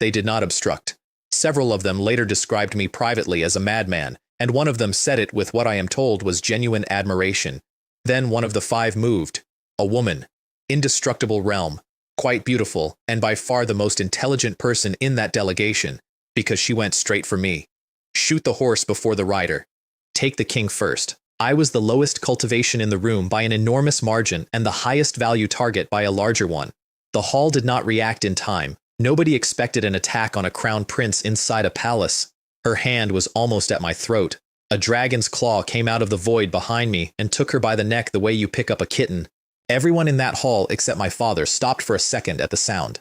They did not obstruct. Several of them later described me privately as a madman, and one of them said it with what I am told was genuine admiration. Then one of the 5 moved. A woman. Indestructible realm. Quite beautiful, and by far the most intelligent person in that delegation, because she went straight for me. Shoot the horse before the rider. Take the king first. I was the lowest cultivation in the room by an enormous margin and the highest value target by a larger one. The hall did not react in time. Nobody expected an attack on a crown prince inside a palace. Her hand was almost at my throat. A dragon's claw came out of the void behind me and took her by the neck the way you pick up a kitten. Everyone in that hall except my father stopped for a second at the sound.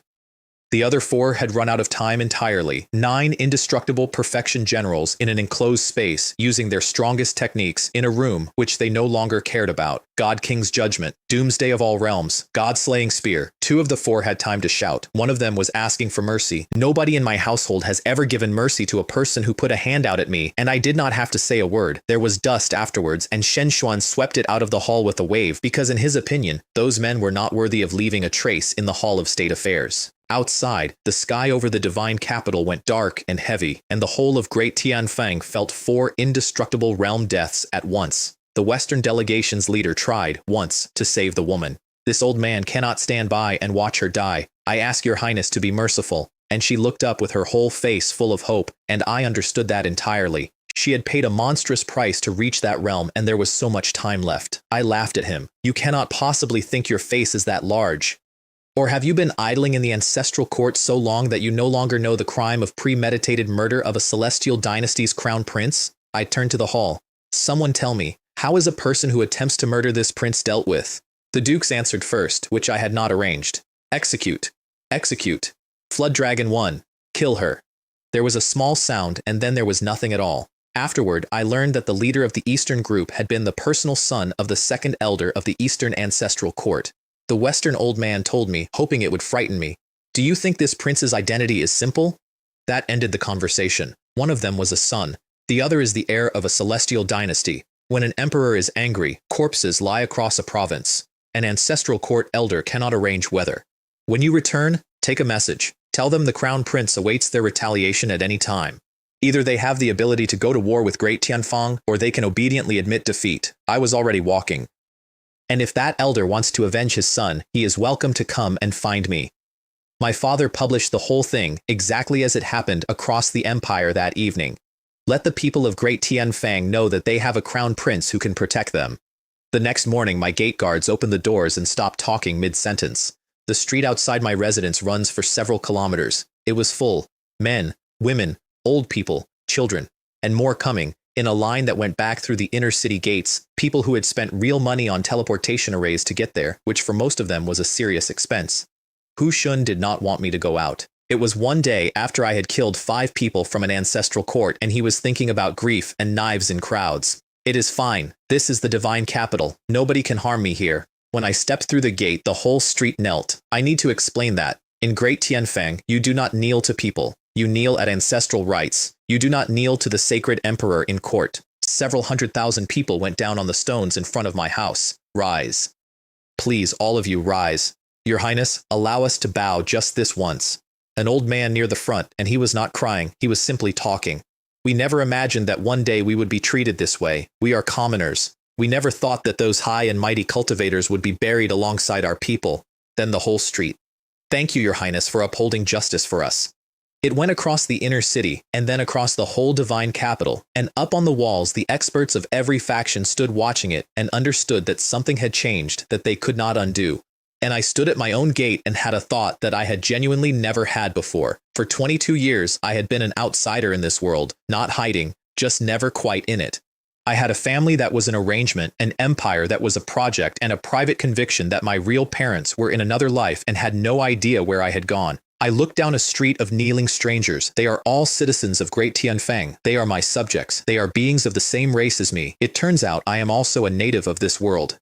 The other 4 had run out of time entirely. 9 indestructible perfection generals in an enclosed space, using their strongest techniques in a room which they no longer cared about. God King's Judgment, Doomsday of all realms, God-slaying spear. 2 of the 4 had time to shout. One of them was asking for mercy. Nobody in my household has ever given mercy to a person who put a hand out at me, and I did not have to say a word. There was dust afterwards, and Shen Xuan swept it out of the hall with a wave, because in his opinion, those men were not worthy of leaving a trace in the Hall of State Affairs. Outside, the sky over the divine capital went dark and heavy, and the whole of Great Tianfang felt 4 indestructible realm deaths at once. The Western delegation's leader tried, once, to save the woman. This old man cannot stand by and watch her die. I ask your highness to be merciful. And she looked up with her whole face full of hope, and I understood that entirely. She had paid a monstrous price to reach that realm, and there was so much time left. I laughed at him. You cannot possibly think your face is that large. Or have you been idling in the ancestral court so long that you no longer know the crime of premeditated murder of a Celestial Dynasty's crown prince? I turned to the hall. Someone tell me, how is a person who attempts to murder this prince dealt with? The dukes answered first, which I had not arranged. Execute. Execute. Flood Dragon 1. Kill her. There was a small sound, and then there was nothing at all. Afterward, I learned that the leader of the Eastern group had been the personal son of the second elder of the Eastern ancestral court. The Western old man told me, hoping it would frighten me. Do you think this prince's identity is simple? That ended the conversation. One of them was a son. The other is the heir of a celestial dynasty. When an emperor is angry, corpses lie across a province. An ancestral court elder cannot arrange weather. When you return, take a message. Tell them the crown prince awaits their retaliation at any time. Either they have the ability to go to war with Great Tianfang, or they can obediently admit defeat. I was already walking. And if that elder wants to avenge his son, he is welcome to come and find me. My father published the whole thing, exactly as it happened across the empire that evening. Let the people of Great Tianfang know that they have a crown prince who can protect them. The next morning, my gate guards opened the doors and stopped talking mid-sentence. The street outside my residence runs for several kilometers. It was full. Men, women, old people, children, and more coming. In a line that went back through the inner city gates, people who had spent real money on teleportation arrays to get there, which for most of them was a serious expense. Hu Shun did not want me to go out. It was one day after I had killed 5 people from an ancestral court, and he was thinking about grief and knives in crowds. It is fine. This is the divine capital. Nobody can harm me here. When I stepped through the gate, the whole street knelt. I need to explain that. In Great Tianfang, you do not kneel to people. You kneel at ancestral rites. You do not kneel to the sacred emperor in court. Several 100,000 people went down on the stones in front of my house. Rise. Please, all of you, rise. Your Highness, allow us to bow just this once. An old man near the front, and he was not crying, he was simply talking. We never imagined that one day we would be treated this way. We are commoners. We never thought that those high and mighty cultivators would be buried alongside our people. Then the whole street. Thank you, Your Highness, for upholding justice for us. It went across the inner city, and then across the whole divine capital, and up on the walls the experts of every faction stood watching it and understood that something had changed that they could not undo. And I stood at my own gate and had a thought that I had genuinely never had before. For 22 years, I had been an outsider in this world, not hiding, just never quite in it. I had a family that was an arrangement, an empire that was a project, and a private conviction that my real parents were in another life and had no idea where I had gone. I looked down a street of kneeling strangers. They are all citizens of Great Tianfeng. They are my subjects. They are beings of the same race as me. It turns out I am also a native of this world.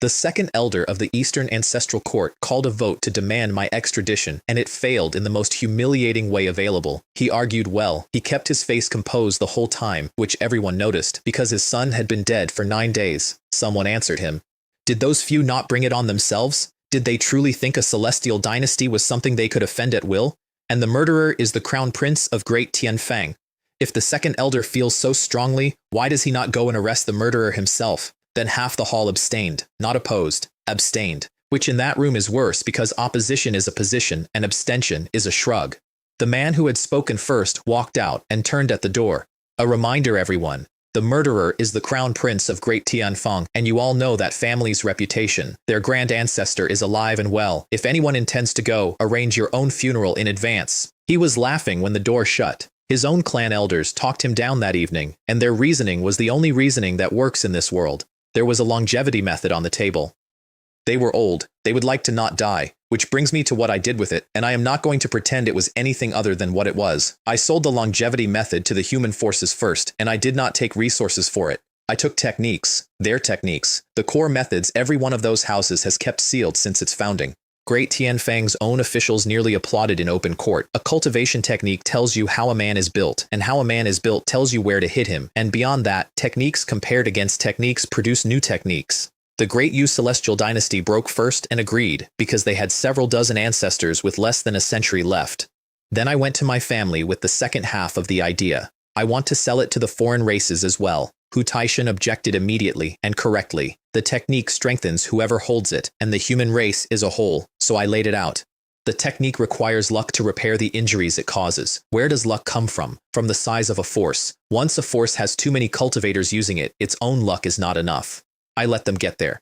The second elder of the Eastern Ancestral Court called a vote to demand my extradition, and it failed in the most humiliating way available. He argued well. He kept his face composed the whole time, which everyone noticed, because his son had been dead for 9 days. Someone answered him. Did those few not bring it on themselves? Did they truly think a celestial dynasty was something they could offend at will? And the murderer is the crown prince of Great Tianfeng. If the second elder feels so strongly, why does he not go and arrest the murderer himself? Then half the hall abstained, not opposed, abstained, which in that room is worse because opposition is a position and abstention is a shrug. The man who had spoken first walked out and turned at the door. A reminder, everyone. The murderer is the crown prince of Great Tianfeng, and you all know that family's reputation. Their grand ancestor is alive and well. If anyone intends to go, arrange your own funeral in advance. He was laughing when the door shut. His own clan elders talked him down that evening, and their reasoning was the only reasoning that works in this world. There was a longevity method on the table. They were old. They would like to not die, which brings me to what I did with it, and I am not going to pretend it was anything other than what it was. I sold the longevity method to the human forces first, and I did not take resources for it. I took techniques, their techniques, the core methods every one of those houses has kept sealed since its founding. Great Tianfeng's own officials nearly applauded in open court. A cultivation technique tells you how a man is built, and how a man is built tells you where to hit him, and beyond that, techniques compared against techniques produce new techniques. The Great Yu Celestial Dynasty broke first and agreed, because they had several dozen ancestors with less than a century left. Then I went to my family with the second half of the idea. I want to sell it to the foreign races as well. Hu Taishan objected immediately and correctly. The technique strengthens whoever holds it, and the human race is a whole, so I laid it out. The technique requires luck to repair the injuries it causes. Where does luck come from? From the size of a force. Once a force has too many cultivators using it, its own luck is not enough. I let them get there.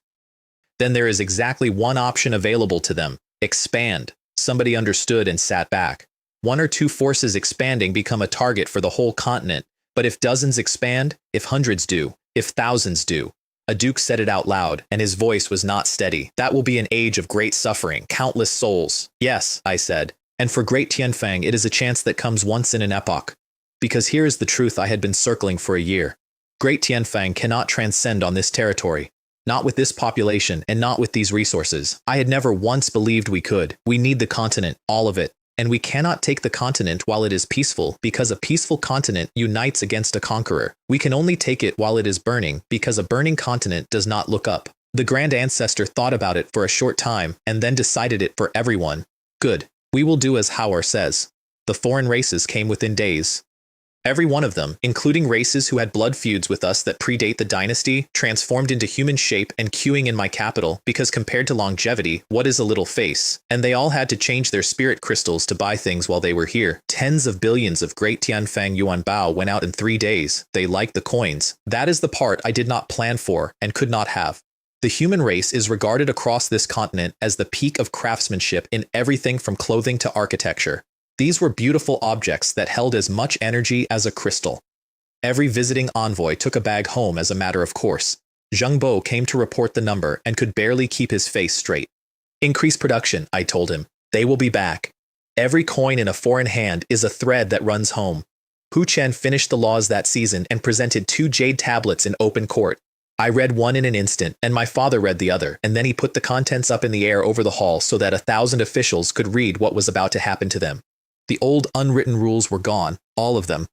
Then there is exactly one option available to them. Expand. Somebody understood and sat back. 1 or 2 forces expanding become a target for the whole continent. But if dozens expand, if hundreds do, if thousands do. A duke said it out loud, and his voice was not steady. That will be an age of great suffering, countless souls. Yes, I said. And for Great Tianfeng, it is a chance that comes once in an epoch. Because here is the truth I had been circling for a year. Great Tianfeng cannot transcend on this territory. Not with this population, and not with these resources. I had never once believed we could. We need the continent, all of it. And we cannot take the continent while it is peaceful, because a peaceful continent unites against a conqueror. We can only take it while it is burning, because a burning continent does not look up. The grand ancestor thought about it for a short time, and then decided it for everyone. Good. We will do as Howard says. The foreign races came within days. Every one of them, including races who had blood feuds with us that predate the dynasty, transformed into human shape and queuing in my capital, because compared to longevity, what is a little face? And they all had to change their spirit crystals to buy things while they were here. Tens of billions of Great Tianfeng Yuan Bao went out in 3 days. They liked the coins. That is the part I did not plan for and could not have. The human race is regarded across this continent as the peak of craftsmanship in everything from clothing to architecture. These were beautiful objects that held as much energy as a crystal. Every visiting envoy took a bag home as a matter of course. Zheng Bo came to report the number and could barely keep his face straight. Increase production, I told him. They will be back. Every coin in a foreign hand is a thread that runs home. Hu Chen finished the laws that season and presented 2 jade tablets in open court. I read one in an instant, and my father read the other, and then he put the contents up in the air over the hall so that 1,000 officials could read what was about to happen to them. The old unwritten rules were gone, all of them.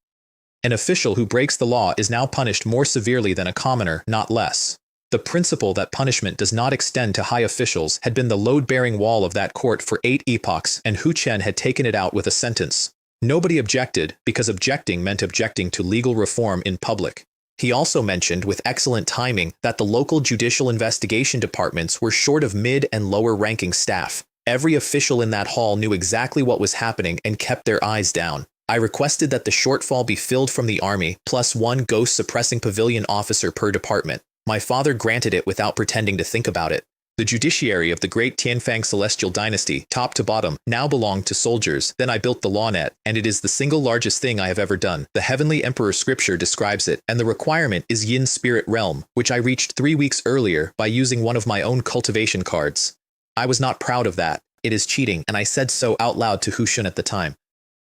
An official who breaks the law is now punished more severely than a commoner, not less. The principle that punishment does not extend to high officials had been the load-bearing wall of that court for 8 epochs, and Hu Chen had taken it out with a sentence. Nobody objected, because objecting meant objecting to legal reform in public. He also mentioned, with excellent timing, that the local judicial investigation departments were short of mid- and lower-ranking staff. Every official in that hall knew exactly what was happening and kept their eyes down. I requested that the shortfall be filled from the army, plus 1 ghost-suppressing pavilion officer per department. My father granted it without pretending to think about it. The judiciary of the great Tianfang Celestial Dynasty, top to bottom, now belonged to soldiers. Then I built the law net, and it is the single largest thing I have ever done. The Heavenly Emperor scripture describes it, and the requirement is Yin Spirit Realm, which I reached 3 weeks earlier by using one of my own cultivation cards. I was not proud of that. It is cheating, and I said so out loud to Hu Shun at the time.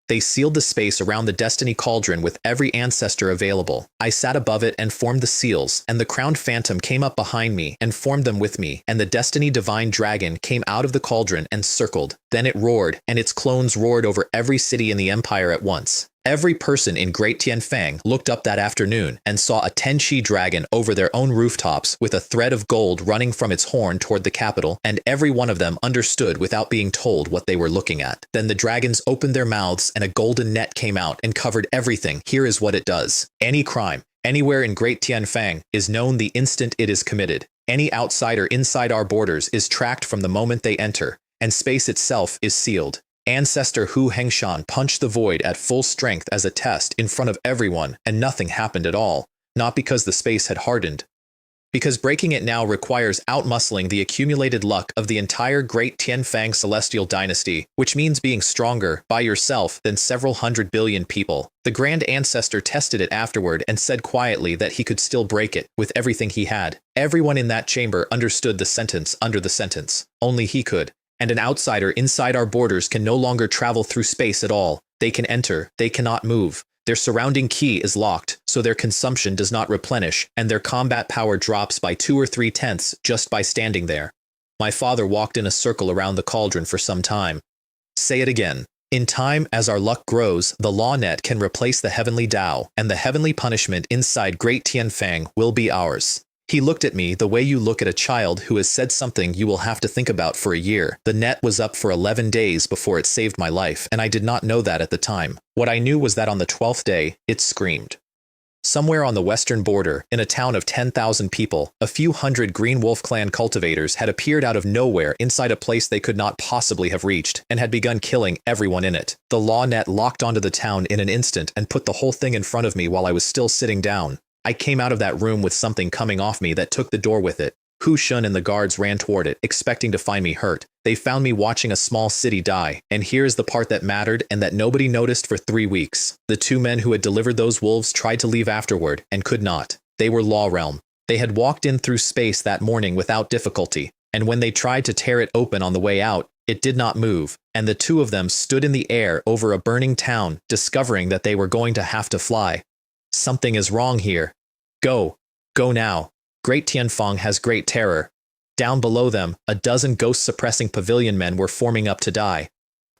They sealed the space around the Destiny Cauldron with every ancestor available. I sat above it and formed the seals, and the crowned phantom came up behind me and formed them with me, and the Destiny Divine Dragon came out of the cauldron and circled. Then it roared, and its clones roared over every city in the empire at once. Every person in Great Tianfang looked up that afternoon and saw a Tenshi dragon over their own rooftops with a thread of gold running from its horn toward the capital, and every one of them understood without being told what they were looking at. Then the dragons opened their mouths and a golden net came out and covered everything. Here is what it does. Any crime, anywhere in Great Tianfang, is known the instant it is committed. Any outsider inside our borders is tracked from the moment they enter, and space itself is sealed. Ancestor Hu Hengshan punched the void at full strength as a test in front of everyone, and nothing happened at all. Not because the space had hardened. Because breaking it now requires outmuscling the accumulated luck of the entire Great Tianfang Celestial Dynasty, which means being stronger by yourself than several 100 billion people. The Grand Ancestor tested it afterward and said quietly that he could still break it with everything he had. Everyone in that chamber understood the sentence under the sentence. Only he could. And an outsider inside our borders can no longer travel through space at all. They can enter, they cannot move. Their surrounding key is locked, so their consumption does not replenish, and their combat power drops by 2 or 3/10 just by standing there. My father walked in a circle around the cauldron for some time. Say it again. In time, as our luck grows, the law net can replace the heavenly Tao, and the heavenly punishment inside Great Tianfang will be ours. He looked at me the way you look at a child who has said something you will have to think about for a year. The net was up for 11 days before it saved my life, and I did not know that at the time. What I knew was that on the 12th day, it screamed. Somewhere on the western border, in a town of 10,000 people, a few hundred Green Wolf Clan cultivators had appeared out of nowhere inside a place they could not possibly have reached, and had begun killing everyone in it. The law net locked onto the town in an instant and put the whole thing in front of me while I was still sitting down. I came out of that room with something coming off me that took the door with it. Hu Shun and the guards ran toward it, expecting to find me hurt. They found me watching a small city die, and here's the part that mattered and that nobody noticed for 3 weeks. The 2 men who had delivered those wolves tried to leave afterward, and could not. They were Law Realm. They had walked in through space that morning without difficulty, and when they tried to tear it open on the way out, it did not move, and the 2 of them stood in the air over a burning town, discovering that they were going to have to fly. Something is wrong here. Go. Go now. Great Tianfang has great terror. Down below them, a dozen ghost-suppressing pavilion men were forming up to die.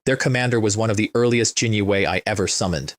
Their commander was one of the earliest Jinyue I ever summoned.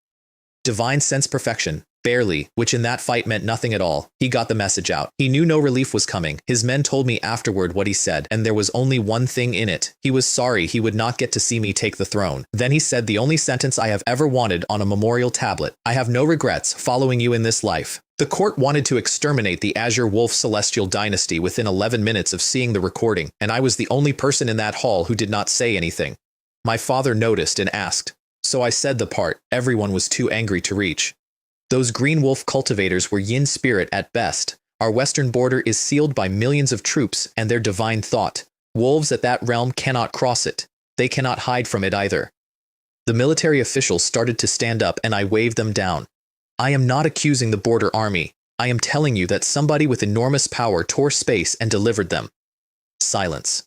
Divine sense perfection. Barely, which in that fight meant nothing at all. He got the message out. He knew no relief was coming. His men told me afterward what he said, and there was only one thing in it. He was sorry he would not get to see me take the throne. Then he said the only sentence I have ever wanted on a memorial tablet. I have no regrets following you in this life. The court wanted to exterminate the Azure Wolf Celestial Dynasty within 11 minutes of seeing the recording, and I was the only person in that hall who did not say anything. My father noticed and asked. So I said the part everyone was too angry to reach. Those Green Wolf cultivators were yin spirit at best. Our western border is sealed by millions of troops and their divine thought. Wolves at that realm cannot cross it. They cannot hide from it either. The military officials started to stand up and I waved them down. I am not accusing the border army. I am telling you that somebody with enormous power tore space and delivered them. Silence.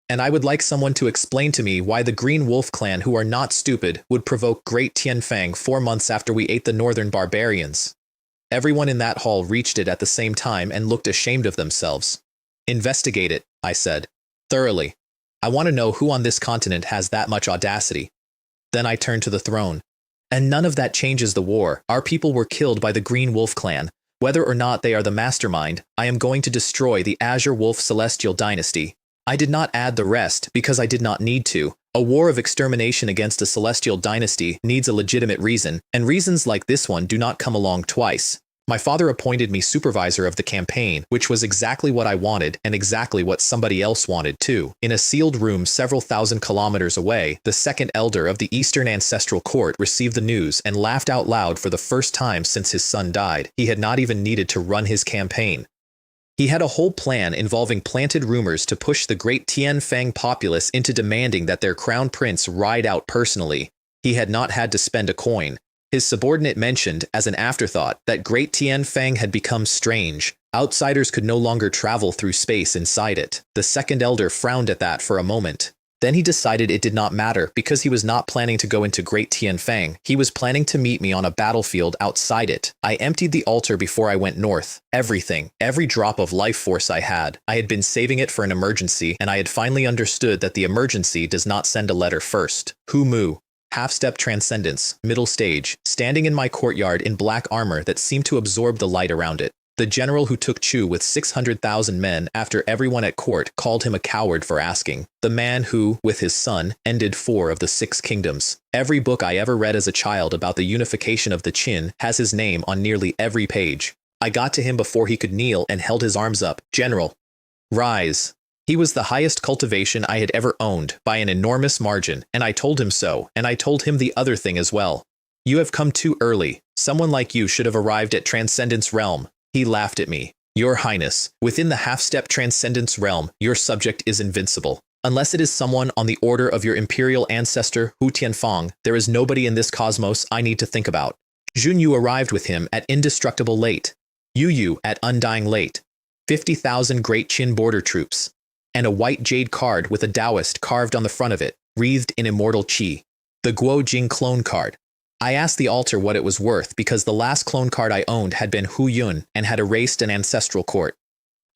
And I would like someone to explain to me why the Green Wolf Clan, who are not stupid, would provoke Great Tianfang 4 months after we ate the northern barbarians. Everyone in that hall reached it at the same time and looked ashamed of themselves. Investigate it, I said. Thoroughly. I want to know who on this continent has that much audacity. Then I turned to the throne. And none of that changes the war. Our people were killed by the Green Wolf Clan. Whether or not they are the mastermind, I am going to destroy the Azure Wolf Celestial Dynasty. I did not add the rest because I did not need to. A war of extermination against a celestial dynasty needs a legitimate reason, and reasons like this one do not come along twice. My father appointed me supervisor of the campaign, which was exactly what I wanted and exactly what somebody else wanted too. In a sealed room several thousand kilometers away, the second elder of the Eastern Ancestral Court received the news and laughed out loud for the first time since his son died. He had not even needed to run his campaign. He had a whole plan involving planted rumors to push the great Tianfang populace into demanding that their crown prince ride out personally. He had not had to spend a coin. His subordinate mentioned, as an afterthought, that great Tianfang had become strange. Outsiders could no longer travel through space inside it. The second elder frowned at that for a moment. Then he decided it did not matter because he was not planning to go into Great Tianfang. He was planning to meet me on a battlefield outside it. I emptied the altar before I went north. Everything, every drop of life force I had been saving it for an emergency, and I had finally understood that the emergency does not send a letter first. Hu Mu. Half-step transcendence, middle stage, standing in my courtyard in black armor that seemed to absorb the light around it. The general who took Chu with 600,000 men after everyone at court called him a coward for asking. The man who, with his son, ended 4 of the 6 kingdoms. Every book I ever read as a child about the unification of the Qin has his name on nearly every page. I got to him before he could kneel and held his arms up. General, rise. He was the highest cultivation I had ever owned, by an enormous margin, and I told him so, and I told him the other thing as well. You have come too early. Someone like you should have arrived at Transcendence Realm. He laughed at me. Your Highness, within the half-step Transcendence Realm, your subject is invincible. Unless it is someone on the order of your imperial ancestor Hu Tianfang, there is nobody in this cosmos I need to think about. Junyu arrived with him at indestructible late. Yu at undying late. 50,000 great Qin border troops. And a white jade card with a Taoist carved on the front of it, wreathed in immortal qi. The Guo Jing clone card. I asked the altar what it was worth because the last clone card I owned had been Hu Yun and had erased an ancestral court.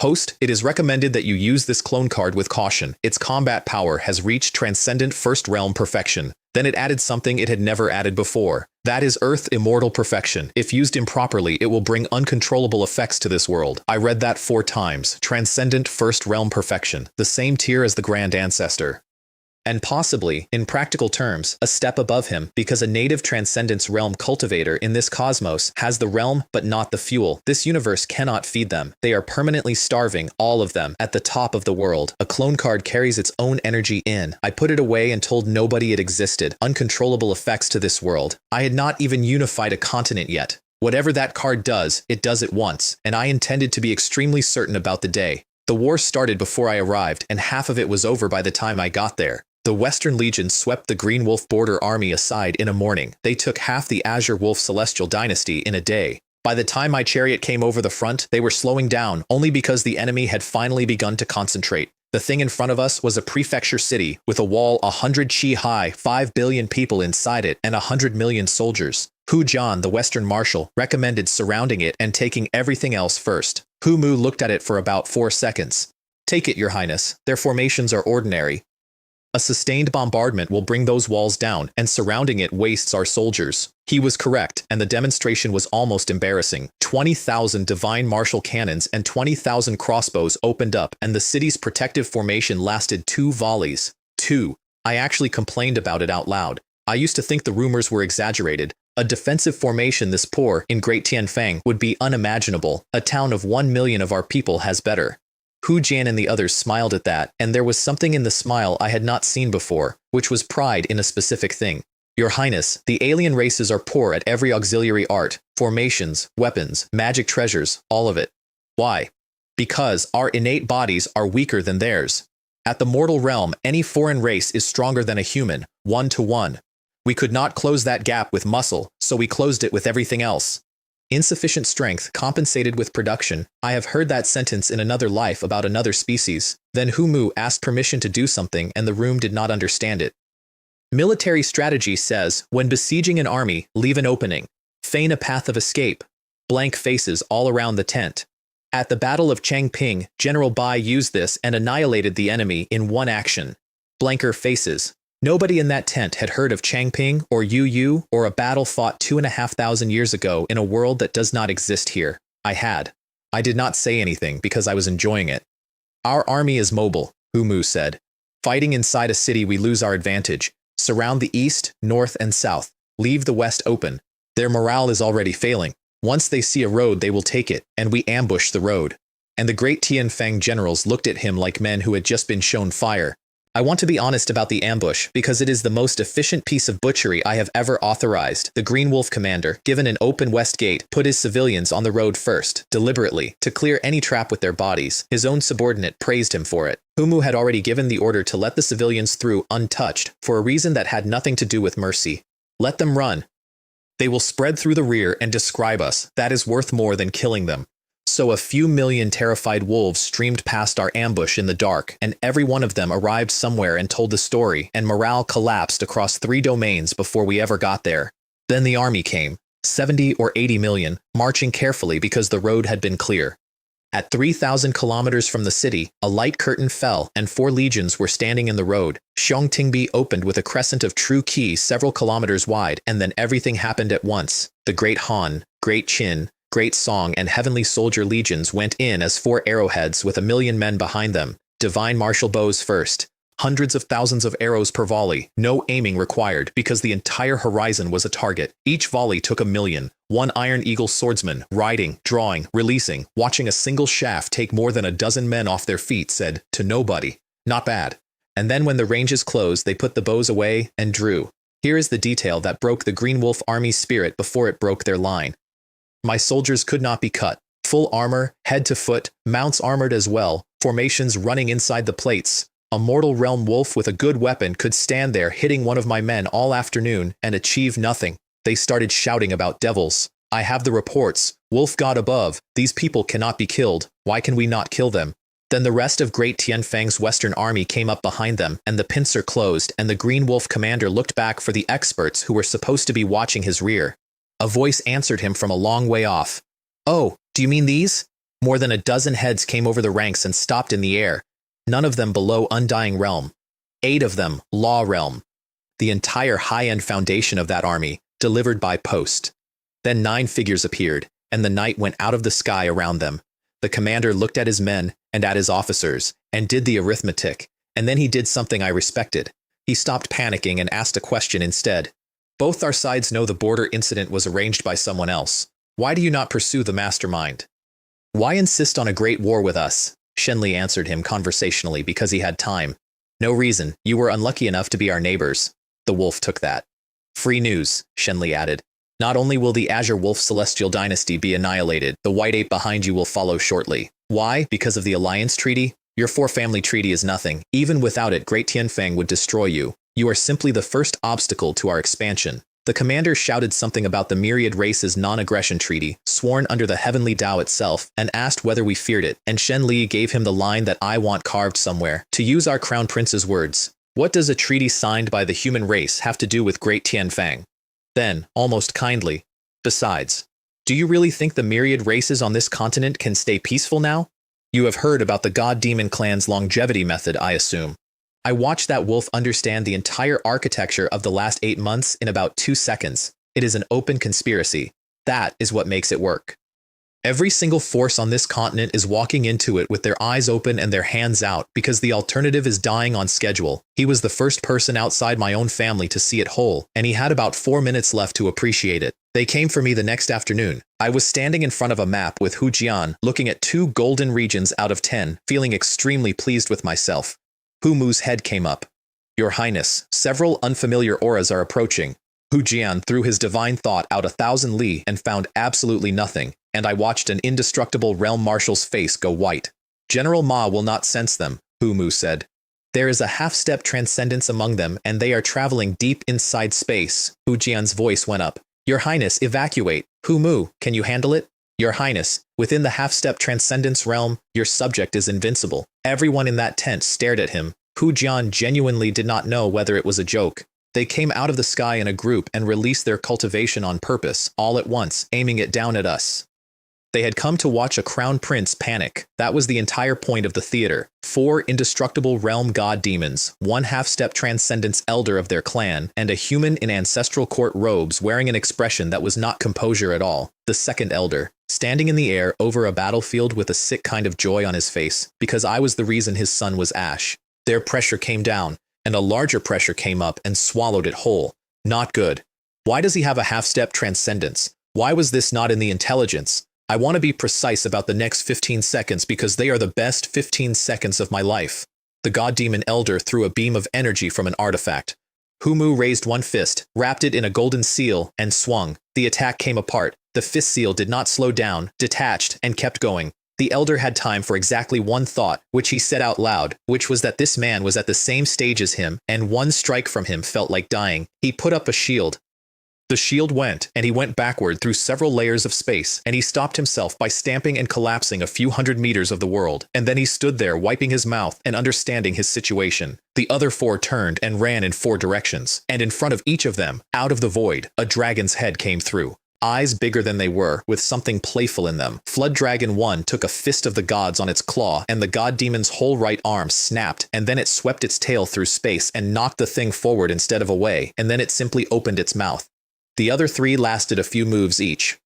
Host, it is recommended that you use this clone card with caution. Its combat power has reached transcendent first realm perfection. Then it added something it had never added before. That is Earth immortal perfection. If used improperly, it will bring uncontrollable effects to this world. I read that 4 times. Transcendent first realm perfection. The same tier as the Grand Ancestor. And possibly, in practical terms, a step above him, because a native Transcendence Realm cultivator in this cosmos has the realm but not the fuel. This universe cannot feed them. They are permanently starving, all of them, at the top of the world. A clone card carries its own energy in. I put it away and told nobody it existed. Uncontrollable effects to this world. I had not even unified a continent yet. Whatever that card does, it does it once, and I intended to be extremely certain about the day. The war started before I arrived, and half of it was over by the time I got there. The Western Legion swept the Green Wolf Border Army aside in a morning. They took half the Azure Wolf Celestial Dynasty in a day. By the time my chariot came over the front, they were slowing down, only because the enemy had finally begun to concentrate. The thing in front of us was a prefecture city, with a wall 100 qi high, 5 billion people inside it, and 100 million soldiers. Hu Jian, the Western Marshal, recommended surrounding it and taking everything else first. Hu Mu looked at it for about 4 seconds. Take it, Your Highness. Their formations are ordinary. A sustained bombardment will bring those walls down, and surrounding it wastes our soldiers. He was correct, and the demonstration was almost embarrassing. 20,000 divine martial cannons and 20,000 crossbows opened up, and the city's protective formation lasted 2 volleys. 2. I actually complained about it out loud. I used to think the rumors were exaggerated. A defensive formation this poor in Great Tianfang would be unimaginable. A town of 1 million of our people has better. Hu Jian and the others smiled at that, and there was something in the smile I had not seen before, which was pride in a specific thing. Your Highness, the alien races are poor at every auxiliary art, formations, weapons, magic treasures, all of it. Why? Because our innate bodies are weaker than theirs. At the mortal realm, any foreign race is stronger than a human, 1 to 1. We could not close that gap with muscle, so we closed it with everything else. Insufficient strength compensated with production. I have heard that sentence in another life about another species. Then Hu Mu asked permission to do something and the room did not understand it. Military strategy says, when besieging an army, leave an opening. Feign a path of escape. Blank faces all around the tent. At the Battle of Changping, General Bai used this and annihilated the enemy in one action. Blanker faces. Nobody in that tent had heard of Changping or Yu or a battle fought 2,500 years ago in a world that does not exist here. I had. I did not say anything because I was enjoying it. Our army is mobile, Hu Mu said. Fighting inside a city we lose our advantage. Surround the east, north, and south. Leave the west open. Their morale is already failing. Once they see a road they will take it, and we ambush the road. And the great Tianfang generals looked at him like men who had just been shown fire. I want to be honest about the ambush because it is the most efficient piece of butchery I have ever authorized. The Green Wolf commander, given an open west gate, put his civilians on the road first, deliberately, to clear any trap with their bodies. His own subordinate praised him for it. Humu had already given the order to let the civilians through untouched, for a reason that had nothing to do with mercy. Let them run. They will spread through the rear and describe us. That is worth more than killing them. So a few million terrified wolves streamed past our ambush in the dark, and every one of them arrived somewhere and told the story, and morale collapsed across 3 domains before we ever got there. Then the army came, 70 or 80 million, marching carefully because the road had been clear. At 3,000 kilometers from the city, a light curtain fell, and 4 legions were standing in the road. Xiongtingbi opened with a crescent of true qi several kilometers wide, and then everything happened at once. The Great Han, Great Qin, Great Song, and Heavenly Soldier legions went in as 4 arrowheads with 1,000,000 men behind them. Divine martial bows first. Hundreds of thousands of arrows per volley, no aiming required because the entire horizon was a target. Each volley took 1,000,000. One Iron Eagle swordsman, riding, drawing, releasing, watching a single shaft take more than a dozen men off their feet, said, to nobody, not bad. And then when the ranges closed, they put the bows away and drew. Here is the detail that broke the Green Wolf army's spirit before it broke their line. My soldiers could not be cut. Full armor, head to foot, mounts armored as well, formations running inside the plates. A mortal realm wolf with a good weapon could stand there hitting one of my men all afternoon and achieve nothing. They started shouting about devils. I have the reports. Wolf God above, these people cannot be killed. Why can we not kill them? Then the rest of Great Tianfang's western army came up behind them, and the pincer closed, and the Green Wolf commander looked back for the experts who were supposed to be watching his rear. A voice answered him from a long way off. Oh, do you mean these? More than a dozen heads came over the ranks and stopped in the air. None of them below Undying Realm. 8 of them Law Realm. The entire high-end foundation of that army, delivered by post. Then 9 figures appeared, and the night went out of the sky around them. The commander looked at his men and at his officers, and did the arithmetic, and then he did something I respected. He stopped panicking and asked a question instead. Both our sides know the border incident was arranged by someone else. Why do you not pursue the mastermind? Why insist on a great war with us? Shenli answered him conversationally because he had time. No reason. You were unlucky enough to be our neighbors. The wolf took that. Free news, Shenli added. Not only will the Azure Wolf Celestial Dynasty be annihilated, the White Ape behind you will follow shortly. Why? Because of the Alliance Treaty? Your 4-family treaty is nothing. Even without it, Great Tianfang would destroy you. You are simply the first obstacle to our expansion. The commander shouted something about the Myriad Race's non-aggression treaty, sworn under the Heavenly Tao itself, and asked whether we feared it, and Shen Li gave him the line that I want carved somewhere. To use our crown prince's words, what does a treaty signed by the human race have to do with Great Tianfang? Then, almost kindly, besides, do you really think the myriad races on this continent can stay peaceful now? You have heard about the God-Demon clan's longevity method, I assume. I watched that wolf understand the entire architecture of the last 8 months in about 2 seconds. It is an open conspiracy. That is what makes it work. Every single force on this continent is walking into it with their eyes open and their hands out because the alternative is dying on schedule. He was the first person outside my own family to see it whole, and he had about 4 minutes left to appreciate it. They came for me the next afternoon. I was standing in front of a map with Hu Jian, looking at 2 golden regions out of 10, feeling extremely pleased with myself. Hu Mu's head came up. Your Highness, several unfamiliar auras are approaching. Hu Jian threw his divine thought out 1,000 li and found absolutely nothing, and I watched an indestructible realm marshal's face go white. General Ma will not sense them, Hu Mu said. There is a half-step transcendence among them, and they are traveling deep inside space. Hu Jian's voice went up. Your Highness, evacuate. Hu Mu, can you handle it? Your Highness, within the half-step transcendence realm, your subject is invincible. Everyone in that tent stared at him. Hu Jian genuinely did not know whether it was a joke. They came out of the sky in a group and released their cultivation on purpose, all at once, aiming it down at us. They had come to watch a crown prince panic. That was the entire point of the theater. 4 indestructible realm god demons, 1 half-step transcendence elder of their clan, and a human in ancestral court robes wearing an expression that was not composure at all. The second elder, standing in the air over a battlefield with a sick kind of joy on his face, because I was the reason his son was ash. Their pressure came down, and a larger pressure came up and swallowed it whole. Not good. Why does he have a half-step transcendence? Why was this not in the intelligence? I want to be precise about the next 15 seconds because they are the best 15 seconds of my life. The god demon elder threw a beam of energy from an artifact. Humu raised one fist, wrapped it in a golden seal, and swung. The attack came apart. The fist seal did not slow down, detached, and kept going. The elder had time for exactly one thought, which he said out loud, which was that this man was at the same stage as him, and one strike from him felt like dying. He put up a shield. The shield went, and he went backward through several layers of space, and he stopped himself by stamping and collapsing a few hundred meters of the world, and then he stood there wiping his mouth and understanding his situation. The other four turned and ran in four directions, and in front of each of them, out of the void, a dragon's head came through. Eyes bigger than they were, with something playful in them. Flood Dragon 1 took a fist of the gods on its claw, and the god demon's whole right arm snapped, and then it swept its tail through space and knocked the thing forward instead of away, and then it simply opened its mouth. The other three lasted a few moves each.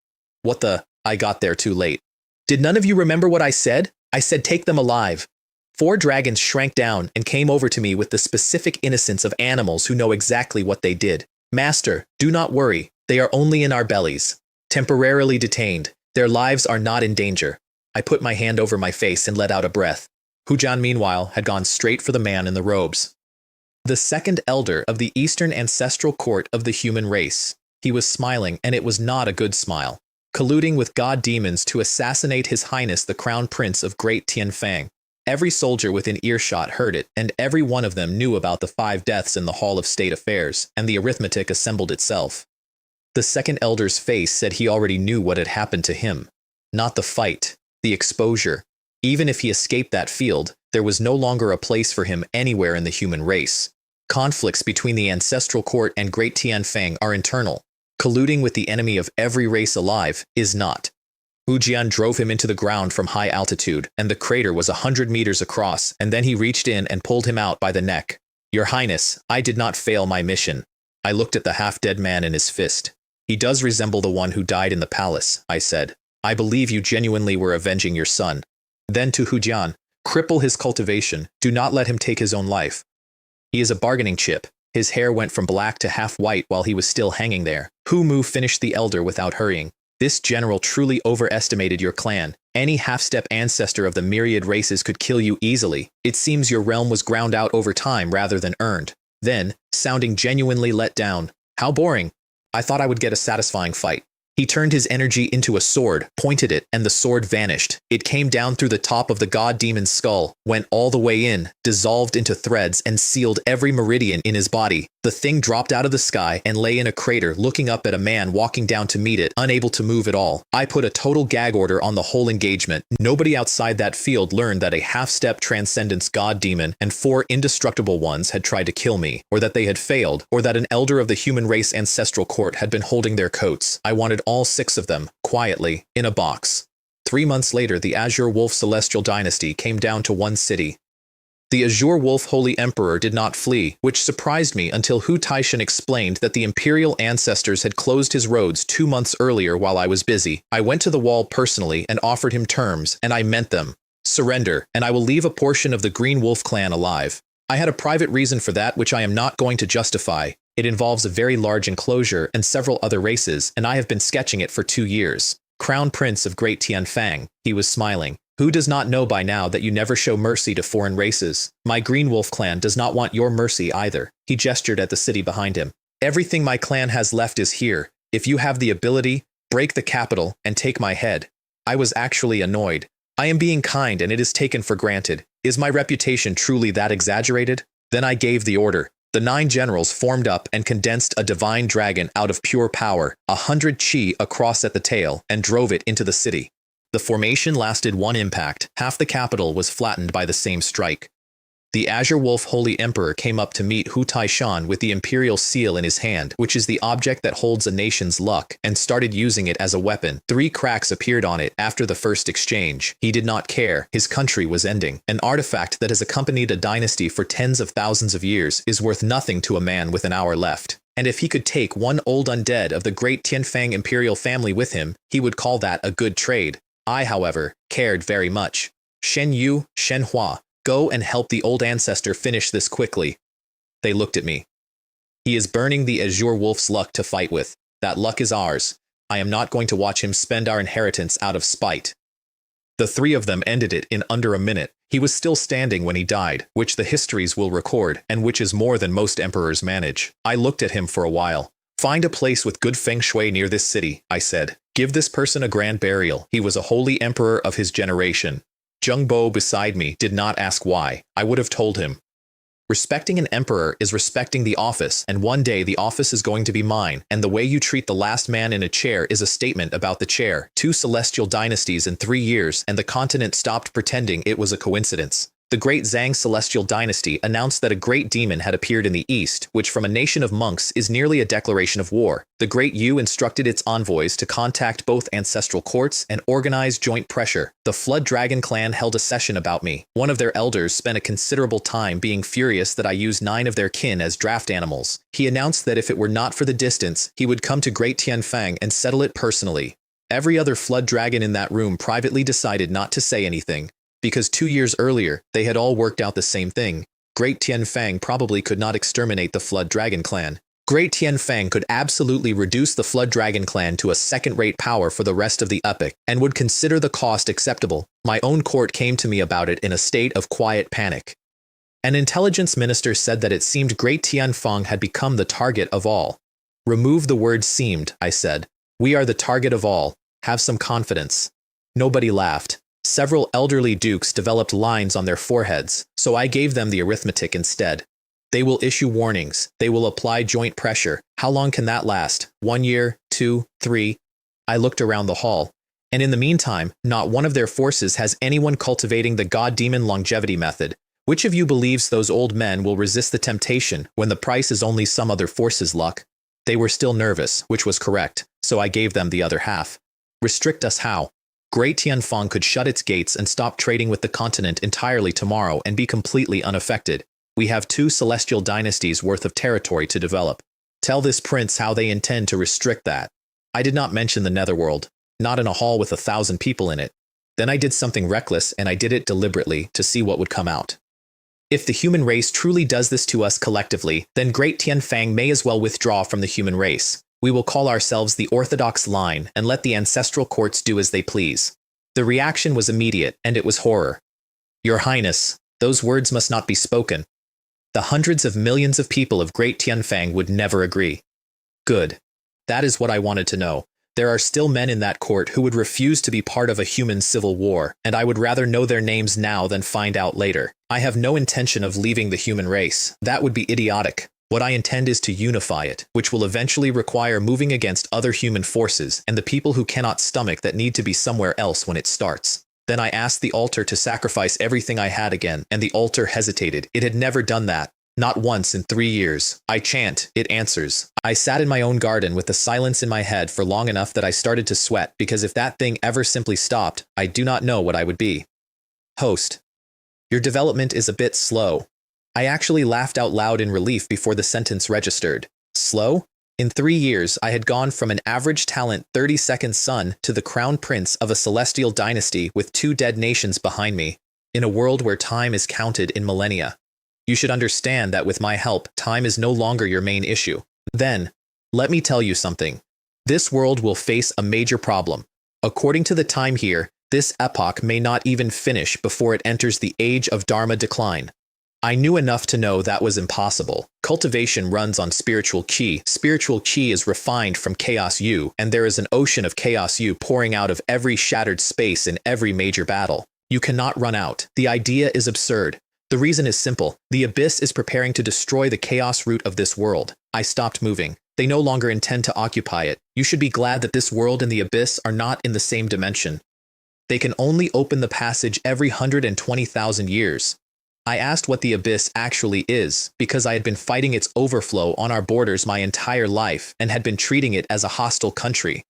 What the? I got there too late. Did none of you remember what I said? I said take them alive. 4 dragons shrank down and came over to me with the specific innocence of animals who know exactly what they did. Master, do not worry. They are only in our bellies. Temporarily detained. Their lives are not in danger. I put my hand over my face and let out a breath. Hujan, meanwhile, had gone straight for the man in the robes. The second elder of the Eastern Ancestral Court of the human race. He was smiling, and it was not a good smile. Colluding with god demons to assassinate His Highness the Crown Prince of Great Tianfang. Every soldier within earshot heard it, and every one of them knew about the 5 deaths in the Hall of State Affairs, and the arithmetic assembled itself. The second elder's face said he already knew what had happened to him. Not the fight, the exposure. Even if he escaped that field, there was no longer a place for him anywhere in the human race. Conflicts between the Ancestral Court and Great Tianfang are internal. Colluding with the enemy of every race alive is not. Hujian drove him into the ground from high altitude, and the crater was 100 meters across, and then he reached in and pulled him out by the neck. Your Highness, I did not fail my mission. I looked at the half-dead man in his fist. He does resemble the one who died in the palace, I said. I believe you genuinely were avenging your son. Then to Hujian, cripple his cultivation. Do not let him take his own life. He is a bargaining chip. His hair went from black to half white while he was still hanging there. Hu Mu finished the elder without hurrying. This general truly overestimated your clan. Any half-step ancestor of the myriad races could kill you easily. It seems your realm was ground out over time rather than earned. Then, sounding genuinely let down. How boring. I thought I would get a satisfying fight. He turned his energy into a sword, pointed it, and the sword vanished. It came down through the top of the god demon's skull, went all the way in, dissolved into threads, and sealed every meridian in his body. The thing dropped out of the sky and lay in a crater looking up at a man walking down to meet it, unable to move at all. I put a total gag order on the whole engagement. Nobody outside that field learned that a half-step transcendence god demon and 4 indestructible ones had tried to kill me, or that they had failed, or that an elder of the human race ancestral court had been holding their coats. I wanted all 6 of them, quietly, in a box. 3 months later, the Azure Wolf Celestial Dynasty came down to one city. The Azure Wolf Holy Emperor did not flee, which surprised me until Hu Taishan explained that the imperial ancestors had closed his roads 2 months earlier while I was busy. I went to the wall personally and offered him terms, and I meant them. Surrender, and I will leave a portion of the Green Wolf clan alive. I had a private reason for that which I am not going to justify. It involves a very large enclosure and several other races, and I have been sketching it for 2 years. Crown Prince of Great Tianfang, he was smiling. Who does not know by now that you never show mercy to foreign races? My Green Wolf clan does not want your mercy either. He gestured at the city behind him. Everything my clan has left is here. If you have the ability, break the capital and take my head. I was actually annoyed. I am being kind and it is taken for granted. Is my reputation truly that exaggerated? Then I gave the order. The 9 generals formed up and condensed a divine dragon out of pure power, 100 chi across at the tail, and drove it into the city. The formation lasted 1 impact. Half the capital was flattened by the same strike. The Azure Wolf Holy Emperor came up to meet Hu Taishan with the imperial seal in his hand, which is the object that holds a nation's luck, and started using it as a weapon. 3 cracks appeared on it after the first exchange. He did not care. His country was ending. An artifact that has accompanied a dynasty for tens of thousands of years is worth nothing to a man with an hour left. And if he could take 1 old undead of the great Tianfang imperial family with him, he would call that a good trade. I, however, cared very much. Shen Yu, Shen Hua, go and help the old ancestor finish this quickly. They looked at me. He is burning the Azure Wolf's luck to fight with. That luck is ours. I am not going to watch him spend our inheritance out of spite. The three of them ended it in under a minute. He was still standing when he died, which the histories will record, and which is more than most emperors manage. I looked at him for a while. Find a place with good feng shui near this city, I said. Give this person a grand burial. He was a holy emperor of his generation. Zheng Bo beside me did not ask why. I would have told him. Respecting an emperor is respecting the office, and one day the office is going to be mine, and the way you treat the last man in a chair is a statement about the chair. 2 celestial dynasties in 3 years, and the continent stopped pretending it was a coincidence. The great Zhang Celestial Dynasty announced that a great demon had appeared in the east, which from a nation of monks is nearly a declaration of war. The great Yu instructed its envoys to contact both ancestral courts and organize joint pressure. The Flood Dragon clan held a session about me. One of their elders spent a considerable time being furious that I used 9 of their kin as draft animals. He announced that if it were not for the distance, he would come to Great Tianfang and settle it personally. Every other Flood Dragon in that room privately decided not to say anything. Because 2 years earlier, they had all worked out the same thing. Great Tianfang probably could not exterminate the Flood Dragon clan. Great Tianfang could absolutely reduce the Flood Dragon clan to a second-rate power for the rest of the epoch, and would consider the cost acceptable. My own court came to me about it in a state of quiet panic. An intelligence minister said that it seemed Great Tianfang had become the target of all. Remove the word seemed, I said. We are the target of all. Have some confidence. Nobody laughed. Several elderly dukes developed lines on their foreheads, so I gave them the arithmetic instead. They will issue warnings. They will apply joint pressure. How long can that last? 1 year? 2? 3? I looked around the hall. And in the meantime, not one of their forces has anyone cultivating the god-demon longevity method. Which of you believes those old men will resist the temptation when the price is only some other force's luck? They were still nervous, which was correct, so I gave them the other half. Restrict us how? Great Tianfang could shut its gates and stop trading with the continent entirely tomorrow and be completely unaffected. We have 2 celestial dynasties worth of territory to develop. Tell this prince how they intend to restrict that. I did not mention the netherworld, not in a hall with 1,000 people in it. Then I did something reckless, and I did it deliberately to see what would come out. If the human race truly does this to us collectively, then Great Tianfang may as well withdraw from the human race. We will call ourselves the Orthodox line and let the ancestral courts do as they please. The reaction was immediate, and it was horror. Your Highness, those words must not be spoken. The hundreds of millions of people of Great Tianfang would never agree. Good. That is what I wanted to know. There are still men in that court who would refuse to be part of a human civil war, and I would rather know their names now than find out later. I have no intention of leaving the human race. That would be idiotic. What I intend is to unify it, which will eventually require moving against other human forces and the people who cannot stomach that need to be somewhere else when it starts. Then I asked the altar to sacrifice everything I had again, and the altar hesitated. It had never done that. Not once in 3 years. I chant, it answers. I sat in my own garden with the silence in my head for long enough that I started to sweat, because if that thing ever simply stopped, I do not know what I would be. Host. Your development is a bit slow. I actually laughed out loud in relief before the sentence registered. Slow? In 3 years, I had gone from an average talent 30-second son to the crown prince of a celestial dynasty with 2 dead nations behind me, in a world where time is counted in millennia. You should understand that with my help, time is no longer your main issue. Then, let me tell you something. This world will face a major problem. According to the time here, this epoch may not even finish before it enters the age of Dharma decline. I knew enough to know that was impossible. Cultivation runs on spiritual qi. Spiritual qi is refined from chaos yu, and there is an ocean of chaos yu pouring out of every shattered space in every major battle. You cannot run out. The idea is absurd. The reason is simple. The abyss is preparing to destroy the chaos root of this world. I stopped moving. They no longer intend to occupy it. You should be glad that this world and the abyss are not in the same dimension. They can only open the passage every 120,000 years. I asked what the abyss actually is, because I had been fighting its overflow on our borders my entire life and had been treating it as a hostile country.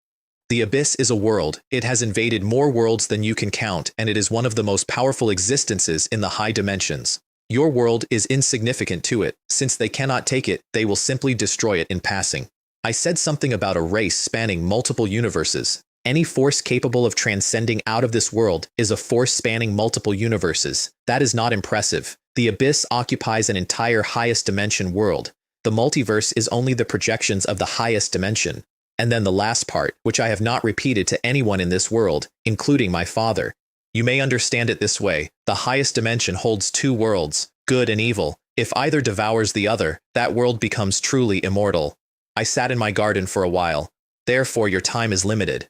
The abyss is a world. It has invaded more worlds than you can count, and it is one of the most powerful existences in the high dimensions. Your world is insignificant to it. Since they cannot take it, they will simply destroy it in passing. I said something about a race spanning multiple universes. Any force capable of transcending out of this world is a force spanning multiple universes. That is not impressive. The abyss occupies an entire highest dimension world. The multiverse is only the projections of the highest dimension. And then the last part, which I have not repeated to anyone in this world, including my father. You may understand it this way. The highest dimension holds two worlds, good and evil. If either devours the other, that world becomes truly immortal. I sat in my garden for a while. Therefore your time is limited.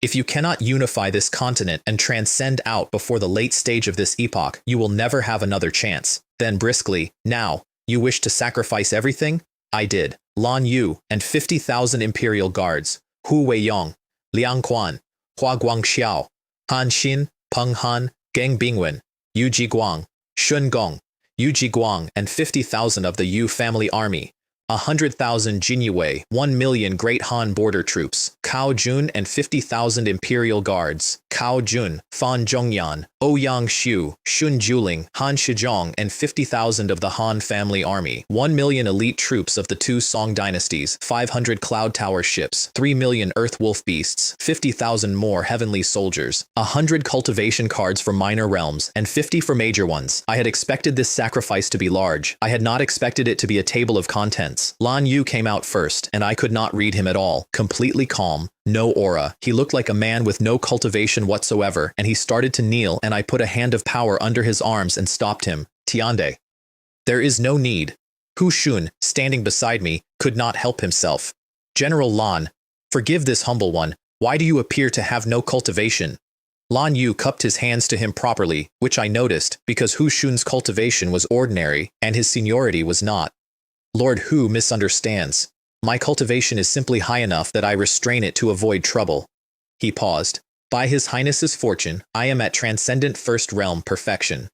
If you cannot unify this continent and transcend out before the late stage of this epoch, you will never have another chance. Then briskly, now, you wish to sacrifice everything? I did. Lan Yu and 50,000 imperial guards, Hu Weiyong, Liang Quan, Hua Guangxiao, Han Xin, Peng Han, Geng Bingwen, Yu Jiguang, Shun Gong, Yu Jiguang and 50,000 of the Yu family army, 100,000 Jinyue, 1 million Great Han border troops, Cao Jun and 50,000 imperial guards, Cao Jun, Fan Zhongyan, Ouyang Xu, Shun Juling, Han Shizhong and 50,000 of the Han family army, 1 million elite troops of the two Song dynasties, 500 Cloud Tower ships, 3 million Earth Wolf beasts, 50,000 more heavenly soldiers, 100 cultivation cards for minor realms, and 50 for major ones. I had expected this sacrifice to be large. I had not expected it to be a table of contents. Lan Yu came out first, and I could not read him at all. Completely calm, no aura. He looked like a man with no cultivation whatsoever, and he started to kneel, and I put a hand of power under his arms and stopped him. Tiande. There is no need. Hu Shun, standing beside me, could not help himself. General Lan, forgive this humble one. Why do you appear to have no cultivation? Lan Yu cupped his hands to him properly, which I noticed, because Hu Shun's cultivation was ordinary, and his seniority was not. Lord Hu misunderstands. My cultivation is simply high enough that I restrain it to avoid trouble. He paused. By His Highness's fortune, I am at transcendent first realm perfection.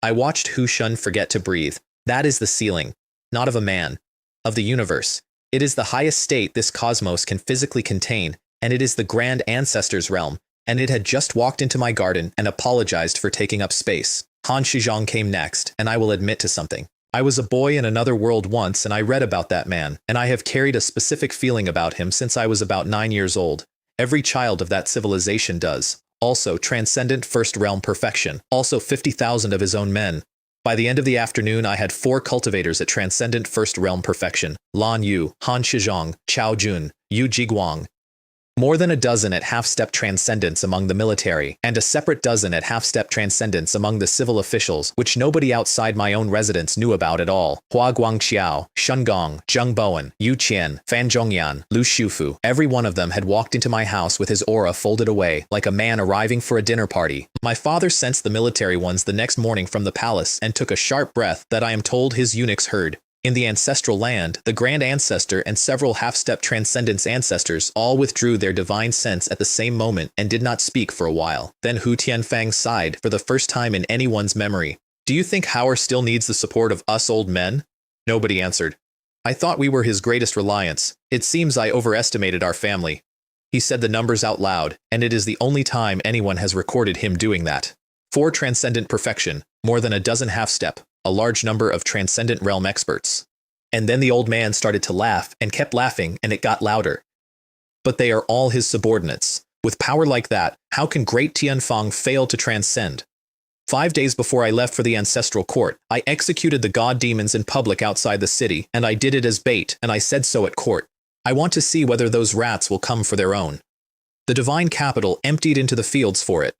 I watched Hu Shun forget to breathe. That is the ceiling, not of a man, of the universe. It is the highest state this cosmos can physically contain, and it is the grand ancestor's realm, and it had just walked into my garden and apologized for taking up space. Han Shizhong came next, and I will admit to something. I was a boy in another world once, and I read about that man, and I have carried a specific feeling about him since I was about 9 years old. Every child of that civilization does. Also, transcendent first realm perfection. Also 50,000 of his own men. By the end of the afternoon, I had 4 cultivators at transcendent first realm perfection. Lan Yu, Han Shizhong, Cao Jun, Yu Jiguang. More than a dozen at half-step transcendence among the military, and a separate dozen at half-step transcendence among the civil officials, which nobody outside my own residence knew about at all. Hua Guangxiao, Shun Gong, Zheng Bowen, Yu Qian, Fan Zhongyan, Lu Shufu. Every one of them had walked into my house with his aura folded away, like a man arriving for a dinner party. My father sensed the military ones the next morning from the palace and took a sharp breath that I am told his eunuchs heard. In the ancestral land, the Grand Ancestor and several half-step transcendence ancestors all withdrew their divine sense at the same moment and did not speak for a while. Then Hu Tianfang sighed for the first time in anyone's memory. Do you think Howard still needs the support of us old men? Nobody answered. I thought we were his greatest reliance. It seems I overestimated our family. He said the numbers out loud, and it is the only time anyone has recorded him doing that. 4 transcendent perfection, more than a dozen half-step, a large number of transcendent realm experts. And then the old man started to laugh and kept laughing, and it got louder. But they are all his subordinates. With power like that, how can great Tianfang fail to transcend? 5 days before I left for the ancestral court, I executed the god demons in public outside the city, and I did it as bait, and I said so at court. I want to see whether those rats will come for their own. The divine capital emptied into the fields for it.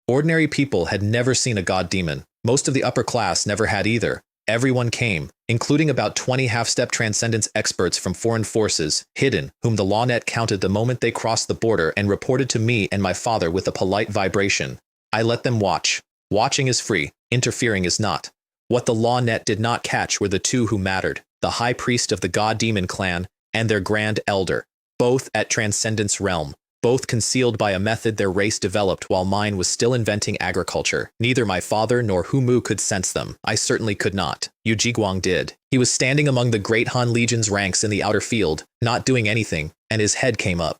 Ordinary people had never seen a god demon. Most of the upper class never had either. Everyone came, including about 20 half-step transcendence experts from foreign forces, hidden, whom the lawnet counted the moment they crossed the border and reported to me and my father with a polite vibration. I let them watch. Watching is free, interfering is not. What the lawnet did not catch were the 2 who mattered, the high priest of the god-demon clan and their grand elder, both at transcendence realm. Both concealed by a method their race developed while mine was still inventing agriculture. Neither my father nor Hu Mu could sense them. I certainly could not. Yu Jiguang did. He was standing among the great Han Legion's ranks in the outer field, not doing anything, and his head came up.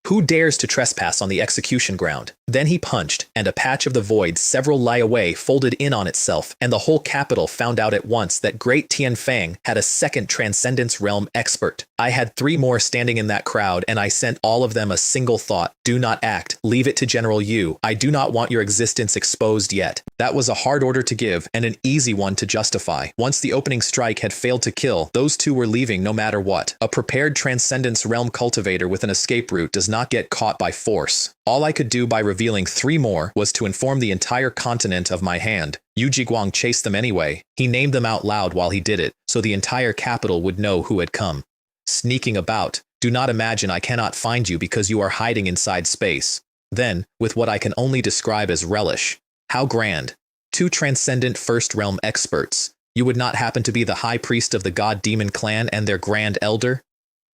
Who dares to trespass on the execution ground? Then he punched, and a patch of the void several li away folded in on itself, and the whole capital found out at once that great Tianfang had a second transcendence realm expert. I had 3 more standing in that crowd, and I sent all of them a single thought. Do not act. Leave it to General Yu. I do not want your existence exposed yet. That was a hard order to give, and an easy one to justify. Once the opening strike had failed to kill, those 2 were leaving no matter what. A prepared transcendence realm cultivator with an escape route does not get caught by force. All I could do by revealing 3 more was to inform the entire continent of my hand. Yu Jiguang chased them anyway. He named them out loud while he did it, so the entire capital would know who had come. Sneaking about. Do not imagine I cannot find you because you are hiding inside space. Then, with what I can only describe as relish. How grand. 2 transcendent First Realm experts. You would not happen to be the high priest of the god-demon clan and their grand elder?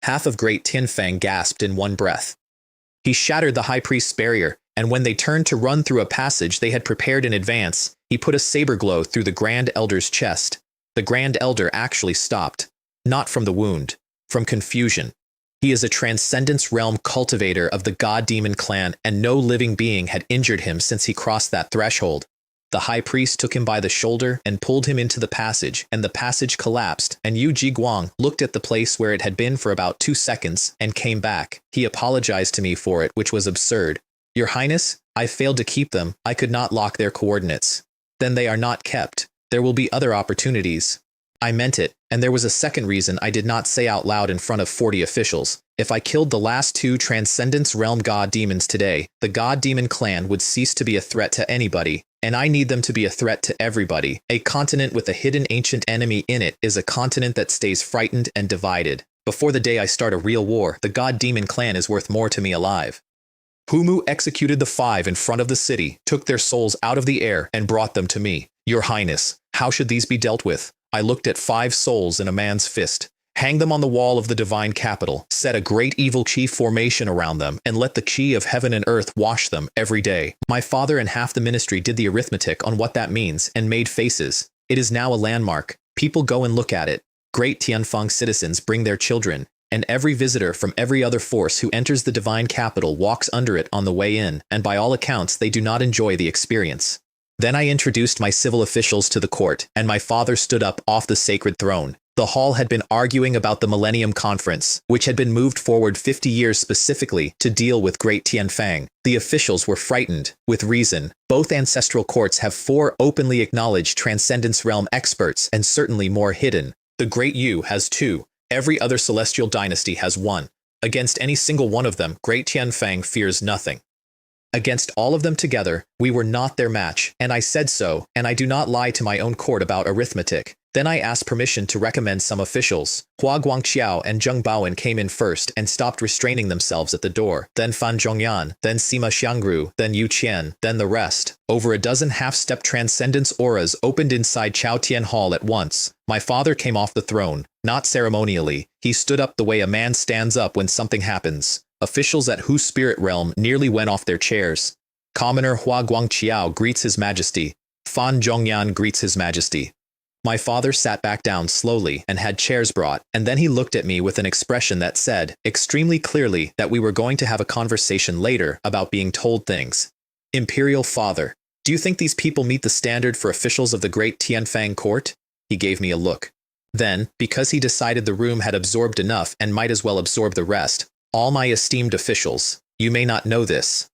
Half of Great Tianfang gasped in one breath. He shattered the high priest's barrier, and when they turned to run through a passage they had prepared in advance, he put a saber glow through the grand elder's chest. The grand elder actually stopped. Not from the wound. From confusion. He is a transcendence realm cultivator of the god-demon clan, and no living being had injured him since he crossed that threshold. The high priest took him by the shoulder and pulled him into the passage, and the passage collapsed, and Yu Jiguang looked at the place where it had been for about 2 seconds and came back. He apologized to me for it, which was absurd. Your Highness, I failed to keep them. I could not lock their coordinates. Then they are not kept. There will be other opportunities. I meant it, and there was a second reason I did not say out loud in front of 40 officials. If I killed the last 2 Transcendence Realm God Demons today, the God Demon clan would cease to be a threat to anybody, and I need them to be a threat to everybody. A continent with a hidden ancient enemy in it is a continent that stays frightened and divided. Before the day I start a real war, the God Demon clan is worth more to me alive. Humu executed the 5 in front of the city, took their souls out of the air, and brought them to me. Your Highness, how should these be dealt with? I looked at 5 souls in a man's fist. Hang them on the wall of the divine capital, set a great evil chi formation around them, and let the chi of heaven and earth wash them every day. My father and half the ministry did the arithmetic on what that means and made faces. It is now a landmark. People go and look at it. Great Tianfang citizens bring their children, and every visitor from every other force who enters the divine capital walks under it on the way in, and by all accounts they do not enjoy the experience. Then I introduced my civil officials to the court, and my father stood up off the sacred throne. The hall had been arguing about the Millennium Conference, which had been moved forward 50 years specifically to deal with Great Tianfang. The officials were frightened, with reason. Both ancestral courts have 4 openly acknowledged Transcendence Realm experts, and certainly more hidden. The Great Yu has 2. Every other Celestial Dynasty has 1. Against any single one of them, Great Tianfang fears nothing. Against all of them together, we were not their match, and I said so, and I do not lie to my own court about arithmetic. Then I asked permission to recommend some officials. Hua Guangqiao and Zheng Baowen came in first and stopped restraining themselves at the door. Then Fan Zhongyan, then Sima Xiangru, then Yu Qian, then the rest. Over a dozen half-step transcendence auras opened inside Chaotian Hall at once. My father came off the throne, not ceremonially. He stood up the way a man stands up when something happens. Officials at Hu Spirit Realm nearly went off their chairs. Commoner Hua Guangqiao greets His Majesty. Fan Zhongyan greets His Majesty. My father sat back down slowly and had chairs brought, and then he looked at me with an expression that said, extremely clearly, that we were going to have a conversation later about being told things. Imperial Father, do you think these people meet the standard for officials of the Great Tianfang Court? He gave me a look. Then, because he decided the room had absorbed enough and might as well absorb the rest, all my esteemed officials, you may not know this.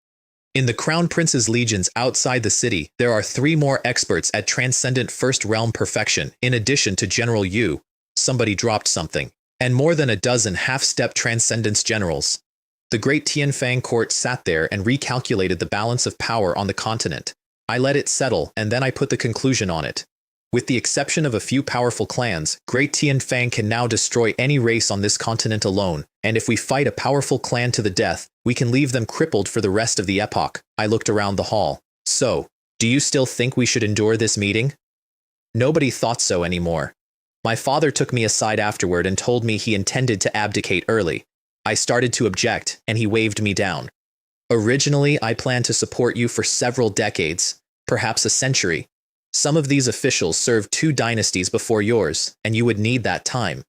In the Crown Prince's legions outside the city, there are 3 more experts at Transcendent First Realm Perfection, in addition to General Yu. Somebody dropped something. And more than a dozen half-step Transcendence generals. The Great Tianfang Court sat there and recalculated the balance of power on the continent. I let it settle, and then I put the conclusion on it. With the exception of a few powerful clans, Great Tianfang can now destroy any race on this continent alone, and if we fight a powerful clan to the death, we can leave them crippled for the rest of the epoch. I looked around the hall. So, do you still think we should endure this meeting? Nobody thought so anymore. My father took me aside afterward and told me he intended to abdicate early. I started to object, and he waved me down. Originally, I planned to support you for several decades, perhaps a century. Some of these officials served 2 dynasties before yours, and you would need that time.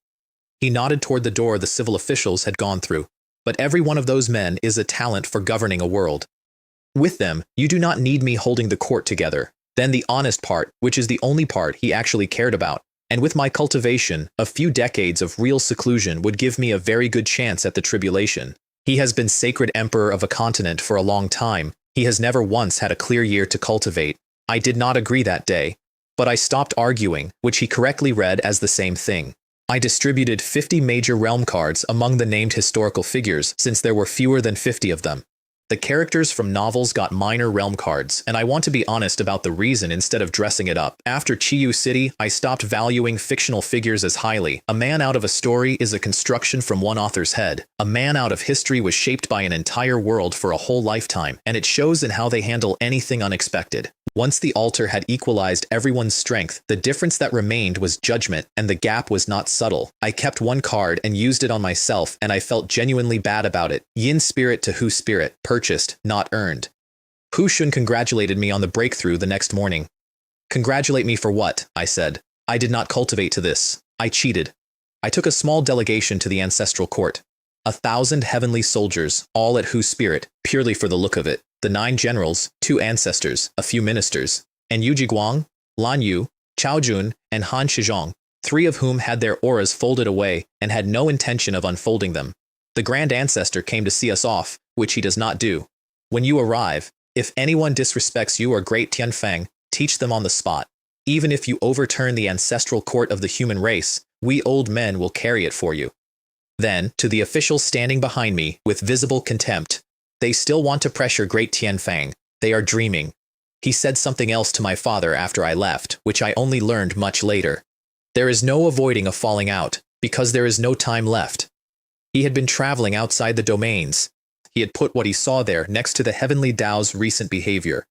He nodded toward the door the civil officials had gone through. But every one of those men is a talent for governing a world. With them, you do not need me holding the court together. Then the honest part, which is the only part he actually cared about. And with my cultivation, a few decades of real seclusion would give me a very good chance at the tribulation. He has been sacred emperor of a continent for a long time. He has never once had a clear year to cultivate. I did not agree that day, but I stopped arguing, which he correctly read as the same thing. I distributed 50 major realm cards among the named historical figures since there were fewer than 50 of them. The characters from novels got minor realm cards, and I want to be honest about the reason instead of dressing it up. After Chiyu City, I stopped valuing fictional figures as highly. A man out of a story is a construction from one author's head. A man out of history was shaped by an entire world for a whole lifetime, and it shows in how they handle anything unexpected. Once the altar had equalized everyone's strength, the difference that remained was judgment, and the gap was not subtle. I kept one card and used it on myself, and I felt genuinely bad about it. Yin spirit to Hu spirit, purchased, not earned. Hu Shun congratulated me on the breakthrough the next morning. Congratulate me for what? I said. I did not cultivate to this. I cheated. I took a small delegation to the ancestral court. 1,000 heavenly soldiers, all at Hu spirit, purely for the look of it. The 9 generals, 2 ancestors, a few ministers, and Yu Jiguang, Lan Yu, Chao Jun, and Han Shizhong, 3 of whom had their auras folded away and had no intention of unfolding them. The Grand Ancestor came to see us off, which he does not do. When you arrive, if anyone disrespects you or Great Tianfeng, teach them on the spot. Even if you overturn the ancestral court of the human race, we old men will carry it for you. Then, to the officials standing behind me, with visible contempt, they still want to pressure Great Tianfeng. They are dreaming. He said something else to my father after I left, which I only learned much later. There is no avoiding a falling out, because there is no time left. He had been traveling outside the domains. He had put what he saw there next to the heavenly Tao's recent behavior.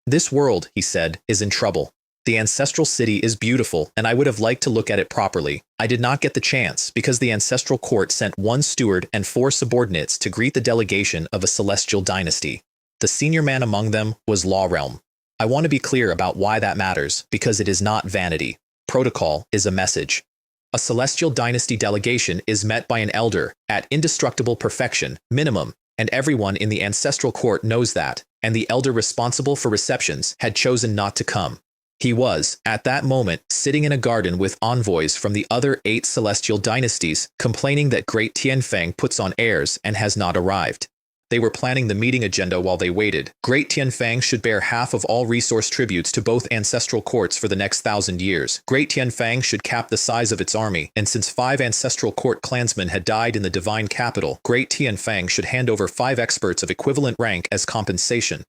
This world, he said, is in trouble. The ancestral city is beautiful, and I would have liked to look at it properly. I did not get the chance, because the ancestral court sent 1 steward and 4 subordinates to greet the delegation of a celestial dynasty. The senior man among them was Law Realm. I want to be clear about why that matters, because it is not vanity. Protocol is a message. A celestial dynasty delegation is met by an elder, at indestructible perfection, minimum, and everyone in the ancestral court knows that, and the elder responsible for receptions had chosen not to come. He was, at that moment, sitting in a garden with envoys from the other 8 celestial dynasties, complaining that Great Tianfeng puts on airs and has not arrived. They were planning the meeting agenda while they waited. Great Tianfeng should bear half of all resource tributes to both ancestral courts for the next 1,000 years. Great Tianfeng should cap the size of its army, and since 5 ancestral court clansmen had died in the divine capital, Great Tianfeng should hand over 5 experts of equivalent rank as compensation.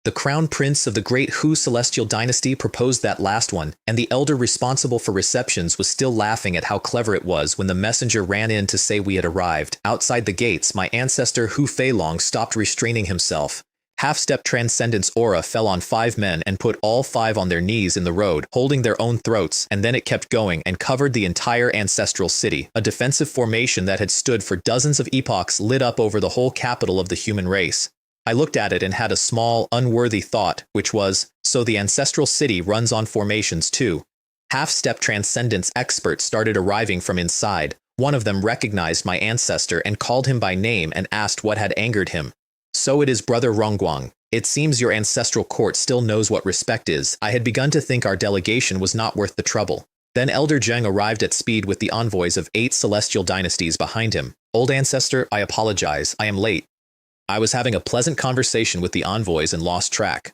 The crown prince of the great Hu celestial dynasty proposed that last one, and the elder responsible for receptions was still laughing at how clever it was when the messenger ran in to say we had arrived. Outside the gates, my ancestor Hu Feilong stopped restraining himself. Half-step transcendence aura fell on 5 men and put all 5 on their knees in the road, holding their own throats, and then it kept going and covered the entire ancestral city. A defensive formation that had stood for dozens of epochs lit up over the whole capital of the human race. I looked at it and had a small, unworthy thought, which was, so the ancestral city runs on formations too. Half-step transcendence experts started arriving from inside. One of them recognized my ancestor and called him by name and asked what had angered him. So it is Brother Rongguang. It seems your ancestral court still knows what respect is. I had begun to think our delegation was not worth the trouble. Then Elder Zheng arrived at speed with the envoys of 8 celestial dynasties behind him. Old ancestor, I apologize, I am late. I was having a pleasant conversation with the envoys and lost track.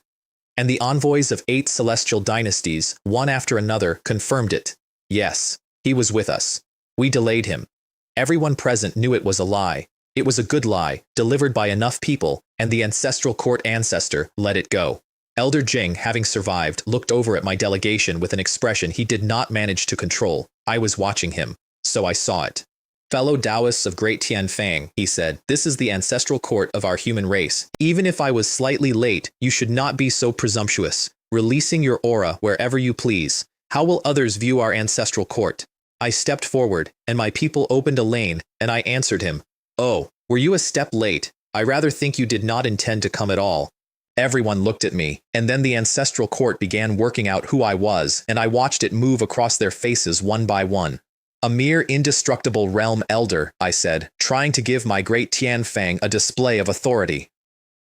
And the envoys of 8 celestial dynasties, one after another, confirmed it. Yes, he was with us. We delayed him. Everyone present knew it was a lie. It was a good lie, delivered by enough people, and the ancestral court ancestor let it go. Elder Jing, having survived, looked over at my delegation with an expression he did not manage to control. I was watching him, so I saw it. Fellow Taoists of Great Tianfeng, he said, this is the ancestral court of our human race. Even if I was slightly late, you should not be so presumptuous, releasing your aura wherever you please. How will others view our ancestral court? I stepped forward, and my people opened a lane, and I answered him. Oh, were you a step late? I rather think you did not intend to come at all. Everyone looked at me, and then the ancestral court began working out who I was, and I watched it move across their faces one by one. A mere indestructible realm elder, I said, trying to give my great Tianfeng a display of authority.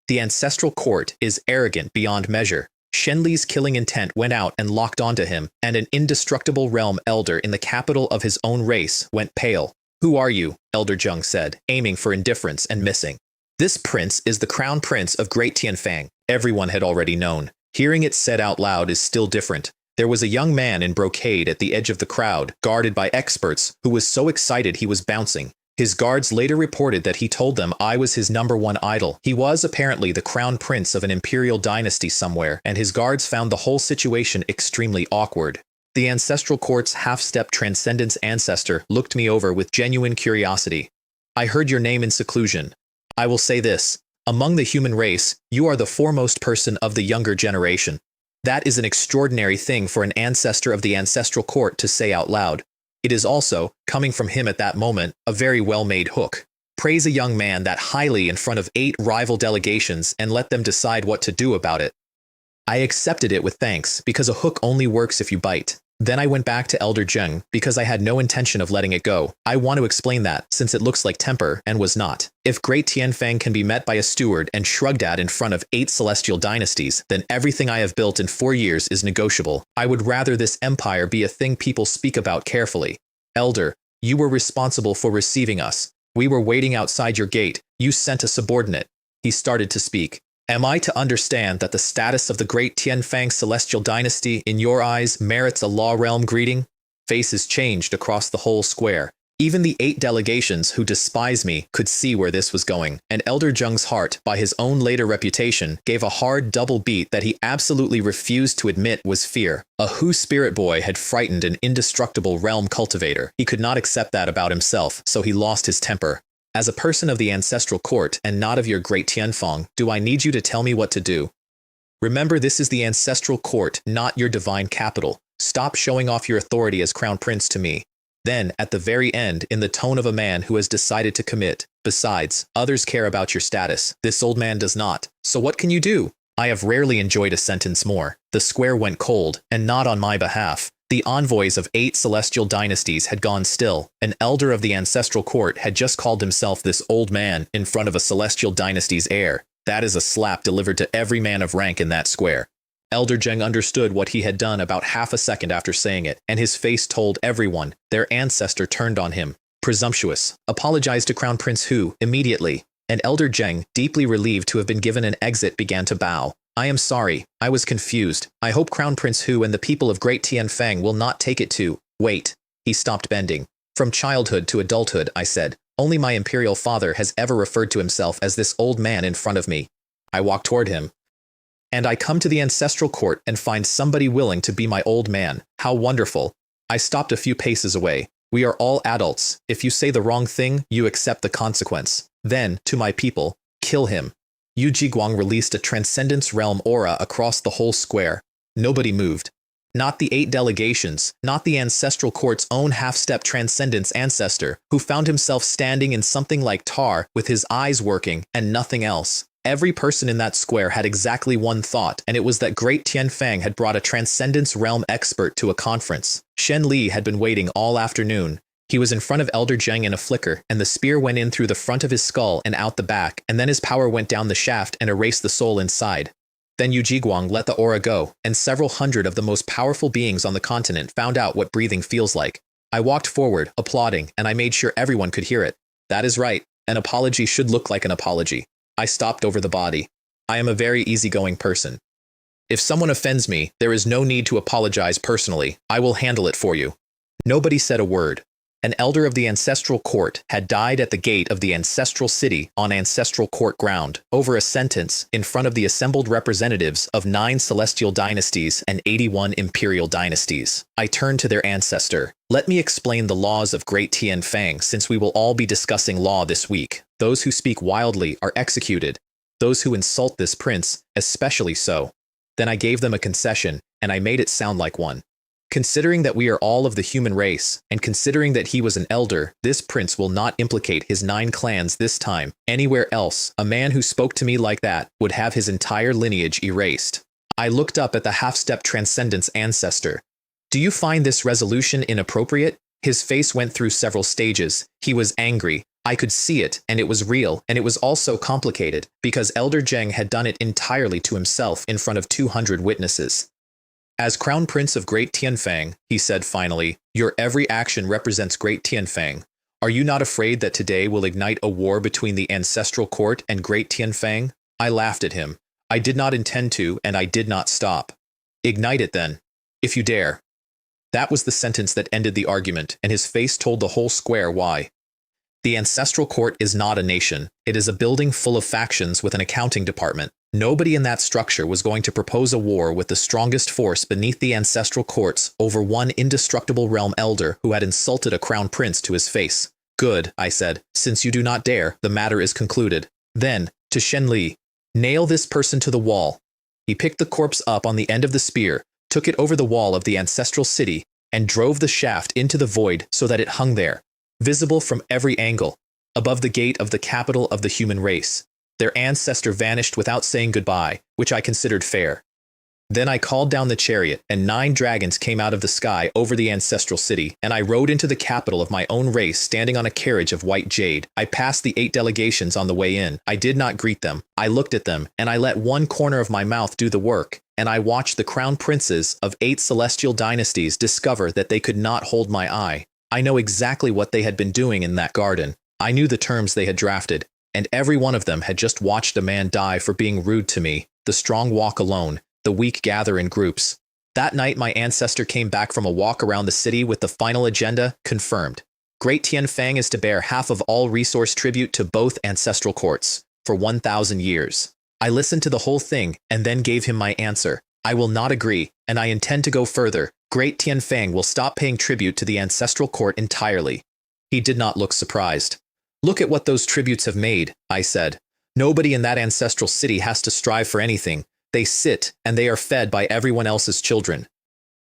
The ancestral court is arrogant beyond measure. Shenli's killing intent went out and locked onto him, and an indestructible realm elder in the capital of his own race went pale. Who are you? Elder Zheng said, aiming for indifference and missing. This prince is the crown prince of Great Tianfeng. Everyone had already known. Hearing it said out loud is still different. There was a young man in brocade at the edge of the crowd, guarded by experts, who was so excited he was bouncing. His guards later reported that he told them I was his #1 idol. He was apparently the crown prince of an imperial dynasty somewhere, and his guards found the whole situation extremely awkward. The ancestral court's half-step transcendence ancestor looked me over with genuine curiosity. I heard your name in seclusion. I will say this. Among the human race, you are the foremost person of the younger generation. That is an extraordinary thing for an ancestor of the ancestral court to say out loud. It is also, coming from him at that moment, a very well-made hook. Praise a young man that highly in front of 8 rival delegations and let them decide what to do about it. I accepted it with thanks, because a hook only works if you bite. Then I went back to Elder Zheng, because I had no intention of letting it go. I want to explain that, since it looks like temper, and was not. If Great Tianfang can be met by a steward and shrugged at in front of 8 celestial dynasties, then everything I have built in 4 years is negotiable. I would rather this empire be a thing people speak about carefully. Elder, you were responsible for receiving us. We were waiting outside your gate. You sent a subordinate. He started to speak. Am I to understand that the status of the Great Tianfang Celestial Dynasty in your eyes merits a law realm greeting? Faces changed across the whole square. Even the 8 delegations who despise me could see where this was going, and Elder Zheng's heart, by his own later reputation, gave a hard double beat that he absolutely refused to admit was fear. A Hu spirit boy had frightened an indestructible realm cultivator. He could not accept that about himself, so he lost his temper. As a person of the ancestral court and not of your Great Tianfang, do I need you to tell me what to do? Remember, this is the ancestral court, not your divine capital. Stop showing off your authority as crown prince to me. Then, at the very end, in the tone of a man who has decided to commit. Besides, others care about your status. This old man does not. So what can you do? I have rarely enjoyed a sentence more. The square went cold, and not on my behalf. The envoys of 8 celestial dynasties had gone still. An elder of the ancestral court had just called himself this old man in front of a celestial dynasty's heir. That is a slap delivered to every man of rank in that square. Elder Zheng understood what he had done about half a second after saying it, and his face told everyone. Their ancestor turned on him. Presumptuous. Apologized to Crown Prince Hu immediately. And Elder Zheng, deeply relieved to have been given an exit, began to bow. I am sorry. I was confused. I hope Crown Prince Hu and the people of Great Tianfang will not take it to. Wait. He stopped bending. From childhood to adulthood, I said. Only my imperial father has ever referred to himself as this old man in front of me. I walked toward him. And I come to the ancestral court and find somebody willing to be my old man. How wonderful. I stopped a few paces away. We are all adults. If you say the wrong thing, you accept the consequence. Then, to my people, kill him. Yu Jiguang released a transcendence realm aura across the whole square. Nobody moved. Not the 8 delegations, not the ancestral court's own half-step transcendence ancestor, who found himself standing in something like tar with his eyes working and nothing else. Every person in that square had exactly one thought, and it was that Great Tianfang had brought a transcendence realm expert to a conference. Shen Li had been waiting all afternoon. He was in front of Elder Zheng in a flicker, and the spear went in through the front of his skull and out the back, and then his power went down the shaft and erased the soul inside. Then Yu Jiguang let the aura go, and several hundred of the most powerful beings on the continent found out what breathing feels like. I walked forward, applauding, and I made sure everyone could hear it. That is right. An apology should look like an apology. I stopped over the body. I am a very easygoing person. If someone offends me, there is no need to apologize personally. I will handle it for you. Nobody said a word. An elder of the ancestral court had died at the gate of the ancestral city on ancestral court ground, over a sentence in front of the assembled representatives of 9 celestial dynasties and 81 imperial dynasties. I turned to their ancestor. Let me explain the laws of Great Tianfang, since we will all be discussing law this week. Those who speak wildly are executed. Those who insult this prince, especially so. Then I gave them a concession, and I made it sound like one. Considering that we are all of the human race, and considering that he was an elder, this prince will not implicate his 9 clans this time. Anywhere else, a man who spoke to me like that would have his entire lineage erased. I looked up at the half-step transcendence ancestor. Do you find this resolution inappropriate? His face went through several stages. He was angry. I could see it, and it was real, and it was also complicated, because Elder Zheng had done it entirely to himself in front of 200 witnesses. As Crown Prince of Great Tianfang, he said finally, your every action represents Great Tianfang. Are you not afraid that today will ignite a war between the ancestral court and Great Tianfang? I laughed at him. I did not intend to, and I did not stop. Ignite it then. If you dare. That was the sentence that ended the argument, and his face told the whole square why. The ancestral court is not a nation. It is a building full of factions with an accounting department. Nobody in that structure was going to propose a war with the strongest force beneath the ancestral courts over one indestructible realm elder who had insulted a crown prince to his face. Good, I said. Since you do not dare, the matter is concluded. Then, to Shen Li, nail this person to the wall. He picked the corpse up on the end of the spear, took it over the wall of the ancestral city, and drove the shaft into the void so that it hung there, visible from every angle, above the gate of the capital of the human race. Their ancestor vanished without saying goodbye, which I considered fair. Then I called down the chariot, and 9 dragons came out of the sky over the ancestral city, and I rode into the capital of my own race standing on a carriage of white jade. I passed the 8 delegations on the way in. I did not greet them. I looked at them, and I let one corner of my mouth do the work, and I watched the crown princes of 8 celestial dynasties discover that they could not hold my eye. I know exactly what they had been doing in that garden. I knew the terms they had drafted, and every one of them had just watched a man die for being rude to me. The strong walk alone. The weak gather in groups. That night my ancestor came back from a walk around the city with the final agenda confirmed. Great Tianfang is to bear half of all resource tribute to both ancestral courts, for 1,000 years. I listened to the whole thing and then gave him my answer. I will not agree, and I intend to go further. Great Tianfang will stop paying tribute to the ancestral court entirely. He did not look surprised. Look at what those tributes have made, I said. Nobody in that ancestral city has to strive for anything. They sit, and they are fed by everyone else's children.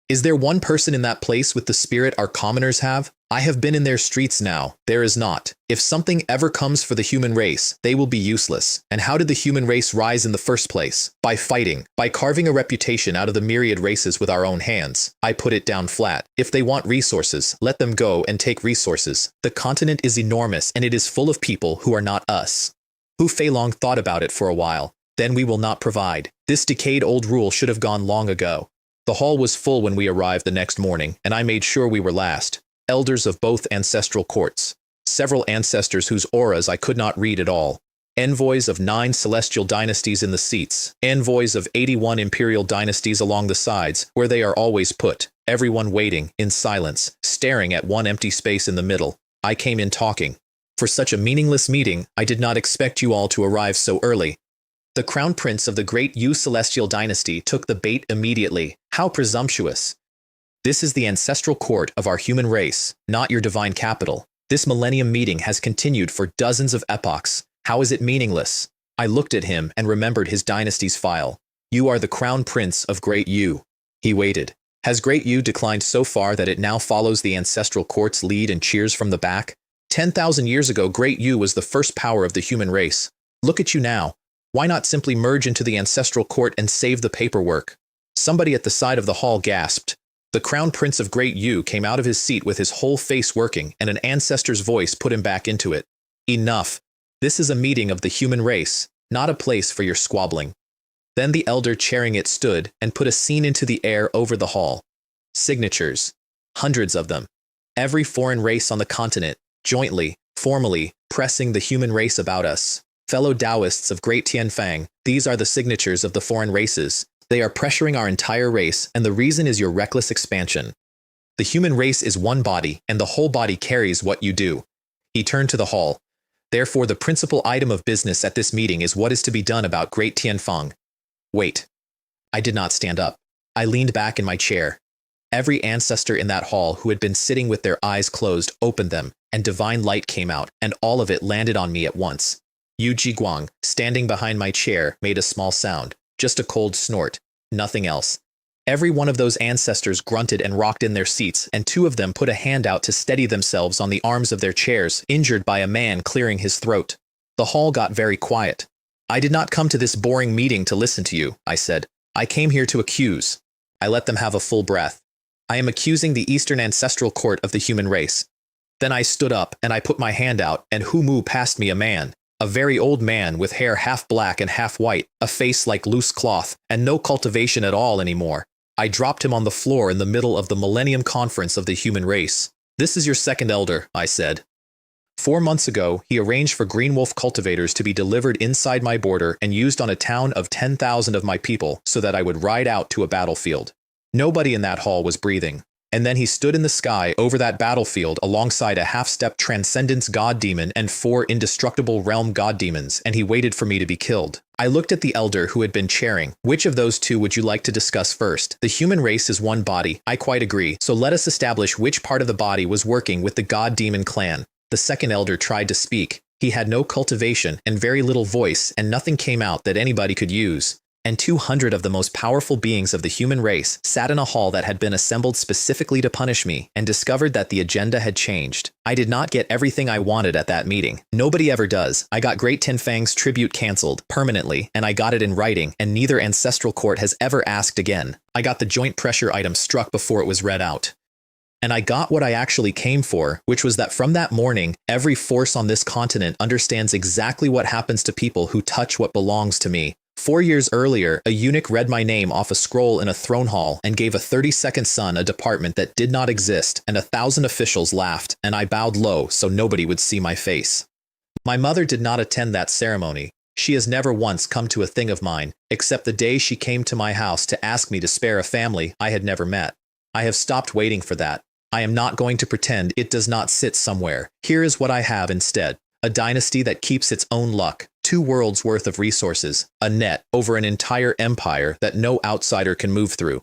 Is there one person in that place with the spirit our commoners have? I have been in their streets now. There is not. If something ever comes for the human race, they will be useless. And how did the human race rise in the first place? By fighting, by carving a reputation out of the myriad races with our own hands. I put it down flat. If they want resources, let them go and take resources. The continent is enormous, and it is full of people who are not us. Hu Feilong thought about it for a while. Then we will not provide. This decayed-old rule should have gone long ago. The hall was full when we arrived the next morning, and I made sure we were last. Elders of both ancestral courts. Several ancestors whose auras I could not read at all. Envoys of 9 celestial dynasties in the seats. Envoys of 81 imperial dynasties along the sides, where they are always put. Everyone waiting, in silence, staring at one empty space in the middle. I came in talking. For such a meaningless meeting, I did not expect you all to arrive so early. The crown prince of the great Yu Celestial Dynasty took the bait immediately. How presumptuous. This is the ancestral court of our human race, not your divine capital. This millennium meeting has continued for dozens of epochs. How is it meaningless? I looked at him and remembered his dynasty's file. You are the crown prince of Great Yu. He waited. Has Great Yu declined so far that it now follows the ancestral court's lead and cheers from the back? 10,000 years ago, Great Yu was the first power of the human race. Look at you now. Why not simply merge into the ancestral court and save the paperwork? Somebody at the side of the hall gasped. The crown prince of Great Yu came out of his seat with his whole face working, and an ancestor's voice put him back into it. Enough. This is a meeting of the human race, not a place for your squabbling. Then the elder chairing it stood and put a scene into the air over the hall. Signatures. Hundreds of them. Every foreign race on the continent, jointly, formally, pressing the human race about us. Fellow Taoists of Great Tianfang, these are the signatures of the foreign races. They are pressuring our entire race, and the reason is your reckless expansion. The human race is one body, and the whole body carries what you do. He turned to the hall. Therefore, the principal item of business at this meeting is what is to be done about Great Tianfang. Wait. I did not stand up. I leaned back in my chair. Every ancestor in that hall who had been sitting with their eyes closed opened them, and divine light came out, and all of it landed on me at once. Yu Jiguang, standing behind my chair, made a small sound, just a cold snort, nothing else. Every one of those ancestors grunted and rocked in their seats, and 2 of them put a hand out to steady themselves on the arms of their chairs, injured by a man clearing his throat. The hall got very quiet. I did not come to this boring meeting to listen to you, I said. I came here to accuse. I let them have a full breath. I am accusing the Eastern Ancestral Court of the human race. Then I stood up, and I put my hand out, and Hu Mu passed me a man. A very old man with hair half black and half white, a face like loose cloth, and no cultivation at all anymore. I dropped him on the floor in the middle of the Millennium Conference of the human race. This is your second elder, I said. 4 months ago, he arranged for green wolf cultivators to be delivered inside my border and used on a town of 10,000 of my people so that I would ride out to a battlefield. Nobody in that hall was breathing. And then he stood in the sky over that battlefield alongside a half-step transcendence god demon and 4 indestructible realm god demons, and he waited for me to be killed. I looked at the elder who had been chairing. Which of those two would you like to discuss first? The human race is one body, I quite agree, so let us establish which part of the body was working with the god demon clan. The second elder tried to speak. He had no cultivation and very little voice, and nothing came out that anybody could use. And 200 of the most powerful beings of the human race sat in a hall that had been assembled specifically to punish me, and discovered that the agenda had changed. I did not get everything I wanted at that meeting. Nobody ever does. I got Great Ten Fang's tribute cancelled permanently, and I got it in writing, and neither ancestral court has ever asked again. I got the joint pressure item struck before it was read out. And I got what I actually came for, which was that from that morning, every force on this continent understands exactly what happens to people who touch what belongs to me. 4 years earlier, a eunuch read my name off a scroll in a throne hall and gave a 32nd son a department that did not exist, and 1,000 officials laughed, and I bowed low so nobody would see my face. My mother did not attend that ceremony. She has never once come to a thing of mine, except the day she came to my house to ask me to spare a family I had never met. I have stopped waiting for that. I am not going to pretend it does not sit somewhere. Here is what I have instead. A dynasty that keeps its own luck, 2 worlds worth of resources, a net over an entire empire that no outsider can move through.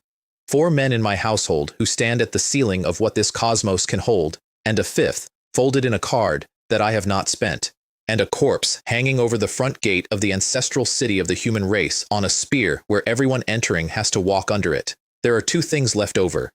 4 men in my household who stand at the ceiling of what this cosmos can hold, and a 5th, folded in a card, that I have not spent, and a corpse hanging over the front gate of the ancestral city of the human race on a spear where everyone entering has to walk under it. There are 2 things left over.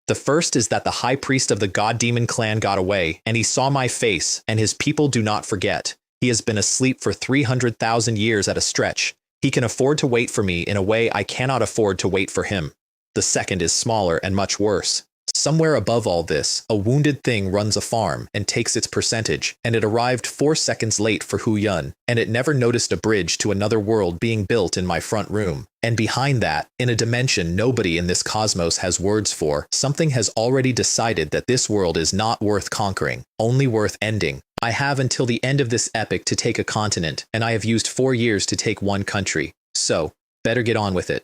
The first is that the high priest of the god demon clan got away, and he saw my face, and his people do not forget. He has been asleep for 300,000 years at a stretch. He can afford to wait for me in a way I cannot afford to wait for him. The second is smaller and much worse. Somewhere above all this, a wounded thing runs a farm and takes its percentage, and it arrived 4 seconds late for Hu Yun, and it never noticed a bridge to another world being built in my front room. And behind that, in a dimension nobody in this cosmos has words for, something has already decided that this world is not worth conquering, only worth ending. I have until the end of this epic to take a continent, and I have used 4 years to take 1 country. So, better get on with it.